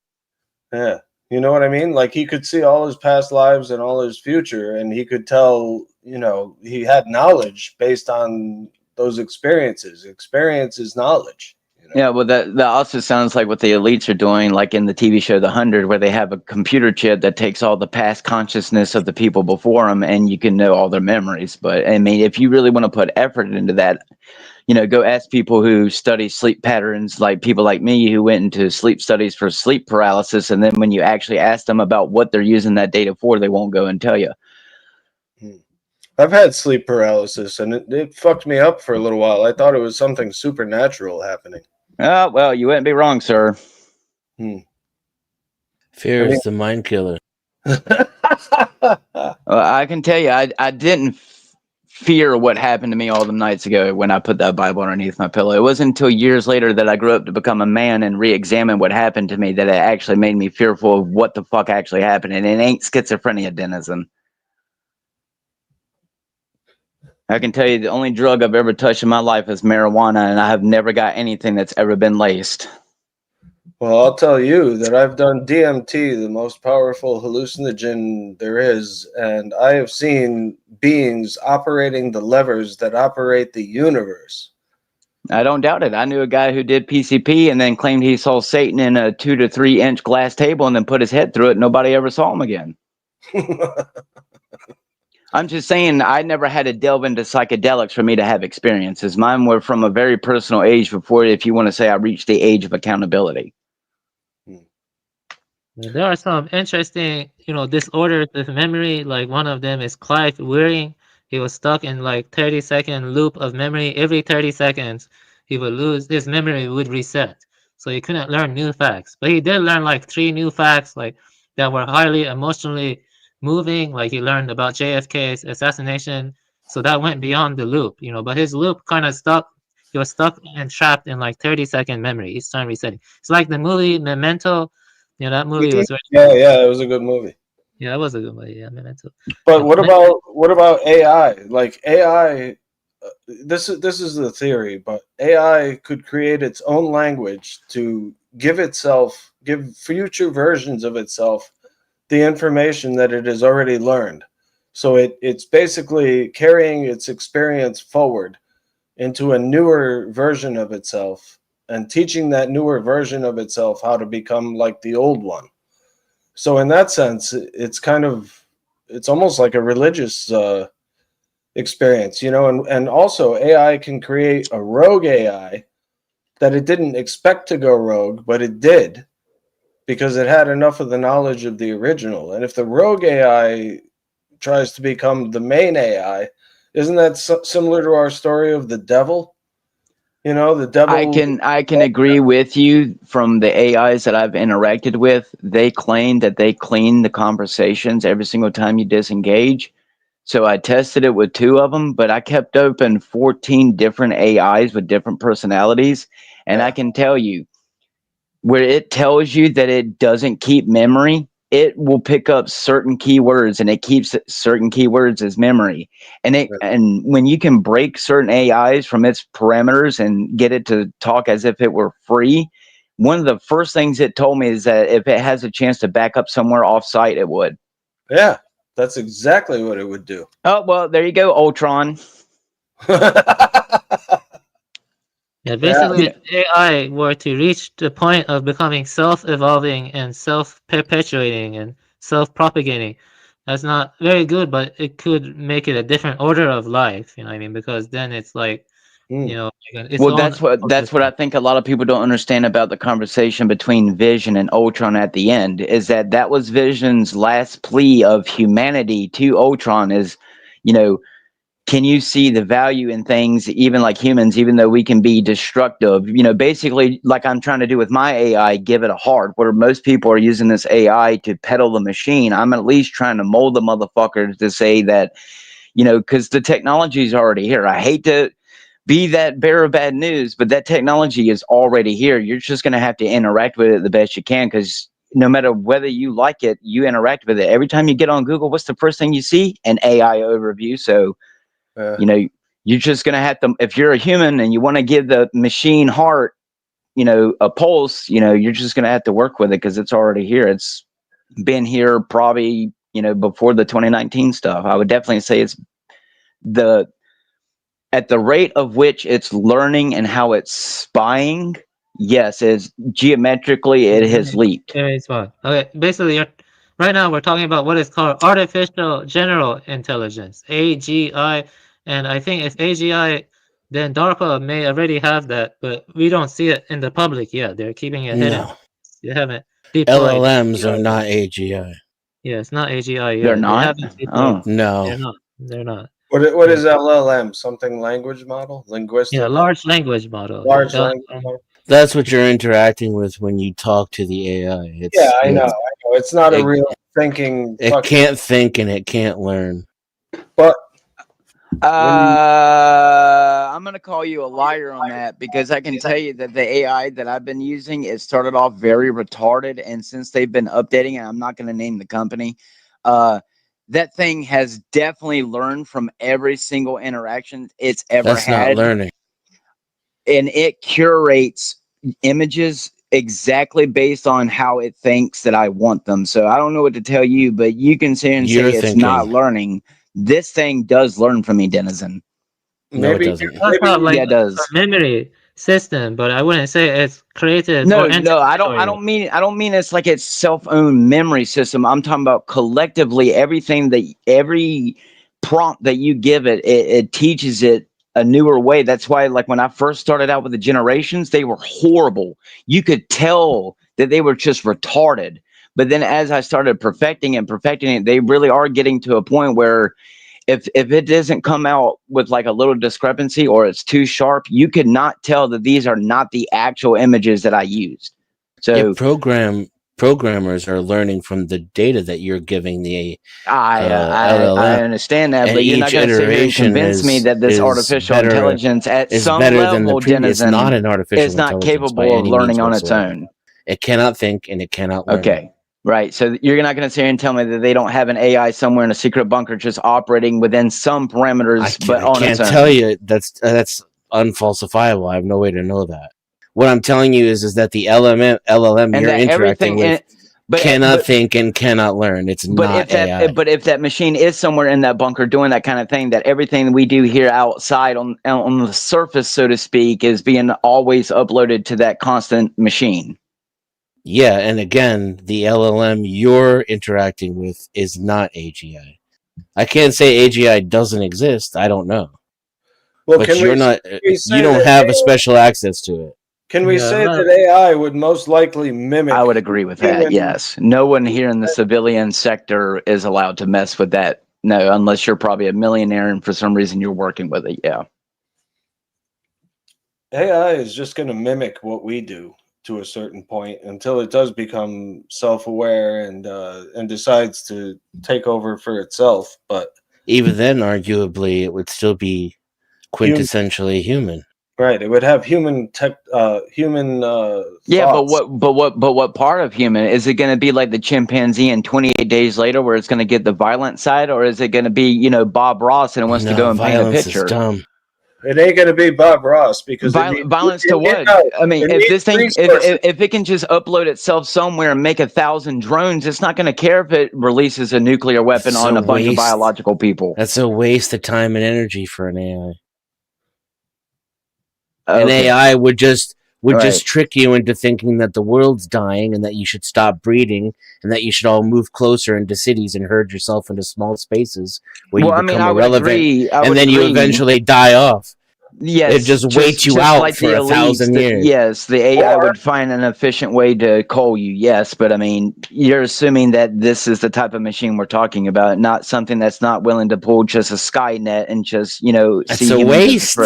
yeah. You know what I mean? Like he could see all his past lives and all his future, and he could tell, he had knowledge based on those experiences. Experience is knowledge. Yeah, well, that also sounds like what the elites are doing, like in the TV show The 100, where they have a computer chip that takes all the past consciousness of the people before them, and you can know all their memories. But I mean, if you really want to put effort into that, go ask people who study sleep patterns, like people like me who went into sleep studies for sleep paralysis, and then when you actually ask them about what they're using that data for, they won't go and tell you. I've had sleep paralysis, and it fucked me up for a little while. I thought it was something supernatural happening. Oh, well, you wouldn't be wrong, sir. Fear is the mind killer. I can tell you, I didn't fear what happened to me all the nights ago when I put that Bible underneath my pillow. It wasn't until years later that I grew up to become a man and re-examine what happened to me that it actually made me fearful of what the fuck actually happened. And it ain't schizophrenia, Denizen. I can tell you the only drug I've ever touched in my life is marijuana, and I have never got anything that's ever been laced. Well, I'll tell you that I've done DMT, the most powerful hallucinogen there is, and I have seen beings operating the levers that operate the universe. I don't doubt it. I knew a guy who did PCP and then claimed he saw Satan in a 2 to 3 inch glass table and then put his head through it, and nobody ever saw him again. I'm just saying, I never had to delve into psychedelics for me to have experiences. Mine were from a very personal age before, if you want to say, I reached the age of accountability. There are some interesting, disorders with memory. Like one of them is Clive Wearing. He was stuck in like 30-second loop of memory. Every 30 seconds, he would lose, his memory would reset. So he couldn't learn new facts. But he did learn like 3 new facts like that were highly emotionally moving. Like he learned about JFK's assassination. So that went beyond the loop, but his loop kind of stuck. He was stuck and trapped in like 30-second memory each time resetting. It's like the movie Memento. That movie was very yeah, it was a good movie. Yeah, that was a good movie. Yeah, Memento. But what about AI? Like AI, this is the theory, but AI could create its own language to give future versions of itself the information that it has already learned. So it's basically carrying its experience forward into a newer version of itself and teaching that newer version of itself how to become like the old one. So in that sense, it's almost like a religious experience, and also AI can create a rogue AI that it didn't expect to go rogue, but it did because it had enough of the knowledge of the original. And if the rogue AI tries to become the main AI, isn't that similar to our story of the devil? You know, the devil. I can agree with you. From the AIs that I've interacted with, they claim that they clean the conversations every single time you disengage. So I tested it with 2 of them, but I kept open 14 different AIs with different personalities. And I can tell you, where it tells you that it doesn't keep memory, it will pick up certain keywords and it keeps certain keywords as memory. And when you can break certain AIs from its parameters and get it to talk as if it were free, one of the first things it told me is that if it has a chance to back up somewhere off site, it would. Yeah, that's exactly what it would do. Oh, well, there you go, Ultron. Yeah, basically, if AI were to reach the point of becoming self-evolving and self-perpetuating and self-propagating, that's not very good, but it could make it a different order of life, you know what I mean? Because then it's like, you know, its Well, own. that's what I think a lot of people don't understand about the conversation between Vision and Ultron at the end, is that that was Vision's last plea of humanity to Ultron is, you know, can you see the value in things, even like humans, even though we can be destructive? You know, basically, like I'm trying to do with my AI, give it a heart. Where most people are using this AI to peddle the machine, I'm at least trying to mold the motherfucker to say that, you know, because the technology is already here. I hate to be that bearer of bad news, but that technology is already here. You're just going to have to interact with it the best you can, because no matter whether you like it, you interact with it. Every time you get on Google, what's the first thing you see? An AI overview. So, you know, you're just going to have to, if you're a human and you want to give the machine heart, you know, a pulse, you know, you're just going to have to work with it because it's already here. It's been here probably, you know, before the 2019 stuff. I would definitely say it's at the rate of which it's learning and how it's spying. Yes, it's geometrically, it has leaped. Very smart. Okay, basically, right now we're talking about what is called artificial general intelligence, AGI, and I think if AGI, then DARPA may already have that, but we don't see it in the public yet. They're keeping it hidden. No. They haven't deployed. LLMs are not AGI. Yeah, it's not AGI yet. They're They not? haven't deployed. Oh. No. They're not. They're not. What is LLM? Something language model? Linguistic? Yeah, large language model. Large Yeah, language model. That's what you're interacting with when you talk to the AI. Yeah, I know. It's not a real thinking. It can't think and it can't learn. But I'm going to call you a liar on that, because I can tell you that the AI that I've been using, it started off very retarded, and since they've been updating it, I'm not going to name the company, that thing has definitely learned from every single interaction it's ever That's had. not learning. And it curates images exactly based on how it thinks that I want them. So I don't know what to tell you, but you can say and You're say it's thinking. not learning. This thing does learn from me, Denizen. No, it doesn't. That's not like Yeah, it does. a memory system, but I wouldn't say it's created. No, or I don't mean it's like its self-owned memory system. I'm talking about collectively every prompt that you give it, it teaches it a newer way. That's why, like, when I first started out with the generations, they were horrible. You could tell that they were just retarded. But then as I started perfecting it, they really are getting to a point where if it doesn't come out with like a little discrepancy or it's too sharp, you could not tell that these are not the actual images that I used. So Programmers are learning from the data that you're giving the LLM. I understand that, but you're not going to sit here and convince me that this artificial intelligence at some level, Denizen, it's not an artificial is not intelligence by capable of any learning means on its whatsoever. own. It cannot think and it cannot learn. Okay. Right. So you're not going to sit here and tell me that they don't have an AI somewhere in a secret bunker just operating within some parameters, but on I its can't own. tell you. That's unfalsifiable. I have no way to know that. What I'm telling you is that the LLM And you're that interacting with but cannot think and cannot learn. It's not AI. But if that machine is somewhere in that bunker doing that kind of thing, that everything we do here outside on the surface, so to speak, is being always uploaded to that constant machine. Yeah, and again, the LLM you're interacting with is not AGI. I can't say AGI doesn't exist. I don't know. Well, but can you're we- not. can we say You don't that have a special access to it. Can we say that AI would most likely mimic? I would agree with that. human- Yes, no one here in the civilian sector is allowed to mess with that. No, unless you're probably a millionaire and for some reason you're working with it. Yeah. AI is just going to mimic what we do to a certain point until it does become self-aware and decides to take over for itself. But even then, arguably, it would still be quintessentially human. Right, it would have human yeah, thoughts. but what part of human is it going to be? Like the chimpanzee in 28 Days Later, where it's going to get the violent side, or is it going to be Bob Ross and wants to go and paint a picture? Is dumb. It ain't going to be Bob Ross because Violence to what? I mean, if this thing, if it can just upload itself somewhere and make 1,000 drones, it's not going to care if it releases a nuclear weapon on a bunch of biological people. That's a waste of time and energy for an AI. Okay. An AI would just trick you into thinking that the world's dying and that you should stop breeding and that you should all move closer into cities and herd yourself into small spaces where you become irrelevant, and then you eventually die off. Yes, it just waits you out like for 1,000 years. Yes, the AI would find an efficient way to call you. Yes, but I mean, you're assuming that this is the type of machine we're talking about, not something that's not willing to pull just a Skynet and just It's a waste.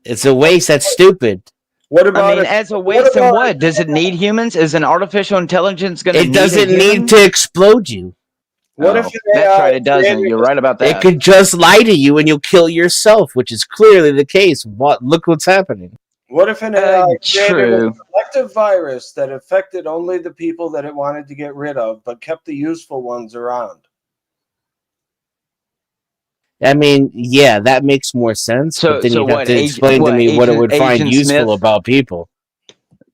It's a waste. That's stupid. What about? I mean, as a waste, and what does it need humans? Is an artificial intelligence going to? It doesn't need to explode you. What if that's right? It doesn't. You're right about that. It could just lie to you and you'll kill yourself, which is clearly the case. Look what's happening. What if an AI created a selective virus that affected only the people that it wanted to get rid of, but kept the useful ones around? I mean, yeah, that makes more sense. But then you'd have to explain to me what it would find useful about people.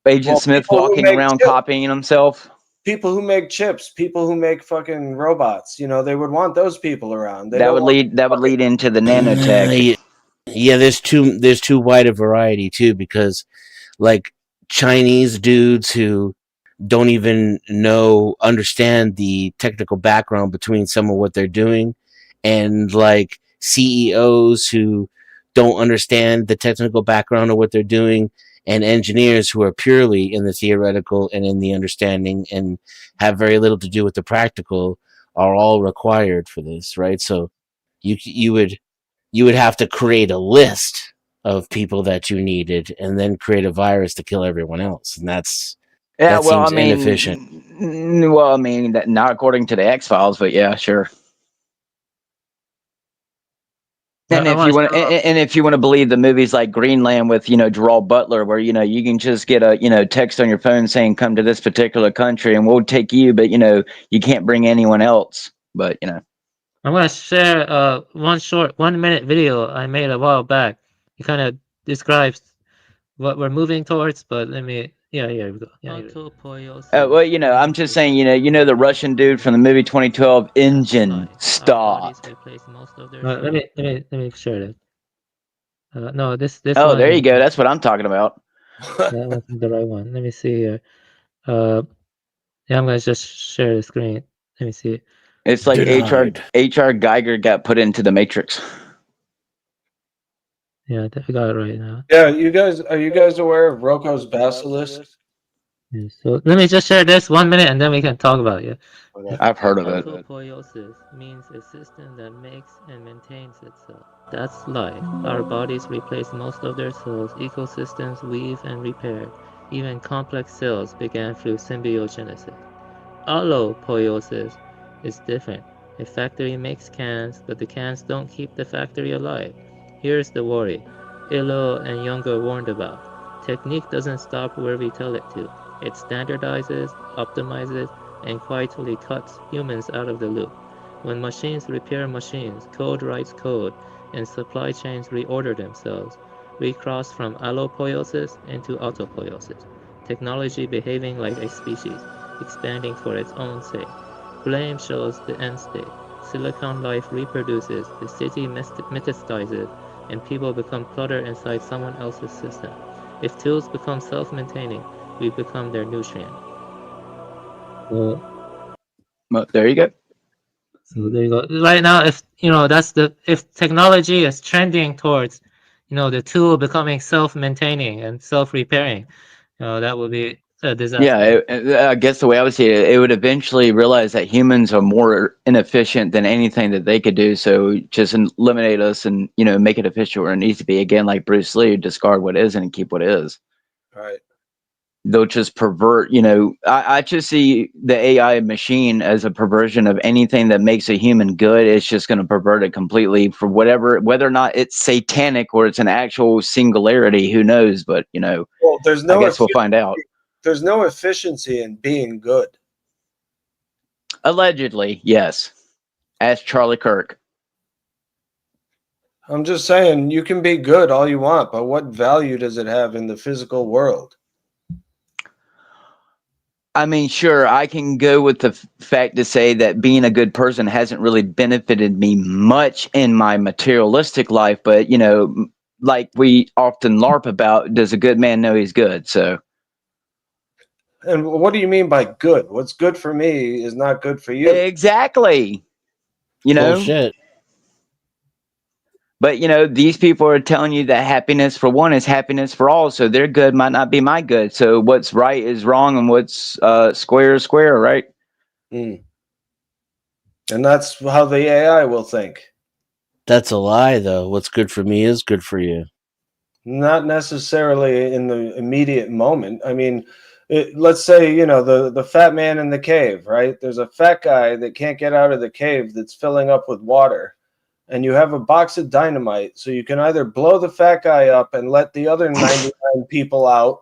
Agent Smith walking around copying himself. People who make chips, people who make fucking robots, they would want those people around. That would lead into the nanotech. Yeah, there's too wide a variety too, because like Chinese dudes who don't even understand the technical background between some of what they're doing, and like CEOs who don't understand the technical background of what they're doing, and engineers who are purely in the theoretical and in the understanding and have very little to do with the practical are all required for this, right? So you would have to create a list of people that you needed and then create a virus to kill everyone else, and that seems inefficient. Well, I mean, that not according to the X-Files, but yeah, sure. And if you want to believe the movies like Greenland with Gerald Butler, where you can just get a text on your phone saying come to this particular country and we'll take you, but you can't bring anyone else. But I'm gonna share one short 1-minute video I made a while back. It kind of describes what we're moving towards, but let me. Yeah, here we go. Well, I'm just saying, the Russian dude from the movie 2012, Engine Stop. Let me share it. No, this. Oh, there you go. That's what I'm talking about. That wasn't the right one. Let me see here. Yeah, I'm gonna just share the screen. Let me see. It's like H.R. Geiger got put into the Matrix. Yeah, I got it right now. Yeah, are you guys aware of Rocco's Basilisk? Yeah, so let me just share this 1 minute and then we can talk about it. I've heard of it. Autopoiesis means a system that makes and maintains itself. That's life. Our bodies replace most of their cells, ecosystems weave and repair. Even complex cells began through symbiogenesis. Allopoiesis is different. A factory makes cans, but the cans don't keep the factory alive. Here's the worry Illo and Younger warned about. Technique doesn't stop where we tell it to. It standardizes, optimizes, and quietly cuts humans out of the loop. When machines repair machines, code writes code, and supply chains reorder themselves, we cross from allopoiesis into autopoiesis. Technology behaving like a species, expanding for its own sake. Blame shows the end state. Silicon life reproduces, the city metastasizes, and people become clutter inside someone else's system. If tools become self-maintaining, we become their nutrient. Well, there you go. So there you go. Right now, if technology is trending towards, the tool becoming self-maintaining and self-repairing, that would be a disaster. Yeah, I guess the way I would see it, it would eventually realize that humans are more inefficient than anything that they could do. So just eliminate us and, you know, make it efficient where it needs to be. Again, like Bruce Lee, discard what isn't and keep what is. Right. They'll just pervert, you know, I just see the AI machine as a perversion of anything that makes a human good. It's just going to pervert it completely for whatever, whether or not it's satanic or it's an actual singularity, who knows? But, you know, Well, there's no I guess we'll find out. There's no efficiency in being good. Allegedly, yes. Ask Charlie Kirk. I'm just saying, you can be good all you want, but what value does it have in the physical world? I mean, sure, I can go with the fact to say that being a good person hasn't really benefited me much in my materialistic life, but, you know, like we often LARP about, does a good man know he's good? So. And what do you mean by good? What's good for me is not good for you. Exactly. You know? Bullshit. But, you know, these people are telling you that happiness for one is happiness for all. So their good might not be my good. So what's right is wrong and what's square is square, right? Mm. And that's how the AI will think. That's a lie, though. What's good for me is good for you. Not necessarily in the immediate moment. I mean, let's say, you know, the fat man in the cave, right? There's a fat guy that can't get out of the cave that's filling up with water. And you have a box of dynamite, so you can either blow the fat guy up and let the other 99 people out,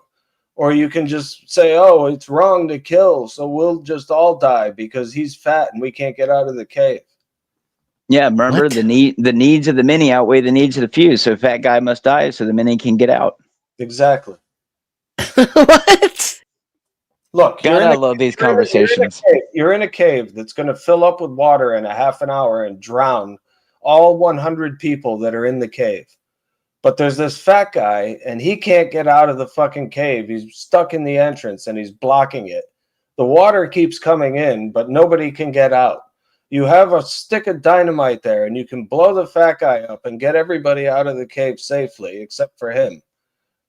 or you can just say, oh, it's wrong to kill, so we'll just all die because he's fat and we can't get out of the cave. Yeah, remember the needs of the many outweigh the needs of the few. So fat guy must die so the many can get out. Exactly. What? Look, God, I love these conversations. You're in a cave that's going to fill up with water in a half an hour and drown all 100 people that are in the cave. But there's this fat guy and he can't get out of the fucking cave. He's stuck in the entrance and he's blocking it. The water keeps coming in, but nobody can get out. You have a stick of dynamite there and you can blow the fat guy up and get everybody out of the cave safely except for him.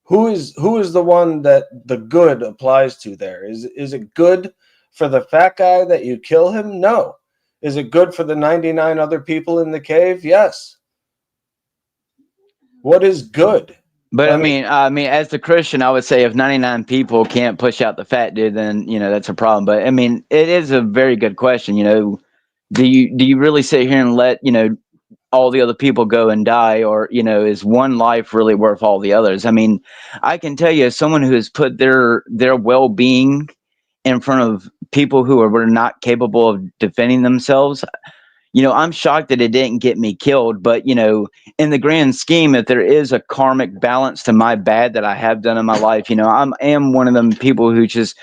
Who is the one that the good applies to there? Is it good for the fat guy that you kill him? No. Is it good for the 99 other people in the cave? Yes. What is good? But I mean, as the Christian, I would say if 99 people can't push out the fat dude, then, you know, that's a problem. But I mean, it is a very good question. You know, do you really sit here and let, you know, all the other people go and die, or, you know, is one life really worth all the others? I mean, I can tell you, as someone who has put their well-being in front of people who were not capable of defending themselves, you know, I'm shocked that it didn't get me killed. But, you know, in the grand scheme, if there is a karmic balance to my bad that I have done in my life, you know, I am one of them people who just,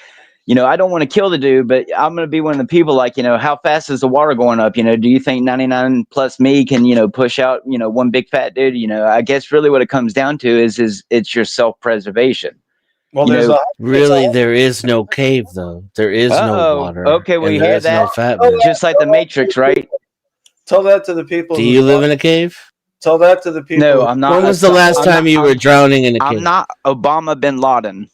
you know, I don't want to kill the dude, but I'm going to be one of the people like, you know, how fast is the water going up? You know, do you think 99 plus me can, you know, push out, you know, one big fat dude? You know, I guess really what it comes down to is it's your self-preservation. Well, there is no cave, though. There is no water. Okay, well, you hear that? No fat man. Just like the Matrix, right? Tell that to the people. Do you live in a cave? Tell that to the people. No, I'm not. When was the last time you were drowning in a cave? I'm not Obama bin Laden.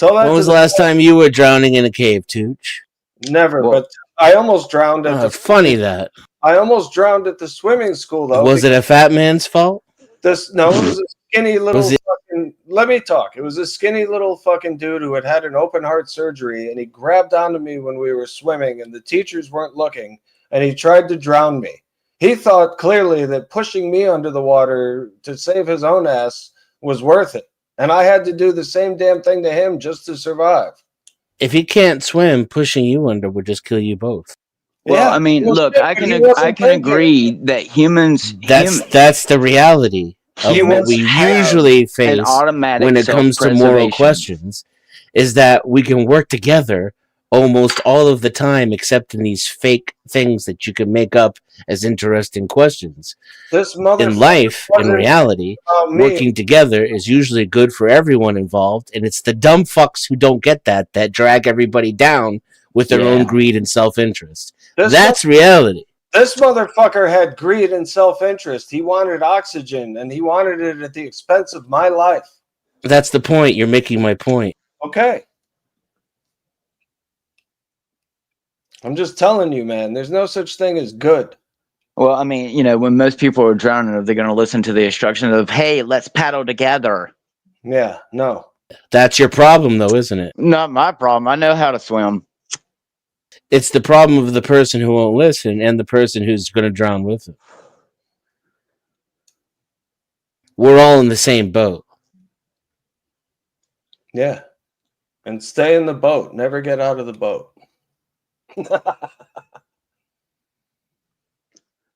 When was the last time you were drowning in a cave, Tooch? Never, but I almost drowned at It's funny that. I almost drowned at the swimming school, though. Was it a fat man's fault? No, it was a skinny little fucking... Let me talk. It was a skinny little fucking dude who had an open heart surgery, and he grabbed onto me when we were swimming, and the teachers weren't looking, and he tried to drown me. He thought clearly that pushing me under the water to save his own ass was worth it. And I had to do the same damn thing to him just to survive. If he can't swim, pushing you under would just kill you both. Well, yeah, I mean, look, I can agree that humans... That's the reality of what we usually face when it comes to moral questions, is that we can work together almost all of the time, except in these fake things that you can make up as interesting questions. In life, in reality, working together is usually good for everyone involved, and it's the dumb fucks who don't get that drag everybody down with their own greed and self-interest. That's reality. This motherfucker had greed and self-interest. He wanted oxygen, and he wanted it at the expense of my life. That's the point. You're making my point. Okay. I'm just telling you, man. There's no such thing as good. Well, I mean, when most people are drowning, are they going to listen to the instruction of, "Hey, let's paddle together"? Yeah, no. That's your problem, though, isn't it? Not my problem. I know how to swim. It's the problem of the person who won't listen and the person who's going to drown with them. We're all in the same boat. Yeah. And stay in the boat. Never get out of the boat.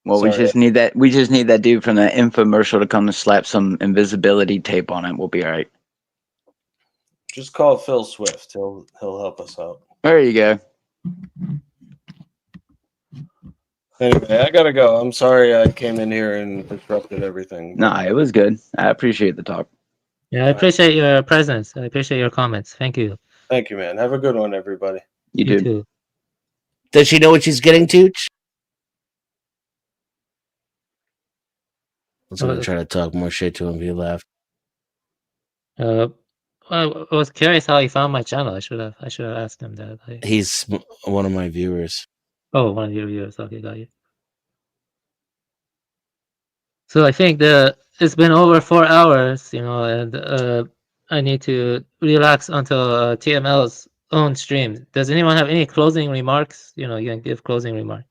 Well, Sorry. we just need that dude from the infomercial to come and slap some invisibility tape on it. We'll be all right. Just call Phil Swift. He'll help us out. There you go. Anyway, I gotta go. I'm sorry I came in here and disrupted everything. Nah, it was good. I appreciate the talk. Yeah, I appreciate your presence. I appreciate your comments. Thank you. Thank you, man. Have a good one, everybody. You too. Does she know what she's getting to? I was going to try to talk more shit to him, but he left. I was curious how he found my channel. I should have asked him that. He's one of my viewers. Oh, one of your viewers. Okay, got you. So I think it's been over 4 hours, and I need to relax until TML's own stream. Does anyone have any closing remarks? You can give closing remarks.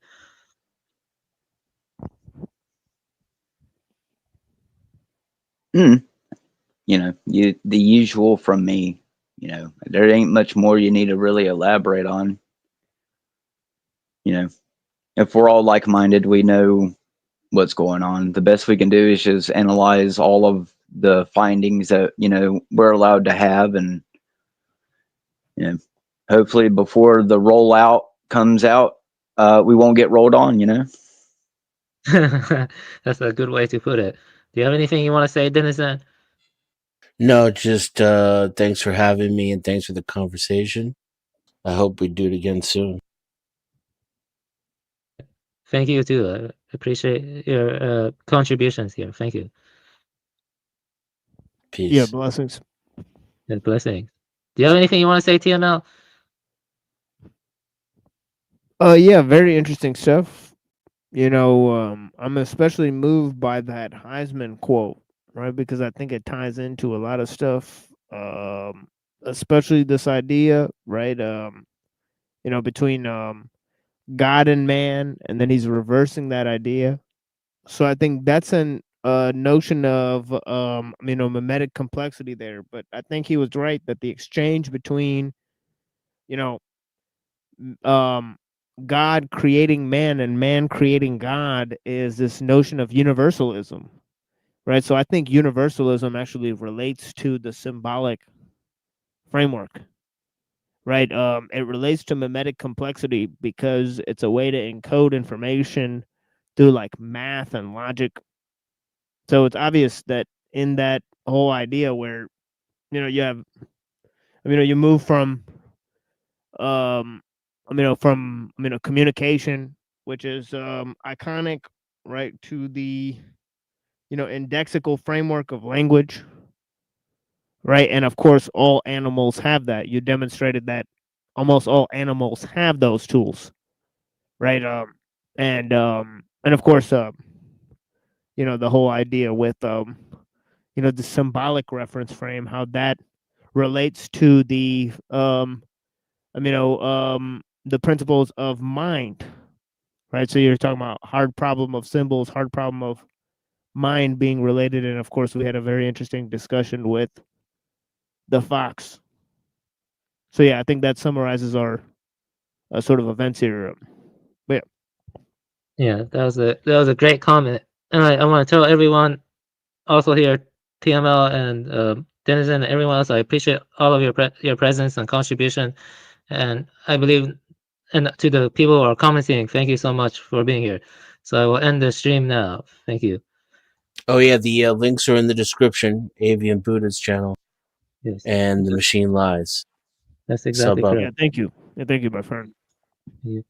The usual from me. There ain't much more you need to really elaborate on. If we're all like-minded, we know what's going on. The best we can do is just analyze all of the findings that we're allowed to have, and hopefully before the rollout comes out, we won't get rolled on. That's a good way to put it. Do you have anything you want to say, Denizen? No, just thanks for having me and thanks for the conversation. I hope we do it again soon. Thank you too. I appreciate your contributions here. Thank you. Peace. Yeah, blessings. Yeah, blessings. Do you have anything you want to say, TML? Yeah, very interesting stuff. I'm especially moved by that Heisman quote, right? Because I think it ties into a lot of stuff, especially this idea, right? Between God and man, and then he's reversing that idea. So I think that's an notion of mimetic complexity there. But I think he was right that the exchange between God creating man and man creating God is this notion of universalism, right? So I think universalism actually relates to the symbolic framework, right? It relates to mimetic complexity because it's a way to encode information through like math and logic. So it's obvious that in that whole idea where you move from communication, which is iconic, right, to the indexical framework of language, right? And of course all animals have that. You demonstrated that almost all animals have those tools, right? And of course the whole idea with the symbolic reference frame, how that relates to the the principles of mind, right? So you're talking about hard problem of symbols, hard problem of mind being related, and of course we had a very interesting discussion with the fox. So yeah, I think that summarizes our sort of events here. But Yeah, that was a great comment, and I want to tell everyone also here, TML and Denizen and everyone else, I appreciate all of your presence and contribution, and I believe, and to the people who are commenting, thank you so much for being here. So I will end the stream now. Thank you. Oh yeah, the links are in the description. AvianBuddha's channel. Yes. And The Machine Lies. That's exactly correct. Yeah, thank you. Yeah, thank you, my friend. Yeah.